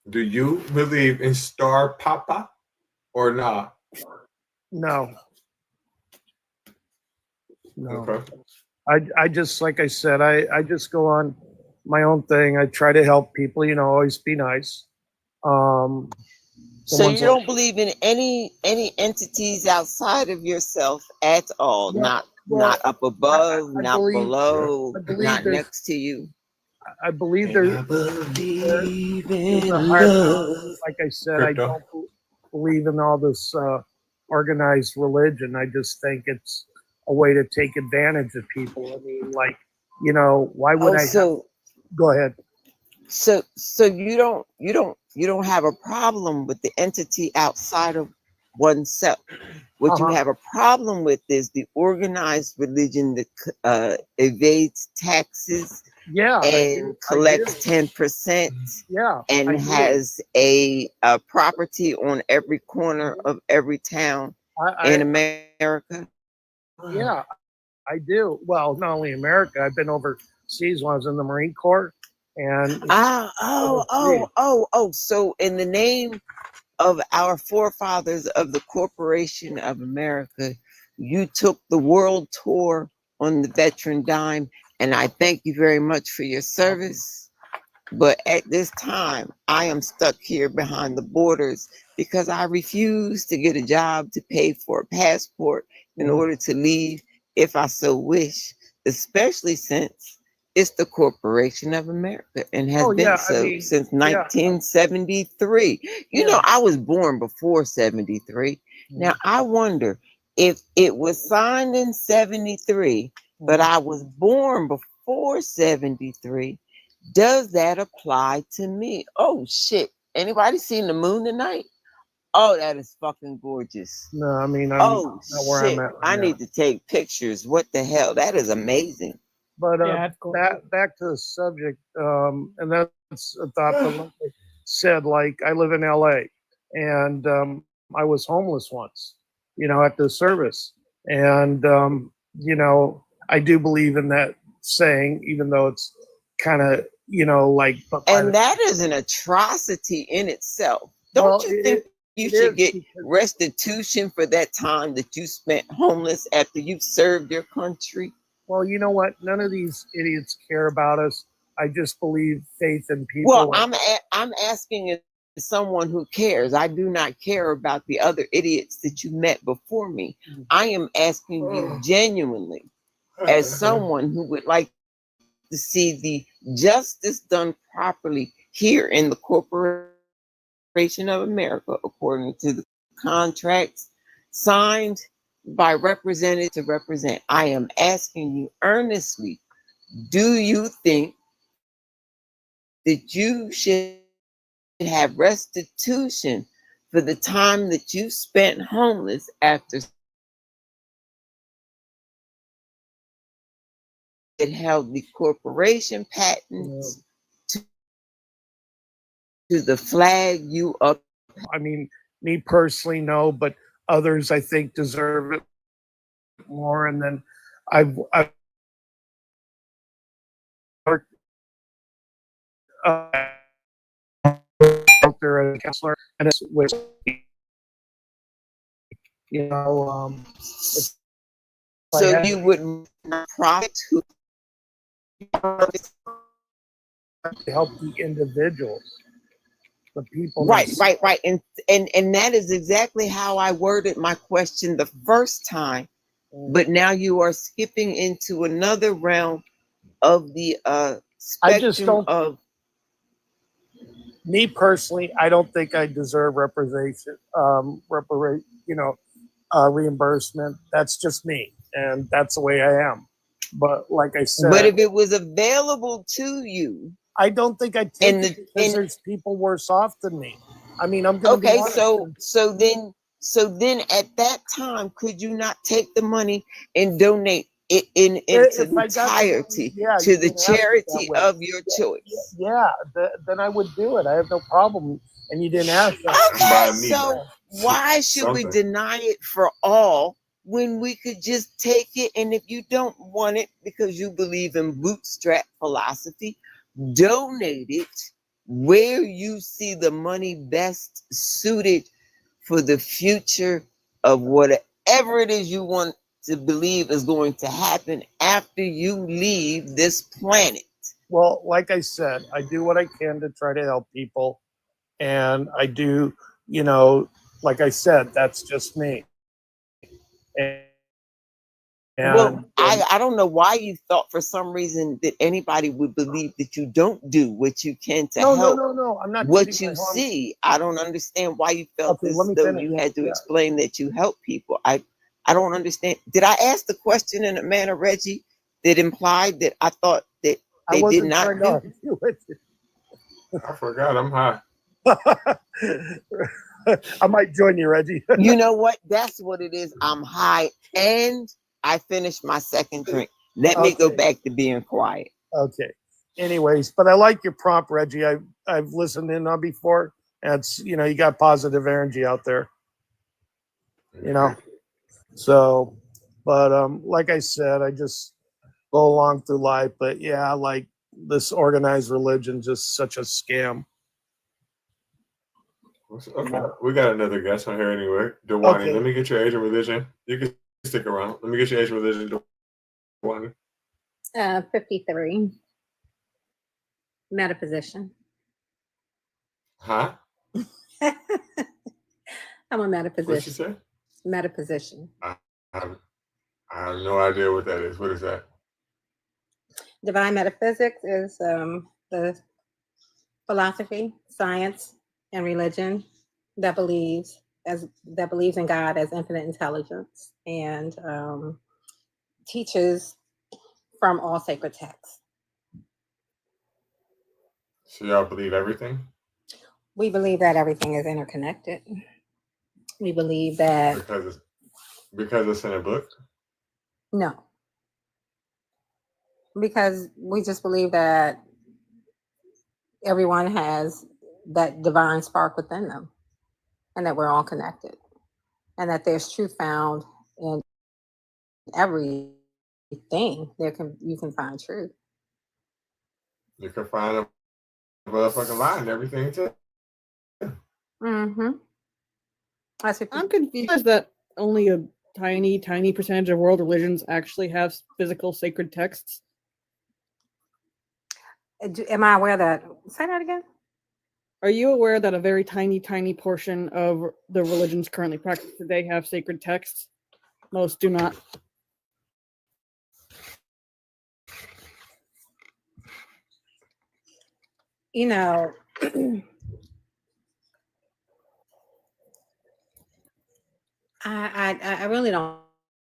Do you believe in Star Papa or not?
No.
Okay.
I just, like I said, I just go on my own thing. I try to help people, always be nice.
So you don't believe in any entities outside of yourself at all?
Yeah,
not up above,
I
not
believe-
below,
I believe
not
there's-
next to you.
I believe there's a higher power. Like I said, I don't believe in all this organized religion. I just think it's a way to take advantage of people. I mean, like, why would go ahead.
So you don't have a problem with the entity outside of oneself. What you have a problem with is the organized religion that evades taxes, and collects 10%, and has a property on every corner of every town in America.
Yeah, I do. Well, not only America. I've been overseas when I was in the Marine Corps, and
so in the name of our forefathers of the Corporation of America, you took the world tour on the veteran dime, and I thank you very much for your service. But at this time, I am stuck here behind the borders because I refuse to get a job to pay for a passport in order to leave if I so wish, especially since it's the Corporation of America and has been so since 1973. You know, I was born before 73. Now, I wonder if it was signed in 73, but I was born before 73, does that apply to me? Oh, shit. Anybody seen the moon tonight? Oh, that is fucking gorgeous.
No, I mean, I'm
Oh,
not where
shit.
I'm at right
I
now.
need to take pictures. What the hell? That is amazing.
But back to the subject, and that's a thought that Lindsay said, like, I live in LA, and I was homeless once, you know, at the service. And, you know, I do believe in that saying, even though it's kind of, you know, like.
And that is an atrocity in itself. Don't you think you should get restitution for that time that you spent homeless after you've served your country?
Well, you know what? None of these idiots care about us. I just believe faith in people.
Well, I'm asking as someone who cares. I do not care about the other idiots that you met before me. I am asking you genuinely, as someone who would like to see the justice done properly here in the Corporation of America, according to the contracts signed by representative to represent. I am asking you earnestly, do you think that you should have restitution for the time that you spent homeless after it held the corporation patents to the flag you up?
I mean, me personally, no, but others I think deserve it more. And then I've worked out there as a counselor, and it's with, you know,
so you would profit who
to help the individuals, the people.
Right. And that is exactly how I worded my question the first time. But now you are skipping into another realm of the spectrum.
I just don't. Me personally, I don't think I deserve reimbursement. That's just me, and that's the way I am. But like I said,
but if it was available to you,
I don't think I'd take it because there's people worse off than me. I mean, I'm gonna
okay. So then at that time, could you not take the money and donate it in its entirety to the charity of your choice?
Yeah, then I would do it. I have no problem. And you didn't ask
that. Okay, so why should we deny it for all when we could just take it? And if you don't want it because you believe in bootstrap philosophy, donate it where you see the money best suited for the future of whatever it is you want to believe is going to happen after you leave this planet.
Well, like I said, I do what I can to try to help people. And I do, you know, like I said, that's just me.
Well, I don't know why you thought for some reason that anybody would believe that you don't do what you can to help.
No. I'm not.
What you see, I don't understand why you felt as though you had to explain that you help people. I don't understand. Did I ask the question in a manner, Reggie, that implied that I thought that they did not do?
I forgot. I'm high.
I might join you, Reggie.
You know what? That's what it is. I'm high and I finished my second drink. Let me go back to being quiet.
Okay. Anyways, but I like your prompt, Reggie. I've listened in on before. And it's, you know, you got positive energy out there. You know. So, but like I said, I just go along through life. But yeah, like this organized religion, just such a scam.
Okay, we got another guest on here anyway. Dewani, let me get your age and religion. You can stick around. Let me get your age and religion. one?
53. Metaphysician.
Huh?
I'm a
What you
metaphysician.
say?
Metaphysician.
I have no idea what that is. What is that?
Divine metaphysics is the philosophy, science, and religion that believes in God as infinite intelligence and teaches from all sacred texts.
So y'all believe everything?
We believe that everything is interconnected. We believe that
Because it's in a book?
no. Because we just believe that everyone has that divine spark within them and that we're all connected and that there's truth found in everything. You can find truth.
You can find a motherfucking lie in everything too.
Mm-hmm.
I'm confused that only a tiny percentage of world religions actually have physical sacred texts.
Am I aware that? Say that again.
Are you aware that a very tiny portion of the religions currently practiced today have sacred texts? Most do not.
You know, I really don't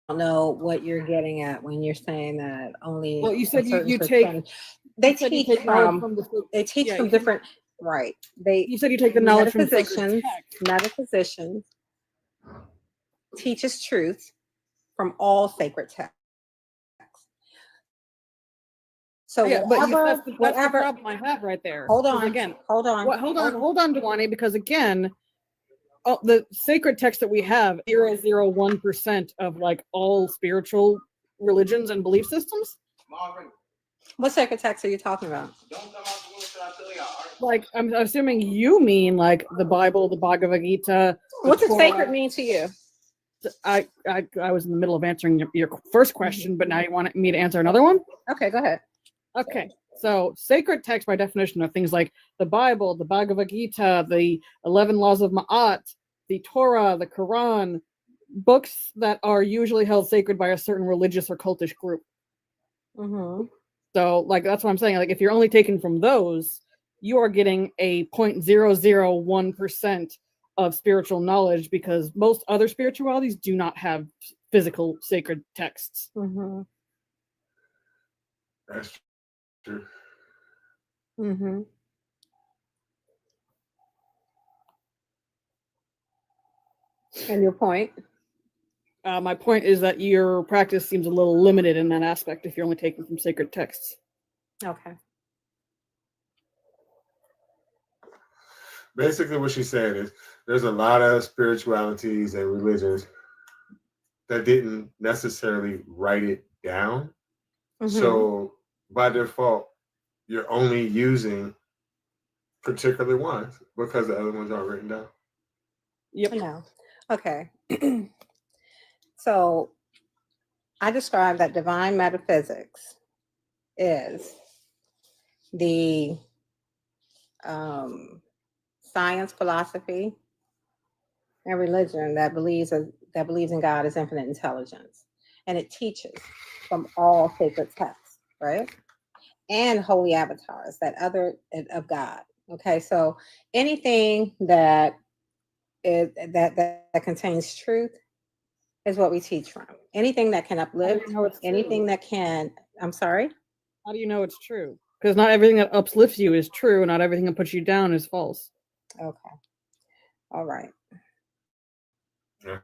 know what you're getting at when you're saying that only.
Well, you said
a certain
you take.
percentage- They
you said you
teach
take knowledge
from
the.
they teach
yeah,
from
you said-
different. Right. They.
You said you take the knowledge from sacred
metaphysicians.
texts.
Metaphysicians teaches truth from all sacred texts. So
Yeah, but that's the
whatever.
problem I have right there.
Hold
'Cause
on.
again.
Hold on.
Hold on, Dewani, because again, the sacred text that we have, 0.01% of like all spiritual religions and belief systems.
What sacred text are you talking about?
Like, I'm assuming you mean like the Bible, the Bhagavad Gita.
What does
Torah.
sacred mean to you?
I was in the middle of answering your first question, but now you want me to answer another one?
Okay, go ahead.
Okay, so sacred texts by definition are things like the Bible, the Bhagavad Gita, the 11 Laws of Ma'at, the Torah, the Quran, books that are usually held sacred by a certain religious or cultish group.
Mm-hmm.
So, like, that's what I'm saying. Like, if you're only taking from those, you are getting a 0.001% of spiritual knowledge because most other spiritualities do not have physical sacred texts.
Mm-hmm.
That's true.
Mm-hmm. And your point?
My point is that your practice seems a little limited in that aspect if you're only taking from sacred texts.
Okay.
Basically, what she's saying is there's a lot of spiritualities and religions that didn't necessarily write it down.
Mm-hmm.
So by default, you're only using particular ones because the other ones aren't written down.
Yep.
No. Okay. So I describe that divine metaphysics is the science, philosophy, and religion that believes in God as infinite intelligence, and it teaches from all sacred texts, right? And holy avatars that other of God. Okay, so anything that contains truth is what we teach from. Anything that can uplift, anything that can. I'm sorry.
How do you know it's true? Because not everything that uplifts you is true. Not everything that puts you down is false.
Okay. All right.
Yeah,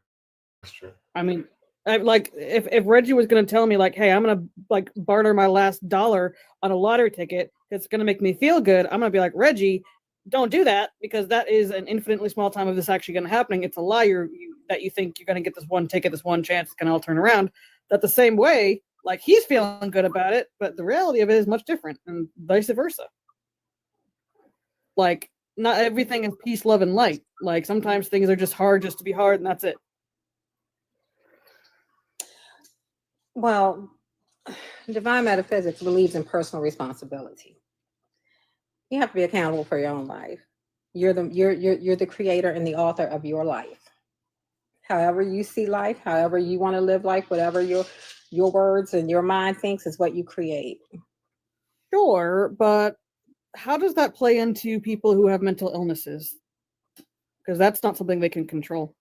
that's true.
I mean, like if Reggie was going to tell me like, hey, I'm going to like barter my last $1 on a lottery ticket, it's going to make me feel good. I'm going to be like, Reggie, don't do that because that is an infinitely small time of this actually going to happening. It's a lie that you think you're going to get this one ticket, this one chance, it's going to all turn around. That the same way, like he's feeling good about it, but the reality of it is much different and vice versa. Like not everything is peace, love, and light. Like sometimes things are just hard just to be hard and that's it.
Well, Divine metaphysics believes in personal responsibility. You have to be accountable for your own life. You're the creator and the author of your life. However you see life, however you want to live life, whatever your words and your mind thinks is what you create.
Sure, but how does that play into people who have mental illnesses? Because that's not something they can control.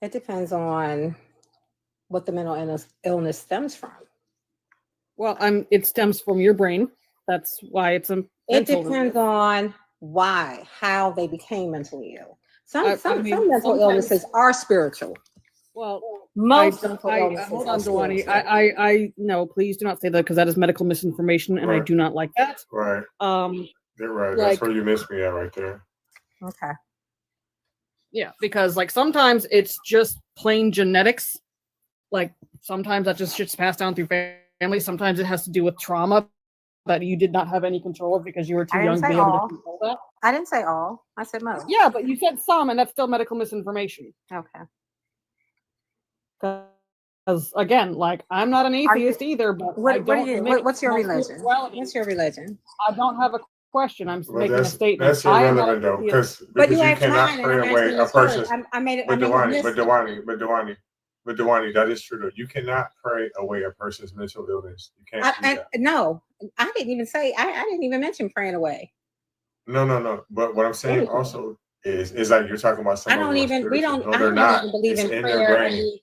It depends on what the mental illness stems from.
Well, it stems from your brain. That's why it's a
It
mental
depends on why, how they became mentally ill. Some mental
sometimes-
illnesses are spiritual.
Well,
Most mental illnesses
hold
are
on, Dewani.
spiritual.
No, please do not say that because that is medical misinformation, and I
Right.
do not like that.
Right. You're right.
like-
That's where you missed me at right there.
Okay.
Yeah, because like sometimes it's just plain genetics. Like sometimes that just shit's passed down through family. Sometimes it has to do with trauma that you did not have any control of because you were too
I
young
didn't
to be
say
able
all.
to control that.
I didn't say all. I said most.
Yeah, but you said some, and that's still medical misinformation.
Okay.
Because again, like I'm not an atheist either, but I
What are
don't
you?
mix
What's your
my
religion?
spirituality.
What's your religion?
I don't have a question. I'm
Well,
making a
that's
statement.
irrelevant
I am not
though,
an atheist.
But you
you
asked
cannot
mine, and
pray
I'm
away
asking
a
you too.
person's.
I made it.
But
Dewani,
Dewani, that is true though. You cannot pray away a person's mental illness. You can't do that.
No, I didn't even say. I didn't even mention praying away.
No. But what I'm saying also is like you're talking about
I
someone.
don't
who are
even. We
spiritual.
don't.
No,
I
they're
don't
not.
even believe
It's
in
in their
prayer.
brain.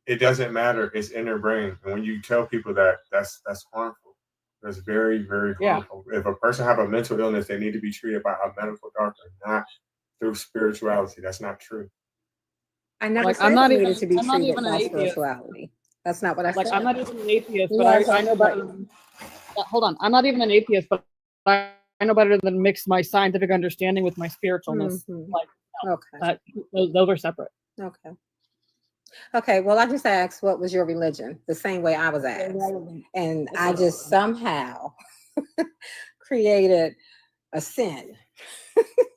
It doesn't matter. It's in their brain. And when you tell people that, that's harmful. That's very, very harmful. If a person have a mental illness, they need to be treated by a medical doctor, not through spirituality. That's not true.
I never
Like,
said
I'm not
they
even-
needed to be
I'm not
treated
even an
by
atheist.
spirituality. That's not what I
Like
said.
I'm not even an atheist,
You
but
guys
I
are
know better.
crazy.
Hold on, I'm not even an atheist, but I know better than mix my scientific understanding with my spiritualness.
Mhm.
Like
Okay.
those are separate.
Okay. Okay. Well, I just asked what was your religion, the same way I was asked, and I just somehow created a sin.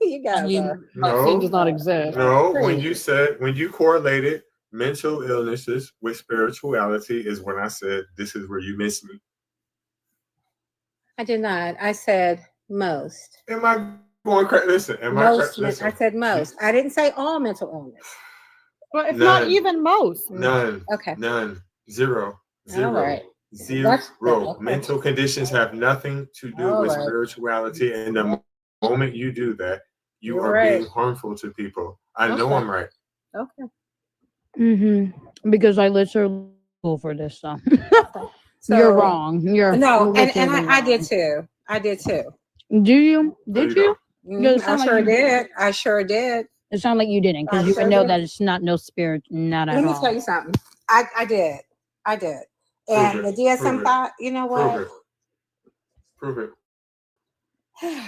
You guys are.
Sin does not exist.
No, when you correlated mental illnesses with spirituality is when I said this is where you miss me.
I did not. I said most.
Am I going crazy? Listen, am I
Most.
crazy? Listen,
I said most. I didn't say all mental illness.
But it's not
None.
even most.
None.
Okay.
None. Zero.
All right.
Zero.
That's- okay.
Mental conditions have nothing to do
All
with
right.
spirituality. And the moment you do that, you
You're
are
right.
being harmful to people. I know
Okay.
I'm right.
Okay.
Because I literally go for this stuff.
So-
You're wrong. You're
No, and
literally
I did
wrong.
too. I did too.
Do you? Did you?
Mhm,
It sound
I
like
sure
you
did. I sure did.
It sounded like you didn't, because
I
you
sure
would know
did.
that it's not no spirit, not at
Let me
all.
tell you something. I did. I did.
Prove
And
it.
the DSM
Prove it.
5, you know
Prove
what?
it. Prove it.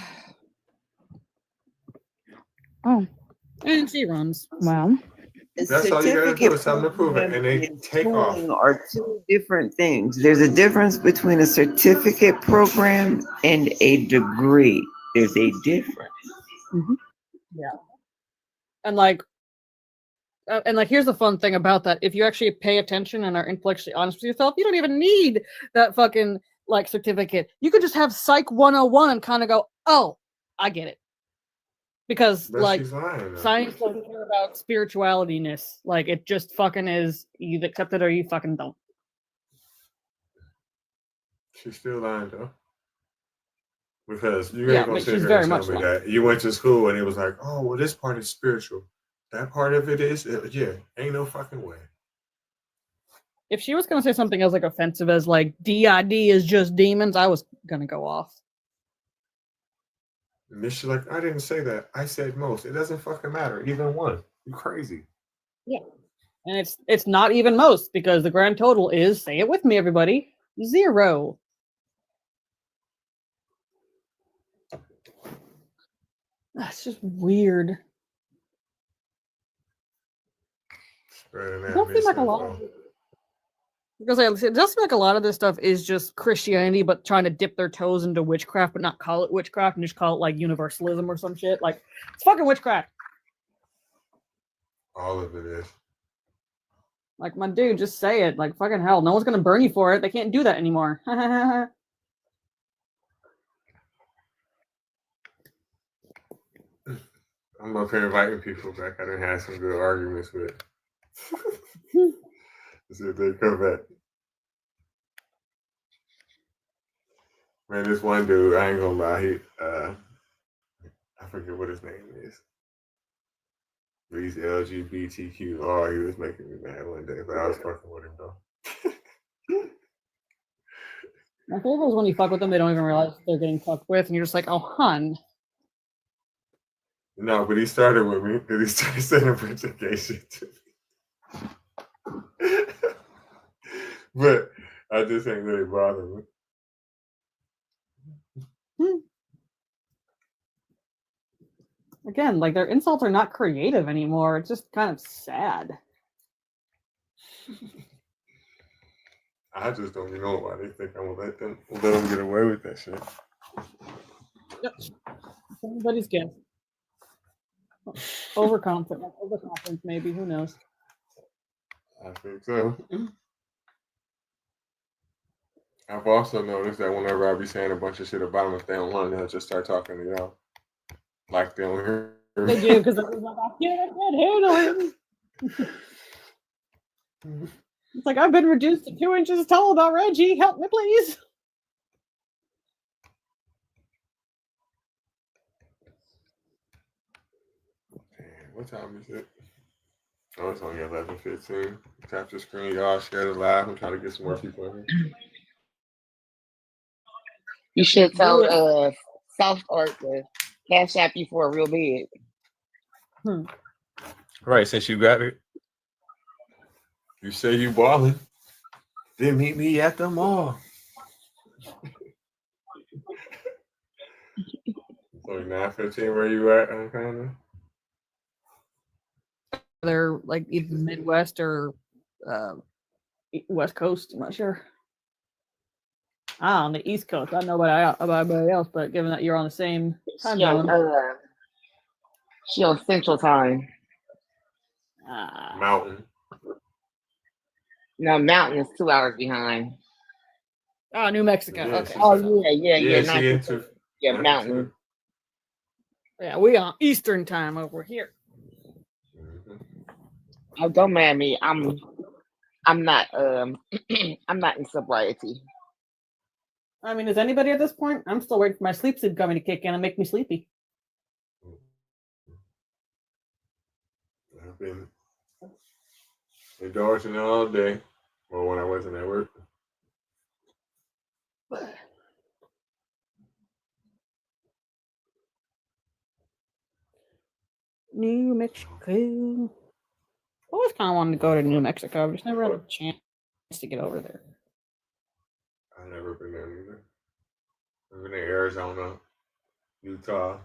Oh,
And she runs.
well.
That's all you gotta do is tell them to prove it, and they take off.
Schooling are two different things. There's a difference between a certificate program and a degree. There's a difference.
Yeah. And like, here's the fun thing about that. If you actually pay attention and are intellectually honest with yourself, you don't even need that fucking like certificate. You could just have Psych 101 and kind of go, oh, I get it. Because
But
like
she's lying, though.
science doesn't care about spiritualityness. Like it just fucking is. You accept it or you fucking don't.
She's still lying though. Because you
Yeah,
ain't gonna
but
sit
she's
here
very
and tell
much
me
lying.
that you went to school and it was like, oh, well, this part is spiritual. That part of it is, yeah, ain't no fucking way.
If she was gonna say something as like offensive as like DID is just demons, I was gonna go off.
And then she's like, I didn't say that. I said most. It doesn't fucking matter. Either one. You crazy.
Yeah. And it's not even most because the grand total is, say it with me, everybody, 0. That's just weird.
Spreading
It
that
does seem like a lot.
misinfo.
Because it does seem like a lot of this stuff is just Christianity, but trying to dip their toes into witchcraft, but not call it witchcraft and just call it like universalism or some shit. Like it's fucking witchcraft.
All of it is.
Like, my dude, just say it. Like, fucking hell, no one's gonna burn you for it. They can't do that anymore.
I'm up here inviting people back. I done had some good arguments with. See if they come back. Man, this one dude, I ain't gonna lie, he I forget what his name is. But he's LGBTQ. Oh, he was making me mad one day, but I was fucking with him though.
My favorite is when you fuck with them, they don't even realize they're getting fucked with, and you're just like, oh, hun.
No, but he started with me and he started saying a bunch of gay shit to me. But I just ain't really bothered me.
Again, like, their insults are not creative anymore. It's just kind of sad.
I just don't even know why they think I'm gonna let them get away with that shit.
Yep. Everybody's guess. Overconfidence, maybe. Who knows?
I think so. I've also noticed that whenever I be saying a bunch of shit about them, if they don't want, they'll just start talking to y'all. Like they don't hear me.
They do, because they're like, I can't handle it. It's like, I've been reduced to 2 inches tall about Reggie. Help me, please.
What time is it? Oh, it's only 11:15. Tap the screen, y'all. Share the live. I'm trying to get some more people in here.
You should tell South Park to cash app you for a real bed.
Right, since you got it. You say you balling. Then meet me at the mall. So 9:15, where you at, Kinda?
They're like either Midwest or West Coast. I'm not sure. On the East Coast. I don't know about everybody else, but given that you're on the same time zone.
She on Central Time.
Mountain.
No, Mountain is 2 hours behind.
Oh, New Mexico.
Yeah,
Okay.
Oh yeah.
she
not
into
Central. Yeah, Mountain.
Yeah, we on Eastern Time over here.
Oh, don't mind me. I'm not I'm not in sobriety.
I mean, is anybody at this point? I'm still waiting for my sleep coming to kick in and make me sleepy.
I've been indulging all day. Well, when I wasn't at work.
New Mexico. I always kind of wanted to go to New Mexico. I've just never had a chance to get over there.
I've never been there either. I've been in Arizona, Utah,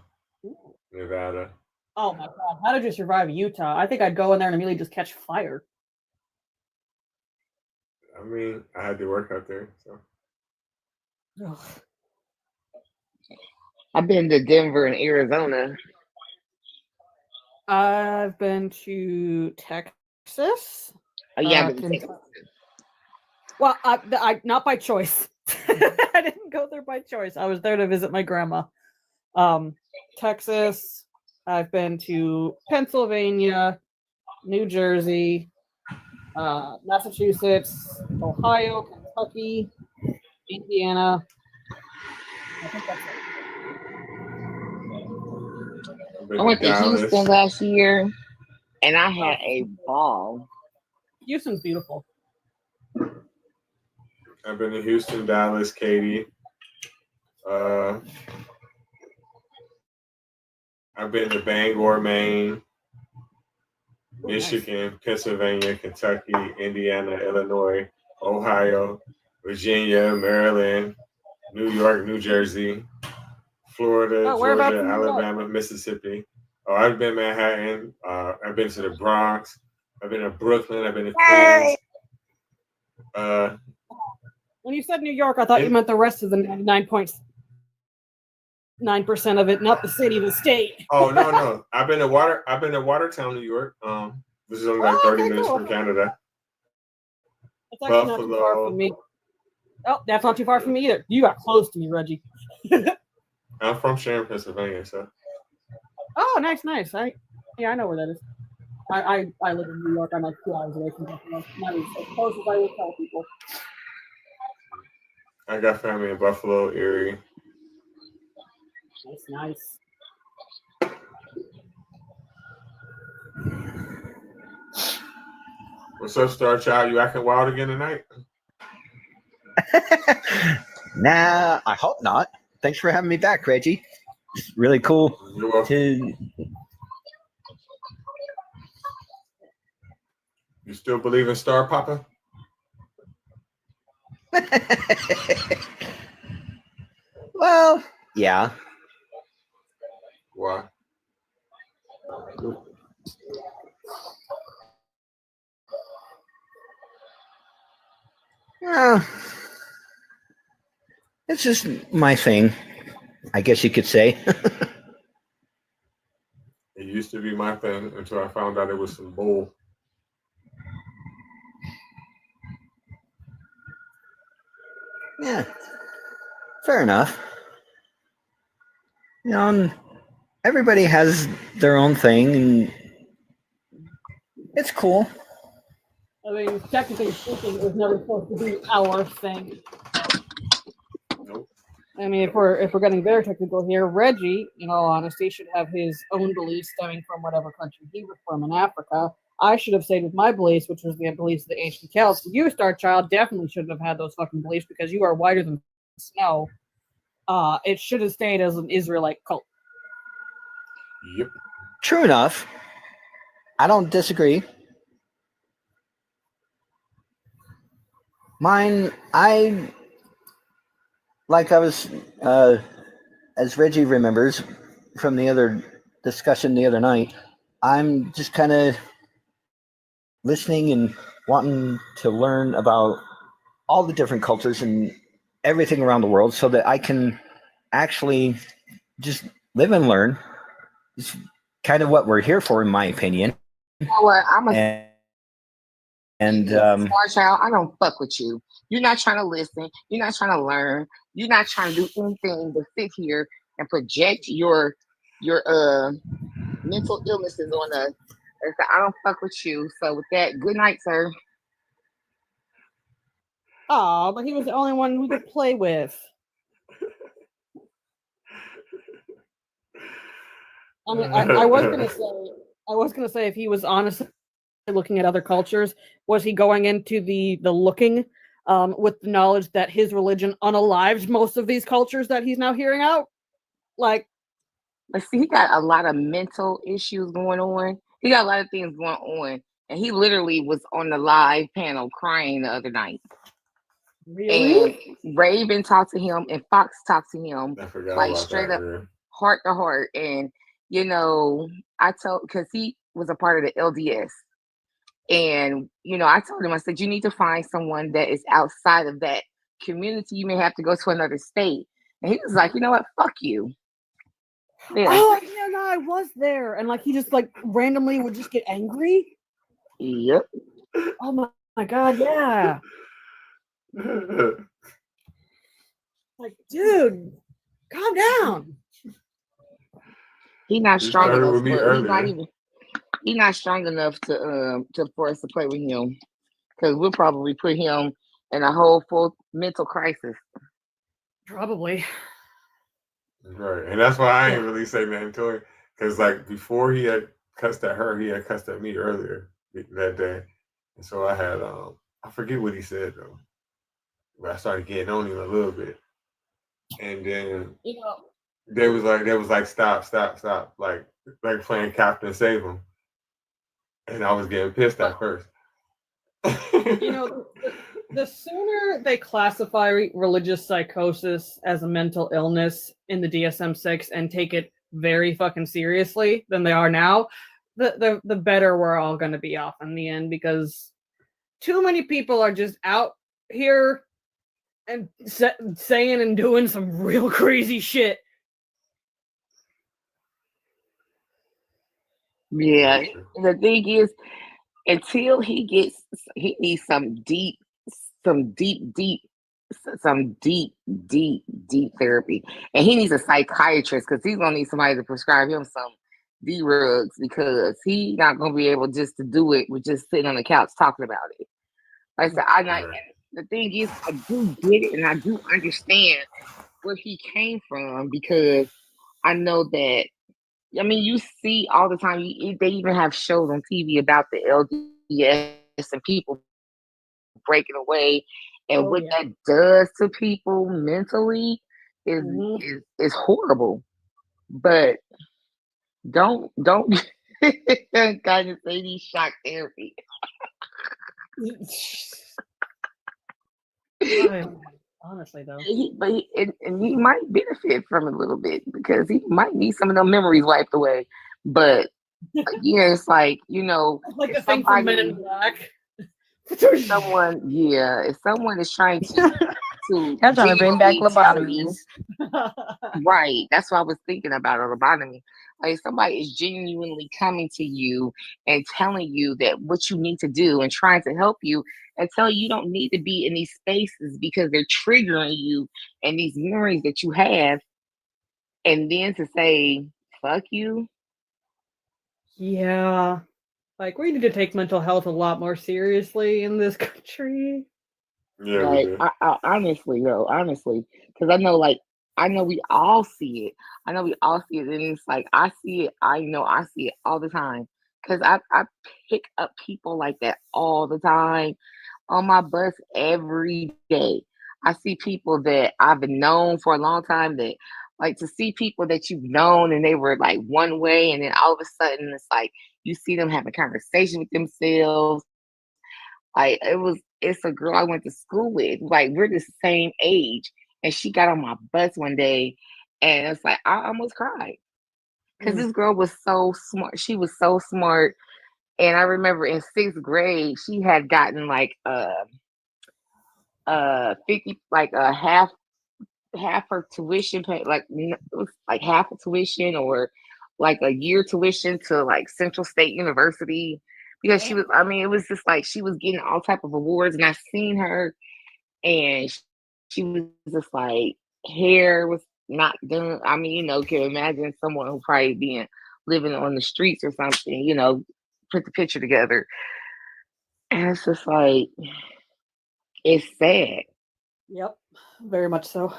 Nevada.
Oh my god, how did you survive Utah? I think I'd go in there and immediately just catch fire.
I mean, I had to work out there, so.
Ugh.
I've been to Denver and Arizona.
I've been to Texas.
Oh yeah, I've been to Texas.
Well, I not by choice. I didn't go there by choice. I was there to visit my grandma. Texas. I've been to Pennsylvania, New Jersey, Massachusetts, Ohio, Kentucky, Indiana. I think that's it.
I went to Houston last year, and I had a ball.
Houston's beautiful.
I've been to Houston, Dallas, Katy. I've been to Bangor, Maine, Michigan, Pennsylvania, Kentucky, Indiana, Illinois, Ohio, Virginia, Maryland, New York, New Jersey, Florida, Georgia, Alabama, Mississippi. Oh, I've been Manhattan. I've been to the Bronx. I've been to Brooklyn. I've been to Queens.
When you said New York, I thought you meant the rest of the 99.9% of it, not the city, the state.
Oh no. I've been to Watertown, New York. This is only like 30 minutes from Canada.
That's actually not too far from me. Oh, that's not too far from me either. You got close to me, Reggie.
I'm from Sharon, Pennsylvania, so
Oh, nice. I know where that is. I live in New York. I'm like 2 hours away from Buffalo. Not as close as I would tell people.
I got family in Buffalo, Erie.
Nice.
What's up, Star Child? You acting wild again tonight?
Nah, I hope not. Thanks for having me back, Reggie. It's really cool to.
You still believe in Star Papa?
Well, yeah.
Why?
It's just my thing, I guess you could say.
It used to be my thing until I found out it was some bull.
Yeah, fair enough. You know, everybody has their own thing, and it's cool.
I mean, technically speaking, it was never supposed to be our thing. I mean, if we're getting very technical here, Reggie, in all honesty, should have his own beliefs stemming from whatever country he was from in Africa. I should have stayed with my beliefs, which was the beliefs of the ancient Celts. You, Star Child, definitely shouldn't have had those fucking beliefs because you are whiter than snow. It should have stayed as an Israelite cult.
Yep.
True enough. I don't disagree. Mine, like I was, as Reggie remembers from the other discussion the other night, I'm just kind of listening and wanting to learn about all the different cultures and everything around the world so that I can actually just live and learn. It's kind of what we're here for, in my opinion.
You know what? Smart child, I don't fuck with you. You're not trying to listen. You're not trying to learn. You're not trying to do anything but sit here and project your mental illnesses on us. And so I don't fuck with you. So with that, good night, sir.
Oh, but he was the only one we could play with. I mean, I was gonna say if he was honestly looking at other cultures, was he going into the looking with the knowledge that his religion unalives most of these cultures that he's now hearing out? Like,
But see, he got a lot of mental issues going on. He got a lot of things going on. And he literally was on the live panel crying the other night.
Really?
And Raven talked to him and Fox talked to him
I forgot
like
about
straight
that,
up
man.
heart to heart. And, you know, I told, because he was a part of the LDS. And, you know, I told him, I said, you need to find someone that is outside of that community. You may have to go to another state. And he was like, you know what? Fuck you. Yeah.
oh yeah, no, I was there, and like he just like randomly would just get angry.
Yep.
Oh my god, yeah. Like, dude, calm down.
He's not
You
strong
started
enough.
with me
But
earlier.
he's not strong enough to for us to play with him, because we'll probably put him in a whole full mental crisis.
Probably.
Right. And that's why I ain't really say nothing to him. Because like before he had cussed at her, he had cussed at me earlier that day. And so I had I forget what he said though. But I started getting on him a little bit. And then
You know,
they was like stop, like playing Captain Save him. And I was getting pissed at first.
you know, the sooner they classify religious psychosis as a mental illness in the DSM-6 and take it very fucking seriously than they are now, the better we're all going to be off in the end, because too many people are just out here and saying and doing some real crazy shit.
Yeah. The thing is, until he needs some deep some deep therapy, and he needs a psychiatrist because he's gonna need somebody to prescribe him some drugs because he's not gonna be able just to do it with just sitting on the couch talking about it. Like I said, the thing is, I do get it and I do understand where he came from because I know that. I mean, you see all the time. They even have shows on TV about the LDS and people breaking away, and what that does to people mentally is horrible. But don't kind of say these shock therapy.
Honestly, though,
He might benefit from it a little bit because he might need some of them memories wiped away. But yeah, it's like
like
if
the thing from Men in
somebody,
Black.
if someone is trying to
They're trying to bring back
genuinely tell you,
lobotomies.
right? That's what I was thinking about a lobotomy. Like somebody is genuinely coming to you and telling you that what you need to do and trying to help you and tell you don't need to be in these spaces because they're triggering you and these memories that you have, and then to say fuck you.
Yeah. Like, we need to take mental health a lot more seriously in this country.
Yeah,
Like,
we do.
I honestly, because I know we all see it. I know we all see it, and it's like I see it. I know I see it all the time because I pick up people like that all the time on my bus every day. I see people that I've known for a long time that like to see people that you've known and they were like one way, and then all of a sudden it's like you see them having conversation with themselves. Like it's a girl I went to school with. Like we're the same age, and she got on my bus one day, and it's like I almost cried because this girl was so smart. She was so smart, and I remember in 6th grade she had gotten like 50, like a half her tuition pay, like it was like half a tuition or like a year tuition to like Central State University because she was. I mean, it was just like she was getting all type of awards, and I seen her, and she was just like hair was not done. I mean, can imagine someone who probably been living on the streets or something. Put the picture together, and it's just like it's sad.
Yep, very much so.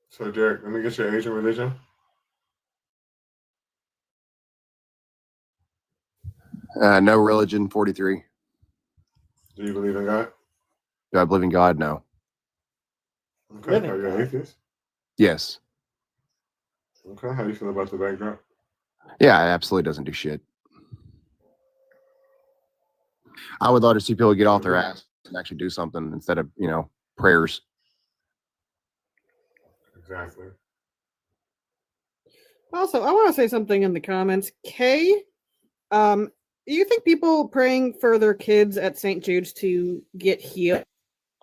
So, Derek, let me get your age and religion.
No religion, 43.
Do you believe in God?
Do I believe in God? No.
Okay. Are you an atheist?
Yes.
Okay. How do you feel about the backdrop?
Yeah, it absolutely doesn't do shit. I would love to see people get off their ass and actually do something instead of, prayers.
Exactly.
Also, I want to say something in the comments. Kay, do you think people praying for their kids at St. Jude's to get healed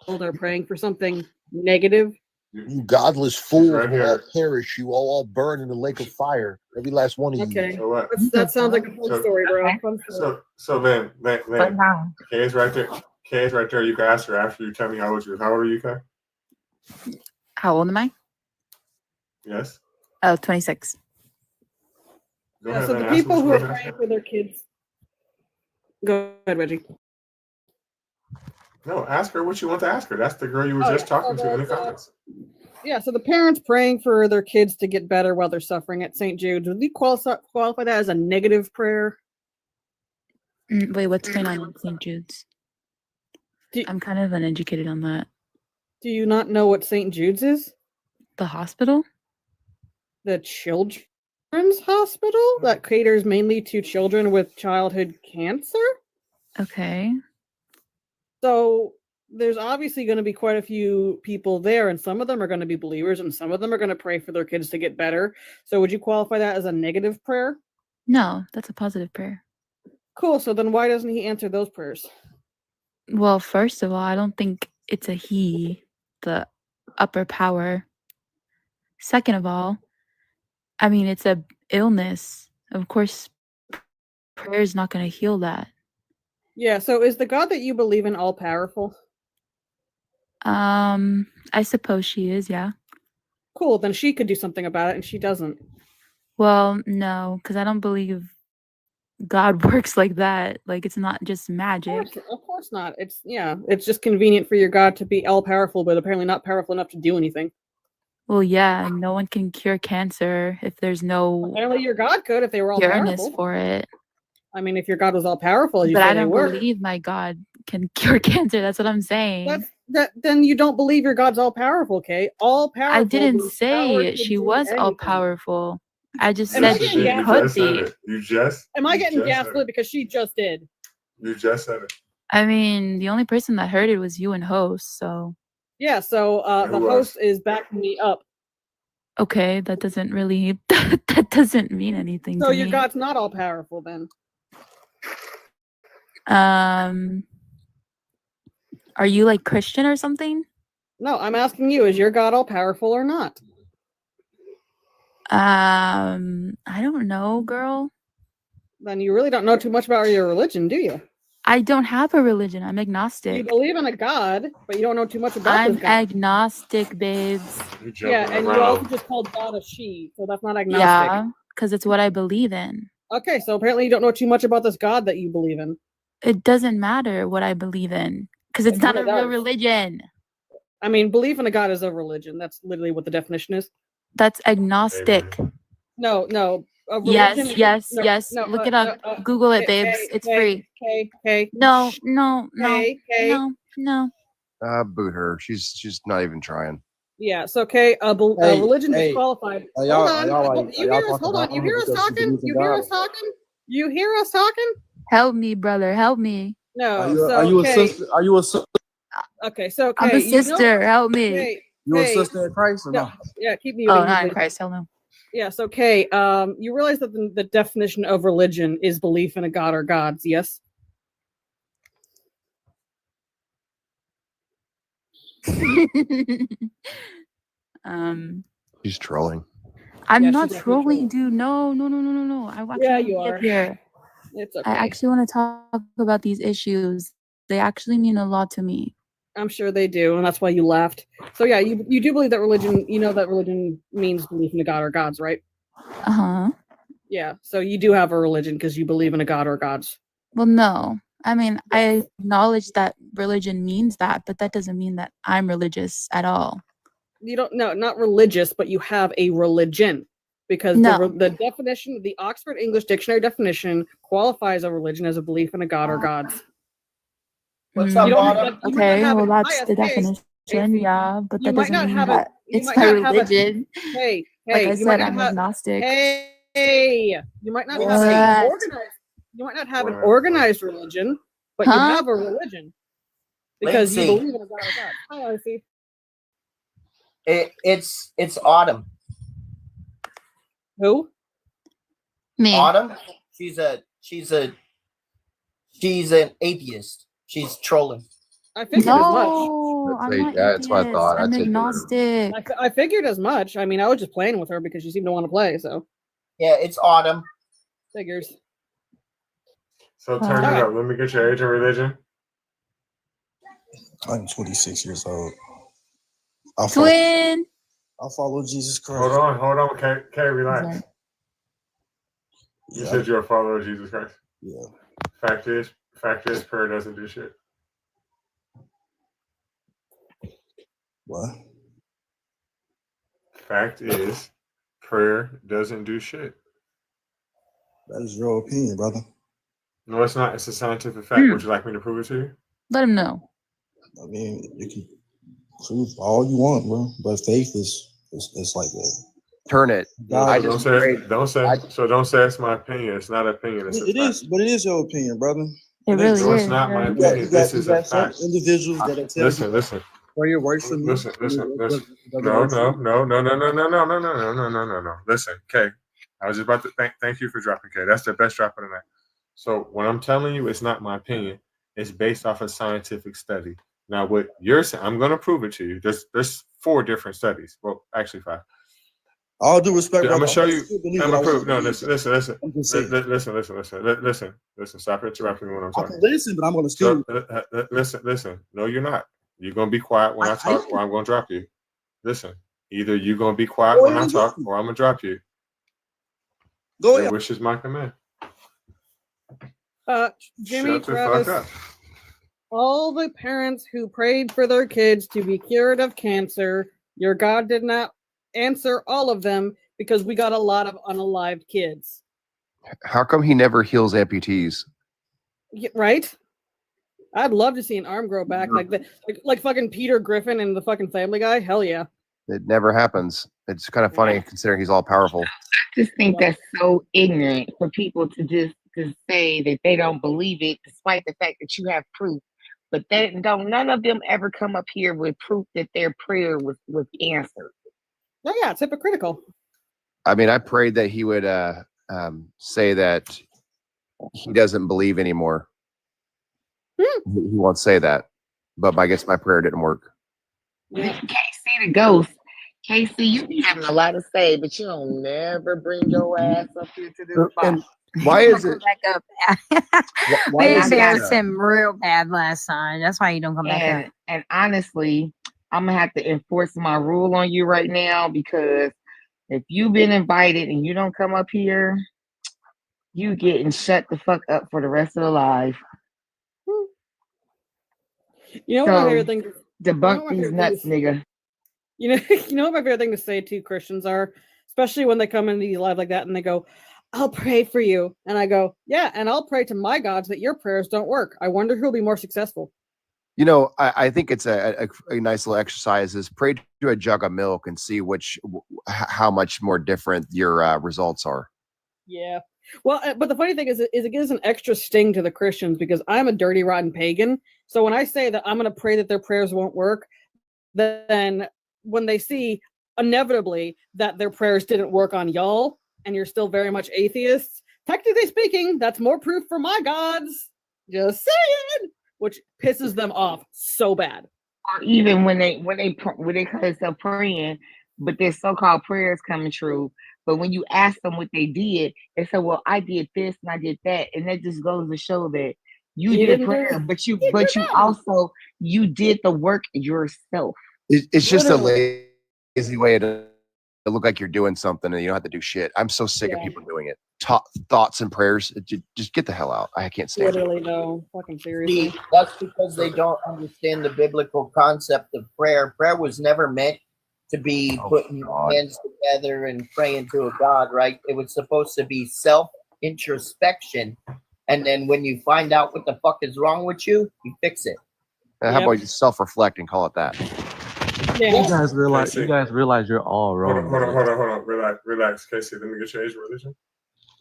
are praying for something negative?
You godless fools
right
will all
here.
perish. You will all burn in the lake of fire. Every last one of
Okay.
you.
So what?
That sounds like a fun story, bro. Fun story.
So then, Kay is right there. Kay is right there. You can ask her after you tell me how old you are. How old are you, Kay?
How old am I?
Yes.
26.
Go
Yeah,
ahead,
so the
man. Ask
people
what
who
you
are
want to
praying
ask.
for their kids. Go ahead, Reggie.
No, ask her what you want to ask her. That's the girl you were just talking to in the comments.
Yeah, so the parents praying for their kids to get better while they're suffering at St. Jude's. Would you qualify that as a negative prayer?
Wait, what's going on with St. Jude's? I'm kind of uneducated on that.
Do you not know what St. Jude's is?
The hospital?
The children's hospital that caters mainly to children with childhood cancer?
Okay.
So there's obviously going to be quite a few people there, and some of them are going to be believers, and some of them are going to pray for their kids to get better. So would you qualify that as a negative prayer?
No, that's a positive prayer.
Cool. So then why doesn't he answer those prayers?
Well, first of all, I don't think it's a he, the upper power. Second of all, I mean, it's a illness. Of course, prayer is not going to heal that.
Yeah, so is the God that you believe in all powerful?
I suppose she is, yeah.
Cool, then she could do something about it, and she doesn't.
Well, no, because I don't believe God works like that. Like, it's not just magic.
Of course not. It's just convenient for your God to be all powerful, but apparently not powerful enough to do anything.
Well, yeah, no one can cure cancer if there's no
Apparently your God could if they were all
pureness
powerful.
for it.
I mean, if your God was all powerful, as you
But
say
I
they
don't
were,
believe my God can cure cancer. That's what I'm saying.
then you don't believe your God's all powerful, Kay. All powerful.
I didn't
means power
say
to
she
do
was all
anything.
powerful. I just
Am I
said
getting
she
gaslit?
could
just said
be.
it.
Am I
you
getting
just said
gaslit because she just did?
You just said it.
I mean, the only person that heard it was you and host, so
Yeah, so the
Who
host
else?
is backing me up.
okay, that doesn't really that doesn't mean anything
So
to
your
me.
God's not all powerful then.
Are you like Christian or something?
No, I'm asking you, is your God all powerful or not?
I don't know, girl.
Then you really don't know too much about your religion, do you?
I don't have a religion. I'm
You
agnostic.
believe in a God, but you don't know too much about
I'm
this God.
agnostic, babes.
Yeah, and you also just called God a she, so that's not agnostic.
Yeah, because it's what I believe in.
Okay, so apparently you don't know too much about this God that you believe in.
It doesn't matter what I believe in because it's not a
kinda
real
does.
religion.
I mean, belief in a God is a religion. That's literally what the definition is.
That's agnostic.
No. A
Yes,
religion.
yes, yes. Look it up. Google it, babes. It's free.
Okay.
No.
Boot her. She's not even trying.
Yeah. So okay. Religion disqualified.
Are y'all-
Hold
are
on.
y'all like-
You
are y'all
hear us?
talking
Hold on.
about
You hear us
because she
talking?
believes in
You hear
God?
us talking? You hear us talking?
Help me, brother. Help me.
No.
Are you a
okay.
sister? Are you a sister?
Okay. So
I'm a
okay, you know-
sister. Help me.
Okay,
You a
okay.
sister in Christ or
No,
no?
yeah, keep muting.
Oh,
me,
not in
please.
Christ. Hell no.
Yes, okay. You realize that the definition of religion is belief in a god or gods, yes?
She's trolling.
I'm
Yeah,
not
she's definitely
trolling, dude. No. I actually
Yeah,
wanna
you
be up
are.
here.
It's okay.
I actually want to talk about these issues. They actually mean a lot to me.
I'm sure they do, and that's why you laughed. So yeah, you do believe that religion, you know that religion means belief in a god or gods, right?
Uh-huh.
Yeah, so you do have a religion because you believe in a god or gods.
Well, no. I mean, I acknowledge that religion means that, but that doesn't mean that I'm religious at all.
You don't, no, not religious, but you have a religion. Because
No.
the definition, the Oxford English Dictionary definition qualifies a religion as a belief in a god or gods.
What's
You
up,
don't-
Autumn?
like, you might not
Okay,
have
well,
it
that's
biased,
the
hey,
definition, yeah, but
you
that
might
doesn't
not
mean
have
that
you
it's
might
my
not have a-
religion.
Hey,
Like I
you might
said,
not
I'm
have,
agnostic.
Hey, you might not have
What?
an organized. You might not have an organized religion, but you
Huh?
have a religion because you
Lacey.
believe in a god or god. Hi, Icy.
It's Autumn.
Who?
Me.
Autumn. She's an atheist. She's trolling.
I figured as much.
No, I'm not
That's what I
atheist.
thought.
I'm
I'd take it.
agnostic.
I figured as much. I mean, I was just playing with her because she seemed to want to play. So
Yeah, it's Autumn.
figures.
So turn it up. Let me get your age and religion.
I'm 26 years old.
Twin.
I'll follow Jesus Christ.
Hold on. Okay, relax. You
Yeah.
said you're a follower of Jesus Christ.
Yeah.
Fact is, prayer doesn't do shit.
What?
Fact is, prayer doesn't do shit.
That is your opinion, brother.
No, it's not. It's a scientific fact. Would you like me to prove it to you?
Let him know.
I mean, you can prove all you want, bro. But faith is like a
Turn it.
God.
Don't say it's my opinion. It's not an opinion. It's a
It
fact.
is, but it is your opinion, brother.
It really
No, it's
is.
not my
yeah.
opinion.
You
This
got
is a
some
fact.
individuals that tell you
Listen.
pray your works for me.
Listen.
Doesn't
No.
work for
No. Listen, Kay. I was just about to thank you for dropping Kay. That's the best drop of the night. So what I'm telling you is not my opinion. It's based off a scientific study. Now, what you're saying, I'm going to prove it to you. There's 4 different studies. Well, actually 5.
All due respect,
I'm
brother.
gonna show
I
you.
still believe
I'm
what I
gonna
want
prove.
to
No,
believe.
listen.
I'm just saying.
Listen. Stop interrupting me when I'm
I
talking.
can listen, but I'm gonna still.
So, listen. No, you're not. You're gonna be quiet when I talk, or I'm gonna drop you. Listen. Either you're gonna be quiet
Go
when
ahead
I
and
talk,
listen.
or I'm gonna drop you.
Go
Your
ahead.
wish is my command.
Jimmy,
Shut the
Travis,
fuck up.
all the parents who prayed for their kids to be cured of cancer, your God did not answer all of them because we got a lot of unalived kids.
How come he never heals amputees?
Right? I'd love to see an arm grow back like fucking Peter Griffin and the fucking Family Guy. Hell yeah.
It never happens. It's kind of funny considering he's all powerful.
I just think that's so ignorant for people to say that they don't believe it, despite the fact that you have proof. But none of them ever come up here with proof that their prayer was answered.
Oh yeah, it's hypocritical.
I mean, I prayed that he would say that he doesn't believe anymore. He won't say that, but I guess my prayer didn't work.
Yeah. Casey the ghost. Casey, you be having a lot to say, but you don't never bring your ass up here to this
And
spot.
why is it?
Back up.
Why
We
is it?
embarrassed him real bad last time. That's why you don't come back up.
And honestly, I'm gonna have to enforce my rule on you right now, because if you've been invited and you don't come up here, you getting shut the fuck up for the rest of the life.
You know what my favorite thing?
Debunk these nuts, nigga.
You know what my favorite thing to say to Christians are, especially when they come into these live like that and they go, "I'll pray for you," and I go, "Yeah, and I'll pray to my gods that your prayers don't work. I wonder who'll be more successful."
You know, I think it's a nice little exercise is pray to a jug of milk and see how much more different your results are.
Yeah. Well, but the funny thing is it gives an extra sting to the Christians because I'm a dirty, rotten pagan. So when I say that I'm going to pray that their prayers won't work, then when they see inevitably that their prayers didn't work on y'all and you're still very much atheists, technically speaking, that's more proof for my gods. Just saying, which pisses them off so bad.
Or even when they call themselves praying, but their so-called prayers coming true. But when you ask them what they did, they say, "Well, I did this and I did that," and that just goes to show that you did prayer, but you also did the work yourself.
It's just a lazy way to look like you're doing something and you don't have to do shit. I'm so sick of people doing it. Thoughts and prayers. Just get the hell out. I can't stand it.
Literally, no. Fucking seriously.
See, that's because they don't understand the biblical concept of prayer. Prayer was never meant to be putting hands together and praying to a God, right? It was supposed to be self-introspection. And then when you find out what the fuck is wrong with you, you fix it.
How about you self-reflect and call it that?
Yeah.
You guys realize you're all wrong.
Hold on. Relax. Casey, let me get your age and religion.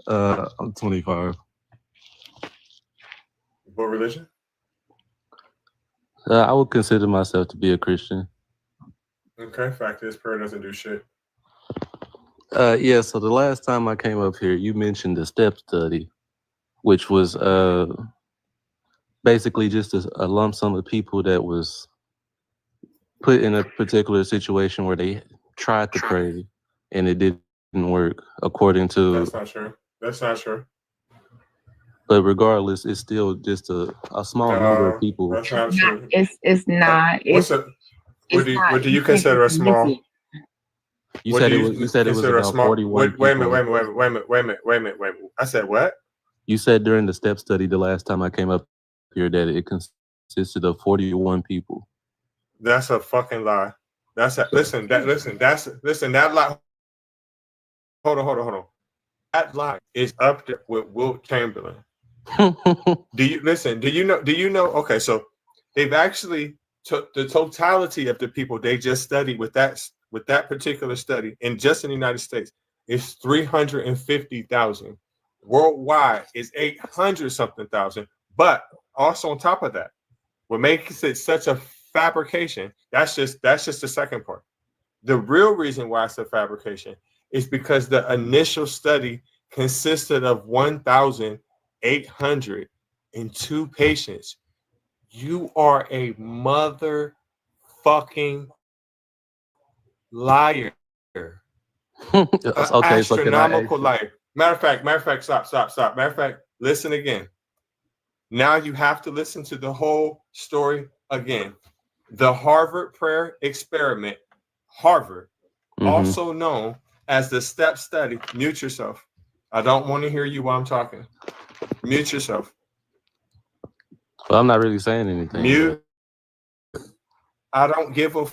I'm 25.
What religion?
I would consider myself to be a Christian.
Okay, fact is, prayer doesn't do shit.
Yeah, so the last time I came up here, you mentioned the step study, which was basically just a lump sum of people that was put in a particular situation where they tried to pray and it didn't work according to.
That's not true.
But regardless, it's still just a small number of people.
That's not true.
It's not.
What do you consider a small?
You said it was about 41 people.
Wait a minute. I said what?
You said during the step study the last time I came up here that it consisted of 41 people.
That's a fucking lie. Listen, that lie. Hold on. That lie is up there with Wilt Chamberlain. Do you know? Okay, so they've actually took the totality of the people they just studied with that particular study, and just in the United States, is 350,000. Worldwide is 800 something thousand. But also on top of that, what makes it such a fabrication? That's just the second part. The real reason why it's a fabrication is because the initial study consisted of 1,802 patients. You are a motherfucking liar.
Okay, so can I ask
Astronomical
you?
life. Matter of fact, stop. Matter of fact, listen again. Now you have to listen to the whole story again. The Harvard prayer experiment, Harvard, also known as the step study. Mute yourself. I don't want to hear you while I'm talking. Mute yourself.
Well, I'm not really saying anything.
Mute. I don't give a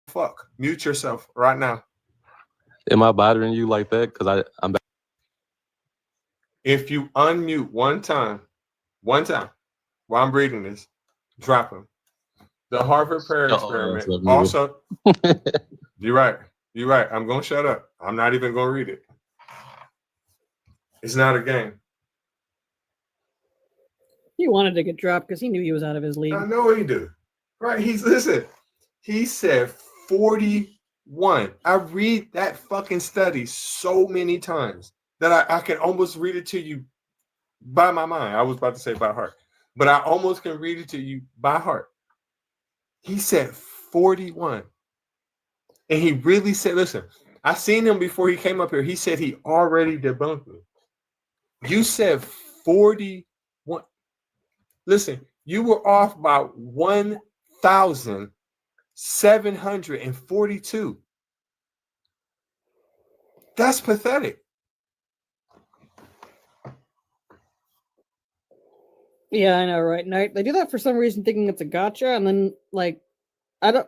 fuck. Mute yourself right now.
Am I bothering you like that? Because I'm back.
If you unmute one time while I'm reading this, drop him. The Harvard prayer experiment also. You're right. I'm going to shut up. I'm not even going to read it. It's not a game.
He wanted to get dropped because he knew he was out of his league.
I know he do. Right. He said 41. I read that fucking study so many times that I can almost read it to you by my mind. I was about to say by heart, but I almost can read it to you by heart. He said 41. And he really said, listen, I seen him before he came up here. He said he already debunked me. You said 41. Listen, you were off by 1,742. That's pathetic.
Yeah, I know, right? And they do that for some reason, thinking it's a gotcha, and then like, I don't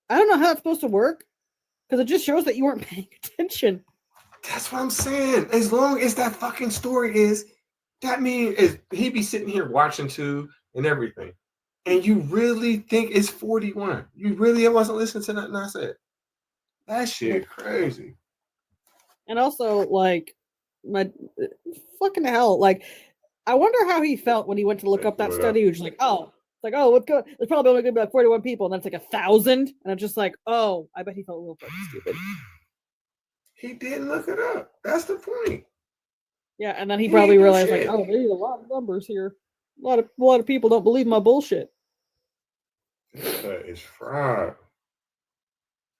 know how it's supposed to work because it just shows that you weren't paying attention.
That's what I'm saying. As long as that fucking story is, that means he be sitting here watching too and everything, and you really think it's 41? You really wasn't listening to nothing I said? That shit crazy.
And also, like, my fucking hell, like, I wonder how he felt when he went to look up that study. He was just like, oh, it's like, oh, what's good? There's probably only going to be like 41 people, and then it's like 1,000, and I'm just like, oh, I bet he felt a little fucking stupid.
He didn't look it up. That's the point.
Yeah, and then he probably realized, like, oh, there's a lot of numbers here. A lot of people don't believe my bullshit.
That is fraud.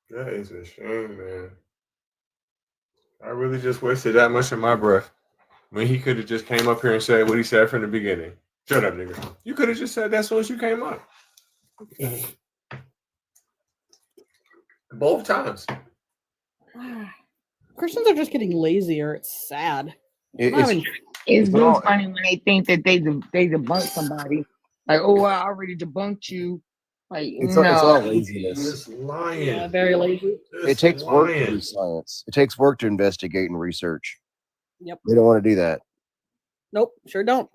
That is a shame, man. I really just wasted that much of my breath when he could have just came up here and said what he said from the beginning. Shut up, nigga. You could have just said that as soon as you came up. Both times.
Christians are just getting lazier. It's sad.
It's real funny when they think that they debunk somebody. Like, oh, I already debunked you. Like,
It's
no.
all laziness.
It's lying.
Yeah, very lazy.
It takes work to do science. It takes work to investigate and research.
Yep.
They don't want to do that.
Nope, sure don't.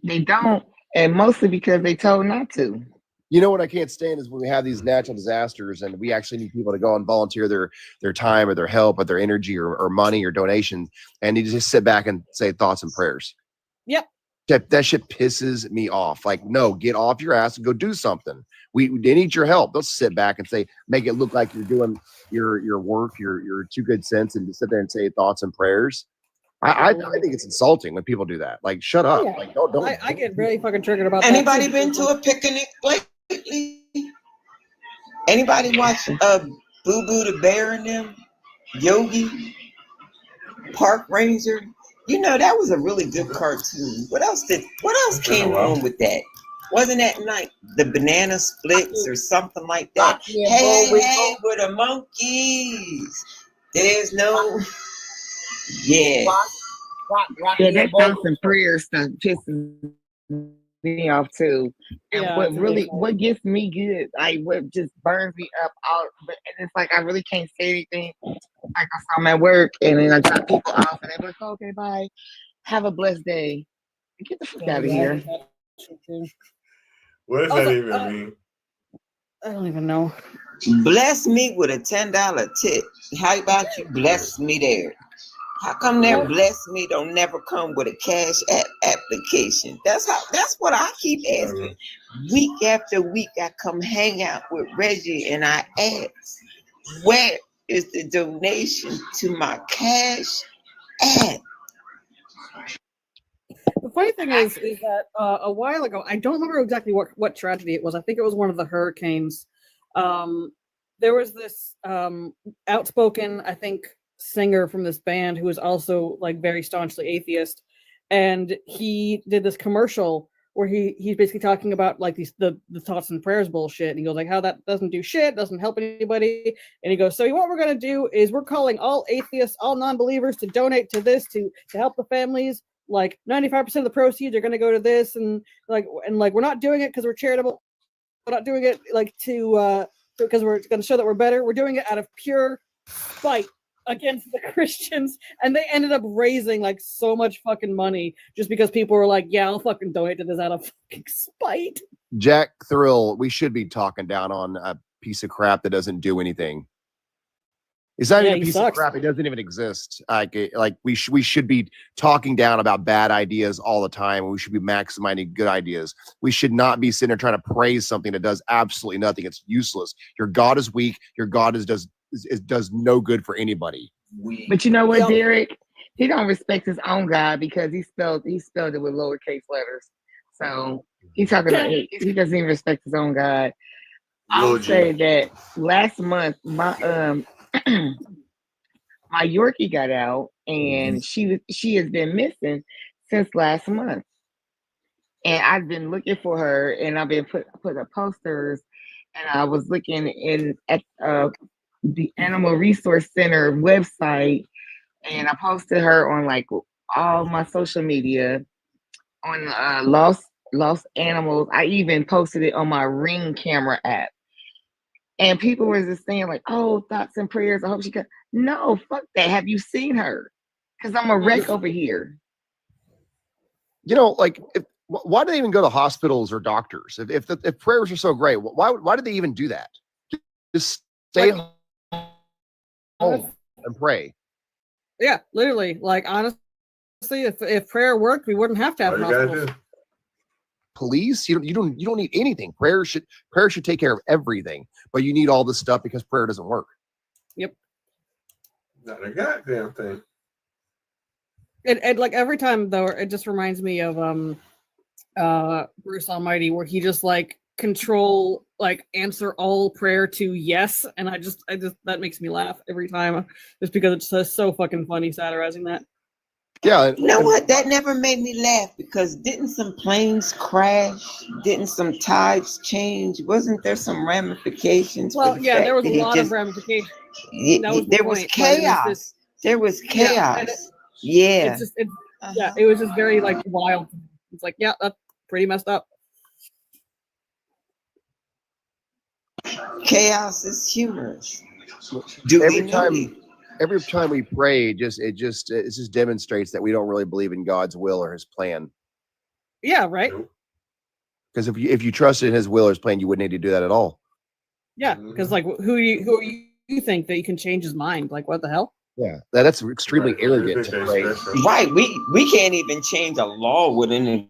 They don't, and mostly because they told not to.
You know what I can't stand is when we have these natural disasters and we actually need people to go and volunteer their time or their help or their energy or money or donation, and you just sit back and say thoughts and prayers.
Yep.
That shit pisses me off. Like, no, get off your ass and go do something. They need your help. Don't sit back and say, make it look like you're doing your work, your 2 good cents, and just sit there and say thoughts and prayers. I think it's insulting when people do that. Like, shut up.
Yeah.
Like, don't.
I get really fucking triggered about
Anybody
that.
been to a picnic lately? Anybody watch Boo Boo the Bear and them? Yogi? Park Ranger? You know, that was a really good cartoon. What else came on with that? Wasn't that like the Banana Splits or something like that? Hey, we're the monkeys. There's no... Yeah.
Yeah, that thoughts and prayers stuff pisses me off too. And
Yeah,
what gets me good, like what just burns me up out, but and it's like I really can't say anything. Like I'm at work and then I drop people off and they're like, okay, bye. Have a blessed day. Get the fuck out of here.
What does that even mean?
I don't even know.
Bless me with a $10 tip. How about you bless me there? How come that bless me don't never come with a cash app application? That's what I keep asking. Week after week, I come hang out with Reggie and I ask, where is the donation to my cash app?
The funny thing is that a while ago, I don't remember exactly what tragedy it was. I think it was one of the hurricanes. There was this outspoken, I think, singer from this band who is also like very staunchly atheist, and he did this commercial where he's basically talking about like the thoughts and prayers bullshit, and he goes like how that doesn't do shit, doesn't help anybody, and he goes, so what we're gonna do is we're calling all atheists, all non-believers to donate to this to help the families. Like 95% of the proceeds are gonna go to this, and we're not doing it because we're charitable. We're not doing it like to because we're gonna show that we're better. We're doing it out of pure spite against the Christians, and they ended up raising like so much fucking money just because people were like, yeah, I'll fucking donate to this out of fucking spite.
Jack Thrill, we should be talking down on a piece of crap that doesn't do anything. It's not even a piece of crap. It doesn't even exist. Like we should be talking down about bad ideas all the time. We should be maximizing good ideas. We should not be sitting there trying to praise something that does absolutely nothing. It's useless. Your God is weak. Your God does no good for anybody.
But you know what, Derek? He don't respect his own God because he spelled it with lowercase letters. So he's talking about he doesn't even respect his own God. I'll say that last month my my Yorkie got out, and she has been missing since last month. And I've been looking for her, and I've been put up posters, and I was looking at the Animal Resource Center website, and I posted her on like all my social media on lost animals. I even posted it on my Ring camera app, and people were just saying like, "Oh, thoughts and prayers. I hope she could." No, fuck that. Have you seen her? Because I'm a wreck over here.
You know, like why do they even go to hospitals or doctors if prayers are so great? Why did they even do that? Just stay home and pray.
Yeah, literally. Like honestly, if prayer worked, we wouldn't have to have hospitals.
Police, you don't need anything. Prayer should take care of everything, but you need all this stuff because prayer doesn't work.
Yep.
Not a goddamn thing.
And like every time though, it just reminds me of Bruce Almighty, where he just like answer all prayer to yes, and I just that makes me laugh every time, just because it's so fucking funny satirizing that.
Yeah.
You know what? That never made me laugh because didn't some planes crash? Didn't some tides change? Wasn't there some ramifications?
Well, yeah, there was a lot of ramifications.
There was chaos. There was chaos. Yeah.
It was just very like wild. It's like, yeah, that's pretty messed up.
Chaos is humorous.
Every time we pray, it just demonstrates that we don't really believe in God's will or His plan.
Yeah, right.
Because if you trusted in His will or His plan, you wouldn't need to do that at all.
Yeah, because like who you think that you can change his mind? Like what the hell?
Yeah, that's extremely arrogant to pray.
Right. We can't even change a law with an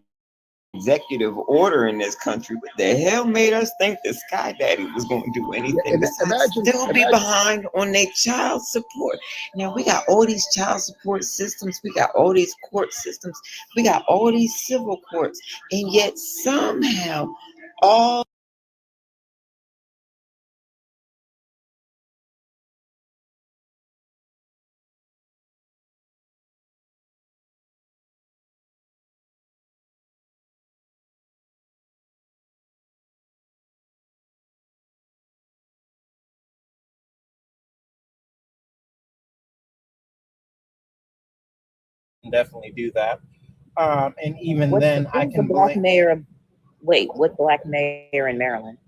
executive order in this country. What the hell made us think the Sky Daddy was going to do anything besides still be behind on their child support? Now we got all these child support systems, we got all these court systems, we got all these civil courts, and yet somehow all
definitely do that. And even
What's
then, I
the
can
black
blame.
mayor of, what black mayor in Maryland?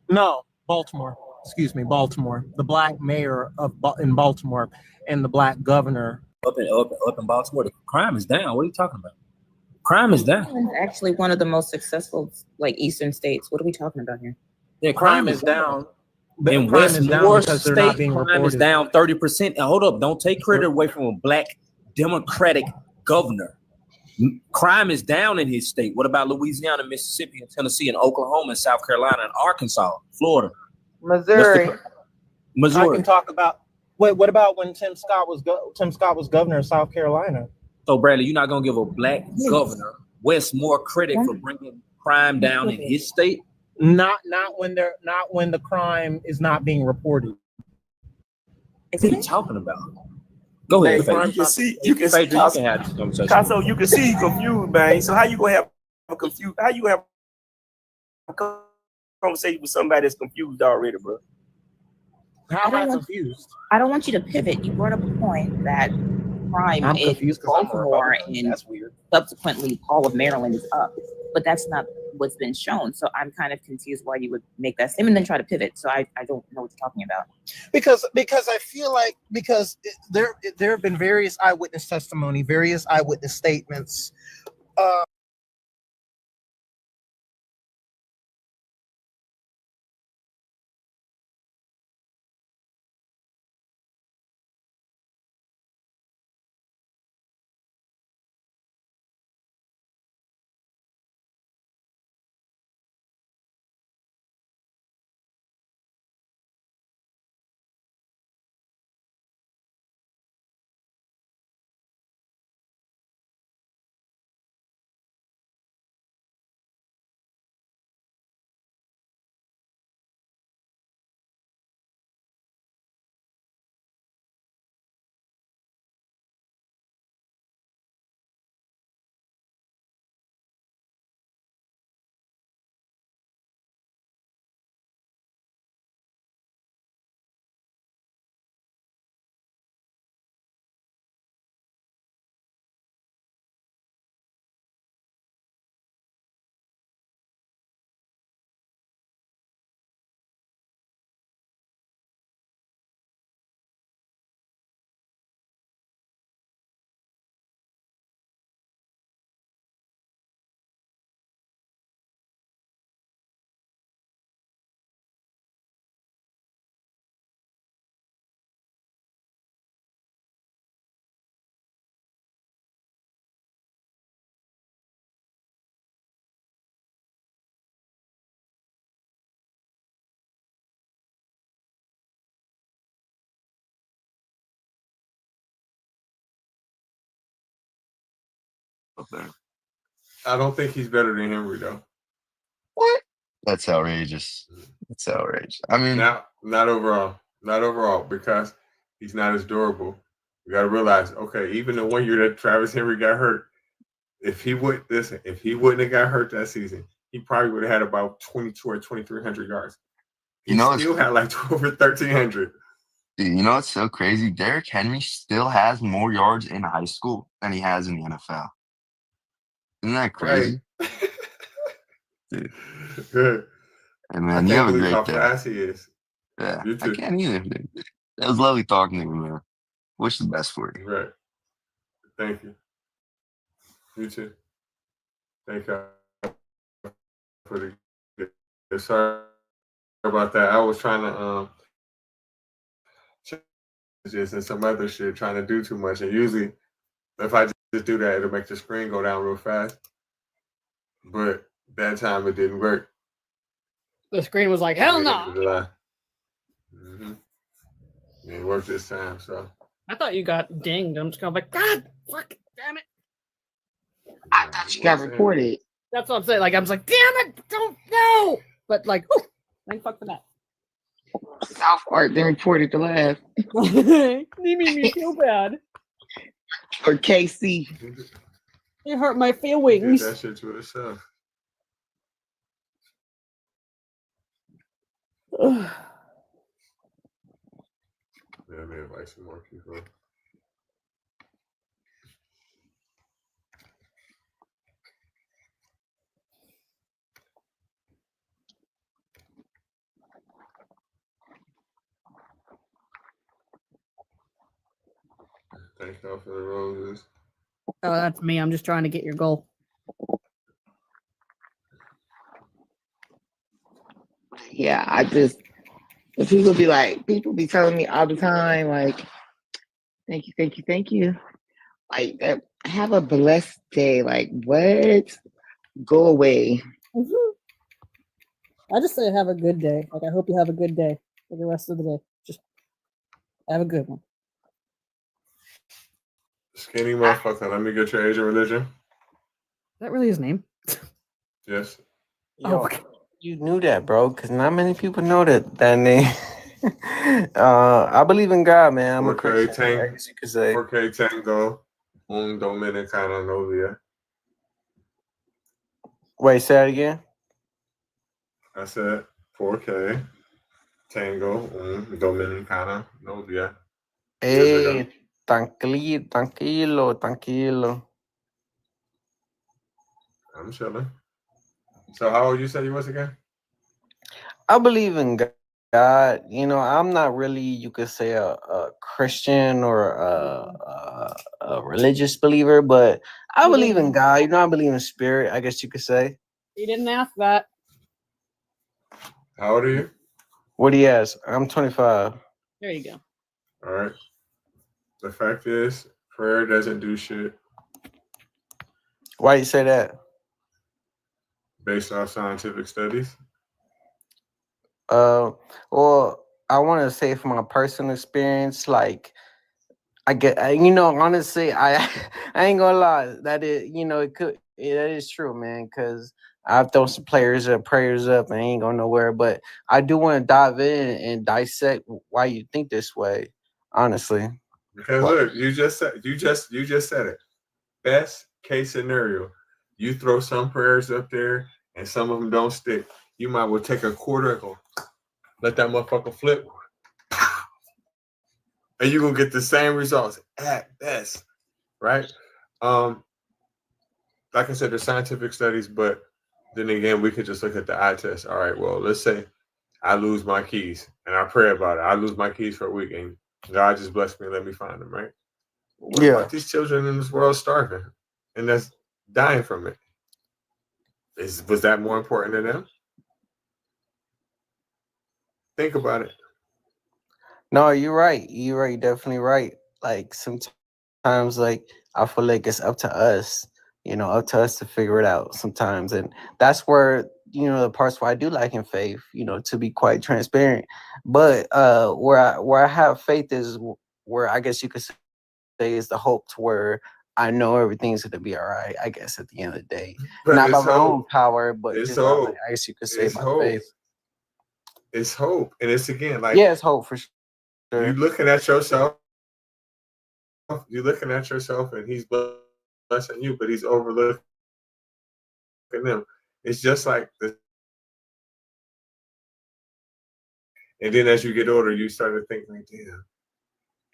No, Baltimore. Excuse me, Baltimore. The black mayor in Baltimore and the black governor.
Up in Baltimore, the crime is down. What are you talking about? Crime is down.
Maryland's actually one of the most successful like eastern states. What are we talking about here?
Yeah,
Crime is down.
In
Crime is down
Westmore
because they're not
State,
being
crime is
reported.
down 30%. Now, hold up, don't take credit away from a black Democratic governor. Crime is down in his state. What about Louisiana, Mississippi, and Tennessee, and Oklahoma, and South Carolina, and Arkansas, Florida,
Missouri?
I can talk about. What about when Tim Scott was governor of South Carolina?
So, Bradley, you're not gonna give a black governor Westmore credit for bringing crime down in his state?
Not when the crime is not being reported.
What are you talking about? Go ahead,
Hey,
Faith.
you can see,
Phaedra, you can have this conversation.
Caso, you can see he confused, man. So how you gonna have a confused? How you have a conversation with somebody that's confused already, bro?
How am I confused?
I don't want you to pivot. You brought up a point that crime
I'm
in
confused because I'm a
Baltimore
Republican.
and
That's weird.
subsequently all of Maryland is up, but that's not what's been shown. So I'm kind of confused why you would make that statement and then try to pivot. So I don't know what you're talking about.
Because I feel like there have been various eyewitness testimony, various eyewitness statements.
I don't think he's better than Henry though.
That's outrageous. That's outrageous. I mean,
Not overall, because he's not as durable. You got to realize, okay, even the 1 year that Travis Henry got hurt, if he wouldn't have got hurt that season, he probably would have had about 22 or 2,300 yards. He still had like over 1,300.
dude, you know what's so crazy? Derrick Henry still has more yards in high school than he has in the NFL. Isn't that crazy? Dude.
Good.
Hey
I
man, you
can't
have a
believe how
great day.
fast he is.
Yeah,
You
I
too.
can't either, dude. It was lovely talking to you, man. Wish the best for you.
Right. Thank you. You too. Thank you for the sorry about that. I was trying to change and some other shit, trying to do too much. And usually if I just do that, it'll make the screen go down real fast. But that time it didn't work.
The screen was like, hell no.
Mm-hmm. It didn't work this time, so.
I thought you got dinged. I'm just kind of like, God, fuck, damn it.
I thought you got reported.
That's what I'm saying. Like, I was like, damn it, don't know. But like, whew, thank fuck for that.
South Park then reported the last.
You made me feel bad.
Or KC.
It hurt my
Did
feelings.
that shit to itself. Yeah, I may invite some more people. Thank y'all for the roses.
Oh, that's me. I'm just trying to get your goal.
Yeah, the people be like, people be telling me all the time, like, thank you, thank you, thank you. Like, have a blessed day. Like, what? Go away.
I just say have a good day. Like, I hope you have a good day for the rest of the day. Just have a good one.
Skinny motherfucker, let me get your age and religion.
Is that really his name?
Yes.
Yo, you knew that, bro, because not many people know that name.
I believe in God, man. I'm a
4K
Christian, I guess you could say.
4K Tango, un Dominicana novia.
Wait, say that again.
I said 4K Tango, un Dominicana novia. Years ago.
Hey, tranquilo.
I'm chilling. So how old you say you was again?
I believe in God. You know, I'm not really, you could say, a Christian or a religious believer, but I believe in God. You know, I believe in spirit, I guess you could say.
You didn't ask that.
How old are you?
What do you ask? I'm 25.
There you go.
All right. The fact is, prayer doesn't do shit
Why you say that?
based off scientific studies.
Well, I want to say from my personal experience, like you know, honestly, I ain't gonna lie, that is, you know, that is true, man, because I've thrown some prayers up, and ain't going nowhere. But I do want to dive in and dissect why you think this way, honestly.
Because look, you just said it. Best case scenario, you throw some prayers up there and some of them don't stick. You might well take a quarter and go, let that motherfucker flip, and you're gonna get the same results at best, right? Like I said, there's scientific studies, but then again, we could just look at the eye test. All right, well, let's say I lose my keys and I pray about it. I lose my keys for a week and God just blessed me and let me find them, right? What about these children in this world starving and that's dying from it? Was that more important than them? Think about it.
No, you're right. You're definitely right. Like sometimes, like I feel like it's up to us, you know, up to us to figure it out sometimes, and that's where, you know, the parts where I do like in faith, you know, to be quite transparent. But where I have faith is where I guess you could say is the hope, to where I know everything's gonna be all right. I guess at the end of the day,
But
not by
it's
my own
hope.
power, but
It's
just by,
hope.
like, I guess you could say
It's
by
hope.
faith.
It's hope, and it's again like
Yeah, it's hope for sure.
you looking at yourself. You're looking at yourself, and he's blessing you, but he's overlooking them. It's just like this. And then as you get older, you start to think like, damn,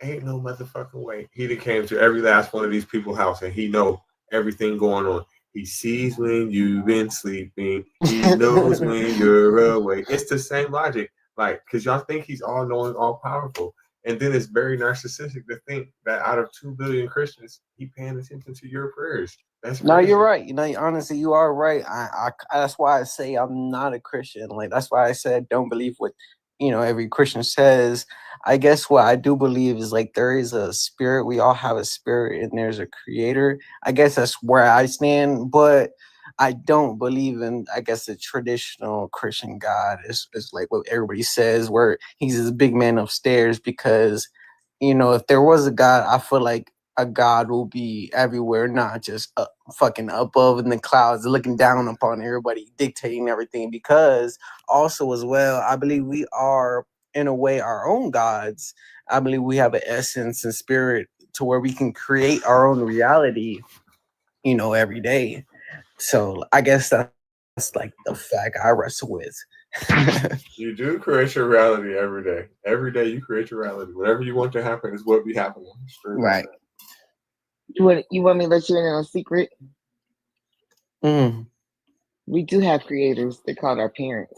ain't no motherfucking way. He done came to every last one of these people's house, and he know everything going on. He sees when you've been sleeping. He knows when you're awake. It's the same logic. Like, because y'all think he's all knowing, all powerful. And then it's very narcissistic to think that out of 2 billion Christians, he paying attention to your prayers. That's
No,
crazy.
you're right. You know, honestly, you are right. I that's why I say I'm not a Christian. Like, that's why I said don't believe what, you know, every Christian says. I guess what I do believe is, like, there is a spirit. We all have a spirit, and there's a creator. I guess that's where I stand. But I don't believe in, I guess, the traditional Christian God is like what everybody says, where he's this big man upstairs. Because, you know, if there was a God, I feel like a God will be everywhere, not just fucking above in the clouds, looking down upon everybody, dictating everything. Because also, as well, I believe we are, in a way, our own gods. I believe we have an essence and spirit to where we can create our own reality, you know, every day. So I guess that's like the fact I wrestle with.
You do create your reality every day. Every day you create your reality. Whatever you want to happen is what be happening. Straight
Right.
up.
You want me to let you in on a secret?
Mm.
We do have creators. They're called our parents.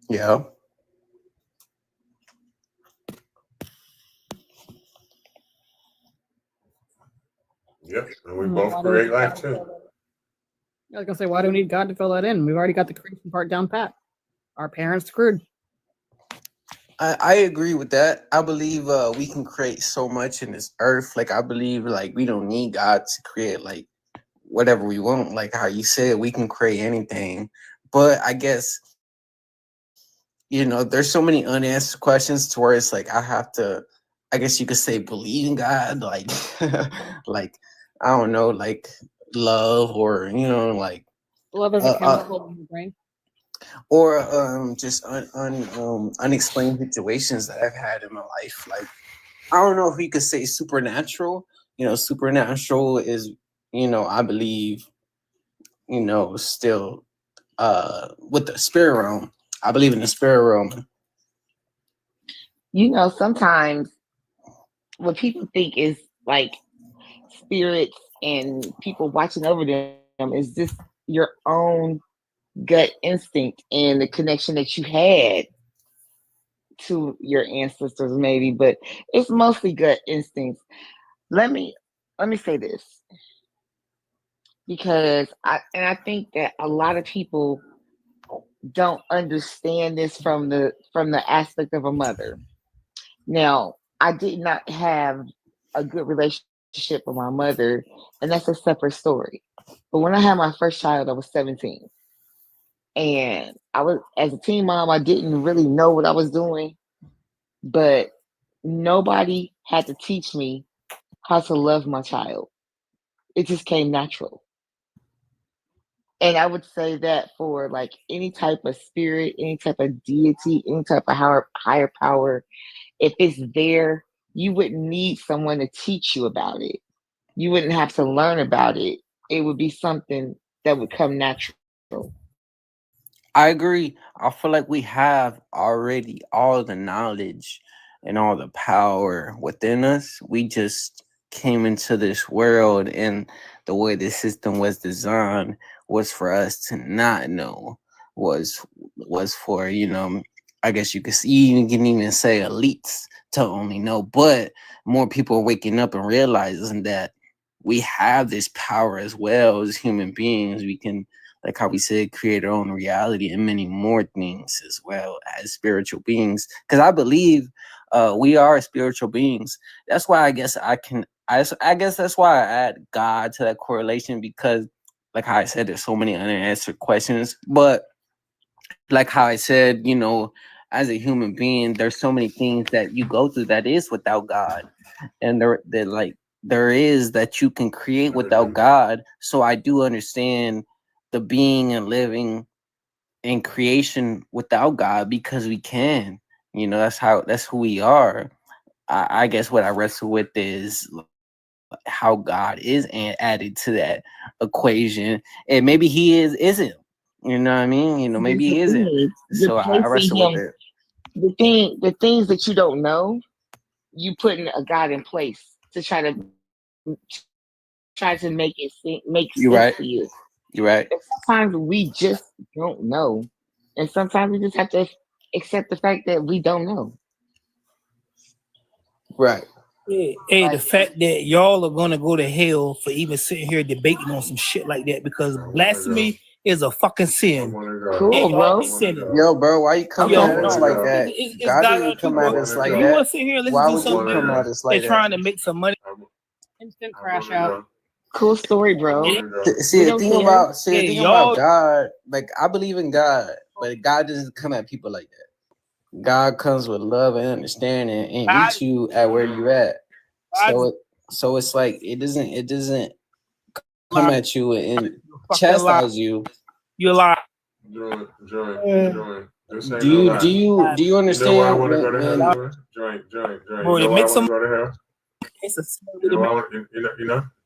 Yeah.
Yep. And we both create life too.
I was gonna say, why do we need God to fill that in? We've already got the creation part down pat. Our parents screwed.
I agree with that. I believe we can create so much in this earth. Like, I believe, like, we don't need God to create, like, whatever we want. Like how you said, we can create anything. But I guess, you know, there's so many unanswered questions to where it's like I have to, I guess you could say, believe in God. Like, like, I don't know, like love, or, you know, like
Love is a chemical in your brain.
or just unexplained situations that I've had in my life. Like, I don't know if we could say supernatural. Supernatural is, I believe, still with the spirit realm. I believe in the spirit realm.
Sometimes what people think is like spirits and people watching over them is just your own gut instinct and the connection that you had to your ancestors, maybe, but it's mostly gut instincts. Let me say this, because I think that a lot of people don't understand this from the aspect of a mother. Now, I did not have a good relationship with my mother, and that's a separate story. But when I had my first child, I was 17. And I was, as a teen mom, I didn't really know what I was doing, but nobody had to teach me how to love my child. It just came natural. And I would say that for like any type of spirit, any type of deity, any type of higher power, if it's there, you wouldn't need someone to teach you about it. You wouldn't have to learn about it. It would be something that would come natural.
I agree. I feel like we have already all the knowledge and all the power within us. We just came into this world, and the way the system was designed was for us to not know. Was for, I guess you can even say elites to only know. But more people are waking up and realizing that we have this power as well as human beings. We can, like how we said, create our own reality and many more things as well as spiritual beings. Because I believe we are spiritual beings. That's why I guess that's why I add God to that correlation, because like how I said, there's so many unanswered questions. But like how I said, as a human being, there's so many things that you go through that is without God. And there is that you can create without God. So I do understand the being and living in creation without God, because we can. That's who we are. I guess what I wrestle with is how God is added to that equation, and maybe he isn't. You know what I mean? Maybe he isn't. So I wrestle with it.
The things that you don't know, you putting a God in place to try to make it make sense to you.
You're right.
And sometimes we just don't know, and sometimes we just have to accept the fact that we don't know.
Right.
Yeah. Hey, the fact that y'all are gonna go to hell for even sitting here debating on some shit like that, because blasphemy is a fucking sin.
Cool, bro.
Yo, bro, why you come at us like that? God didn't come at us like
You
that.
want to sit here and listen
Why
to
would you
something
come at us like
they're trying
that?
to make some money?
Instant crash out.
Cool story, bro.
See, the thing about God, like, I believe in God, but God doesn't come at people like that. God comes with love and understanding and meets you at where you at. So it's like it doesn't come at you and chastise you.
You lie.
Join.
Do you understand?
You know why I want to go to hell? Join. You know why I want to go to hell?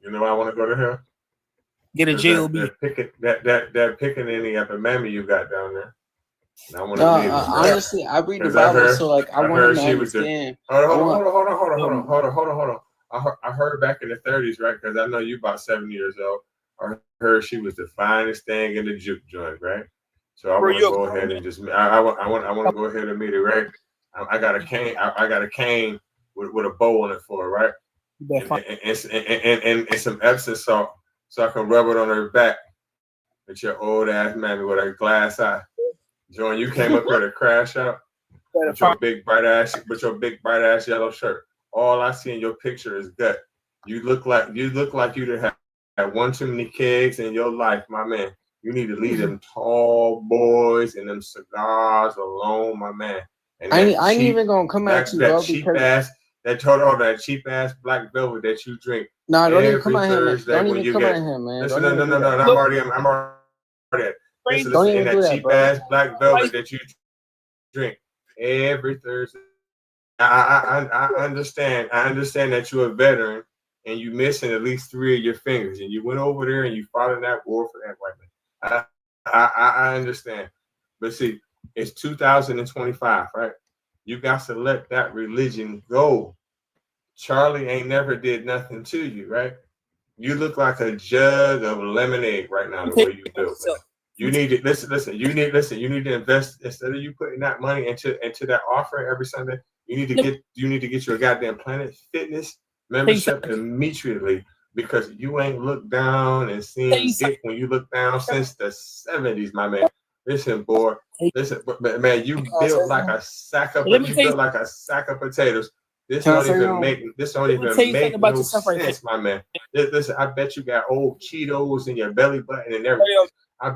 You know why I want to go to hell?
Get a JLB.
That pickaninny up in Mammy you got down there. And I want to leave.
Honestly, I read the Bible, so like I want to understand.
Hold on. I heard back in the 30s, right? Because I know you about 7 years old. I heard she was the finest thing in the juke joint, right? So I want to go ahead and just I want to go ahead and meet her, right? I got a cane. I got a cane with a bow on it for her, right? And some Epsom salt, so I can rub it on her back. With your old ass mammy with her glass eye. Joan, you came up here to crash out with your big bright ass yellow shirt. All I see in your picture is gut. You look like you'd have had one too many kegs in your life, my man. You need to leave them tall boys and them cigars alone, my man. And
I ain't even gonna come at you, bro.
That cheap ass black velvet that you drink.
No, don't even come at him. Don't even come at him, man.
Listen, no. I'm already at.
crazy?
Listen,
Don't
and
even
that
do that,
cheap
bro.
ass black velvet that you drink every Thursday. I understand. I understand that you're a veteran and you missing at least 3 of your fingers, and you went over there and you fought in that war for that white man. I understand, but see, it's 2025, right? You got to let that religion go. Charlie ain't never did nothing to you, right? You look like a jug of lemonade right now, the way you built. Man. You need to listen. You need to invest instead of you putting that money into that offering every Sunday. You need to get you a goddamn Planet Fitness membership immediately, because you ain't looked down and seen dick when you look down since the 70s, my man. Listen, boy. Listen, man. You built like a sack of potatoes. This don't even make no sense, my man. Listen, I bet you got old Cheetos in your belly button and everything. I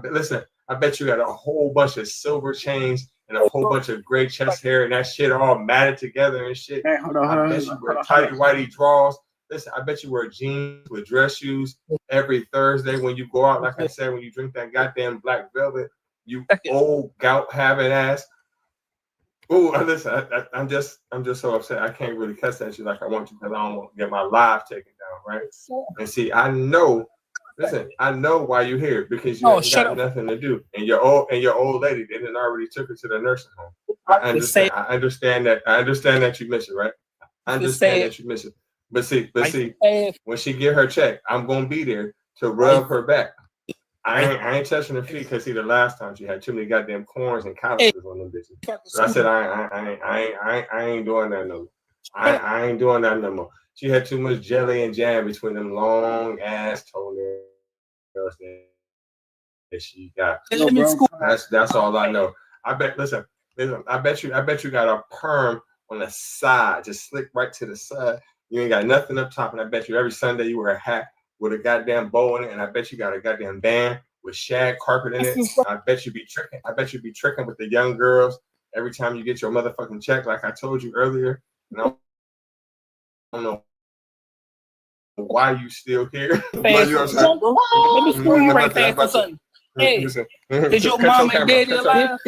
bet you got a whole bunch of silver chains and a whole bunch of gray chest hair and that shit all matted together and shit.
Hey, hold on,
I bet you wear tight whitey drawers. Listen, I bet you wear jeans with dress shoes every Thursday when you go out. Like I said, when you drink that goddamn black velvet, you old gout having ass. Oh, listen, I'm just so upset. I can't really cuss at you like I want to because I don't want to get my life taken down, right? And see, I know why you're here, because you ain't got nothing to do. And your old lady, they didn't already took her to the nursing home. I understand that you miss it, right? I understand that you miss it. But see, when she get her check, I'm gonna be there to rub her back. I ain't touching her feet because see, the last time she had too many goddamn corns and calluses on them bitches. So I said I ain't doing that no more. I ain't doing that no more. She had too much jelly and jam between them long ass toenails that she got. That's all I know. I bet you got a perm on the side, just slick right to the side. You ain't got nothing up top, and I bet you every Sunday you wear a hat with a goddamn bow in it, and I bet you got a goddamn band with shag carpet in it. I bet you be tricking with the young girls every time you get your motherfucking check, like I told you earlier. And I don't know why you still here.
Let me school you right fast for something. Hey, is your mom and daddy alive?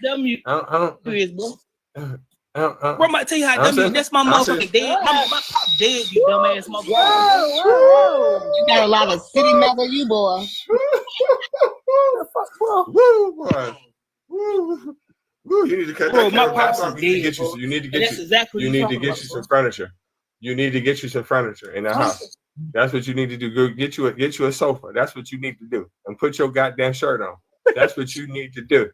Dumb you is, bro. Bro, I'm about to tell you how dumb you is. That's my motherfucking dead. My pop dead, you dumbass motherfucker.
You got a lot of city mother, you boy.
You need to cut that camera back off. You need to get you some furniture. You need to get you some furniture in the house. That's what you need to do. Go get you a sofa. That's what you need to do. And put your goddamn shirt on. That's what you need to do.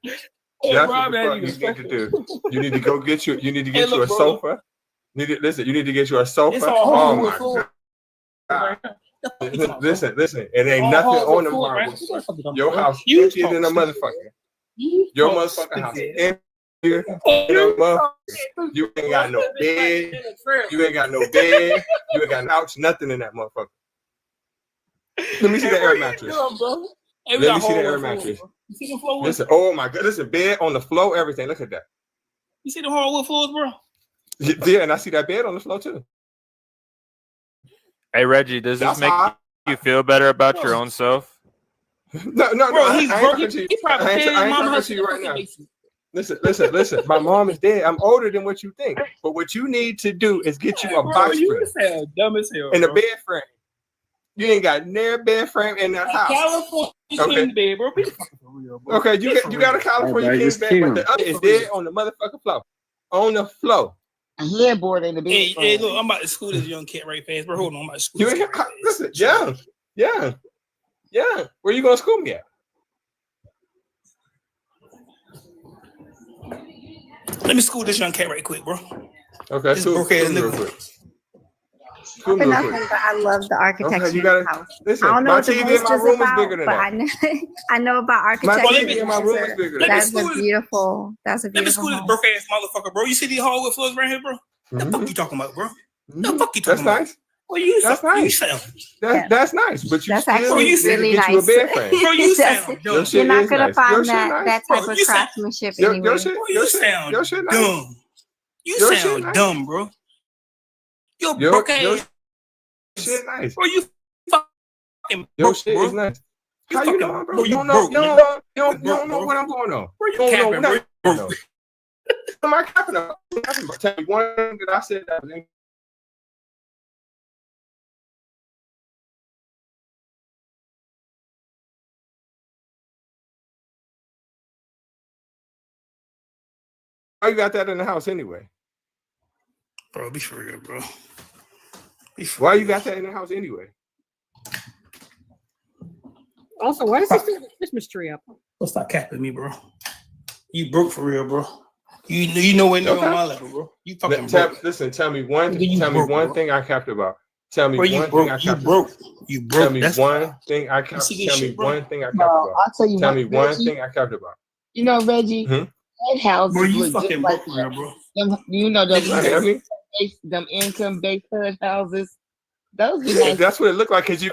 That's what the fuck you need to do. You need to go get you. You need to get you a sofa. You need to get you a sofa. Oh my God. Listen. It ain't nothing on the marbles. Your house emptier than a motherfucker. Your motherfucking house empty. You ain't got no bed. You ain't got no bed. You ain't got no couch. Nothing in that motherfucker. Let me see the air mattress. Let me see the air mattress.
You see the floor?
Listen, oh my God, listen, bed on the floor, everything. Look at that.
You see the hardwood floors, bro?
Yeah, and I see that bed on the floor too.
Hey Reggie, does this make you feel better about your own self?
No,
bro, he's broke.
He probably ain't talking to you right now. Listen. My mom is dead. I'm older than what you think. But what you need to do is get you a box spring.
Dumb as hell.
And a bed frame. You ain't got near bed frame in that house.
California king bed, bro.
Okay, you got a California king bed, but the other is dead on the motherfucking floor. On the floor.
A headboard in the bed.
Hey, look, I'm about to school this young cat right fast, bro. Hold on, I'm about to school.
Listen, yeah. Where you gonna school me at?
Let me school this young cat right quick, bro.
Okay,
school real quick.
Nothing, but I love the architecture
you gotta,
in the house.
Listen,
I don't know
my
what the
TV in
list
my
is
room
about,
is bigger than that.
I know about architecture.
My TV in my room is bigger than that.
That's a beautiful. That's a
Let me
beautiful.
school this
home.
broke ass motherfucker, bro. You see these hardwood floors right here, bro? The fuck you talking about, bro? The fuck you talking
That's
about?
nice.
Well, you
That's
sound, you
nice.
sound,
That's nice, but you
That's
still
actually
need to
really
get you a
nice.
bed frame.
bro, you
That's-
sound
Your
dumb.
shit
You're not
is
gonna
nice. Your
find
shit
that
nice.
type
Bro,
of
you sound,
craftsmanship
Your
anywhere.
shit,
bro,
your
you
shit,
sound
your shit nice.
dumb. You
Your shit
sound
nice.
dumb, bro. You're
Your
broke
your
ass.
shit nice.
Bro, you fucking
Your
broke,
shit is
bro.
nice.
You
How you
fucking,
know, bro?
bro,
You
you
don't know.
broke,
You
nigga.
don't know. You
You
don't
broke,
know
bro.
what I'm going on.
Bro,
You
you
don't know
capping, bro.
nothing.
You
No.
broke.
What am I capping about? What am I capping about? Tell me one thing that I said that was in. Why you got that in the house anyway?
Bro, be for real, bro. Be for
Why
real.
you got that in the house anyway?
Also, why does he still have a Christmas tree up?
Don't stop capping me, bro. You broke for real, bro. You know when you're
Okay.
on my level, bro. You fucking
Tell,
broke.
listen, tell me one.
Nigga, you
Tell me
broke,
one
bro.
thing I capped about. Tell me
Bro, you
one
broke.
thing I
You
capped
broke.
about.
You
Tell
broke.
me
That's
one thing I
you
capped.
see this
Tell me
shit, bro.
one thing I capped
No,
about.
I'll tell you
Tell
what,
me one
Reggie.
thing I capped about.
You know, Reggie,
Hmm?
that houses
Bro, you
look just
fucking
like
broke for real, bro.
them. You know them
Right, I mean,
them income-based HUD houses. Those be
yeah,
nice.
that's what it looked like because you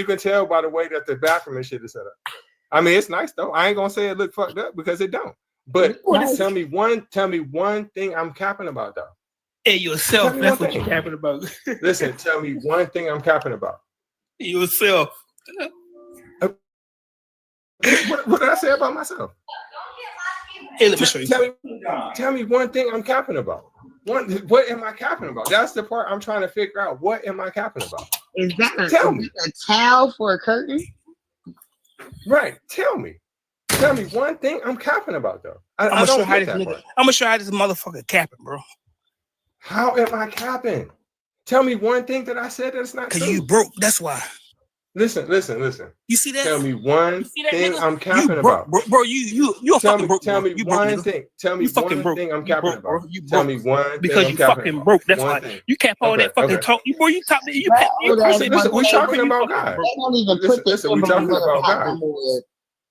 can tell by the way that the bathroom and shit is set up. I mean, it's nice though. I ain't gonna say it look fucked up because it don't. But
Nice.
tell me one thing I'm capping about though.
Hey,
Tell
yourself.
me
That's
one
what you're
thing.
capping about.
Listen, tell me one thing I'm capping about.
Yourself.
What did I say about myself?
Hey, let me show you.
Tell me one thing I'm capping about. What am I capping about? That's the part I'm trying to figure out. What am I capping about?
Is that
Tell me.
a towel for a curtain?
Right. Tell me. Tell me one thing I'm capping about though.
I'm
I
gonna show
don't
how
get
this
that
nigga.
part.
I'm gonna show how this motherfucker capping, bro.
How am I capping? Tell me one thing that I said that's not
Cause
true.
you broke. That's why.
Listen.
You see that?
Tell me one
You see that,
thing
nigga?
I'm
You
capping
broke,
about.
bro. You a
Tell
fucking
me,
broke.
tell
Bro.
me
You broke,
one
nigga.
thing. Tell me
You fucking
one
broke.
thing I'm
You
capping
broke, bro.
about.
You
Tell
broke.
me one thing
Because
I'm
you
capping
fucking
about.
broke. That's
One
why
thing.
you cap all that fucking talk. You boy, you top that. You cap. You
That
person.
Listen, we
Boy,
talking
you
about
fucking
God.
broke.
They don't even
Listen,
put the
we talking
emblems on
about
top
God.
no more.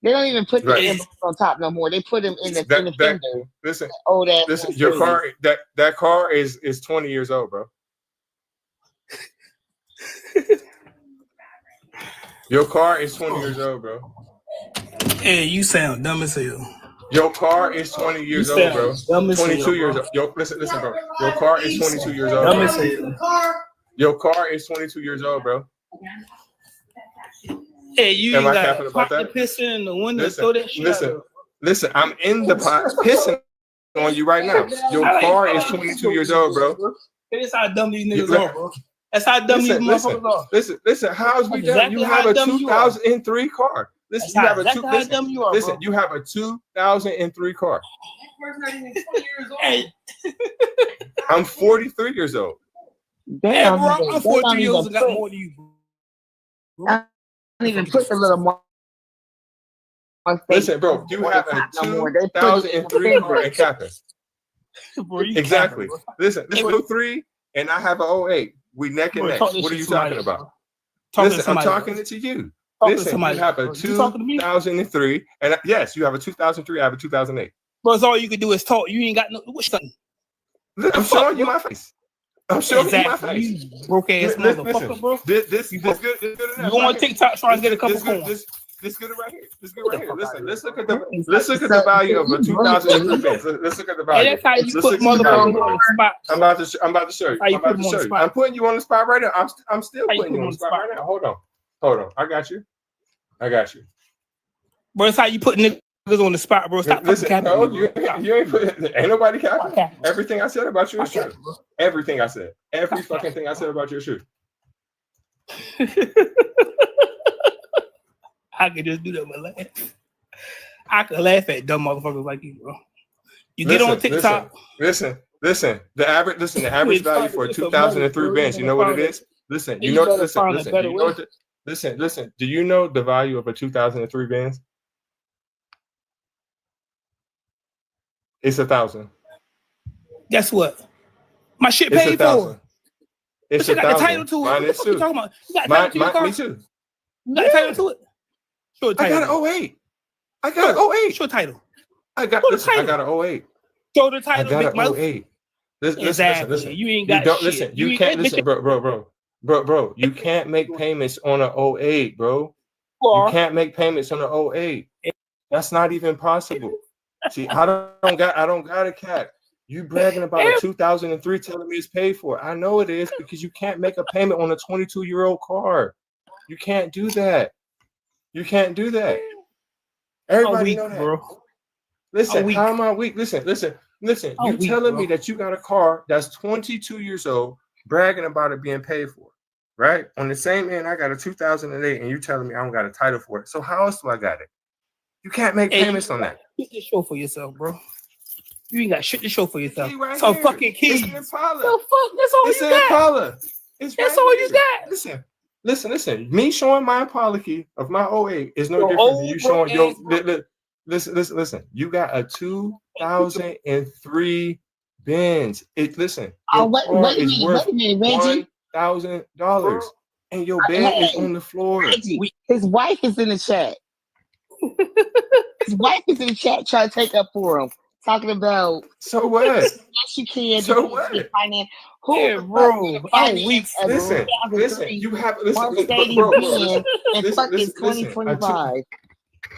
They don't even put the
Right.
emblems on top no more. They put them in the
That
fender.
listen,
Oh, that
listen. Your car, that car is 20 years old, bro. Your car is 20 years old, bro.
Hey, you sound dumb as hell.
Your car is 20
You
years old, bro.
sound dumb as hell,
22 years
bro.
old. Yo, listen, bro. Your car is 22 years old,
Dumb as
bro.
hell.
Your car is 22 years old, bro.
Hey, you
Am
ain't
I
got
capping
to
about
pop the
that?
piston in the window and
Listen,
throw that shit out.
listen. I'm in the pot pissing on you right now. Your car is 22 years old, bro.
That's how dumb these niggas are, bro. That's how dumb these motherfuckers are.
Listen. How's we done?
Exactly
You have
how
a
dumb you are.
2003 car. Listen,
That's
you
how-
have a
exactly how dumb you are,
listen.
bro.
You have a 2003 car.
Hey,
I'm 43 years old.
hey, bro, I'm 43 years old and got more than you, bro.
I don't even put the little more.
Listen, bro, you have a 2003 car in Kappa.
Bro, you
Exactly.
capping, bro.
Listen, this is 03 and I have an 08. We neck and
Bro,
neck.
talk this
What are
shit
you
to somebody
talking
else,
about?
Talk to
Listen, I'm
somebody
talking
else.
it to you.
Talk to
Listen,
somebody
you have
else,
a
bro. You talking to me?
2003, and yes, you have a 2003. I have a 2008.
Bro, it's all you can do is talk. You ain't got no. What's something?
I'm showing you my face. I'm showing you my
Exactly.
face.
You broke ass motherfucker, bro.
This good enough.
You go on TikTok trying to get a couple coins.
This good right here. This good right here. Listen, let's look at the value of a 2003 Benz. Let's look at the value.
Hey, that's how you
Let's
put
look at the value.
motherfuckers on the spot.
I'm about to show you.
How you
I'm about
put
to
them on
show
the
you.
spot.
I'm putting you on the spot right now. I'm still
How you
putting you
put
on the spot right now. Hold on. I got you.
Bro, it's how you put niggas on the spot, bro. Stop
Listen,
fucking
no,
capping.
you ain't put. Ain't nobody capping. Everything I said about you is true. Everything I said. Every fucking thing I said about you is true.
I could just do that, but laugh. I could laugh at dumb motherfuckers like you, bro. You get on TikTok.
Listen. The average value for a 2003 Benz. You know what it is? Listen. You know. Listen. Do you know the value of a 2003 Benz? It's $1,000.
Guess what? My shit
It's
paid
$1,000.
for.
It's
But you got the title
$1,000.
to it.
Mine
What the
is
fuck you
too.
talking about? You got a title to your car?
Me too.
You got a title to it? Show a
I
title.
got an 08. I got an 08.
Show a title.
I got an 08.
Show the title,
I
big
got
mouth.
an 08.
Exactly.
Listen.
You ain't got
don't
shit.
listen. You
ain't
can't
got-
listen, bro. Bro, you can't make payments on an 08, bro. You can't make payments on an 08. That's not even possible. See, I don't got a cat. You bragging about a 2003 telling me it's paid for. I know it is because you can't make a payment on a 22-year-old car. You can't do that. You can't do that. Everybody know that. Bro. Listen, how am I weak? Listen. You telling me that you got a car that's 22 years old, bragging about it being paid for, right? On the same end, I got a 2008, and you telling me I don't got a title for it. So how else do I got it? You can't make payments on that.
You can show for yourself, bro. You ain't got shit to show for yourself.
Right
so
here.
fucking keys.
It's an Impala.
So fuck, that's all
It's
you
an
got.
Impala. It's
That's
right
all
here.
you got.
Listen. Me showing my Impala key of my 08 is no different than you showing your. Listen. You got a 2003 Benz. Listen.
Oh, wait a minute, Reggie.
$1,000, and your bed is on the floor.
Reggie, his wife is in the chat. His wife is in the chat trying to take up for him. Talking about
so what?
Yes, you can.
So what?
Finance.
Bro.
Listen. You have
Mercedes Benz and fucking 2025.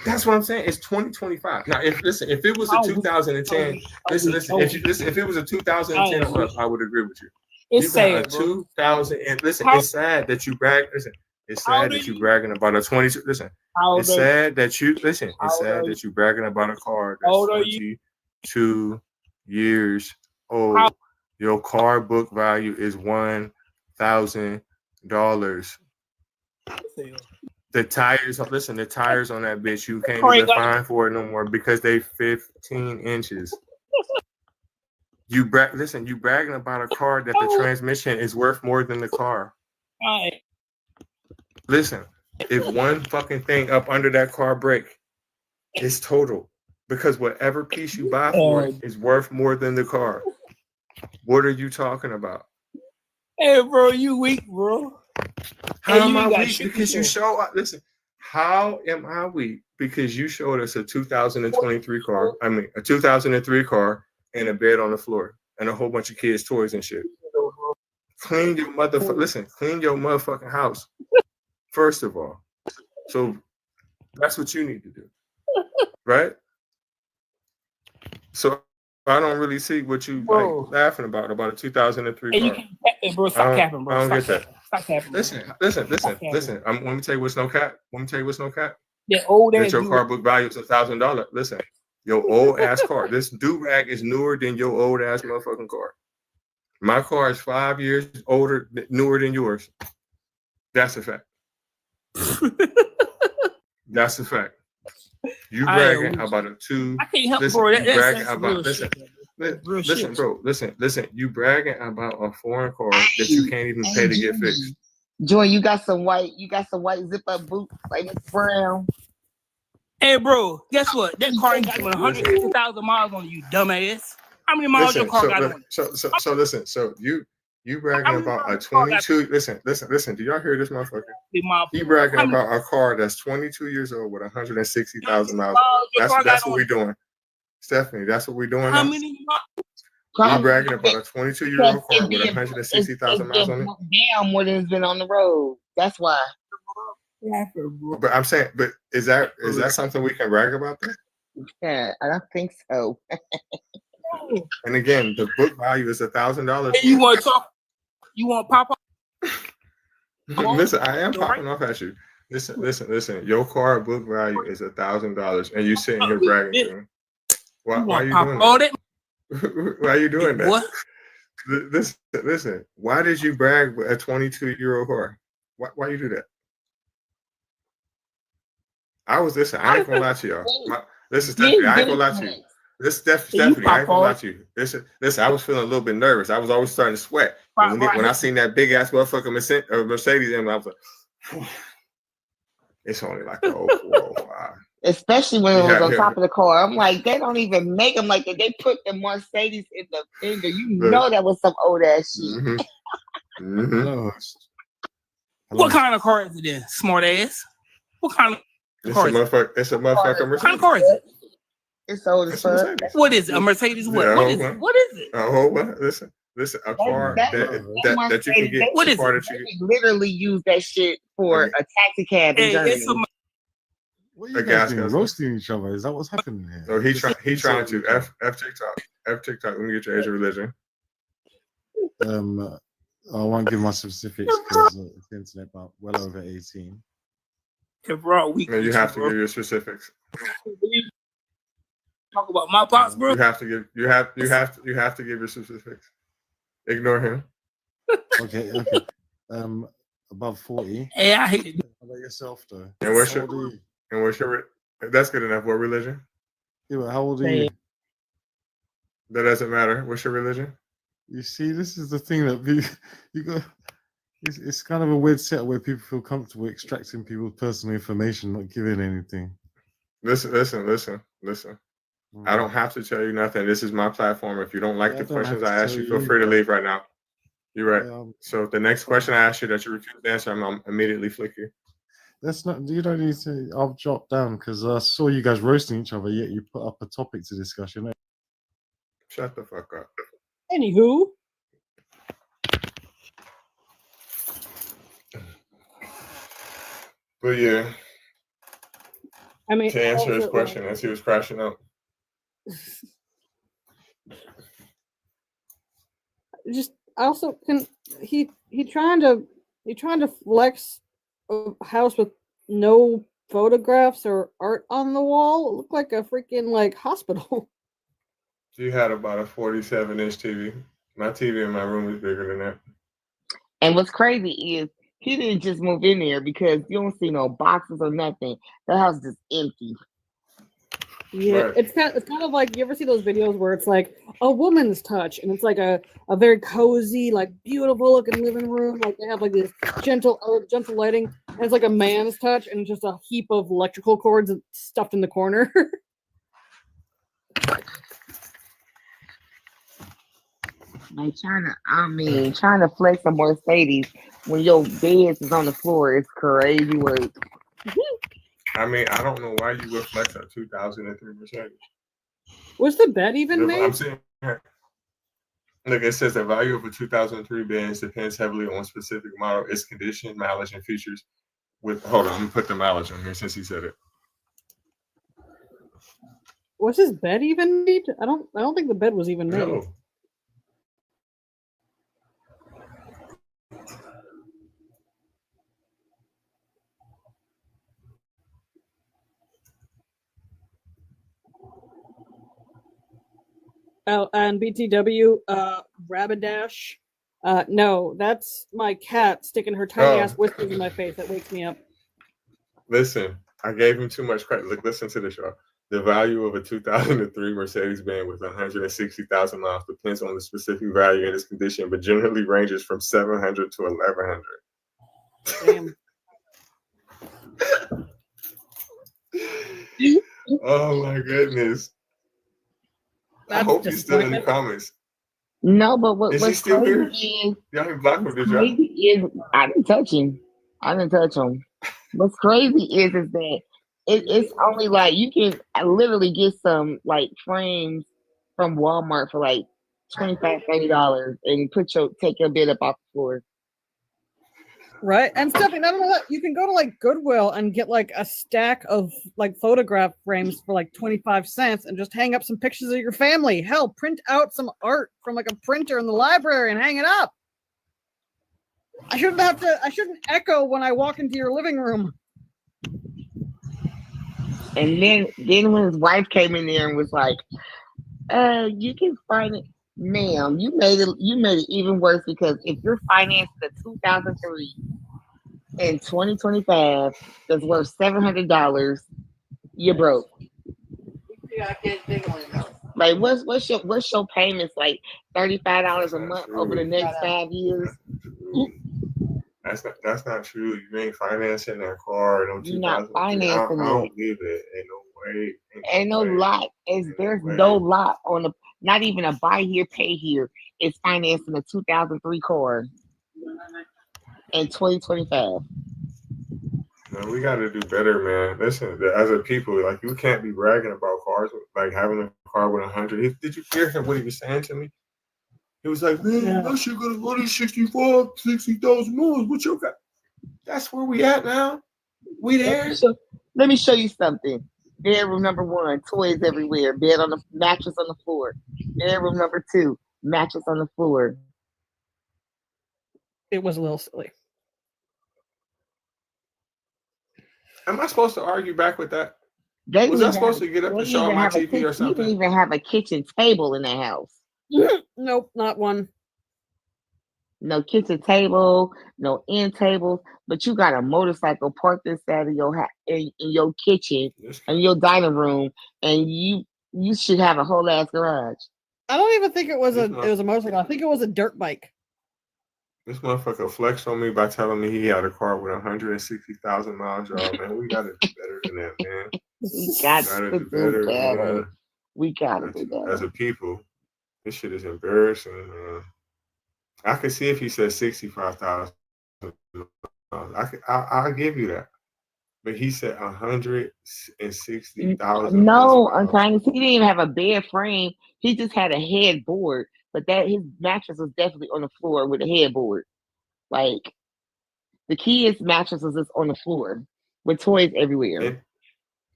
That's what I'm saying. It's 2025. Now, if it was a 2010, if it was a 2010 or up, I would agree with you.
It's sad,
2000, and listen, it's sad that you brag. Listen, it's sad that you bragging about a 22. Listen, it's sad that you listen. It's sad that you bragging about a car that's 22 years old. Your car book value is $1,000. The tires, listen, the tires on that bitch, you can't even find for it no more because they 15 inches. You bragging about a car that the transmission is worth more than the car. Listen, if one fucking thing up under that car break, it's total. Because whatever piece you buy for it is worth more than the car. What are you talking about?
Hey, bro, you weak, bro.
How am I weak? Because you show up. Listen, how am I weak? Because you showed us a 2023 car. I mean, a 2003 car and a bed on the floor and a whole bunch of kids' toys and shit. Clean your clean your motherfucking house. First of all. So that's what you need to do. Right? So I don't really see what you like laughing about a 2003 car.
Bro, stop capping, bro.
I don't get that.
Stop capping.
Listen. Let me tell you what's no cap.
Yeah, old
that
ass
your
dude.
car book value is $1,000. Listen, your old ass car. This do-rag is newer than your old ass motherfucking car. My car is 5 years newer than yours. That's a fact. That's a fact. You bragging about a two.
I can't help,
listen,
bro.
You bragging
That's
about
real
listen.
Real
Listen,
shit.
bro. Listen. You bragging about a foreign car that you can't even pay to get fixed.
Joy, you got some white zip up boots like Mr. Brown.
Hey, bro, guess what? That car ain't got 160,000 miles on it, you dumbass. How many miles your car got on it?
So listen. So you bragging about a 22. Listen. Do y'all hear this motherfucker? He bragging about a car that's 22 years old with 160,000 miles. That's what we're doing. Stephanie, that's what we're doing.
How
now.
many
You bragging about a 22-year-old car with 160,000 miles on it?
Damn, what has been on the road. That's why.
But I'm saying, is that something we can brag about? Then?
Yeah, I don't think so.
And again, the book value is $1,000.
Hey, you want to talk? You want pop up?
Listen, I am popping off at you. Listen. Your car book value is $1,000, and you sitting here bragging to me. Why are you doing that? Why are you doing that?
What?
Listen. Why did you brag with a 22-year-old car? Why you do that? I ain't gonna lie to y'all. Listen, Stephanie, I ain't gonna lie to you. Stephanie, I ain't gonna lie to you. Listen, I was feeling a little bit nervous. I was always starting to sweat. When I seen that big ass motherfucking Mercedes, and I was like, it's only like an 0405.
Especially when it was on top of the car. I'm like, they don't even make them like that. They put the Mercedes in the finger. You know that was some old ass shit.
What kind of car is it then? Smart ass. What kind of car is it?
It's a motherfucking Mercedes.
What kind of car is it?
It's old as fuck.
What is it? A Mercedes? What?
Yeah,
What is it? What is it?
A whole what? Listen. Listen, a car
That
that you can get.
What is
car
it?
that you
They literally use that shit for a taxi cab in Germany.
What are you guys doing? Roasting each other? Is that what's happening here?
So he trying to F TikTok. Let me get your age of religion.
I won't give my specifics because it's the internet, but well over 18.
Bro,
No, you have to give your specifics.
Talk about my pops, bro.
You have to give your specifics. Ignore him.
Okay. Above 40.
Hey, I hate it.
How about yourself though?
And what's your that's good enough. What religion?
Yeah, but how old are you?
That doesn't matter. What's your religion?
You see, this is the thing that you got. It's kind of a weird set where people feel comfortable extracting people's personal information, not giving anything.
Listen. I don't have to tell you nothing. This is my platform. If you don't like the questions I ask you, feel free to leave right now. You're right. So the next question I ask you that you refuse to answer, I'm immediately flick you.
That's not. You don't need to. I'll jot down because I saw you guys roasting each other. Yet you put up a topic to discussion.
Shut the fuck up.
Anywho.
But yeah.
I mean,
to answer his question as he was crashing out.
Just also can he trying to flex a house with no photographs or art on the wall? It looked like a freaking like hospital.
She had about a 47-inch TV. My TV in my room is bigger than that.
And what's crazy is he didn't just move in there because you don't see no boxes or nothing. The house is just empty.
Yeah,
Right.
it's kind of like, you ever see those videos where it's like a woman's touch and it's like a very cozy, like beautiful looking living room, like they have like this gentle lighting, and it's like a man's touch and just a heap of electrical cords stuffed in the corner.
Like trying to flex some Mercedes when your bed is on the floor is crazy work.
I mean, I don't know why you would flex a 2003 Mercedes.
Was the bed even made?
I'm saying, look, it says the value of a 2003 Benz depends heavily on specific model, its condition, mileage, and features. Hold on, let me put the mileage on here since he said it.
Was his bed even made? I don't think the bed was even made.
No.
Oh, and BTW, Rabidash. No, that's my cat sticking her tiny ass whiskers in my face. That wakes me up.
Listen, I gave him too much credit. Look, listen to this, y'all. The value of a 2003 Mercedes-Benz with 160,000 miles depends on the specific value and its condition, but generally ranges from 700 to 1,100.
Damn.
Oh my goodness. I hope he's still in the comments.
No, but
Is he
what's
still here?
crazy is
Y'all can block him, did y'all?
crazy is I didn't touch him. What's crazy is that it's only like you can literally get some like frames from Walmart for like $25-$30 and take your bed up off the floor.
Right? And Stephanie, not only that, you can go to like Goodwill and get like a stack of like photograph frames for like 25 cents and just hang up some pictures of your family. Hell, print out some art from like a printer in the library and hang it up. I shouldn't echo when I walk into your living room.
And then when his wife came in there and was like, you can find it. Ma'am, you made it even worse because if you're financing a 2003 in 2025 that's worth $700, you're broke. Like what's your payments like $35 a month over the next 5 years?
That's not true. You ain't financing that car.
You're not financing
I don't
it.
believe it. Ain't no way.
Ain't no lot. There's no lot on the, not even a buy here, pay here. It's financing a 2003 car in 2025.
Man, we got to do better, man. Listen, as a people, like you can't be bragging about cars, like having a car with 100. Did you hear him? What he was saying to me? He was like, man, that shit gonna go to $60,000. What you got? That's where we at now. We there.
Let me show you something. Bedroom number 1, toys everywhere. Bed on the mattress on the floor. Bedroom number 2, mattress on the floor.
It was a little silly.
Am I supposed to argue back with that?
They
Was
didn't
I
even
supposed
have-
to get up
they
and
didn't
show
even
my
have a
TV or
kitchen- You
something?
didn't even have a kitchen table in that house.
Nope, not one.
No kitchen table, no end tables, but you got a motorcycle parked inside of your in your kitchen and your dining room, and you should have a whole ass garage.
I don't even think it was a motorcycle. I think it was a dirt bike.
This motherfucker flexed on me by telling me he had a car with 160,000 miles, y'all. Man, we gotta do better than that, man.
We got to do better.
man.
We gotta do better.
As a people, this shit is embarrassing, man. I could see if he said 65,000. I'll give you that. But he said 160,000.
No, unkindness. He didn't even have a bed frame. He just had a headboard, but that his mattress was definitely on the floor with a headboard. Like the kids' mattresses is on the floor with toys everywhere.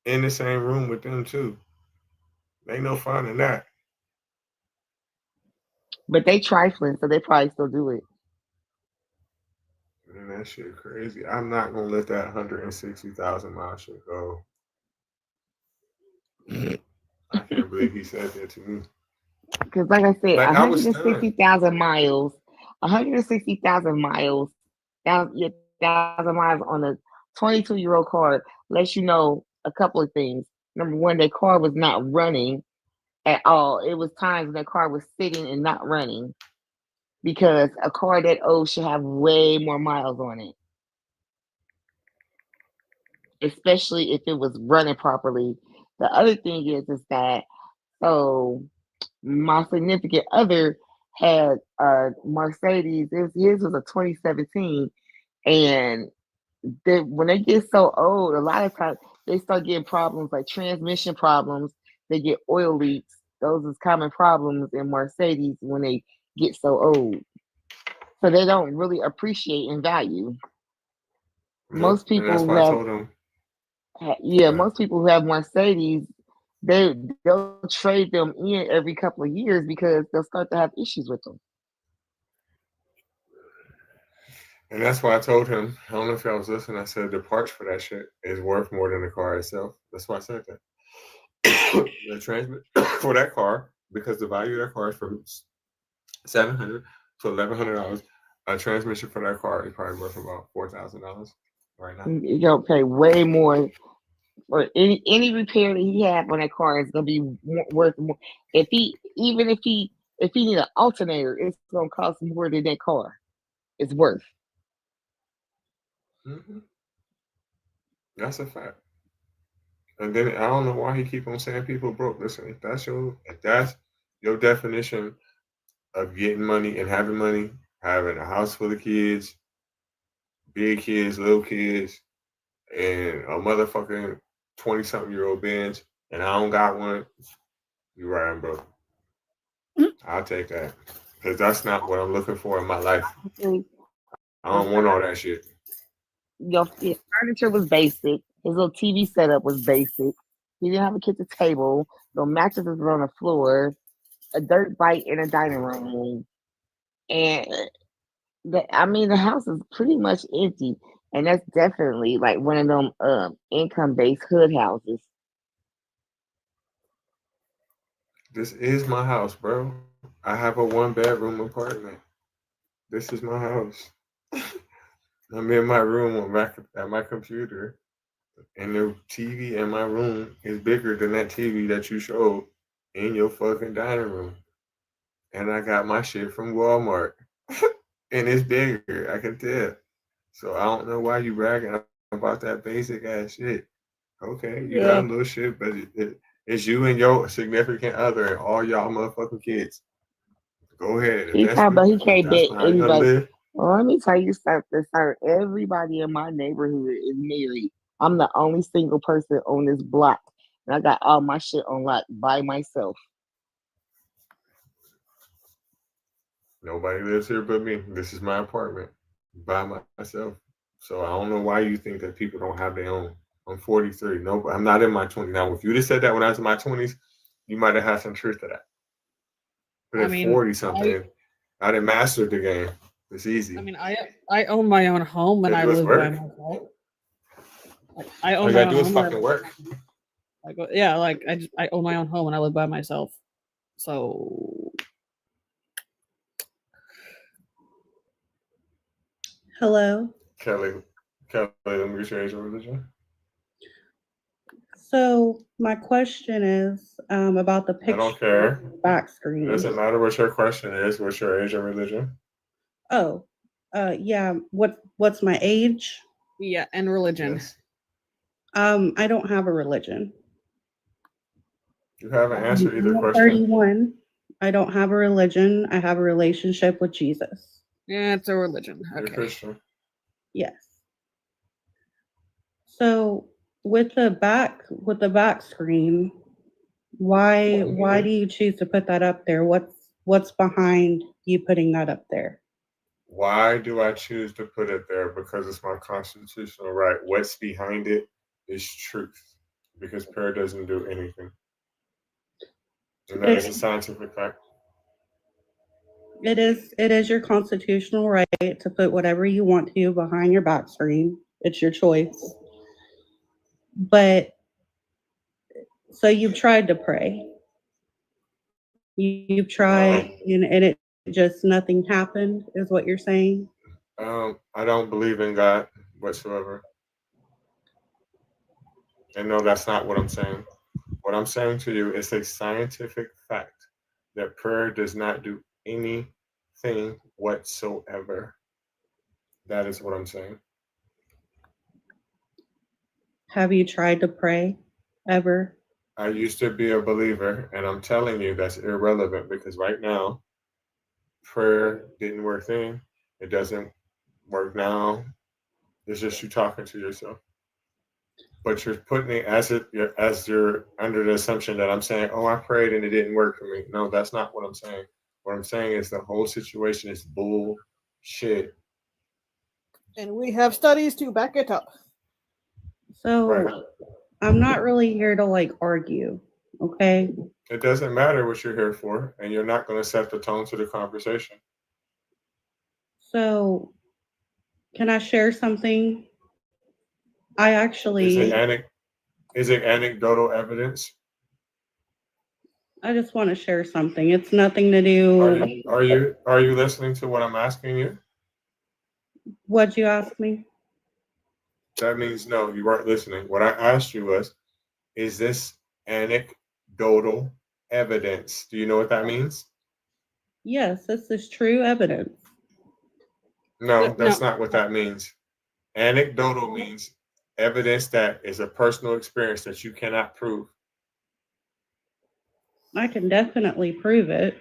In the same room with them too. Ain't no fun in that.
But they trifling, so they probably still do it.
Man, that shit crazy. I'm not gonna let that 160,000 mile shit go. I can't believe he said that to me.
Because, like I said,
Like, I was
160,000 miles, 160,000 miles, 1,000 miles on a 22-year-old car lets you know a couple of things. Number one, that car was not running at all. It was times when that car was sitting and not running, because a car that old should have way more miles on it, especially if it was running properly. The other thing is that, so my significant other had a Mercedes. His was a 2017, and when they get so old, a lot of times they start getting problems like transmission problems. They get oil leaks. Those is common problems in Mercedes when they get so old. So they don't really appreciate and value. Most people
that's
who
why I
have,
told him.
most people who have Mercedes, they'll trade them in every couple of years because they'll start to have issues with them.
And that's why I told him, I don't know if y'all was listening, I said the parts for that shit is worth more than the car itself. That's why I said that. The transmission for that car, because the value of that car is from $700 to $1,100. A transmission for that car is probably worth about $4,000 right now.
You don't pay way more for any repair that he had on that car is gonna be worth more. If he need an alternator, it's gonna cost more than that car. It's worth.
Mm-hmm. That's a fact. And then I don't know why he keep on saying people broke. Listen, if that's your definition of getting money and having money, having a house full of kids, big kids, little kids, and a motherfucking 20-something-year-old Benz, and I don't got one, you're right, I'm broke. I'll take that. Because that's not what I'm looking for in my life. I don't want all that shit.
Your furniture was basic. His little TV setup was basic. He didn't have a kitchen table. No mattresses were on the floor. A dirt bike in a dining room. And the house is pretty much empty. And that's definitely like one of them income-based hood houses.
This is my house, bro. I have a 1-bedroom apartment. This is my house. I'm in my room at my computer, and the TV in my room is bigger than that TV that you showed in your fucking dining room. And I got my shit from Walmart, and it's bigger, I can tell. So I don't know why you bragging about that basic ass shit. Okay, you got a little shit, but it's you and your significant other and all y'all motherfucking kids. Go ahead.
He talking about he can't bet anybody.
Live.
Well, let me tell you something, sir. Everybody in my neighborhood is married. I'm the only single person on this block. And I got all my shit on lock by myself.
Nobody lives here but me. This is my apartment by myself. So I don't know why you think that people don't have their own. I'm 43. No, I'm not in my 20s. Now, if you'd have said that when I was in my 20s, you might have had some truth to that. But
I
at
mean,
40 something, I didn't master the game. It's easy.
I mean, I own my own home and
All
I
you gotta do
live
is
by
work.
myself. Like, I
All
own
you
my
gotta
own
do is
home. and
fucking work.
I go, yeah, like I own my own home and I live by myself. So
Hello.
Kelly, let me get your age and religion.
So my question is about the
I
picture
don't care.
back
It
screen.
doesn't matter what your question is. What's your age and religion?
Oh, yeah. What's my age?
yeah, and religion.
Yes.
I don't have a religion.
You haven't answered either
I'm
question.
31. I don't have a religion. I have a relationship with Jesus.
Yeah, it's a religion.
You're
Okay.
Christian.
Yes. So with the back screen, why do you choose to put that up there? What's behind you putting that up there?
Why do I choose to put it there? Because it's my constitutional right. What's behind it is truth. Because prayer doesn't do anything. And that is a scientific fact.
It is your constitutional right to put whatever you want to behind your back screen. It's your choice. But so you've tried to pray. You've tried and it just nothing happened, is what you're saying?
I don't believe in God whatsoever. And no, that's not what I'm saying. What I'm saying to you is a scientific fact that prayer does not do anything whatsoever. That is what I'm saying.
Have you tried to pray ever?
I used to be a believer, and I'm telling you that's irrelevant because right now, prayer didn't work then. It doesn't work now. It's just you talking to yourself. But you're putting it as you're under the assumption that I'm saying, oh, I prayed and it didn't work for me. No, that's not what I'm saying. What I'm saying is the whole situation is bullshit.
And we have studies to back it up.
So
Right.
I'm not really here to like argue, okay?
It doesn't matter what you're here for, and you're not going to set the tone to the conversation.
So can I share something? I actually
Is it anecdotal evidence?
I just want to share something. It's nothing to do.
Are you listening to what I'm asking you?
What'd you ask me?
That means no, you weren't listening. What I asked you was, is this anecdotal evidence? Do you know what that means?
Yes, this is true evidence.
No, that's not what that means. Anecdotal means evidence that is a personal experience that you cannot prove.
I can definitely prove it.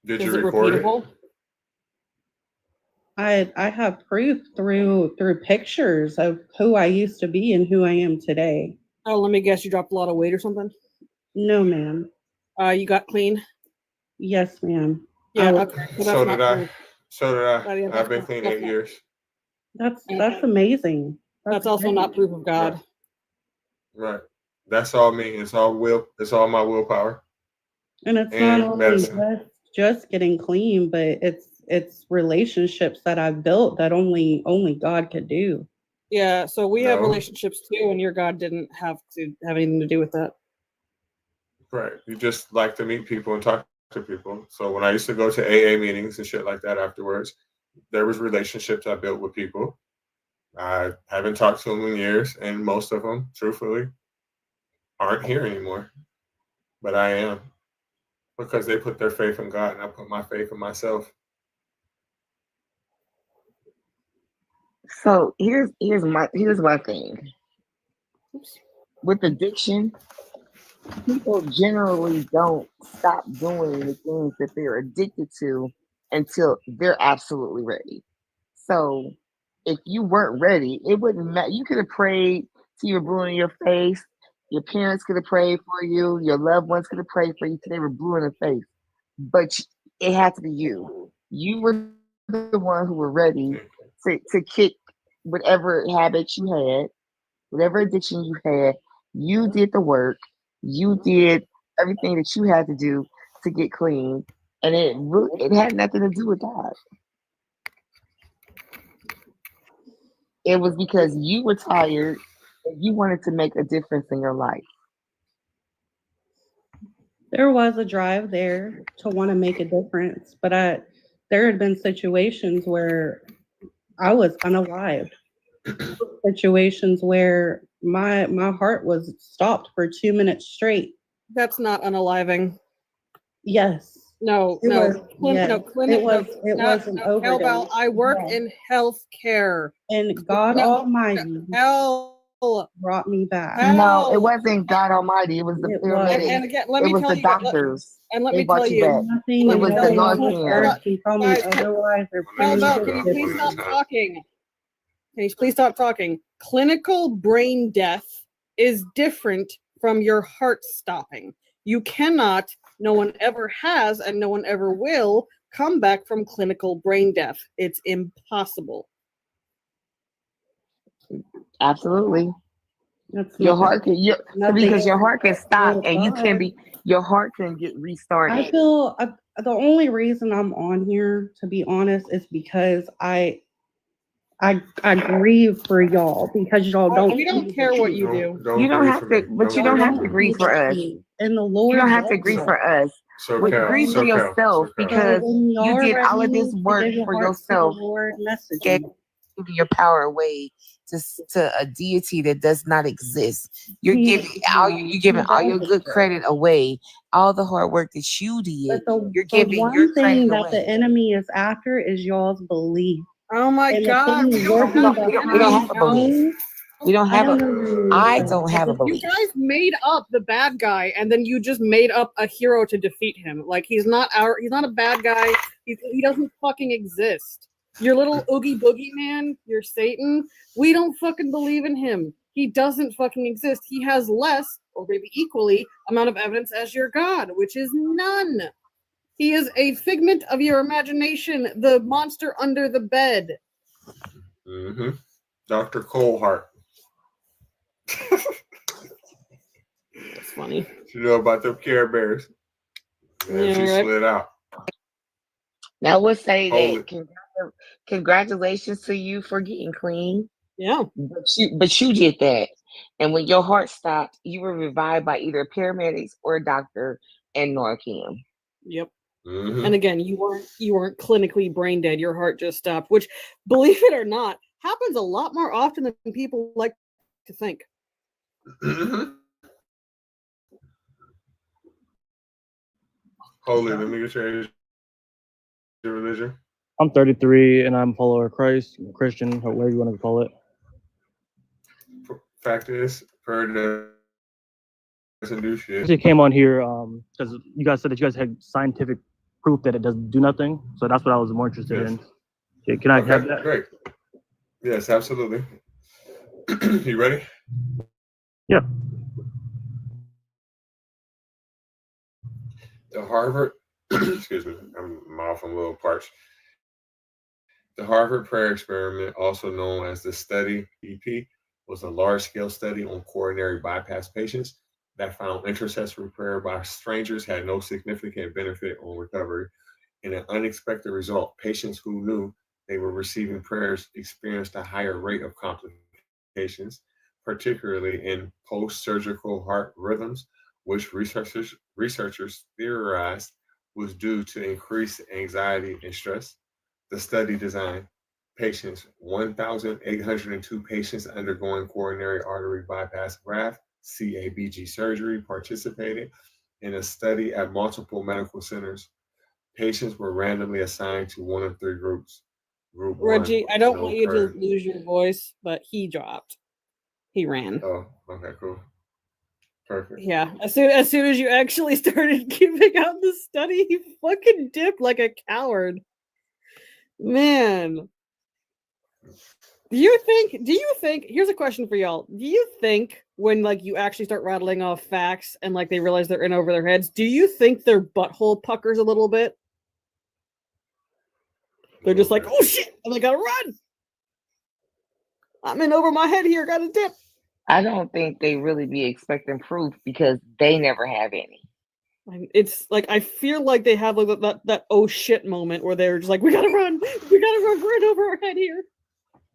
Did
Is
you
it
record
repeatable?
I have proof through pictures of who I used to be and who I am today.
Oh, let me guess, you dropped a lot of weight or something?
No, ma'am.
You got clean?
Yes, ma'am.
Yeah, okay.
So did I. So did
Oh, yeah,
I. I've been clean 8 years.
That's amazing.
That's also not proof of God.
Right. That's all me. It's all will. It's all my willpower.
And it's
And
not only
medicine.
just getting clean, but it's relationships that I've built that only God could do.
Yeah, so we have
No.
relationships too, and your God didn't have to have anything to do with that.
Right. You just like to meet people and talk to people. So when I used to go to AA meetings and shit like that afterwards, there was relationships I built with people. I haven't talked to them in years, and most of them, truthfully, aren't here anymore. But I am. Because they put their faith in God and I put my faith in myself.
So here's my thing. With addiction, people generally don't stop doing the things that they're addicted to until they're absolutely ready. So if you weren't ready, it wouldn't matter. You could have prayed till you were blue in your face. Your parents could have prayed for you. Your loved ones could have prayed for you till they were blue in the face. But it had to be you. You were the one who were ready to kick whatever habit you had, whatever addiction you had. You did the work. You did everything that you had to do to get clean, and it had nothing to do with God. It was because you were tired and you wanted to make a difference in your life.
There was a drive there to want to make a difference, but there had been situations where I was unalived. Situations where my heart was stopped for 2 minutes straight.
That's not unaliving.
Yes.
No,
It
no,
was-
clinic,
yeah,
no, clinic.
it was-
no,
it was an
Hellbound,
overdose.
I work
Yeah.
in health care.
And God Almighty
hell
brought me back.
No, it wasn't God Almighty. It was the
It was.
paramedics.
And again, let
it
me
was
tell
the
you, let-
doctors.
and let
They
me
brought
tell
you
you,
back.
Nothing
It was the
in
North
this earth can tell me
Guys,
otherwise or prove
Hellbound,
it
can you please
different.
stop talking? Can you please stop talking? Clinical brain death is different from your heart stopping. You cannot, no one ever has, and no one ever will come back from clinical brain death. It's impossible.
Absolutely.
That's
Your
nothing-
heart can
nothing
because your
else
heart can
but
stop
will
and you can
God.
be your heart can get restarted.
I feel the only reason I'm on here, to be honest, is because I grieve for y'all because y'all don't.
We don't care what you do.
You don't have to, but you don't have to grieve for us.
And the Lord,
You don't have to grieve for us.
So
But
Cal,
grieve
so
for
Cal,
yourself
so Cal.
because
when
you
y'all
did
are
all of
ready
this
to
work
give your
for
hearts to the
yourself.
Lord, message
Gave
me.
your power away to a deity that does not exist. You're
He-
giving all you're giving
he
all your
does
good
exist.
credit away. All the hard work that you did,
But
you're
the
giving your
one thing
credit
that
away.
the enemy is after is y'all's belief.
Oh my
And the
God!
thing
We
working
don't
have a belief. We don't have I don't have a
You
belief.
guys made up the bad guy, and then you just made up a hero to defeat him. Like he's not a bad guy. He doesn't fucking exist. Your little oogie boogie man, your Satan. We don't fucking believe in him. He doesn't fucking exist. He has less, or maybe equally, amount of evidence as your God, which is none. He is a figment of your imagination, the monster under the bed.
Mm-hmm. Dr. Coleheart.
That's funny.
You know about them Care Bears? And
Yeah,
she
right.
slid out.
Now I would say
Hold
that congratulations to you for getting clean.
Yeah.
But you did that. And when your heart stopped, you were revived by either paramedics or a doctor and Narcan.
Yep.
Mm-hmm.
And again, you weren't clinically brain dead. Your heart just stopped, which, believe it or not, happens a lot more often than people like to think.
Mm-hmm. Holy, let me change your religion.
I'm 33 and I'm a follower of Christ, Christian, whatever you want to call it.
Fact is, prayer doesn't do shit.
I came on here because you guys said that you guys had scientific proof that it doesn't do nothing. So that's what I was more interested in. Okay, can I have that?
Great. Yes, absolutely. You ready?
Yeah.
The Harvard, excuse me, I'm off on little parts. The Harvard Prayer Experiment, also known as the Study EP, was a large-scale study on coronary bypass patients that found intercessory prayer by strangers had no significant benefit on recovery. In an unexpected result, patients who knew they were receiving prayers experienced a higher rate of complications, particularly in post-surgical heart rhythms, which researchers theorized was due to increased anxiety and stress. The study design patients, 1,802 patients undergoing coronary artery bypass graft, CABG surgery, participated in a study at multiple medical centers. Patients were randomly assigned to one of three groups. Group
Reggie,
one,
I don't
no
want you
prayer.
to lose your voice, but he dropped. He ran.
Oh, okay, cool. Perfect.
Yeah. As soon as you actually started giving out the study, he fucking dipped like a coward. Man. Do you think here's a question for y'all. Do you think when like you actually start rattling off facts and like they realize they're in over their heads, do you think their butthole puckers a little bit? They're just like, oh shit, and I gotta run. I'm in over my head here, gotta dip.
I don't think they really be expecting proof because they never have any.
It's like I feel like they have like that oh shit moment where they're just like, we gotta run right over our head here.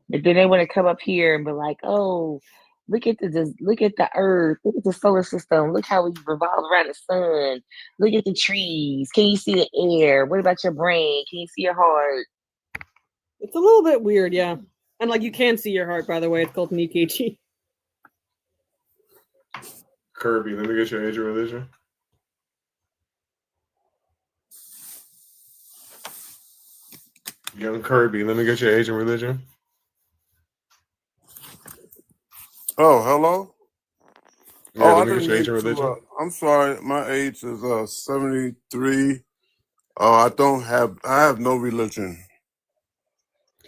But then they want to come up here and be like, oh, look at look at the earth, look at the solar system, look how we revolve around the sun, look at the trees, can you see the air? What about your brain? Can you see your heart?
It's a little bit weird, yeah. And like you can see your heart, by the way. It's called an EKG.
Kirby, let me get your age and religion. Young Kirby, let me get your age and religion.
Oh, hello.
Yeah,
Oh, I
let me
didn't
get your age
mean
and
to.
religion.
I'm sorry. My age is 73. I have no religion.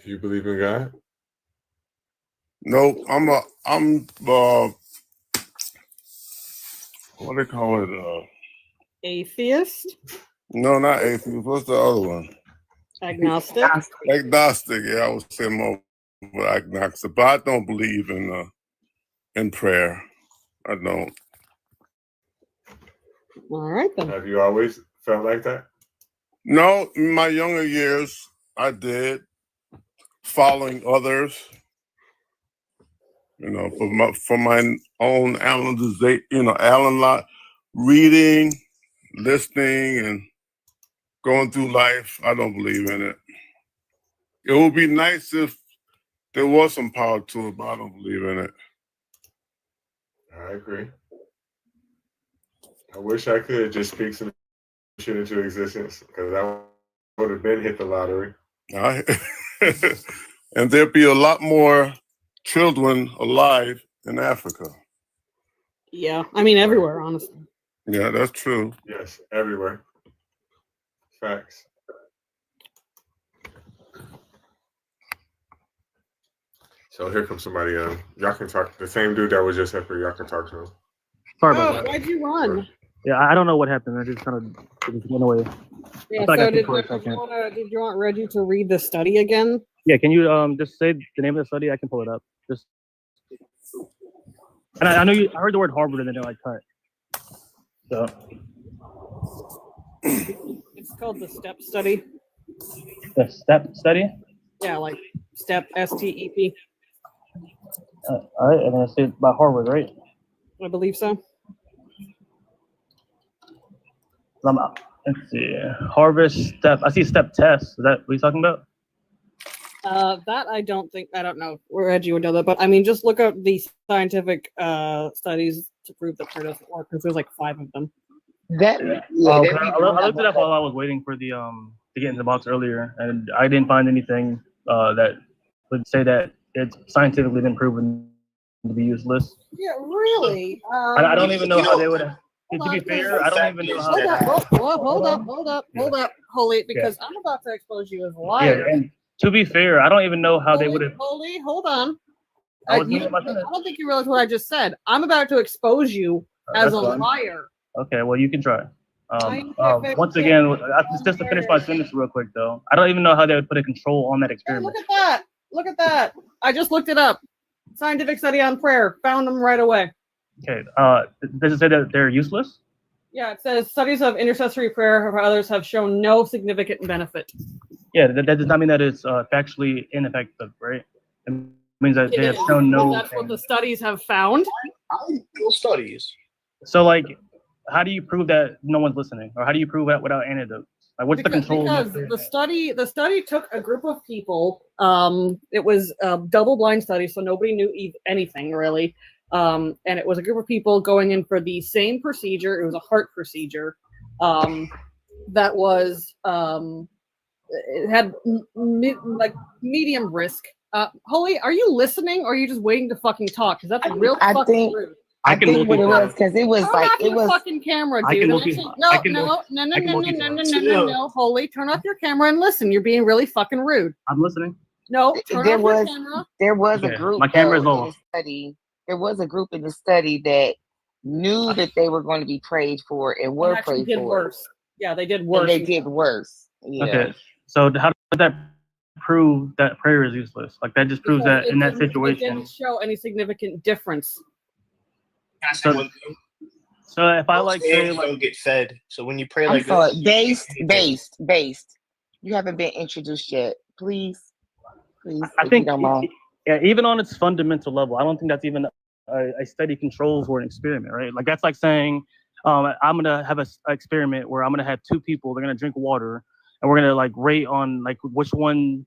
Do you believe in God?
No, I'm what they call it?
Atheist?
No, not atheist. What's the other one?
Agnostic?
Agnostic. Yeah, I would say more agnostic, but I don't believe in prayer. I don't.
All right then.
Have you always felt like that?
No, in my younger years, I did, following others. You know, for my own analyzation, reading, listening, and going through life. I don't believe in it. It would be nice if there was some power to it, but I don't believe in it.
I agree. I wish I could just speak some shit into existence because I would have been hit the lottery.
And there'd be a lot more children alive in Africa.
Yeah, I mean everywhere, honestly.
Yeah, that's true.
Yes, everywhere. Facts. So here comes somebody. Y'all can talk. The same dude that was just here for y'all can talk to him.
Sorry about that.
Why'd you run?
Yeah, I don't know what happened. I just kind of went away.
Yeah,
I thought I
so
got
did
for a second.
you want Reggie to read the study again?
Yeah, can you just say the name of the study? I can pull it up. Just and I know I heard the word Harvard and then they're like cut. So
It's called the STEP study.
the STEP study.
Yeah, like STEP, STEP.
All right, and then it's by Harvard, right?
I believe so.
Let's see. Harvard STEP. I see STEP test. Is that what you're talking about?
That I don't know where Reggie would know that, but I mean, just look up the scientific studies to prove that prayer doesn't work because there's like 5 of them.
That
I looked it up while I was waiting for the to get in the box earlier, and I didn't find anything that would say that it's scientifically been proven to be useless.
Yeah, really.
I don't even know how they would. To be fair, I don't even know how that.
Hold up, Holy, because I'm about to expose you as a liar.
Yeah, and to be fair, I don't even know how they would have.
Holy, hold on.
I
I
was thinking about that.
don't think you realize what I just said. I'm about to expose you as
That's
a
fine.
liar.
Okay, well you can try. Once again, just to finish my sentence real quick though, I don't even know how they would put a control on that
Hey,
experiment.
look at that. Look at that. I just looked it up. Scientific study on prayer. Found them right away.
Okay, does it say that they're useless?
Yeah, it says studies of intercessory prayer for others have shown no significant benefit.
Yeah, that does not mean that it's factually ineffective, right? It means that they have shown no.
That's what the studies have found.
Studies.
So, like, how do you prove that no one's listening, or how do you prove that without antidotes? Like, what's the control?
Because the study took a group of people. It was a double-blind study, so nobody knew anything really. And it was a group of people going in for the same procedure. It was a heart procedure. That was it had medium risk. Holy, are you listening, or are you just waiting to fucking talk? Because that's real fucking rude.
I think what it was because it was
Turn
like
off
it
your
was.
fucking camera,
I
dude.
can
And
look
actually-
I can
no,
look-
no, no,
I
no,
can
no,
look
no,
it
no,
up.
no, no, no. Holy, turn off your camera and listen. You're being really fucking rude.
I'm listening.
No, turn
There
off
was
your camera.
there was a
Okay,
group
my camera is
though, in
off.
the study. There was a group in the study that knew that they were going to be prayed for and were
And actually
prayed
did
for.
worse. Yeah, they did
And
worse.
they did worse. Yeah.
Okay, so how does that prove that prayer is useless. Like that just proves
Because
that in that
It
situation.
didn't show any significant difference.
Can I say
So,
one thing?
so if I
Most
like say
hands
like
don't get fed. So when you pray
I'm
like
sorry.
this,
Based. You haven't been introduced yet. Please,
I
if
think
you don't mind.
yeah, even on its fundamental level, I don't think that's even a study controls or an experiment, right? Like that's like saying, I'm gonna have a experiment where I'm gonna have two people, they're gonna drink water, and we're gonna like rate on like which one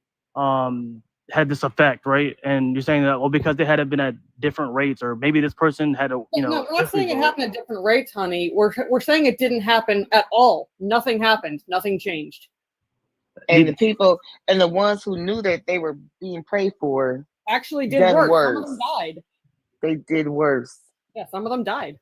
had this effect, right? And you're saying that well because they had been at different rates, or maybe this person had a
No, we're not saying it happened at different rates, honey. We're saying it didn't happen at all. Nothing happened. Nothing changed.
And the people and the ones who knew that they were being prayed for
Actually did
done
worse.
worse.
Some of them died.
They did worse.
Yeah, some of them died.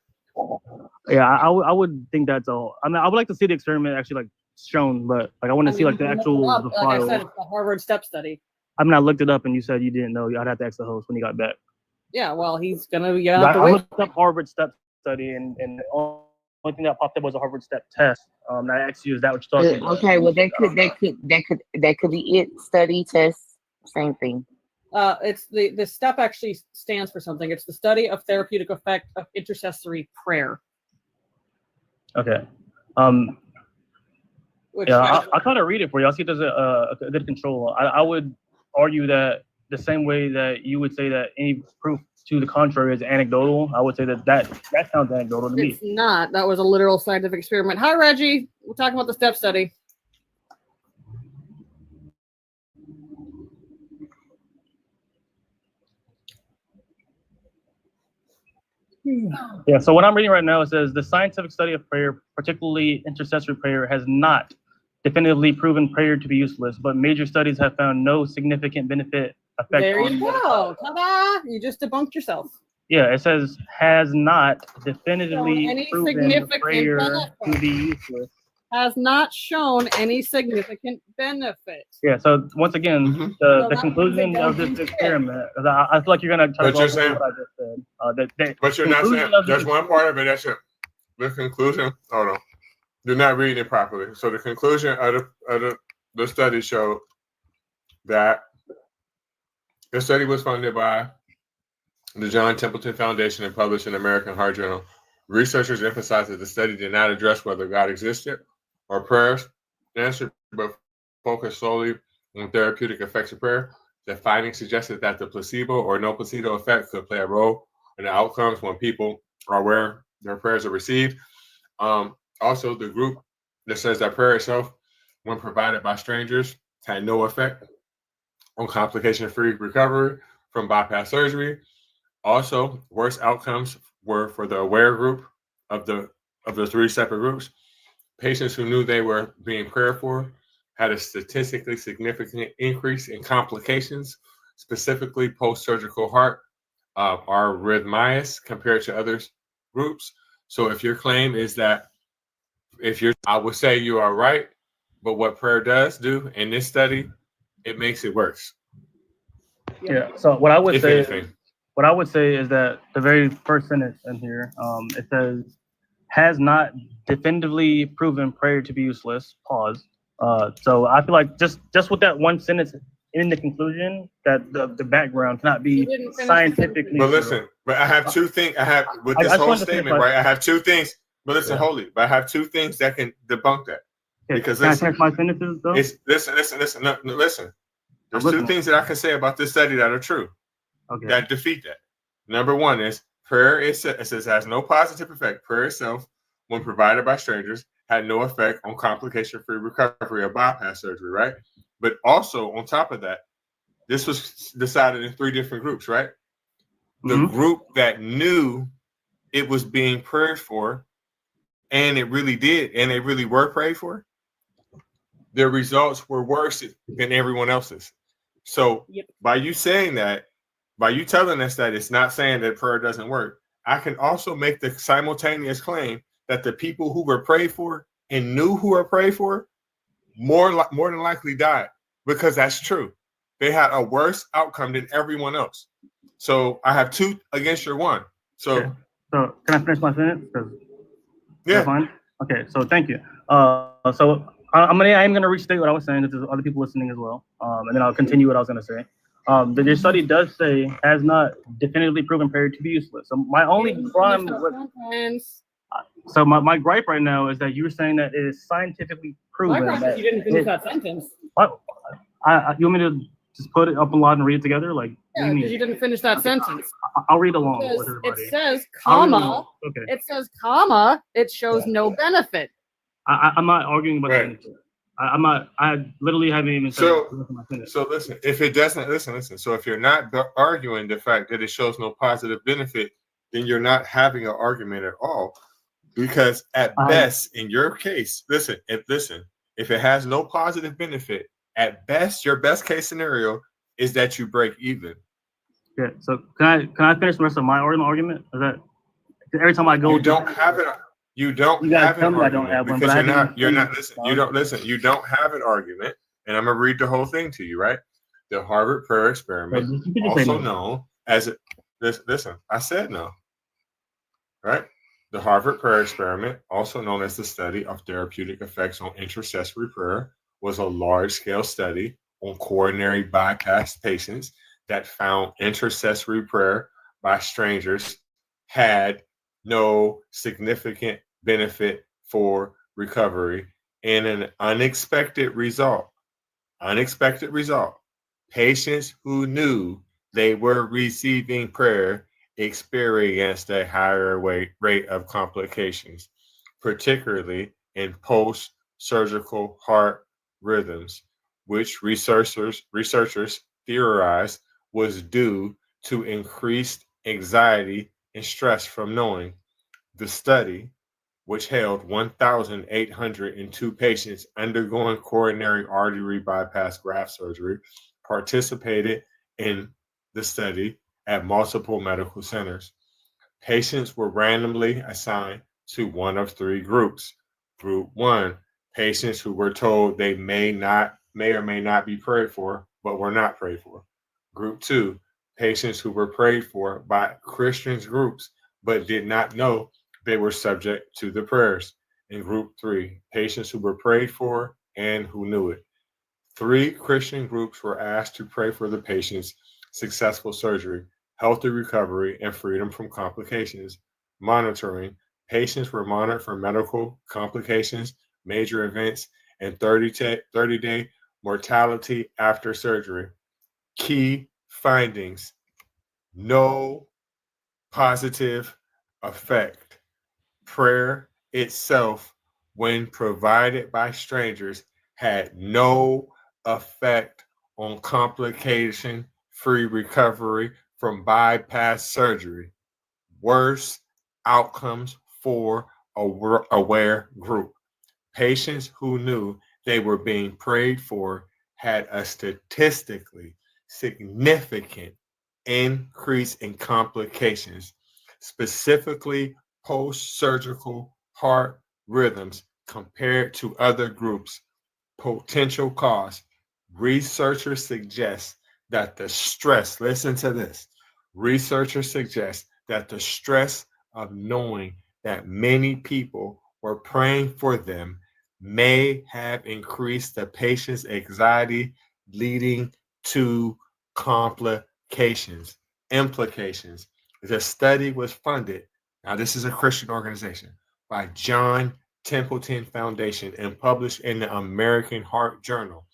Yeah, I would think that's all. I mean, I would like to see the experiment actually like shown, but like I want to see like the actual the
Like I
file.
said, it's the Harvard STEP study.
I mean, I looked it up and you said you didn't know. I'd have to ask the host when he got back.
Yeah, well, he's gonna
I looked up Harvard STEP study, and the only thing that popped up was a Harvard STEP test. I asked you, is that what you're talking about?
Okay, well that could be it. Study, test, same thing.
It's the STEP actually stands for something. It's the study of therapeutic effect of intercessory prayer.
Okay.
Which
Yeah, I'll try to read it for you. I'll see if there's a good control. I would argue that the same way that you would say that any proof to the contrary is anecdotal, I would say that sounds anecdotal to me.
It's not. That was a literal scientific experiment. Hi, Reggie. We're talking about the STEP study.
Yeah, so what I'm reading right now, it says the scientific study of prayer, particularly intercessory prayer, has not definitively proven prayer to be useless, but major studies have found no significant benefit effect
There
on
you go. Ta-da! You just debunked yourself.
Yeah, it says has not definitively
any
proven
significant
prayer
benefit.
to be useless.
Has not shown any significant benefit.
Yeah, so once again,
So
the
that
conclusion
means they
of
don't
this
do shit.
experiment, 'cause I feel like you're gonna try to
But you're
go over
saying-
what I just said.
But you're not
conclusion
saying
of
there's
this-
one part of it that's the conclusion. Hold on, you're not reading it properly. So the conclusion of the study showed that the study was funded by the John Templeton Foundation and published in American Heart Journal. Researchers emphasized that the study did not address whether God existed or prayers answered, but focused solely on therapeutic effects of prayer. The findings suggested that the placebo or no placebo effect could play a role in the outcomes when people are aware their prayers are received. Also, the group that says that prayer itself, when provided by strangers, had no effect on complication-free recovery from bypass surgery. Also, worse outcomes were for the aware group of the three separate groups. Patients who knew they were being prayed for had a statistically significant increase in complications, specifically post-surgical heart arrhythmias compared to other groups. So if your claim is that I would say you are right, but what prayer does do in this study, it makes it worse.
Yeah. So what I would
If
say,
anything.
is that the very first sentence in here, it says, has not definitively proven prayer to be useless. Pause. So I feel like just with that one sentence in the conclusion, that the background cannot be scientifically.
But listen, but I have two things. I have with this
I just
whole
wanted to finish
statement,
my-
right? I have two things. But listen,
Yeah.
Holy, but I have two things that can debunk that. Because
Can I
listen,
finish my sentences though?
listen. No, listen. There's
I'm
two
listening.
things that I can say about this study that are true.
Okay.
That defeat that. Number one is prayer. It says has no positive effect. Prayer itself, when provided by strangers, had no effect on complication-free recovery of bypass surgery, right? But also on top of that, this was decided in three different groups, right? The group that knew it was being prayed for, and it really did, and they really were prayed for, their results were worse than everyone else's. So by you saying that, by you telling us that it's not saying that prayer doesn't work, I can also make the simultaneous claim that the people who were prayed for and knew who were prayed for more than likely died, because that's true. They had a worse outcome than everyone else. So I have two against your one. So
So can I finish my sentence? 'Cause
yeah.
that's fine. Okay. So thank you. So I'm gonna restate what I was saying. There's other people listening as well, and then I'll continue what I was gonna say. The study does say has not definitively proven prayer to be useless. So my only problem my gripe right now is that you were saying that it is scientifically proven.
My gripe is you didn't finish that sentence.
You want me to just put it up and loud and read it together? Like,
Yeah, because you didn't finish that sentence.
I'll read along
Because
with everybody.
it says,
I'll read
comma.
along. Okay.
It says, comma. It shows no benefit.
I'm not arguing about that. I'm not. I literally haven't even said my sentence.
So listen, if it doesn't, listen. So if you're not arguing the fact that it shows no positive benefit, then you're not having an argument at all. Because at best, in your case, listen, if it has no positive benefit, at best, your best case scenario is that you break even.
Yeah. So can I finish the rest of my argument? Is that every time I go,
you don't have it. You don't have an argument because you're not listening. You don't have an argument, and I'm gonna read the whole thing to you, right? The Harvard Prayer Experiment, also known as listen. I said no, right? The Harvard Prayer Experiment, also known as the study of therapeutic effects on intercessory prayer, was a large-scale study on coronary bypass patients that found intercessory prayer by strangers had no significant benefit for recovery. And an unexpected result, patients who knew they were receiving prayer experienced a higher rate of complications, particularly in post-surgical heart rhythms, which researchers theorized was due to increased anxiety and stress from knowing. The study, which held 1,802 patients undergoing coronary artery bypass graft surgery, participated in the study at multiple medical centers. Patients were randomly assigned to one of three groups. Group 1, patients who were told they may or may not be prayed for, but were not prayed for. Group 2, patients who were prayed for by Christian groups, but did not know they were subject to the prayers. In Group 3, patients who were prayed for and who knew it. 3 Christian groups were asked to pray for the patient's successful surgery, healthy recovery, and freedom from complications. Monitoring. Patients were monitored for medical complications, major events, and 30-day mortality after surgery. Key findings: no positive effect. Prayer itself, when provided by strangers, had no effect on complication-free recovery from bypass surgery. Worse outcomes for aware group. Patients who knew they were being prayed for had a statistically significant increase in complications, specifically post-surgical heart rhythms compared to other groups. Potential cause. Researchers suggest that the stress, listen to this, researchers suggest that the stress of knowing that many people were praying for them may have increased the patient's anxiety, leading to complications. Implications. The study was funded, now this is a Christian organization, by John Templeton Foundation and published in the American Heart Journal.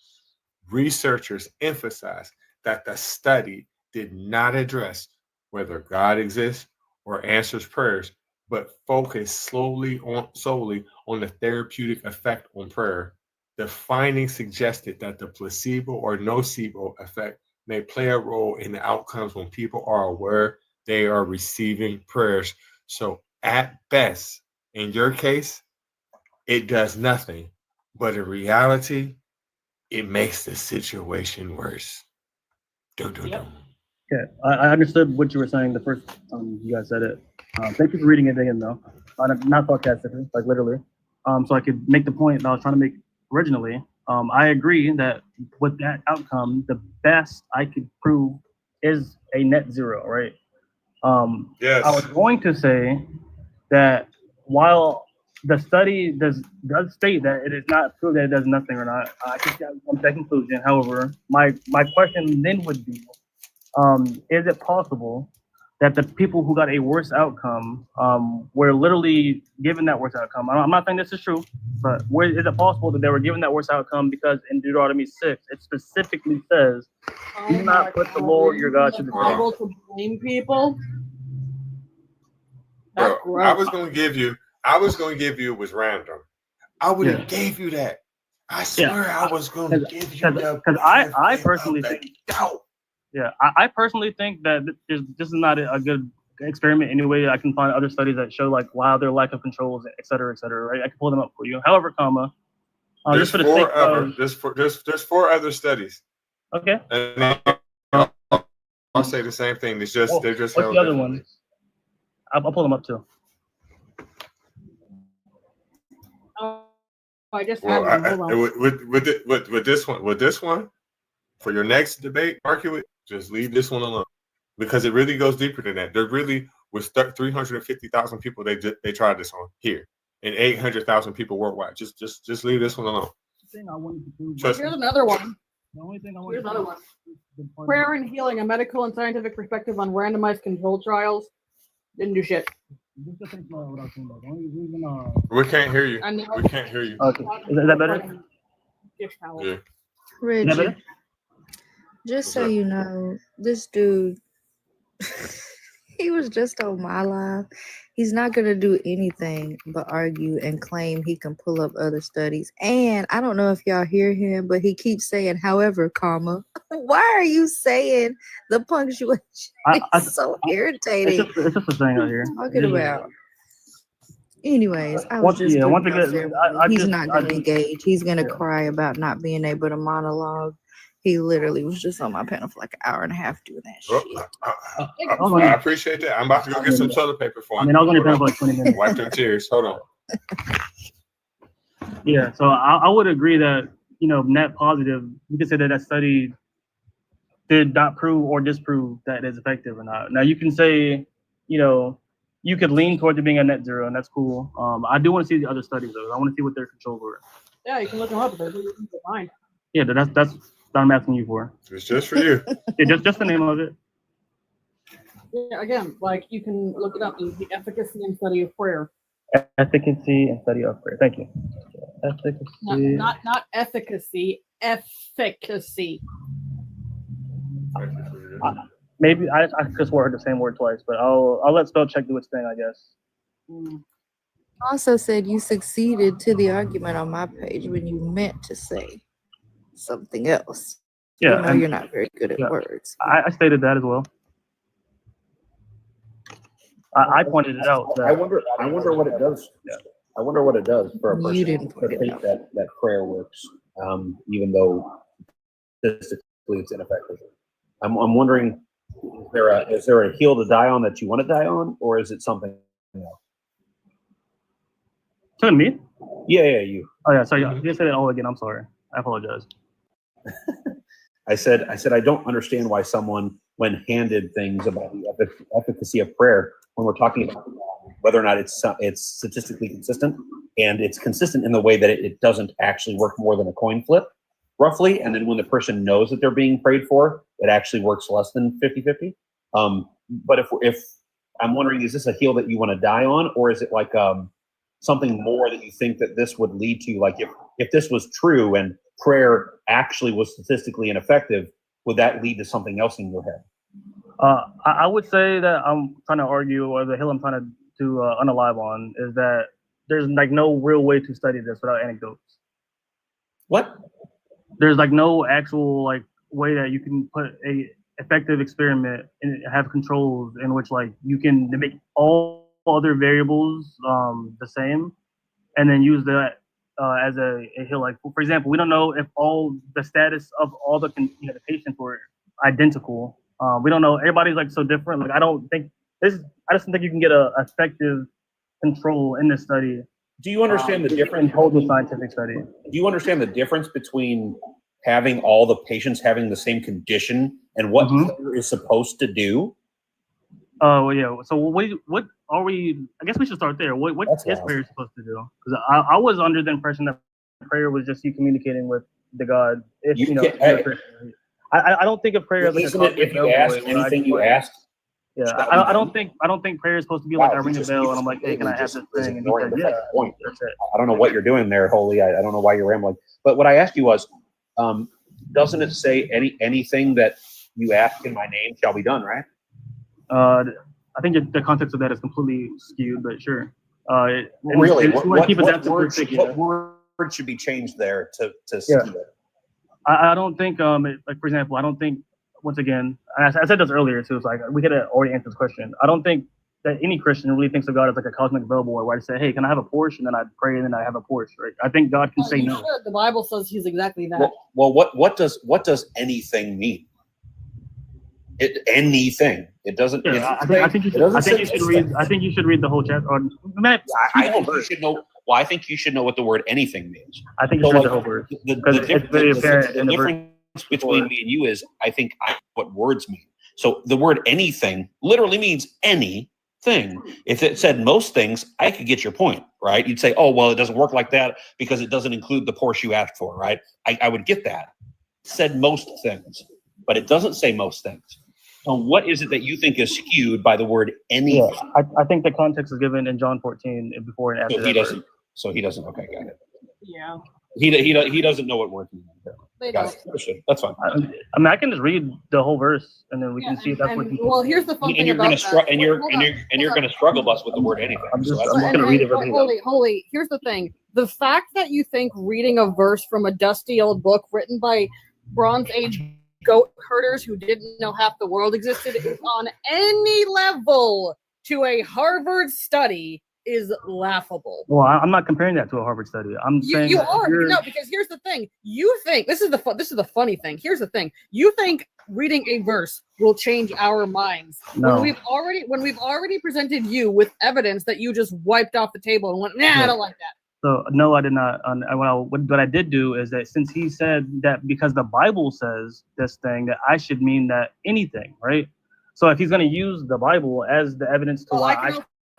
Researchers emphasized that the study did not address whether God exists or answers prayers, but focused solely on the therapeutic effect on prayer. The findings suggested that the placebo or nocebo effect may play a role in the outcomes when people are aware they are receiving prayers. So at best, in your case, it does nothing, but in reality, it makes the situation worse.
Yeah, I understood what you were saying the first time you guys said it. Thank you for reading it again, though. Not sarcastically, like literally. So I could make the point that I was trying to make originally. I agree that with that outcome, the best I could prove is a net zero, right?
Yes.
I was going to say that while the study does state that it is not proof that it does nothing or not. I can come to that conclusion. However, my question then would be, is it possible that the people who got a worse outcome were literally given that worse outcome? I'm not saying this is true, but is it possible that they were given that worse outcome because in Deuteronomy 6, it specifically says, do not put the Lord your God to the test.
Able to blame people.
Bro, I was gonna give you it was random. I would have gave you that. I swear I was gonna give you that.
Because I personally think I personally think that this is not a good experiment anyway. I can find other studies that show like wow, their lack of controls, et cetera, right? I can pull them up for you. However,
there's four other studies.
Okay.
And I'll say the same thing. It's just they're just
what's
held
the other
differently.
one? I'll pull them up too.
I just had one. Hold on.
With this one, for your next debate, argue it. Just leave this one alone because it really goes deeper than that. There really was 350,000 people they tried this on here, and 800,000 people worldwide. Just leave this one alone.
Here's another one. Here's another one. Prayer and healing: a medical and scientific perspective on randomized controlled trials. Didn't do shit.
We can't hear you. We can't hear you.
Okay. Is that better?
Yeah.
Reggie, just so you know, this dude, he was just on my live. He's not going to do anything but argue and claim he can pull up other studies. And I don't know if y'all hear him, but he keeps saying, however, comma. Why are you saying the punctuation? It's so irritating.
It's just a thing out here.
Talking about. Anyways, I was just he's not going to engage. He's going to cry about not being able to monologue. He literally was just on my panel for like an hour and a half doing that shit.
I appreciate that. I'm about to go get some toilet paper for him.
I mean, I was on your panel for like 20 minutes.
Wipe them tears. Hold on.
Yeah, so I would agree that, net positive, you could say that study did not prove or disprove that it's effective or not. Now, you can say, you could lean towards it being a net zero, and that's cool. I do want to see the other studies, though. I want to see what their controls were.
Yeah, you can look them up. They're fine.
Yeah, that's what I'm asking you for.
It's just for you.
Yeah, just the name of it.
Yeah, again, like you can look it up. The efficacy and study of prayer.
Efficacy and study of prayer. Thank you. Efficacy.
Not efficacy. Efficacy.
Maybe I just heard the same word twice, but I'll let spell check do its thing, I guess.
Also said you succeeded to the argument on my page when you meant to say something else.
Yeah,
you're not very good at words.
I stated that as well. I pointed it out.
I wonder what it does. Yeah. I wonder what it does for a person to think that prayer works, even though statistically it's ineffective. I'm wondering, is there a hill to die on that you want to die on, or is it something else?
To me?
Yeah, you.
Oh yeah, sorry. You said it all again. I'm sorry. I apologize.
I said I don't understand why someone, when handed things about the efficacy of prayer, when we're talking about whether or not it's statistically consistent, and it's consistent in the way that it doesn't actually work more than a coin flip, roughly, and then when the person knows that they're being prayed for, it actually works less than 50-50. But if I'm wondering, is this a hill that you want to die on, or is it like something more that you think that this would lead to? Like if this was true and prayer actually was statistically ineffective, would that lead to something else in your head?
I would say that I'm trying to argue, or the hill I'm trying to unalive on, is that there's like no real way to study this without anecdotes.
What?
There's like no actual like way that you can put a effective experiment and have controls in which like you can make all other variables the same, and then use that as a hill. Like for example, we don't know if all the status of all the the patients were identical. We don't know. Everybody's like so different. Like I just don't think you can get a effective control in this study.
Do you understand the difference?
Total scientific study.
Do you understand the difference between having all the patients having the same condition and what prayer is supposed to do?
Well, yeah. So what are we? I guess we should start there. What
That's
is
wild.
prayer supposed to do? Because I was under the impression that prayer was just you communicating with the God. If
You
you know,
can't-
if you're a Christian. I don't think of prayer as like a
Isn't it if you
cosmic
ask
bellboy where I
anything
just
you
like-
ask?
Yeah,
shall be
I
done?
don't think prayer is supposed to be like
Wow,
I
you
ring a
just-
bell
you
and I'm like, hey, can I have
just
this
is
thing? And he
ignoring
said,
the
yeah,
fucking point.
that's it.
I don't know what you're doing there, Holy. I don't know why you're rambling. But what I asked you was, doesn't it say anything that you ask in my name shall be done, right?
I think the context of that is completely skewed, but sure.
Really?
If you want to keep it that simplistic, yeah.
What word should be changed there to
Yeah.
skew it?
I don't think, like for example, I don't think. Once again, I said this earlier too. It's like we could have already answered this question. I don't think that any Christian really thinks of God as like a cosmic bellboy, where I say, "Hey, can I have a Porsche?" And then I pray, and then I have a Porsche. Right? I think God can say
You
no.
should. The Bible says he's exactly that.
Well, what does anything mean? Anything. It doesn't.
Yeah, I think you should read the whole chapter. Or,
I think you should know. Well, I think you should know what the word anything means.
I think you should read the whole verse because it's very apparent in the verse.
Difference between me and you is I think I know what words mean. So the word anything literally means anything. If it said most things, I could get your point, right? You'd say, oh, well, it doesn't work like that because it doesn't include the Porsche you asked for, right? I would get that. It said most things, but it doesn't say most things. So what is it that you think is skewed by the word anything?
Yeah, I think the context is given in John 14 before and after.
So he doesn't. So he doesn't. Okay, got it.
Yeah.
He doesn't know what word means.
They
Got
don't.
it. Understood. That's fine.
I mean, I can just read the whole verse and then we can see if that's what you.
Well, here's the fun
And
thing
you're
about
going
that.
to you're going to struggle us with the word anything.
I'm just
So
going to read it verbatim.
Holy, here's the thing. The fact that you think reading a verse from a dusty old book written by Bronze Age goat herders who didn't know half the world existed is on any level to a Harvard study is laughable.
Well, I'm not comparing that to a Harvard study. I'm saying
You
that
are
you're-
no, because here's the thing. You think this is the funny thing. Here's the thing. You think reading a verse will change our minds
No.
when we've already presented you with evidence that you just wiped off the table and went, nah, I
Yeah.
don't like that.
So no, I did not. What I did do is that since he said that because the Bible says this thing, that I should mean that anything, right? So if he's going to use the Bible as the evidence to
Well,
why
I can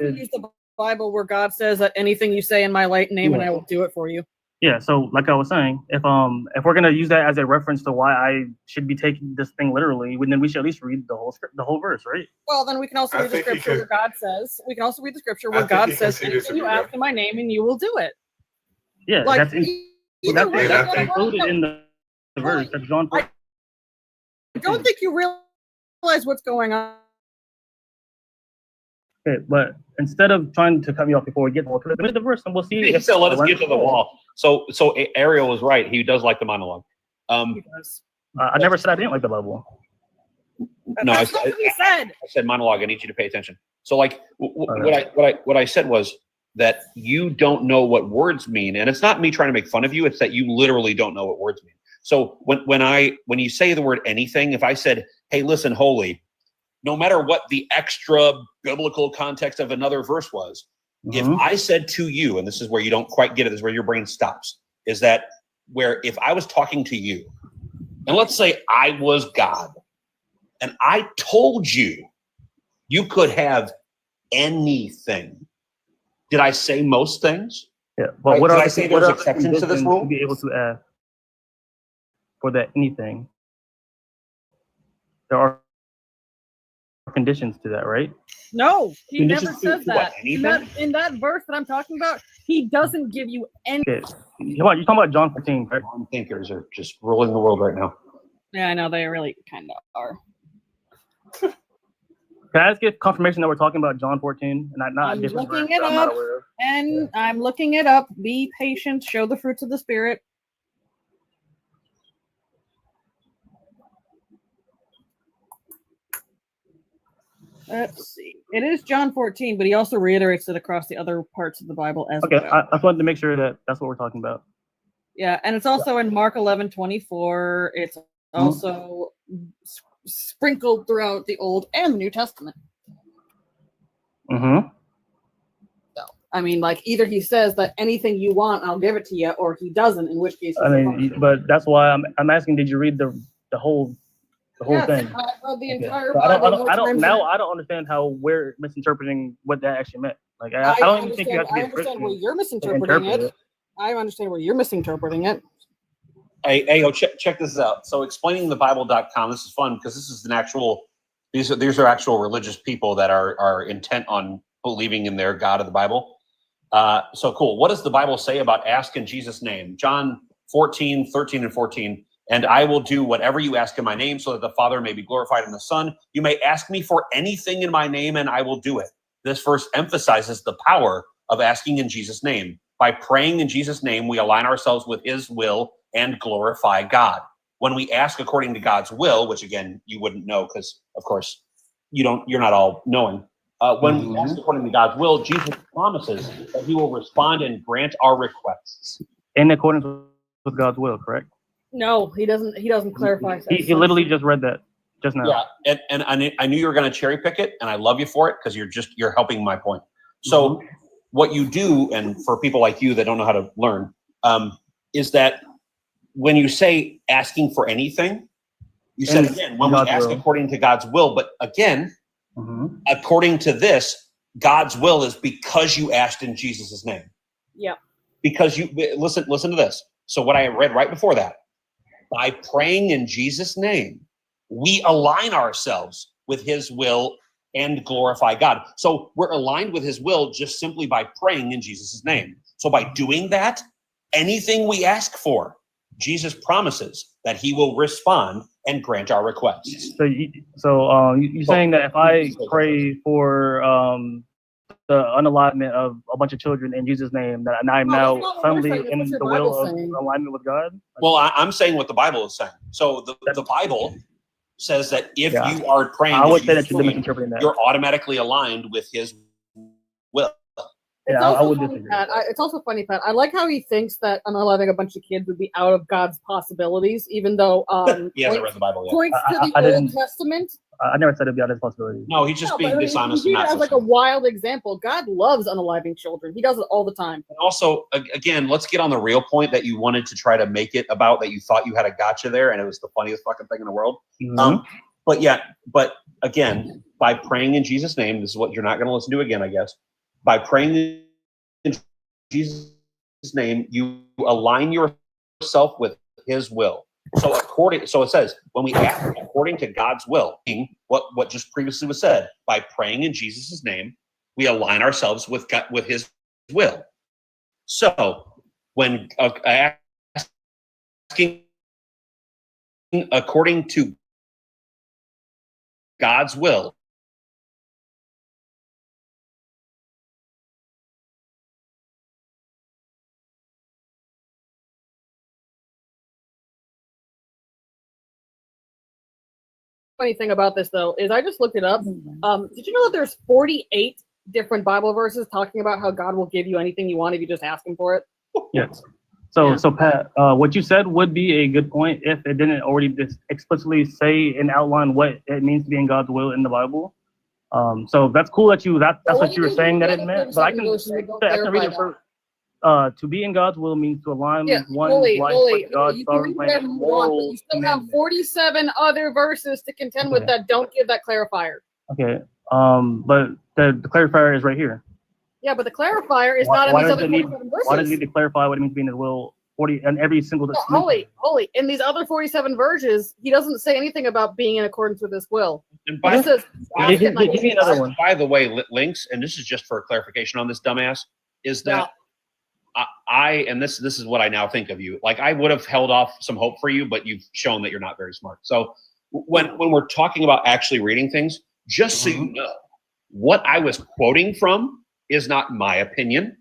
I
also use the Bible where God says that anything you say in my name and
Yeah.
I will do it for you.
yeah. So like I was saying, if we're going to use that as a reference to why I should be taking this thing literally, then we should at least read the whole script, the whole verse, right?
Well, then we can also
I
read the
think he
scripture
could-
where God says, we can also read the scripture
I
where
think
God
he
says,
considers
anything you
it
ask in my name and you will do it.
Yeah,
Like,
that's
either way,
that's
no,
included in the verse. That's John 14.
I don't think you realize what's going on.
Okay, but instead of trying to cut me off before we get to the verse, and we'll see.
He said, "Let us get to the wall." So Ariel was right. He does like the monologue.
I never said I didn't like the Bible.
No, I
That's not what he said.
said monologue. I need you to pay attention. So, like, what I said was that you don't know what words mean, and it's not me trying to make fun of you. It's that you literally don't know what words mean. So when you say the word anything, if I said, "Hey, listen, holy," no matter what the extra biblical context of another verse was, if I said to you, and this is where you don't quite get it, this is where your brain stops, is that where if I was talking to you, and let's say I was God, and I told you you could have anything, did I say most things?
Yeah, but
Right?
what
Did
are
I
the,
say
what
there's
are the
exceptions to this
conditions
rule?
to be able to ask for that anything? There are conditions to that, right?
No, he
Conditions
never
to
says
what,
that.
anything?
In that verse that I'm talking about, he doesn't give you any.
Okay. Come on, you're talking about John 14, right?
Thinkers are just ruling the world right now.
Yeah, I know they really kind of are.
Can I just get confirmation that we're talking about John 14 and not a
I'm
different verse
looking it
that I'm not
up,
aware of?
and I'm looking it up. Be patient. Show the fruits of the spirit. Let's see. It is John 14, but he also reiterates it across the other parts of the Bible as
Okay,
well.
I just wanted to make sure that that's what we're talking about.
Yeah, and it's also in Mark 11:24. It's also sprinkled throughout the Old and the New Testament.
Mm-hmm.
So, I mean, like either he says that anything you want, I'll give it to you, or he doesn't. In which case,
I mean, but that's why I'm asking. Did you read the whole The whole
Yes,
thing.
I read the
Okay.
entire
So
Bible.
I don't understand how we're misinterpreting what that actually meant. Like I don't even think you have to be
I
a
understand
Christian
where you're
to
misinterpreting
interpret
it.
it.
I understand where you're misinterpreting it.
Hey, check this out. So explainingthebible.com, this is fun because this is an actual, these are actual religious people that are intent on believing in their God of the Bible. So cool. What does the Bible say about ask in Jesus' name? John 14, 13, and 14. And I will do whatever you ask in my name so that the Father may be glorified in the Son. You may ask me for anything in my name and I will do it. This verse emphasizes the power of asking in Jesus' name. By praying in Jesus' name, we align ourselves with his will and glorify God. When we ask according to God's will, which again, you wouldn't know because of course you're not all knowing. When we ask according to God's will, Jesus promises that he will respond and grant our requests.
In accordance with God's will, correct?
No, he doesn't. He doesn't clarify.
He literally just read that just now.
Yeah, and I knew you were going to cherry pick it, and I love you for it because you're helping my point. So what you do, and for people like you that don't know how to learn, is that when you say asking for anything, you said again when we ask according to God's will, but again, according to this, God's will is because you asked in Jesus' name.
Yeah.
Because you listen to this. So what I read right before that. By praying in Jesus' name, we align ourselves with his will and glorify God. So we're aligned with his will just simply by praying in Jesus' name. So by doing that, anything we ask for, Jesus promises that he will respond and grant our requests.
So you're saying that if I pray for the unalignment of a bunch of children in Jesus' name, that I'm now suddenly in the will of alignment with God?
Well, I'm saying what the Bible is saying. So the Bible says that if you are praying,
I would say that you're misinterpreting that.
You're automatically aligned with his will.
It's
Yeah, I
also
would
funny,
disagree.
Pat. It's also funny, Pat. I like how he thinks that unaliving a bunch of kids would be out of God's possibilities, even though
He hasn't read the Bible yet.
points to the
I
Old
didn't-
Testament.
I never said it'd be out of his possibility.
No, he's just
No,
being
but I mean,
dishonest
he
and
did it
not
as like a
listening.
wild example. God loves unaliving children. He does it all the time.
And also, again, let's get on the real point that you wanted to try to make it about, that you thought you had a gotcha there, and it was the funniest fucking thing in the world. But again, by praying in Jesus' name, this is what you're not going to listen to again, I guess. By praying in Jesus' name, you align yourself with his will. So it says, when we act according to God's will, what just previously was said, by praying in Jesus' name, we align ourselves with God, with his will. So when asking according to God's will,
Funny thing about this though is I just looked it up. Did you know that there's 48 different Bible verses talking about how God will give you anything you want if you just ask him for it?
Yes. So Pat, what you said would be a good point if it didn't already just explicitly say and outline what it means to be in God's will in the Bible. So that's cool that that's what you were saying that it meant. But I can read it for. To be in God's will means to align one's life with God's
you can read
sovereign plan
whatever
and
you want, but
moral
you still have
commandments.
47 other verses to contend with that don't give that clarifier.
Okay. But the clarifier is right here.
Yeah, but the clarifier is not in
Why
these
does
other
it need?
47 verses.
Why does it need to clarify what it means to be in His will? 40 and every single.
No, holy! In these other 47 verses, he doesn't say anything about being in accordance with his will.
And
He says,
give me another one. By the way, links, and this is just for clarification on this dumbass, is that and this is what I now think of you. Like, I would have held off some hope for you, but you've shown that you're not very smart. So when we're talking about actually reading things, just so you know, what I was quoting from is not my opinion.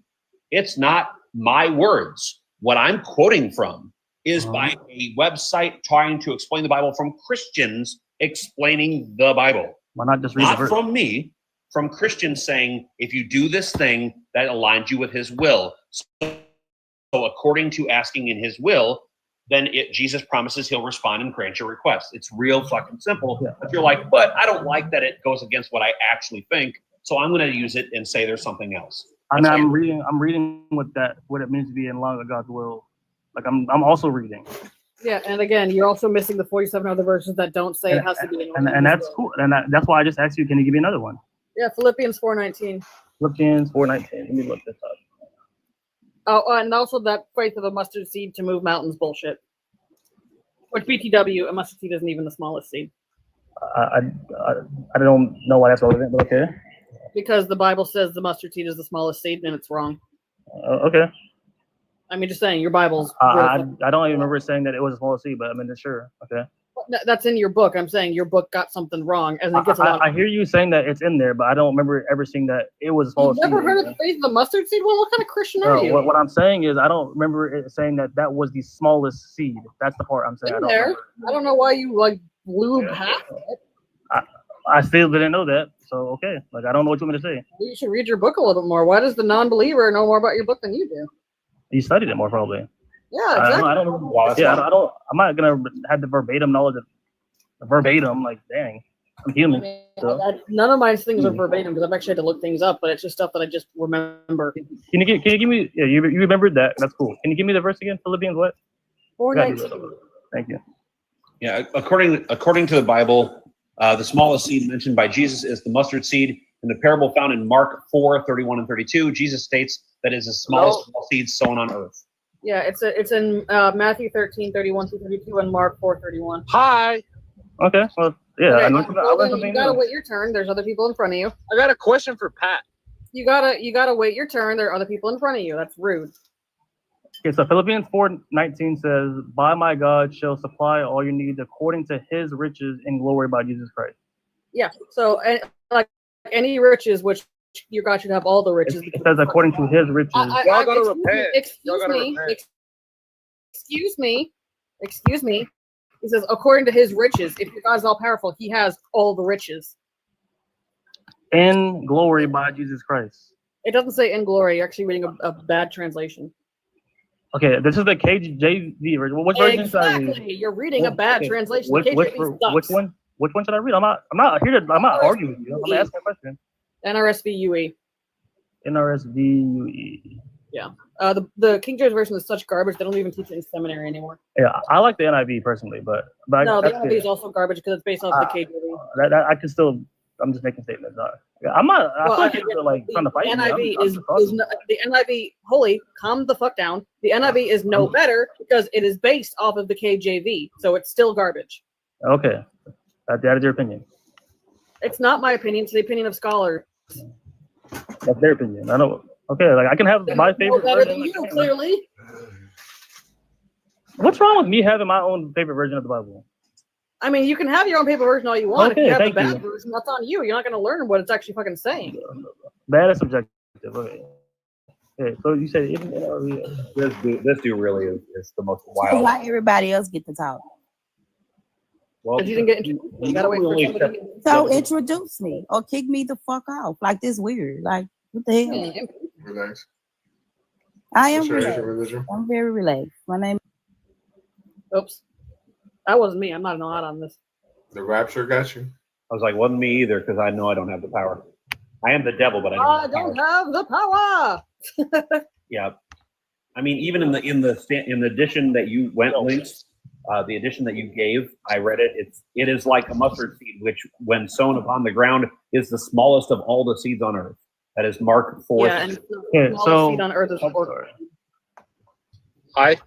It's not my words. What I'm quoting from is by a website trying to explain the Bible from Christians explaining the Bible.
Why not just read the
Not
verse?
from me, from Christians saying, if you do this thing, that aligns you with his will. So according to asking in his will, then Jesus promises he'll respond and grant your request. It's real fucking simple. But you're like, but I don't like that it goes against what I actually think, so I'm going to use it and say there's something else.
I mean, I'm reading what it means to be in line with God's will. Like I'm also reading.
Yeah, and again, you're also missing the 47 other verses that don't say it has to be.
And that's cool. And that's why I just asked you, can you give me another one?
Yeah, Philippians 4:19.
Philippians 4:19. Let me look this up.
Oh, and also that faith of a mustard seed to move mountains bullshit. Which BTW, a mustard seed isn't even the smallest seed.
I don't know why that's relevant, but okay.
Because the Bible says the mustard seed is the smallest seed, and it's wrong.
Okay.
I mean, just saying, your Bible's.
I don't even remember saying that it was a small seed, but I mean, sure. Okay.
That's in your book. I'm saying your book got something wrong, and it gets a lot.
I hear you saying that it's in there, but I don't remember ever seeing that it was a small
You've
seed.
never heard of the faith of the mustard seed? Well, what kind of Christian are you?
What I'm saying is I don't remember it saying that that was the smallest seed. That's the part I'm saying.
In there. I don't know why you like blew past it.
I still didn't know that. So okay, like I don't know what you want me to say.
You should read your book a little bit more. Why does the non-believer know more about your book than you do?
You studied it more probably.
Yeah, exactly.
I don't. Yeah, I don't. I'm not gonna have the verbatim knowledge of verbatim. Like, dang, I'm human. So.
None of my things are verbatim because I've actually had to look things up, but it's just stuff that I just remember.
Can you give me? Yeah, you remembered that. That's cool. Can you give me the verse again? Philippians what?
4:19.
Thank you.
Yeah, according to the Bible, the smallest seed mentioned by Jesus is the mustard seed. In the parable found in Mark 4:31 and 32, Jesus states that it is the smallest of all seeds sown on earth.
Yeah, it's in Matthew 13:31 through 32 and Mark 4:31.
Hi.
Okay. Well, yeah.
Okay,
I
well, then
something
you gotta
new.
wait your turn. There's other people in front of you.
I got a question for Pat.
You gotta wait your turn. There are other people in front of you. That's rude.
Okay, so Philippians 4:19 says, "By my God shall supply all your needs according to His riches in glory by Jesus Christ."
Yeah. So like any riches, which your God should have all the riches.
It says according to His riches.
Y'all gotta repent.
Excuse me. Excuse me. He says, according to His riches. If your God is all powerful, He has all the riches.
In glory by Jesus Christ.
It doesn't say in glory. You're actually reading a bad translation.
Okay, this is the KJV version. Which version should I read?
Exactly. You're reading a bad translation.
Which one? Which one should I read? I'm not here to. I'm not arguing with you. I'm asking a question.
NRSV-UE.
NRSV-UE.
Yeah. The King James version is such garbage. They don't even teach it in seminary anymore.
Yeah, I like the NIV personally, but
no, the NIV is also garbage because it's based off the KJV.
That I can still. I'm just making statements. I'm not. I feel like you're like trying to fight me.
NIV is the NIV. Holy, calm the fuck down. The NIV is no better because it is based off of the KJV, so it's still garbage.
Okay, that is your opinion.
It's not my opinion. It's the opinion of scholars.
That's their opinion. I know. Okay, like I can have my favorite
Better
version.
than you, clearly.
What's wrong with me having my own favorite version of the Bible?
I mean, you can have your own paper version all you want.
Okay,
if you have the
thank
bad
you.
version, that's on you. You're not going to learn what it's actually fucking saying.
That is subjective. Okay. Okay, so you said even
This dude really is the most
So
wild.
why everybody else get to talk?
Well,
If you didn't get introduced, you gotta wait for somebody.
So introduce me or kick me the fuck off. Like this weird. Like what the hell?
Relax.
I am
What's your
relaxed.
religion?
I'm very relaxed. My name.
Oops. That wasn't me. I'm not an odd on this.
The rapture got you.
I was like, wasn't me either because I know I don't have the power. I am the devil, but I don't.
I
have the power.
don't have the power.
Yeah, I mean, even in the edition that you went links, the edition that you gave, I read it. It is like a mustard seed, which, when sown upon the ground, is the smallest of all the seeds on earth. That is Mark 4.
Yeah, and the smallest seed on earth is 4.
Hi.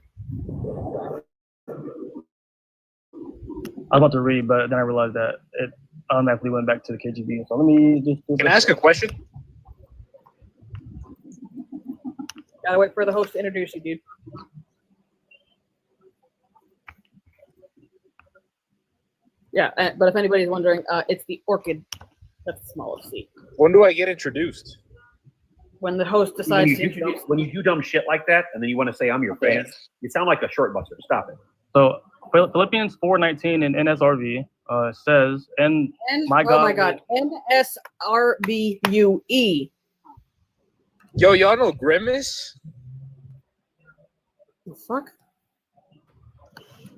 I was about to read, but then I realized that it automatically went back to the KGB. So let me just.
Can I ask a question?
Gotta wait for the host to introduce you, dude. Yeah, but if anybody's wondering, it's the orchid. That's the smallest seed.
When do I get introduced?
When the host
When
decides
you,
to
do
introduce.
dumb, when you do dumb shit like that, and then you want to say I'm your fan, you sound like a short buster. Stop it.
So Philippians 4:19 in NSRV says, "And my
Oh
God."
my God. NSRBUE.
Yo, y'all know Grimace?
The fuck?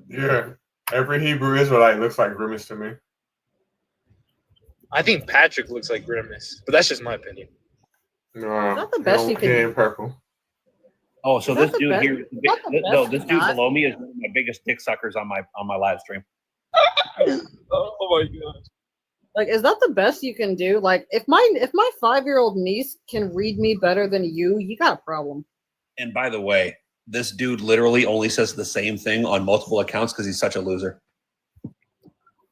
Yeah. Every Hebrew Israelite looks like Grimace to me.
I think Patrick looks like Grimace, but that's just my opinion.
No,
Not the best you can
in purple.
Oh, so
Is
this
that the
dude
best?
here,
Is that the
no,
best
this
or
dude
not?
below me is one of my biggest dick suckers on my live stream.
Oh my god.
Like, is that the best you can do? Like, if my 5-year-old niece can read me better than you got a problem.
And by the way, this dude literally only says the same thing on multiple accounts because he's such a loser.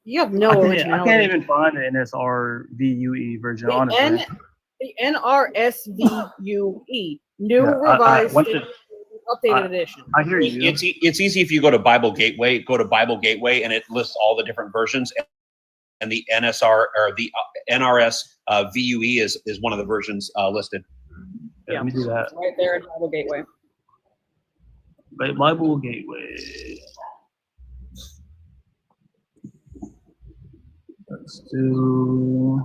You have no
I
originality.
can't even find the NSRVUE version, honestly.
The NRSVUE, new
Yeah,
revised
once it-
updated edition.
I hear you.
It's easy if you go to Bible Gateway, and it lists all the different versions. And the NSR or the NRS VUE is one of the versions listed.
Yeah, let me do that.
Right there in Bible Gateway.
Bible Gateway. Let's do.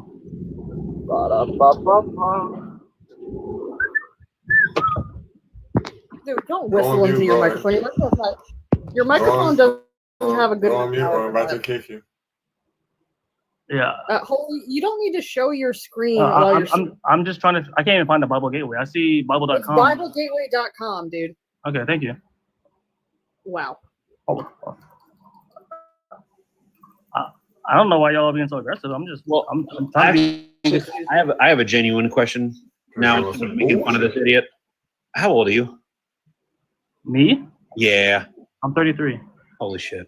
Dude, don't whistle into your microphone. Your microphone doesn't have a good.
Go on mute, or I'm about to kick you.
Yeah.
Holy, you don't need to show your screen while you're.
I'm just trying to. I can't even find the Bible Gateway. I see
It's
Bible.com.
BibleGateway.com, dude.
Okay, thank you.
Wow.
I don't know why y'all are being so aggressive. I'm just. I'm trying to be.
I have a genuine question now. Instead of making fun of this idiot. How old are you?
Me?
Yeah.
I'm 33.
Holy shit.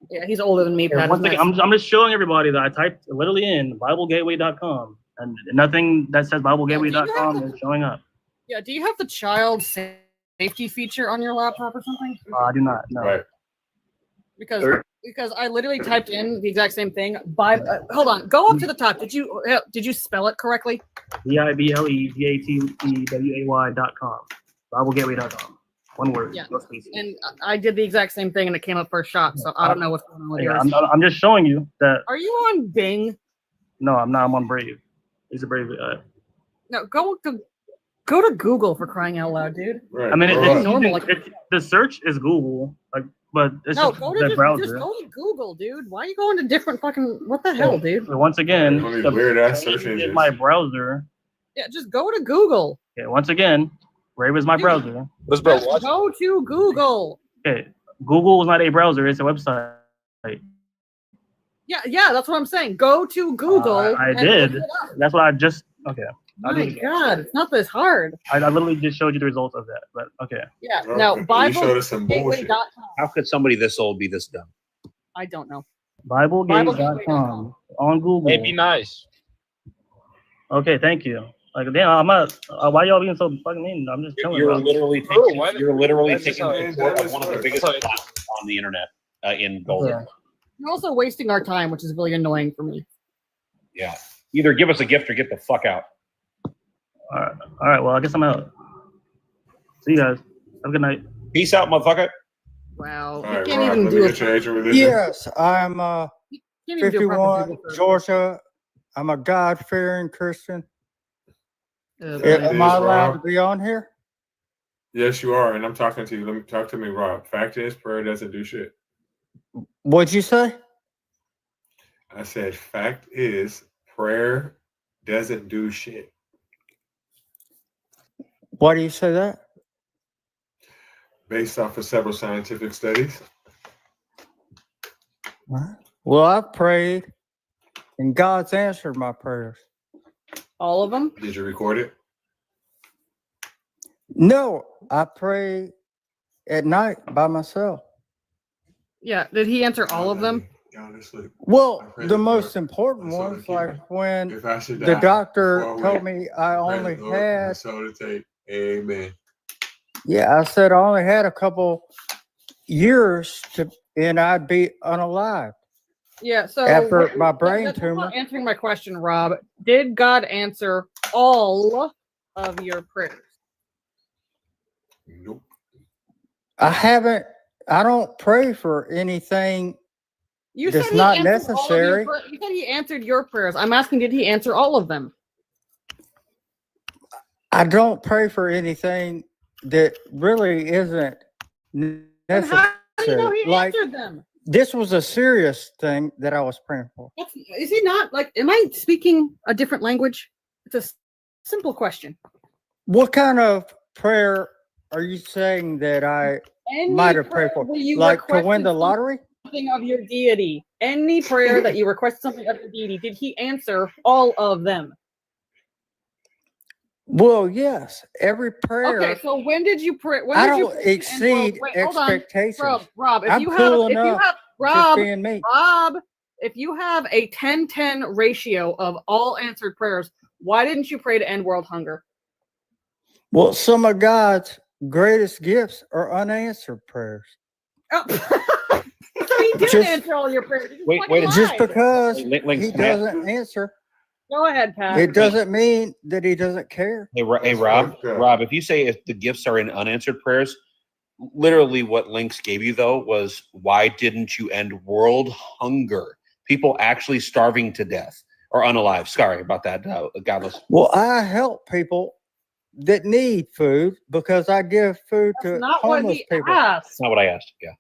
Yeah, he's older than me.
Yeah,
Pat.
one
It's
second,
nice.
I'm just showing everybody that I typed literally in BibleGateway.com, and nothing that says BibleGateway.com is showing up.
Yeah, do you have the child safety feature on your laptop or something?
I do not. No.
Right.
Because I literally typed in the exact same thing. Hold on, go up to the top. Did you spell it correctly?
BibleGateway.com. BibleGateway.com. One word.
Yeah.
No spaces.
And I did the exact same thing, and it came up first shot. So I don't know what's going on with
Yeah,
yours.
I'm just showing you that.
Are you on Bing?
No, I'm not. I'm on Brave. He's a Brave.
No, go to Google for crying out loud, dude.
I mean,
It's normal. Like,
the search is Google, but it's
no,
just
go to
the
just
browser.
go to Google, dude. Why are you going to different fucking? What the hell, dude?
So once again,
One of these weird-ass search
Brave is
engines.
my browser.
Yeah, just go to Google.
Okay, once again, Brave is my browser.
Just go to Google.
Okay, Google is not a browser; it's a website.
Yeah, that's what I'm saying. Go to Google.
I
and
did.
look it up.
That's what I just. Okay. I'll do
My
it again.
God, it's not this hard.
I literally just showed you the results of that, but okay.
Yeah,
Okay,
no,
you
Bible.
How could somebody this old be this dumb?
I don't know.
BibleGateway.com on Google.
Maybe nice.
Okay, thank you. Like, damn, I'm not. Why y'all being so fucking mean? I'm just telling
You're
you.
literally taking, the support of one of the biggest platforms on the internet in Golden.
Yeah.
You're also wasting our time, which is really annoying for me.
Yeah. Either give us a gift or get the fuck out.
All right. Well, I guess I'm out. See you guys. Have a good night.
Peace out, motherfucker.
Wow.
All right,
can't
Rob,
even
let
do
me
it.
get your age and religion.
Yes, I'm
Can't even do a proper
51,
Google search.
Georgia. I'm a God-fearing Christian.
Uh,
Am I allowed to
Rob.
be on here?
Yes, you are, and I'm talking to you. Let me talk to me, Rob. Fact is, prayer doesn't do shit.
What'd you say?
I said, fact is, prayer doesn't do shit.
Why do you say that?
Based off of several scientific studies.
Well, I've prayed, and God's answered my prayers.
All of them?
Did you record it?
No, I pray at night by myself.
Yeah. Did he answer all of them?
Honestly.
Well,
pray
the
that
most
Lord-
important
I saw
ones,
the
like when
If I should
the
die
doctor
before I
told
wake,
me I
pray
only
the Lord my
had,
soul to take. Amen.
yeah, I said I only had a couple years to, and I'd be unalive.
Yeah. So
After my brain
that's
tumor.
not answering my question, Rob. Did God answer all of your prayers?
Nope.
I don't pray for anything
You
that's
said he
not
answered all of your
necessary.
you said he answered your prayers. I'm asking, did he answer all of them?
I don't pray for anything that really isn't
Then
necessary.
how do you know he
Like,
answered them?
this was a serious thing that I was praying for.
Is he not like? Am I speaking a different language? It's a simple question.
What kind of prayer are you saying that I
Any
might have
prayer
prayed for,
where you
like to win
requested
the lottery?
something of your deity, any prayer that you requested something of your deity, did he answer all of them?
Well, yes. Every prayer.
Okay, so when did you pray? When
I
did you
don't
pray to end world?
exceed
Wait, hold on,
expectations.
Rob. If
I'm
you
cool
have,
enough just
Rob,
being me.
if you have a 10-10 ratio of all answered prayers, why didn't you pray to end world hunger?
Well, some of God's greatest gifts are unanswered prayers.
Oh. So he did
Just-
answer all your prayers. You just
Wait,
fucking
wait a-
Just
lied.
because
Links,
he
can I-
doesn't answer,
Go ahead, Pat.
it doesn't mean that he doesn't care.
Hey, Rob, if you say if the gifts are in unanswered prayers, literally what Links gave you though was why didn't you end world hunger? People actually starving to death or unalive. Sorry about that, godless.
Well, I help people that need food because I give food to
Not what
homeless
he
people.
asked.
That's not what I asked. Yeah.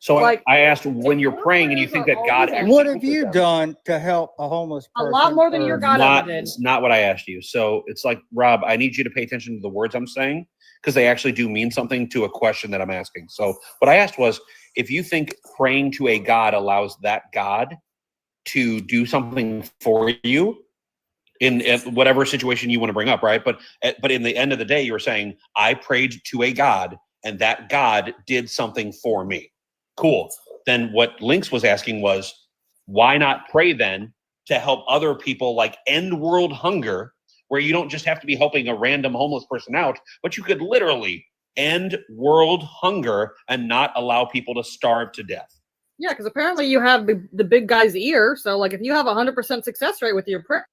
So
Like,
I asked when you're praying and you think that God actually
What have
answers
you
them.
done to help a homeless
A
person?
lot more than
or-
your God
Not,
ever did.
it's not what I asked you. So it's like, Rob, I need you to pay attention to the words I'm saying because they actually do mean something to a question that I'm asking. So what I asked was, if you think praying to a God allows that God to do something for you in whatever situation you want to bring up, right? But in the end of the day, you were saying, I prayed to a God and that God did something for me. Cool. Then what Links was asking was, why not pray then to help other people like end world hunger, where you don't just have to be helping a random homeless person out, but you could literally end world hunger and not allow people to starve to death.
Yeah, because apparently you have the big guy's ear. So, like, if you have 100% success rate with your prayers,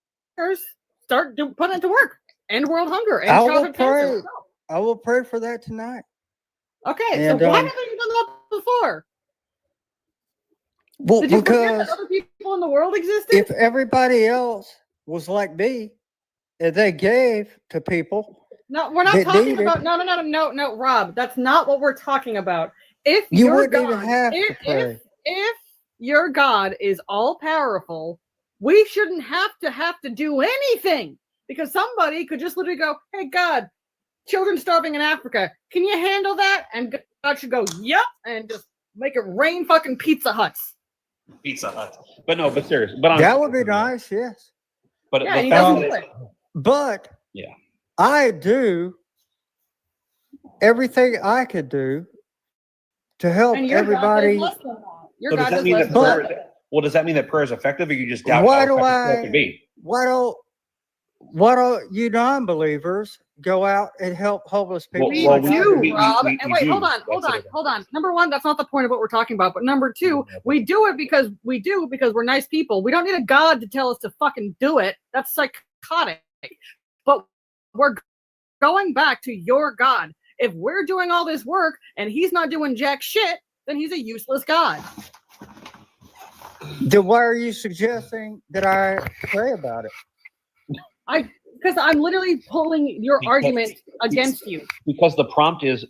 put it to work. End world hunger. End
I will
childhood cancer.
pray. I will pray for that tonight.
Okay,
And,
so why haven't you done that before?
Well,
Did you forget
because
that other people in the world existed?
if everybody else was like me, and they gave to people,
No, we're not
that
talking
needed-
about no, Rob. That's not what we're talking about. If
You
your
wouldn't even
God,
have to pray.
if your God is all powerful, we shouldn't have to do anything, because somebody could just literally go, "Hey God, children starving in Africa, can you handle that?" And God should go, "Yep," and just make it rain fucking Pizza Huts.
Pizza Hut. But no, but serious. But
that would be nice, yes.
But
Yeah,
the
and he
fact
doesn't
that
do
it's-
it.
But
yeah,
I do everything I could do to help
And your God
everybody.
does less than that. Your
So does
God
that
does
mean
less
that
than
prayer?
that.
Well, does that mean that prayer is effective, or you just doubt
Why
how
do
effective prayer can be?
why don't you non-believers go out and help homeless people?
We
like I
do, Rob.
we
And wait,
do.
hold on.
That's
Hold on. Number one, that's not the point of what we're talking about. But number two, we do it because we're nice people. We don't need a God to tell us to fucking do it. That's psychotic. But we're going back to your God. If we're doing all this work and he's not doing jack shit, then he's a useless God.
Then why are you suggesting that I pray about it?
Because I'm literally pulling your argument against you.
Because the prompt is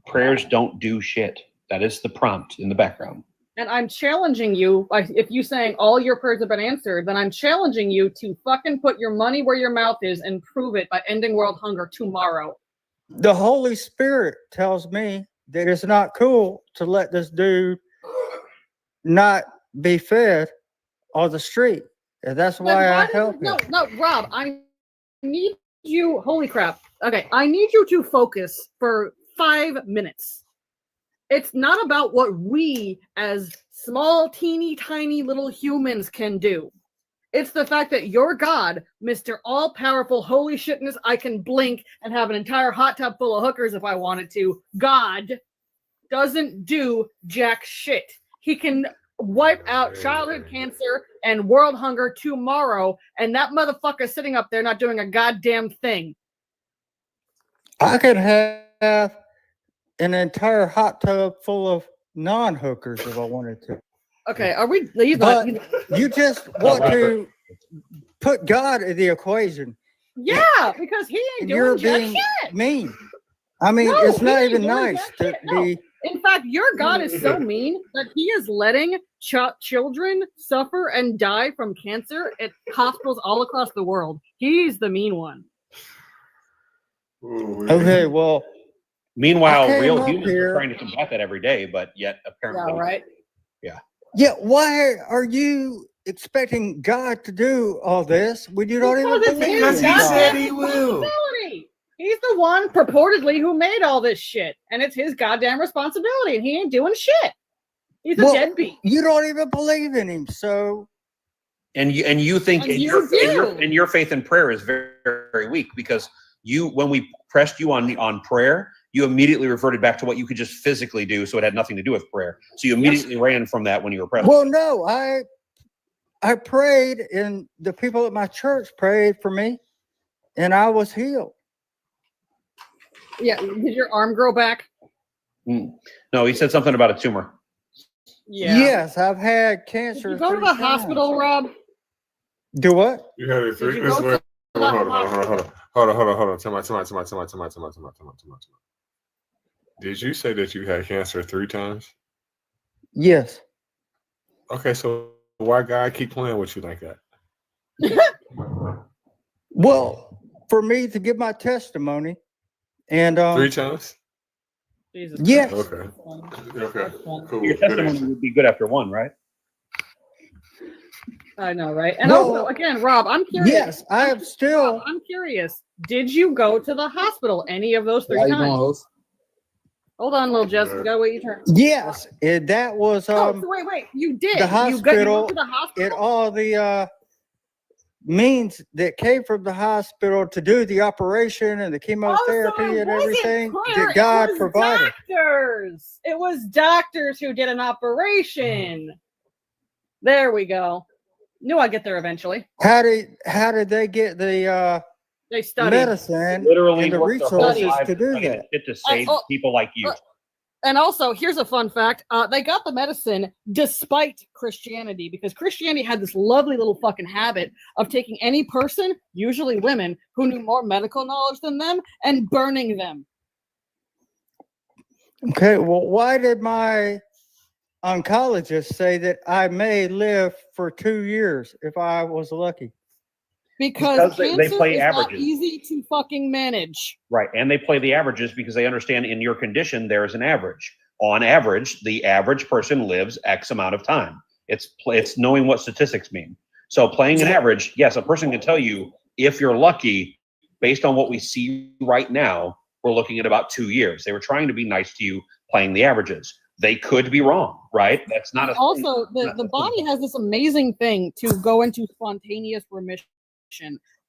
prayers don't do shit. That is the prompt in the background.
And I'm challenging you, like, if you saying all your prayers have been answered, then I'm challenging you to fucking put your money where your mouth is and prove it by ending world hunger tomorrow.
The Holy Spirit tells me that it's not cool to let this dude not be fed on the street. And that's why I help him.
No, Rob, I need you. Holy crap. Okay, I need you to focus for 5 minutes. It's not about what we as small, teeny, tiny little humans can do. It's the fact that your God, Mr. All-Powerful, holy shitness, I can blink and have an entire hot tub full of hookers if I wanted to. God doesn't do jack shit. He can wipe out childhood cancer and world hunger tomorrow, and that motherfucker sitting up there not doing a goddamn thing.
I could have an entire hot tub full of non-hookers if I wanted to.
Okay, are we?
But you just want to put God in the equation.
Yeah, because he ain't
You're
doing jack
being
shit.
mean. I mean,
No,
it's
he
not
ain't
even
doing
nice
jack
to
shit, no.
be.
In fact, your God is so mean that he is letting children suffer and die from cancer at hospitals all across the world. He's the mean one.
Okay, well,
Meanwhile,
came
real
up
humans
here-
are trying to combat that every day, but yet apparently,
Yeah, right.
Yeah.
Yeah, why are you expecting God to do all this when you don't even
Because it's
believe
his
in God?
goddamn responsibility. He's the one purportedly who made all this shit, and it's his goddamn responsibility, and he ain't doing shit. He's a
Well,
deadbeat.
You don't even believe in him, so
and you think
And
and
you do.
your faith in prayer is very, very weak because when we pressed you on prayer, you immediately reverted back to what you could just physically do, so it had nothing to do with prayer. So you immediately ran from that when you were pressed.
well, no, I prayed, and the people at my church prayed for me, and I was healed.
Yeah, did your arm grow back?
No, he said something about a tumor.
Yeah.
Yes, I've had
Did
cancer.
you go to
3
the
times.
hospital, Rob?
Do what?
You had it three.
you
Listen,
go
wait,
to
hold
the
on. Time out. Did you say that you had cancer 3 times?
Yes.
Okay, so why God keep playing with you like that?
Well, for me to give my testimony, and
3 times?
Jesus
yes,
Okay. Cool.
Your
Good
testimony
answer.
would be good after one, right?
I know, right? And
Well,
also, again, Rob, I'm curious.
yes, I have still.
Rob, I'm curious. Did you go to the hospital any of those 3 times? Hold on, little Jess. You gotta wait your turn.
Yes, that was
Oh, so wait. You did.
the
You
hospital
went to the hospital?
and all the means that came from the hospital to do the operation and the chemotherapy
it
and
wasn't
everything
prayer,
that God
it was
provided.
Doctors. It was doctors who did an operation. There we go. Knew I'd get there eventually.
How did they get the
They studied.
medicine
Literally
and the
worked their whole
resources
lives
to do
studying
that?
shit to save people like you.
And also, here's a fun fact. They got the medicine despite Christianity, because Christianity had this lovely little fucking habit of taking any person, usually women, who knew more medical knowledge than them and burning them.
Okay, well, why did my oncologist say that I may live for 2 years if I was lucky?
Because
they
cancer
play
is not
averages.
easy to fucking manage.
Right. And they play the averages because they understand in your condition, there is an average. On average, the average person lives X amount of time. It's knowing what statistics mean. So playing an average, yes, a person can tell you if you're lucky, based on what we see right now, we're looking at about 2 years. They were trying to be nice to you playing the averages. They could be wrong, right? That's not
And also, the body has this amazing thing to go into spontaneous remission.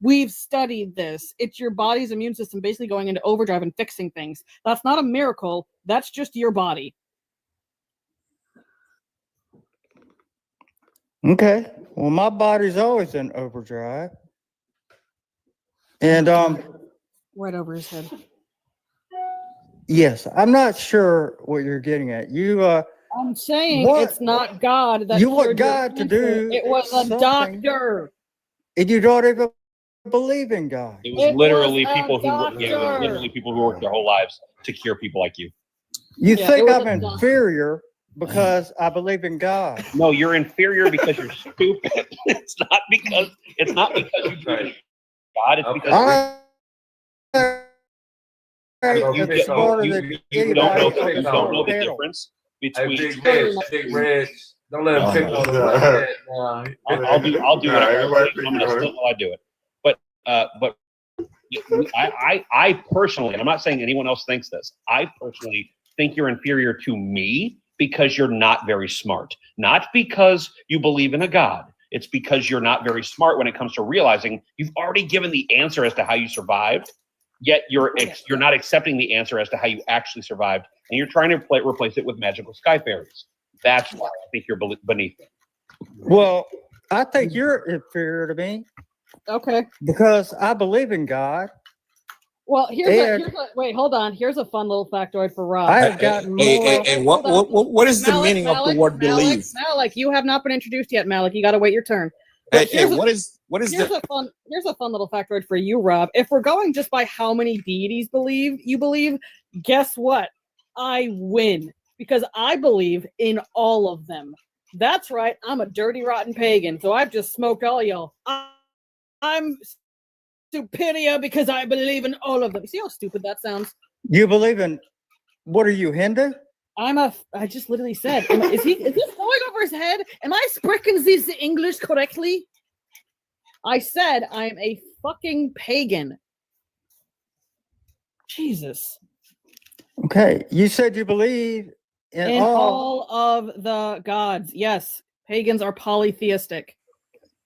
We've studied this. It's your body's immune system basically going into overdrive and fixing things. That's not a miracle. That's just your body.
Okay, well, my body's always in overdrive, and
Right over his head.
yes, I'm not sure what you're getting at.
I'm saying
What?
it's not God that
You want
cured your
God to
cancer.
do
It was a
something.
doctor.
And you don't even believe in God.
It was
It
literally
was a
people who
doctor.
it was literally people who worked their whole lives to cure people like you.
You
Yeah,
think
it was
I'm
a doctor.
inferior because I believe in God.
No, you're inferior because you're stupid. It's not because you believe in God. It's because
It's smarter than
you don't know
anybody
the
on the panel.
difference between.
Big Reg, don't let him pick on the
I'll do whatever. I'm gonna still while I do it. But I personally, and I'm not saying anyone else thinks this, I personally think you're inferior to me because you're not very smart. Not because you believe in a God. It's because you're not very smart when it comes to realizing you've already given the answer as to how you survived, yet you're not accepting the answer as to how you actually survived, and you're trying to replace it with magical sky fairies. That's why I think you're beneath it.
Well, I think you're inferior to me
Okay.
because I believe in God.
Well,
And-
wait, hold on. Here's a fun little factoid for Rob.
I have gotten more.
And what is the meaning of the word believe?
Malik, you have not been introduced yet, Malik. You got to wait your turn.
Hey,
But here's a-
what is
Here's
the
a fun little factoid for you, Rob. If we're going just by how many deities you believe, guess what? I win because I believe in all of them. That's right. I'm a dirty, rotten pagan, so I've just smoked all y'all. I'm superior because I believe in all of them. See how stupid that sounds?
You believe in, what are you, Hindu?
I just literally said, is this going over his head? Am I speaking this English correctly? I said I'm a fucking pagan. Jesus.
Okay, you said you believe
In all of the gods. Yes, pagans are polytheistic.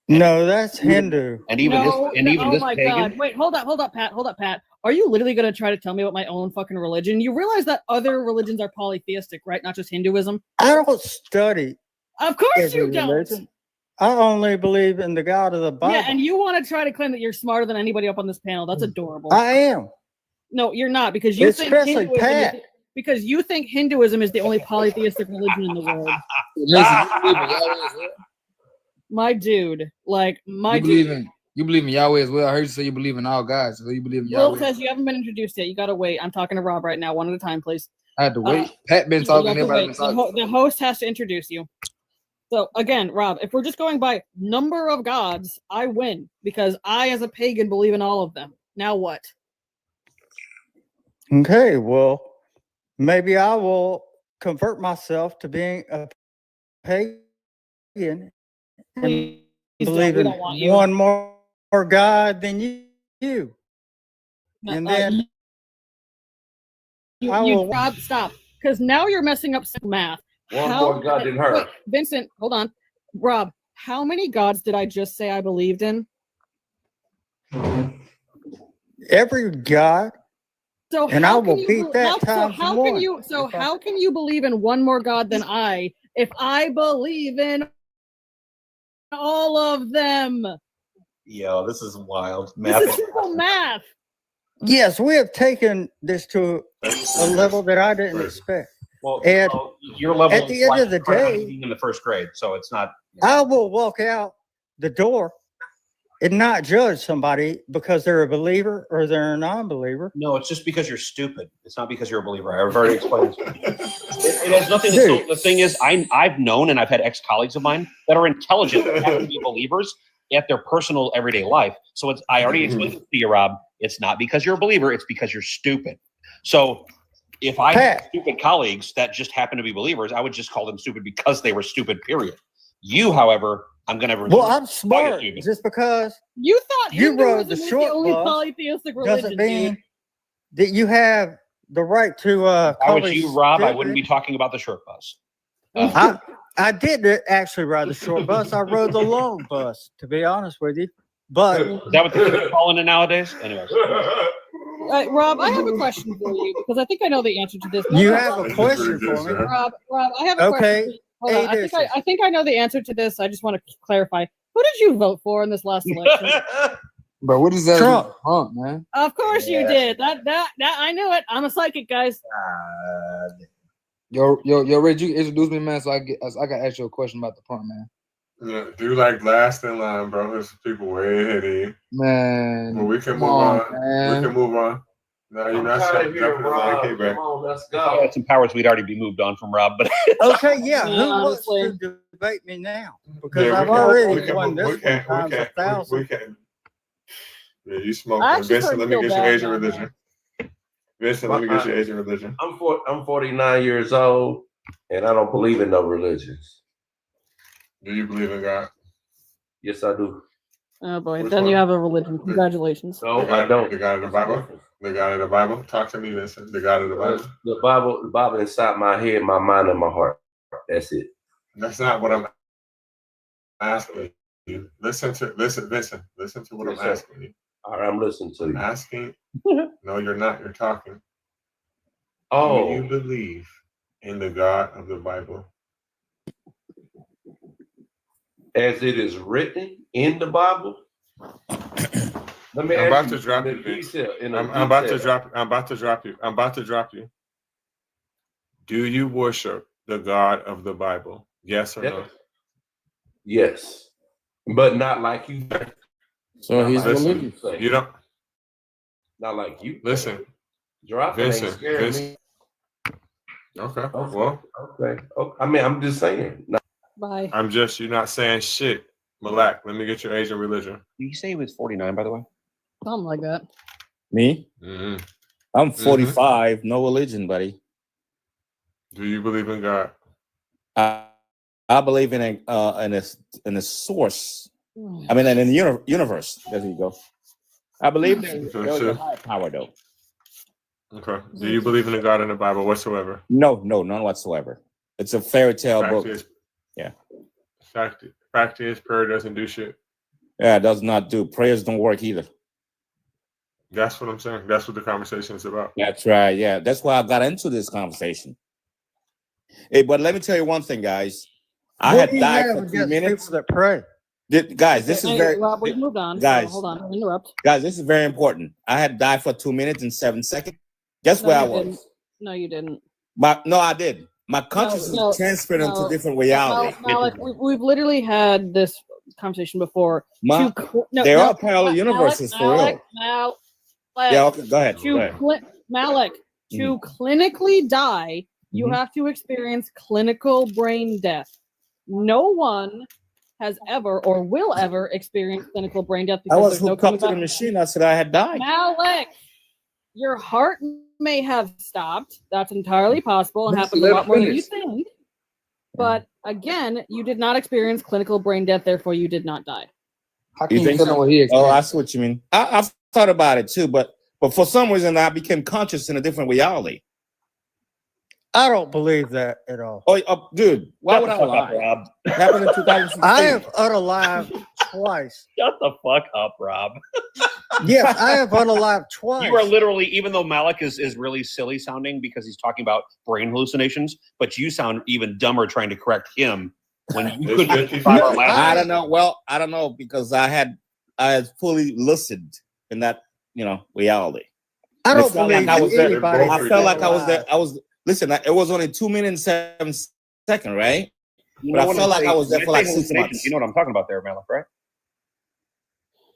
No, that's Hindu.
Oh my God! Wait, hold up, Pat. Are you literally gonna try to tell me about my own fucking religion? You realize that other religions are polytheistic, right? Not just Hinduism.
I don't study.
Of course
every
you don't.
religion. I only believe in the God of the Bible.
Yeah, and you want to try to claim that you're smarter than anybody up on this panel. That's adorable.
I am.
No, you're not, because you think
Especially
Hinduism
Pat.
because you think Hinduism is the only polytheistic religion in the world. My dude, like my dude.
You believe in Yahweh as well. I heard you say you believe in all gods. So you believe in
Will
Yahweh.
says you haven't been introduced yet. You gotta wait. I'm talking to Rob right now, one at a time, please.
I had to wait. Pat been
You
talking.
have to
Everybody
wait.
been talking.
The host has to introduce you. So again, Rob, if we're just going by number of gods, I win because I, as a pagan, believe in all of them. Now what?
Okay, well, maybe I will convert myself to being a pagan and
Please
believe
don't. We
in
don't want you.
one more God than you. And then I will.
Rob, stop, because now you're messing up some math.
One more God than her.
Wait, Vincent, hold on. Rob, how many gods did I just say I believed in?
Every God.
So
And
how
I will
can you
beat that times
how
one.
can you how can you believe in one more God than I if I believe in all of them?
Yo, this is wild.
This is simple math.
Yes, we have taken this to a level that I didn't expect.
Well,
And
your level
at the end of the day,
being in the first grade, so it's not.
I will walk out the door and not judge somebody because they're a believer or they're a non-believer.
No, it's just because you're stupid. It's not because you're a believer. I've already explained this. It has nothing to do. The thing is, I've known and I've had ex-colleagues of mine that are intelligent and happen to be believers at their personal everyday life. So it's I already explained it to you, Rob. It's not because you're a believer, it's because you're stupid. So if I had stupid colleagues that just happen to be believers, I would just call them stupid because they were stupid, period. You, however, I'm gonna
Well, I'm smart just because
you thought
you rode
Hinduism
the
was
short
the only
bus
polytheistic religion.
doesn't mean
Dude.
that you have the right to
If I was
call
you,
it
Rob, I
stupid.
wouldn't be talking about the short bus.
I didn't actually ride the short bus. I rode the long bus, to be honest with you. But
Is that what the kids are calling it nowadays? Anyways.
Rob, I have a question for you because I think I know the answer to this.
You have a question for me?
Rob, I have a
Okay.
question. Hold on. I think I know the answer to this. I just want to clarify. Who did you vote for in this last election?
Bro, what is that?
Trump.
Trump, man.
Of course you did. That I knew it. I'm a psychic, guys.
Yo, Reg, you introduce me, man. So I got to ask you a question about the pump, man.
Yeah, do like last in line, bro. There's people way ahead of you.
Man,
Well, we can
come
move
on,
on.
man.
We can move on. No, you're not jumping in the line. Hey, man.
Let's go. If I had some powers, we'd already be moved on from Rob. But
okay, yeah. Who wants
honestly.
to debate me now? Because
Yeah,
I've
we
already
can
won
move-
this
we
one
can-
times
we
1,000.
can. Yeah, you
I
smoke.
actually
Vincent,
started
let
to
me
feel
get your
bad
age and
now.
religion. Vincent, let me get your age and religion.
I'm 49 years old, and I don't believe in no religions.
Do you believe in God?
Yes, I do.
Oh boy,
Which
then
one?
you have a religion. Congratulations.
No,
The God-
I don't.
The God of the Bible. The God of the Bible. Talk to me, Vincent. The God of the Bible.
The Bible inside my head, my mind, and my heart. That's it.
That's not what I'm asking you. Listen to Vincent. Listen to what
Yes,
I'm
sir.
asking you.
All right, I'm listening to
I'm
you.
asking. No, you're not. You're talking.
Oh,
Do you believe in the God of the Bible?
as it is written in the Bible. Let me
I'm
ask
about
you
to drop
in
you,
the
Vince.
detail.
I'm about to drop. I'm about to drop you. I'm about to drop you. Do you worship the God of the Bible? Yes or no?
Yes, but not like you.
So
Not
he's
like
Listen,
religious.
say.
you don't
Not like you.
listen.
Dropping ain't
Vincent,
scaring
Vincent.
me.
Okay. Well,
Okay. I mean, I'm just saying. No.
Bye.
you're not saying shit. Malak, let me get your age and religion.
Did you say he was 49, by the way?
Something like that.
Me?
Mm-hmm.
I'm 45, no religion, buddy.
Do you believe in God?
I believe in a source. I mean, in the universe. There you go. I believe there's a higher power, though.
Okay. Do you believe in the God in the Bible whatsoever?
No, none whatsoever. It's a fairy tale
Fact
book.
is-
Yeah.
Fact is, prayer doesn't do shit.
Yeah, it does not do. Prayers don't work either.
That's what I'm saying. That's what the conversation is about.
That's right. Yeah, that's why I got into this conversation. Hey, but let me tell you one thing, guys. I
What
had
do you
died
have
for 2
against
minutes.
people that pray?
Guys, this is
Hey,
very
Rob, we've moved on.
guys.
Hold on, interrupt.
Guys, this is very important. I had died for 2 minutes and 7 seconds. Guess
No,
where I
you
was?
didn't. No, you didn't.
No, I did. My consciousness transferred into different reality.
Malik, we've literally had this conversation before.
There are parallel universes for real.
Malik,
Yeah, okay, go ahead.
To Malik, to clinically die, you have to experience clinical brain death. No one has ever or will ever experience clinical brain death
I
because
was
there's no
hooked up
coming
to the
back.
machine. I said I had died.
Malik, your heart may have stopped. That's entirely possible and
Let's
happens a
let
lot
it
more than you
finish.
think. But again, you did not experience clinical brain death, therefore you did not die.
How
You think so? Oh, I see what you mean. I've thought about it too, but for some reason I became conscious in a different reality.
I don't believe that at all.
Oh, dude, why would I lie?
Rob?
It happened in 2016.
I have unalived twice.
Shut the fuck up, Rob.
Yes, I have unalived twice.
You are literally, even though Malik is really silly sounding because he's talking about brain hallucinations, but you sound even dumber trying to correct him when you couldn't.
I don't know. Well, I don't know because I was fully lucid in that reality.
I don't
It felt
believe
like I was there.
anybody
I felt like I was
alive.
there. Listen. It was only 2 minutes and 7 seconds, right?
You
But
know
I
what
felt
I'm
like I
saying?
was there
When
for
I
like
say
6
hallucinations,
months.
You know what I'm talking about there, Malik, right?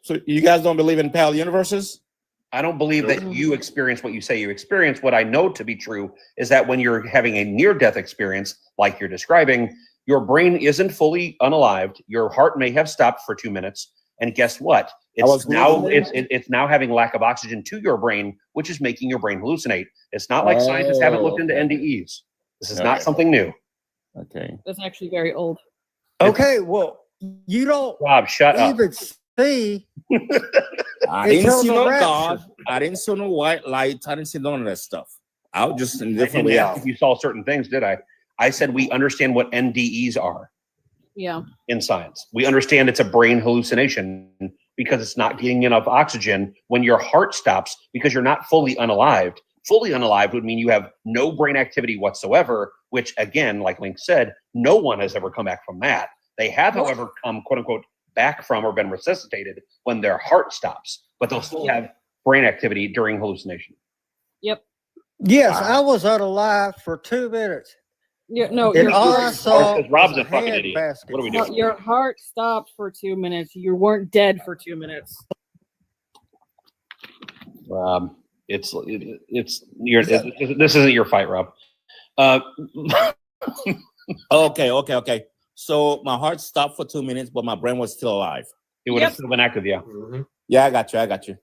So you guys don't believe in parallel universes?
I don't believe that you experience what you say you experience. What I know to be true is that when you're having a near-death experience, like you're describing, your brain isn't fully unalived. Your heart may have stopped for 2 minutes, and guess what? It's now having lack of oxygen to your brain, which is making your brain hallucinate. It's not like scientists haven't looked into NDEs. This is not something new.
Okay.
That's actually very old.
Okay, well, you don't
Rob, shut up.
even see.
I didn't
until
see
the
no
rapture.
God. I didn't see no white light. I didn't see none of that stuff. I was just in a
I
different
didn't ask
reality.
if you saw certain things, did I? I said we understand what NDEs are
Yeah.
in science. We understand it's a brain hallucination because it's not getting enough oxygen when your heart stops because you're not fully unalived. Fully unalived would mean you have no brain activity whatsoever, which again, like Link said, no one has ever come back from that. They have, however, come quote unquote back from or been resuscitated when their heart stops, but they'll still have brain activity during hallucination.
Yep.
Yes, I was unalive for 2 minutes.
Yeah, no,
And
your
all I
heart-
saw
Because Rob's
was
a fucking
hand
idiot.
basket.
What are we
No,
doing?
your heart stopped for 2 minutes. You weren't dead for 2 minutes.
This isn't your fight, Rob.
Okay. So my heart stopped for 2 minutes, but my brain was still alive.
It would have still been active, yeah.
Yeah, I got you.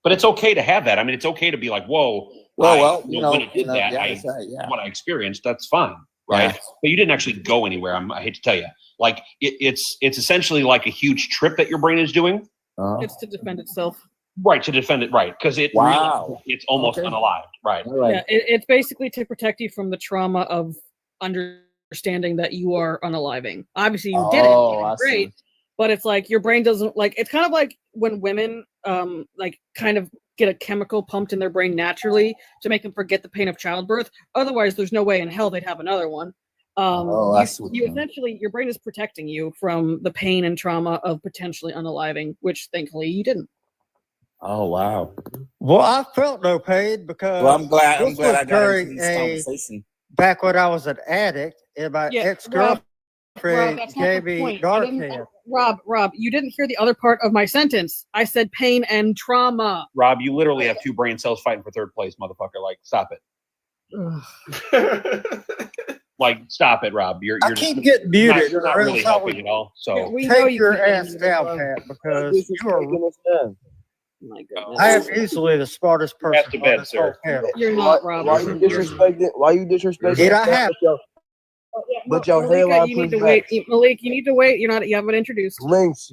But it's okay to have that. I mean, it's okay to be like, whoa.
Well,
when it did that,
yeah, that's right, yeah.
what I experienced, that's fine, right?
Yeah.
But you didn't actually go anywhere. I hate to tell you. Like, it's essentially like a huge trip that your brain is doing.
It's to defend itself.
Right, to defend it, right. Because
Wow.
it's almost
Okay.
unalived, right?
Yeah, it's basically to protect you from the trauma of understanding that you are unaliving. Obviously, you didn't.
Oh,
You did
I
great,
see.
but it's like your brain doesn't like. It's kind of like when women like kind of get a chemical pumped in their brain naturally to make them forget the pain of childbirth. Otherwise, there's no way in hell they'd have another one.
I see what
You essentially, your brain is protecting you from the pain and trauma of potentially unaliving, which thankfully you didn't.
Oh wow.
Well, I felt no pain because
Well, I'm glad
this was
I got into
during
this conversation.
back when I was an addict and my
Yeah,
ex-girlfriend
Rob, that's not
gave
the
me
point. I didn't-
Narcan.
Rob, you didn't hear the other part of my sentence. I said pain and trauma.
Rob, you literally have two brain cells fighting for third place, motherfucker. Like, stop it. Like, stop it, Rob. You're
I keep getting muted.
You're not
or
really
else I
helping
would
at all. So
We know
take
you
your
can't
ass
do
down,
that.
Pat, because you are
My goodness.
I am easily the smartest person
After
on
bed,
this whole
sir.
panel.
You're not, Rob.
Why you disrespecting? Why you disrespecting?
Did I have?
But your
Malika,
hairline
you need
pushed
to
back.
wait. Malik, you need to wait. You're not. You haven't introduced.
Links.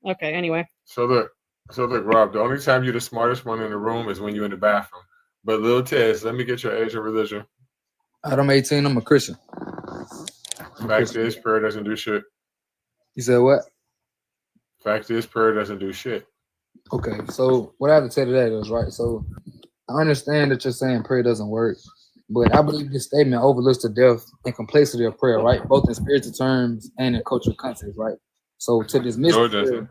Okay. Anyway.
So look, Rob. The only time you're the smartest one in the room is when you're in the bathroom. But Lil Tez, let me get your age and religion.
I'm 18. I'm a Christian.
Fact is, prayer doesn't do shit.
You said what?
Fact is, prayer doesn't do shit.
Okay, so what I have to tell you that is right. So I understand that you're saying prayer doesn't work, but I believe this statement overlooks the depth and complexity of prayer, right? Both in spiritual terms and in cultural context, right? So to dismiss
No, it
prayer,
doesn't.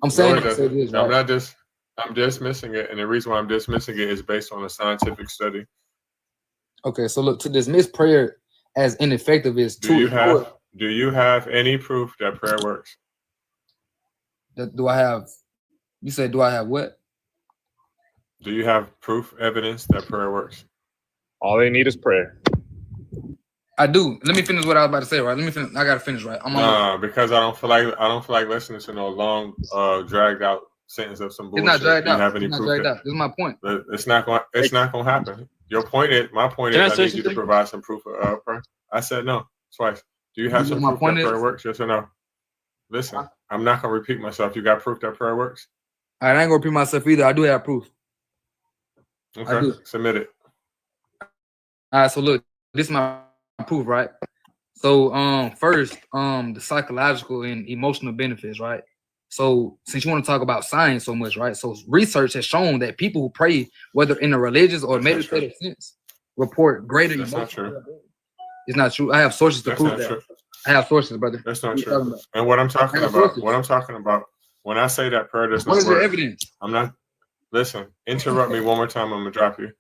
I'm saying
No, it
to say
doesn't.
this,
I'm
right?
not I'm dismissing it, and the reason why I'm dismissing it is based on a scientific study.
Okay, so look, to dismiss prayer as ineffective is
Do you
ignore-
have any proof that prayer works?
do I have? You said, do I have what?
Do you have proof, evidence that prayer works?
All they need is prayer.
I do. Let me finish what I was about to say, right? Let me finish. I gotta finish, right? I'm on.
Nah, because I don't feel like listening to no long, dragged out sentence of some
It's
bullshit.
not dragged
Do you
out.
have any
It's not
proof
dragged
that
out. This is my point.
it's not going to happen? My point
Can I
is, I
say
need you to
something?
provide some proof of prayer. I said no twice. Do you have
You know
some
my
proof
point
that
is-
prayer works? Yes or no? Listen, I'm not going to repeat myself. You got proof that prayer works?
I ain't gonna repeat myself either. I do have proof. I
Okay,
do.
submit it.
All right, so look, this is my proof, right? So first, the psychological and emotional benefits, right? So since you want to talk about science so much, right? So research has shown that people who pray, whether in a religious or meditative sense, report greater
That's not
emotional
true.
well-being. It's not true. I have sources to
That's
prove
not
that.
true.
I have sources, brother.
That's not
What you talking
true.
about?
And what I'm talking
I have
about,
sources.
when I say that prayer does
What
not
is your
work,
evidence?
I'm not. Listen, interrupt me one more time. I'm gonna drop you.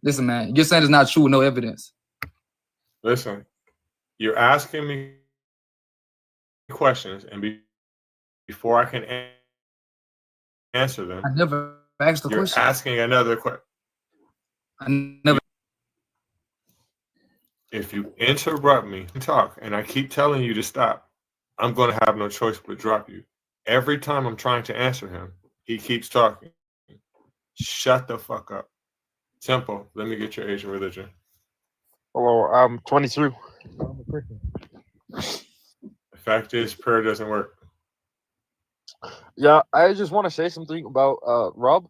Listen, man, you're saying it's not true with no evidence.
Listen, you're asking me questions, and before I can answer them,
I never asked the
you're
question.
asking another question.
I never.
If you interrupt me and talk, and I keep telling you to stop, I'm going to have no choice but drop you. Every time I'm trying to answer him, he keeps talking. Shut the fuck up. Temple, let me get your age and religion.
Hello, I'm 22.
The fact is, prayer doesn't work.
Yeah, I just want to say something about Rob.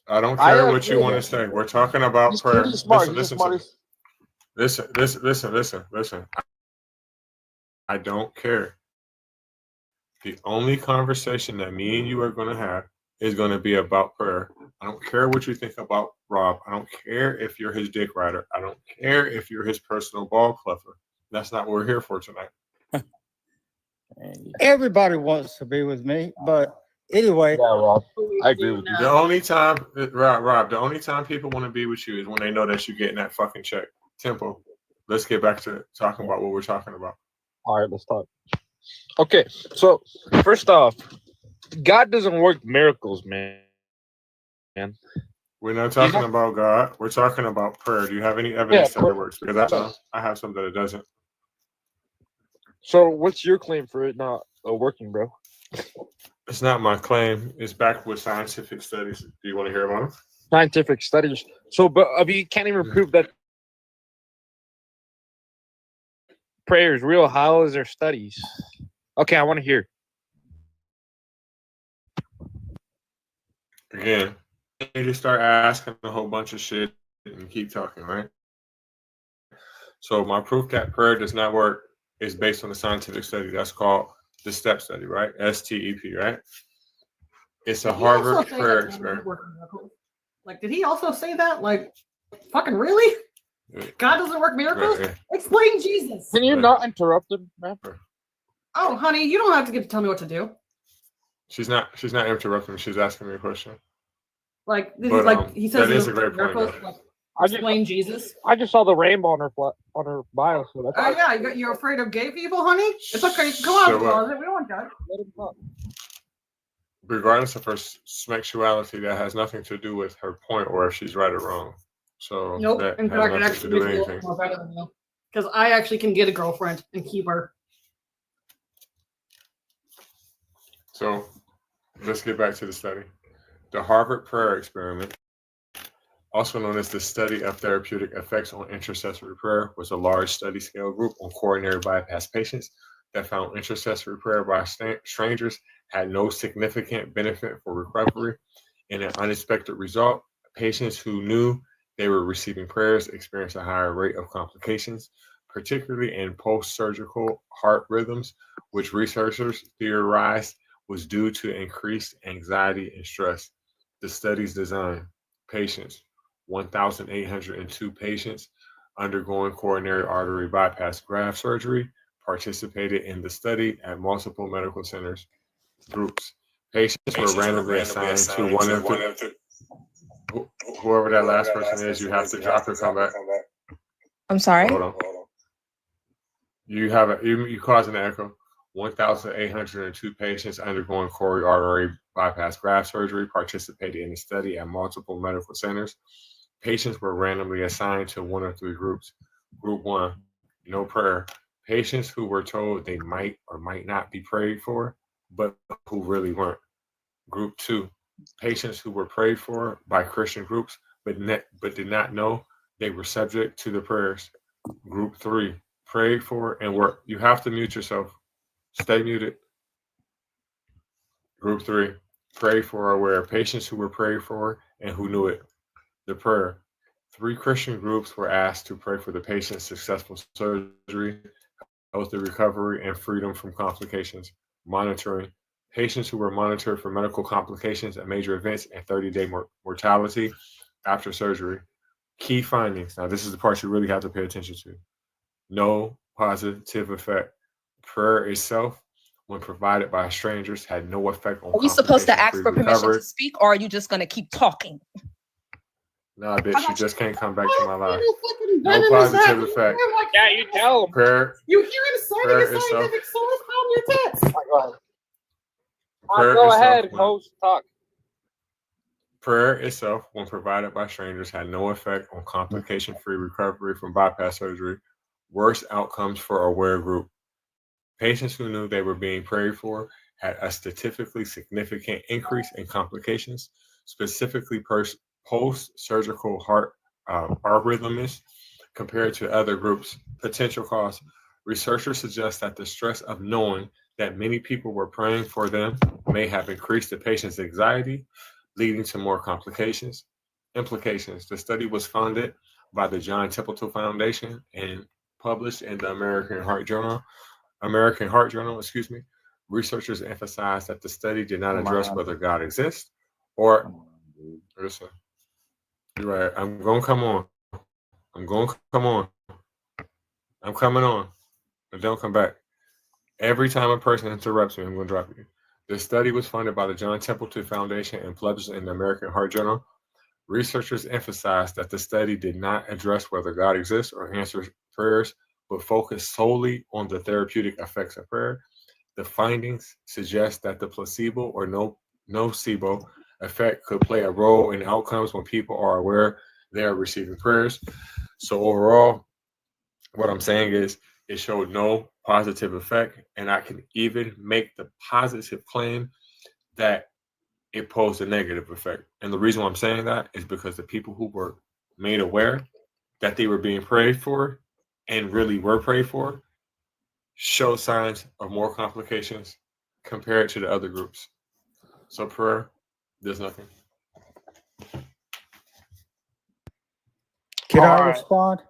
I don't care what you
agree
want to
that-
say. We're talking about
He's
prayer.
pretty smart.
Listen,
He's the
listen to me. Listen. I don't care. The only conversation that me and you are going to have is going to be about prayer. I don't care what you think about Rob. I don't care if you're his dick rider. I don't care if you're his personal ball cluffer. That's not what we're here for tonight.
Everybody wants to be with me, but anyway.
Yeah, Rob. I agree with you.
The only time, Rob, the only time people want to be with you is when they know that you're getting that fucking check. Temple. Let's get back to talking about what we're talking about.
All right, let's talk. Okay, so first off, God doesn't work miracles, man.
We're not talking about God. We're talking about prayer. Do you have any evidence that it works? Because I have some that it doesn't.
So what's your claim for it not working, bro?
It's not my claim. It's backed with scientific studies. Do you want to hear about them?
Scientific studies. So, but you can't even prove that prayer is real. How is there studies? Okay, I want to hear.
Again, you just start asking a whole bunch of shit and keep talking, right? So my proof that prayer does not work is based on a scientific study that's called the STEP study, right? STEP, right? It's a Harvard prayer experiment.
Like, did he also say that? Like, fucking really? God doesn't work miracles?
Right,
Explain Jesus.
Can you not interrupt him, man?
Oh, honey, you don't have to get to tell me what to do.
She's not interrupting me. She's asking me a question.
Like, this
But,
is like he says
that is
he
a great
doesn't work
point,
miracles.
though.
Like, explain Jesus.
I just saw the rainbow on her bio. So that's
Oh yeah, you're afraid of gay people, honey? It's okay. Come on,
So what?
closet. We don't want that.
Let him talk.
Regardless of her sexuality, that has nothing to do with her point or if she's right or wrong. So
Nope.
that
In
has
fact, it
nothing to
actually
do
makes
with
me look
anything.
more better than you. Because I actually can get a girlfriend and keep her.
So let's get back to the study. The Harvard Prayer Experiment, also known as the study of therapeutic effects on intercessory prayer, was a large study scale group on coronary bypass patients that found intercessory prayer by strangers had no significant benefit for recovery. In an unexpected result, patients who knew they were receiving prayers experienced a higher rate of complications, particularly in post-surgical heart rhythms, which researchers theorized was due to increased anxiety and stress. The study's design: patients, 1,802 patients undergoing coronary artery bypass graft surgery participated in the study at multiple medical centers. Groups: patients were randomly assigned to one of the, whoever that last person is, you have to drop and come back.
I'm sorry.
Hold on. You have you causing an echo. 1,802 patients undergoing coronary artery bypass graft surgery participated in the study at multiple medical centers. Patients were randomly assigned to one of three groups. Group 1, no prayer. Patients who were told they might or might not be prayed for, but who really weren't. Group 2, patients who were prayed for by Christian groups, but did not know they were subject to the prayers. Group 3, prayed for and were. You have to mute yourself. Stay muted. Group 3, prayed for or aware. Patients who were prayed for and who knew it. The prayer: 3 Christian groups were asked to pray for the patient's successful surgery, healthy recovery, and freedom from complications. Monitoring: patients who were monitored for medical complications at major events and 30-day mortality after surgery. Key findings. Now, this is the part you really have to pay attention to. No positive effect. Prayer itself, when provided by strangers, had no effect on
Are we supposed to ask for permission
recovery.
to speak, or are you just going to keep talking?
Nah, bitch, you just can't come back to my life.
No
No positive effect.
Yeah, you tell him.
Prayer,
You hear him citing
prayer
a
itself,
scientific source? Calm your tits.
prayer
Go
itself,
ahead,
when-
host. Talk.
prayer itself, when provided by strangers, had no effect on complication-free recovery from bypass surgery. Worse outcomes for aware group. Patients who knew they were being prayed for had a statistically significant increase in complications, specifically post-surgical heart arrhythmias compared to other groups. Potential cause: researchers suggest that the stress of knowing that many people were praying for them may have increased the patient's anxiety, leading to more complications. Implications: the study was funded by the John Templeton Foundation and published in the American Heart Journal. Researchers emphasized that the study did not address whether God exists or. Listen, you're right. I'm gonna come on. I'm coming on. But don't come back. Every time a person interrupts me, I'm gonna drop you. The study was funded by the John Templeton Foundation and published in the American Heart Journal. Researchers emphasized that the study did not address whether God exists or answers prayers, but focused solely on the therapeutic effects of prayer. The findings suggest that the placebo or nocebo effect could play a role in outcomes when people are aware they are receiving prayers. So overall, what I'm saying is it showed no positive effect, and I can even make the positive claim that it posed a negative effect. And the reason why I'm saying that is because the people who were made aware that they were being prayed for and really were prayed for show signs of more complications compared to the other groups. So prayer does nothing.
Can I
All right.
respond?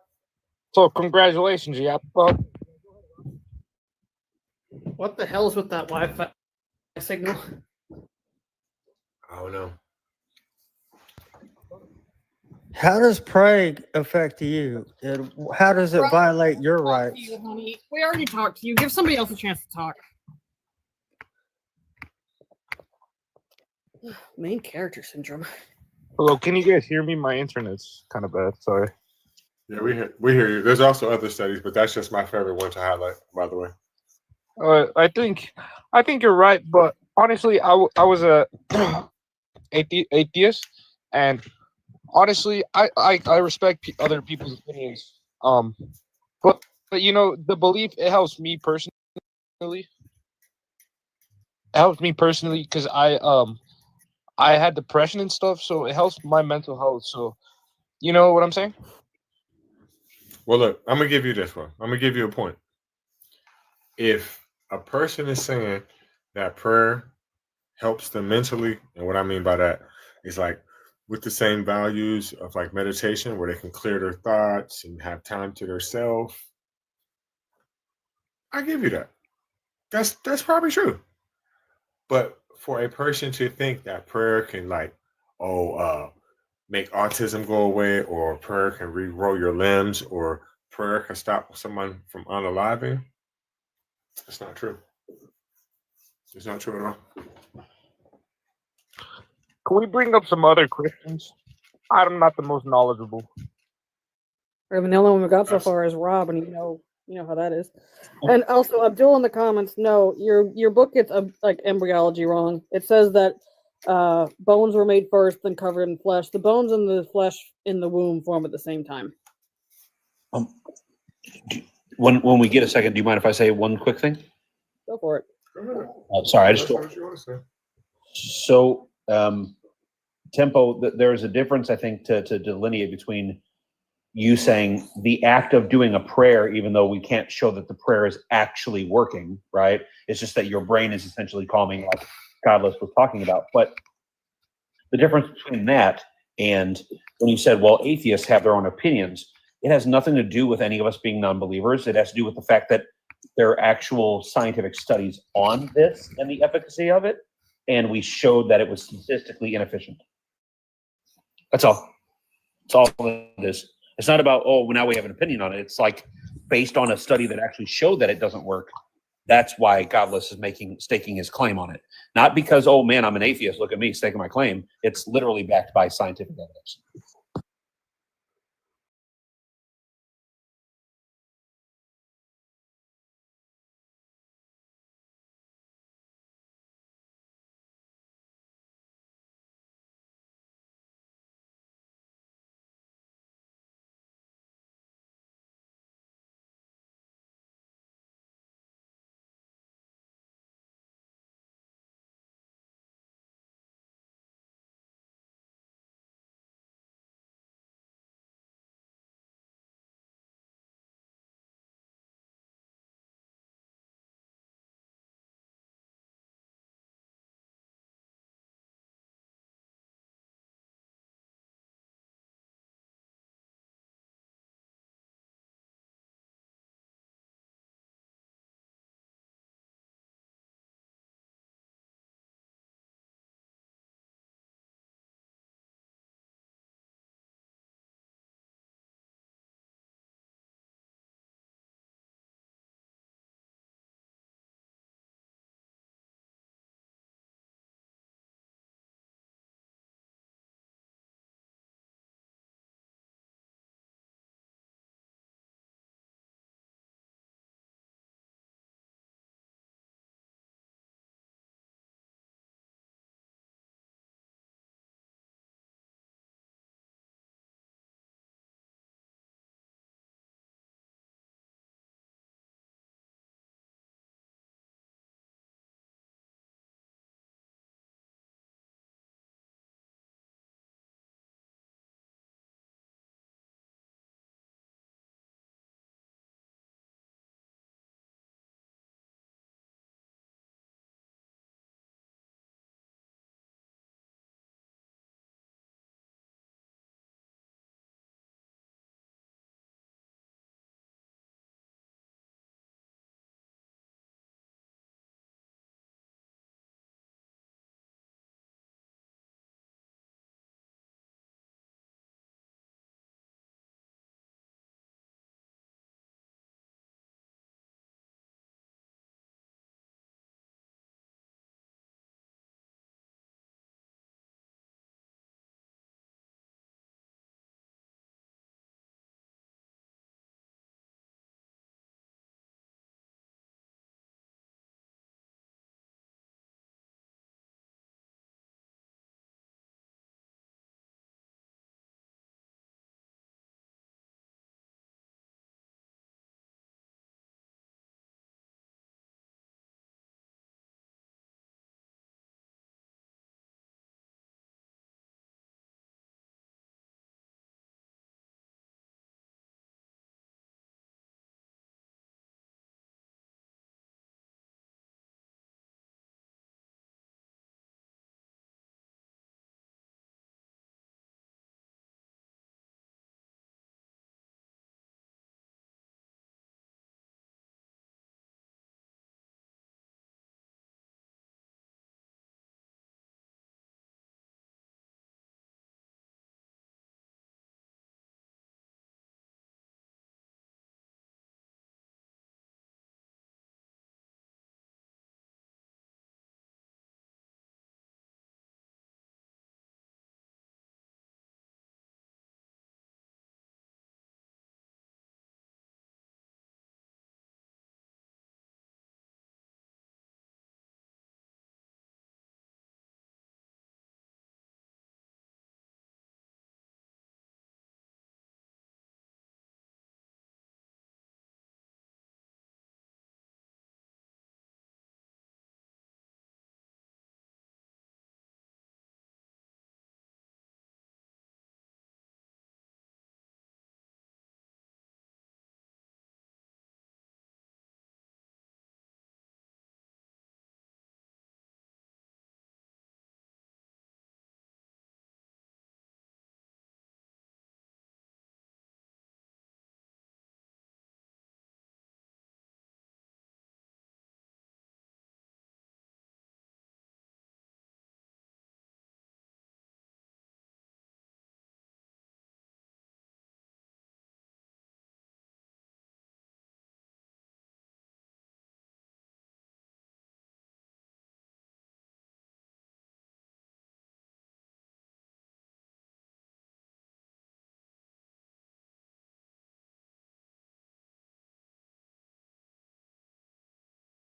So congratulations, yeah.
What the hell is with that Wi-Fi signal?
I don't know.
How does praying affect you? And how does it violate your rights?
You, honey. We already talked to you. Give somebody else a chance to talk. Main character syndrome.
Hello, can you guys hear me? My internet's kind of bad. Sorry.
Yeah, we hear you. There's also other studies, but that's just my favorite one to highlight, by the way.
I think you're right, but honestly, I was a atheist, and honestly, I respect other people's opinions. But you know, the belief, it helps me personally. It helps me personally because I had depression and stuff, so it helps my mental health. So, you know what I'm saying?
Well, look, I'm gonna give you this one. I'm gonna give you a point. If a person is saying that prayer helps them mentally, and what I mean by that is like with the same values of like meditation, where they can clear their thoughts and have time to themselves, I give you that. That's probably true. But for a person to think that prayer can like, make autism go away, or prayer can regrow your limbs, or prayer can stop someone from unaliving, it's not true. It's not true at all.
Can we bring up some other Christians? I'm not the most knowledgeable.
I mean, the only one we got so far is Rob, and you know how that is. And also, Abdul in the comments, no, your book gets like embryology wrong. It says that bones were made first, then covered in flesh. The bones and the flesh in the womb form at the same time.
When we get a second, do you mind if I say one quick thing?
Go for it.
Sorry, I just so Tempo. There's a difference, I think, to delineate between you saying the act of doing a prayer, even though we can't show that the prayer is actually working, right? It's just that your brain is essentially calming, like Godless was talking about. But the difference between that and when you said, well, atheists have their own opinions, it has nothing to do with any of us being non-believers. It has to do with the fact that there are actual scientific studies on this and the efficacy of it, and we showed that it was statistically inefficient. That's all. That's all it is. It's not about, oh, now we have an opinion on it. It's like based on a study that actually showed that it doesn't work. That's why Godless is staking his claim on it. Not because, oh man, I'm an atheist, look at me staking my claim. It's literally backed by scientific evidence.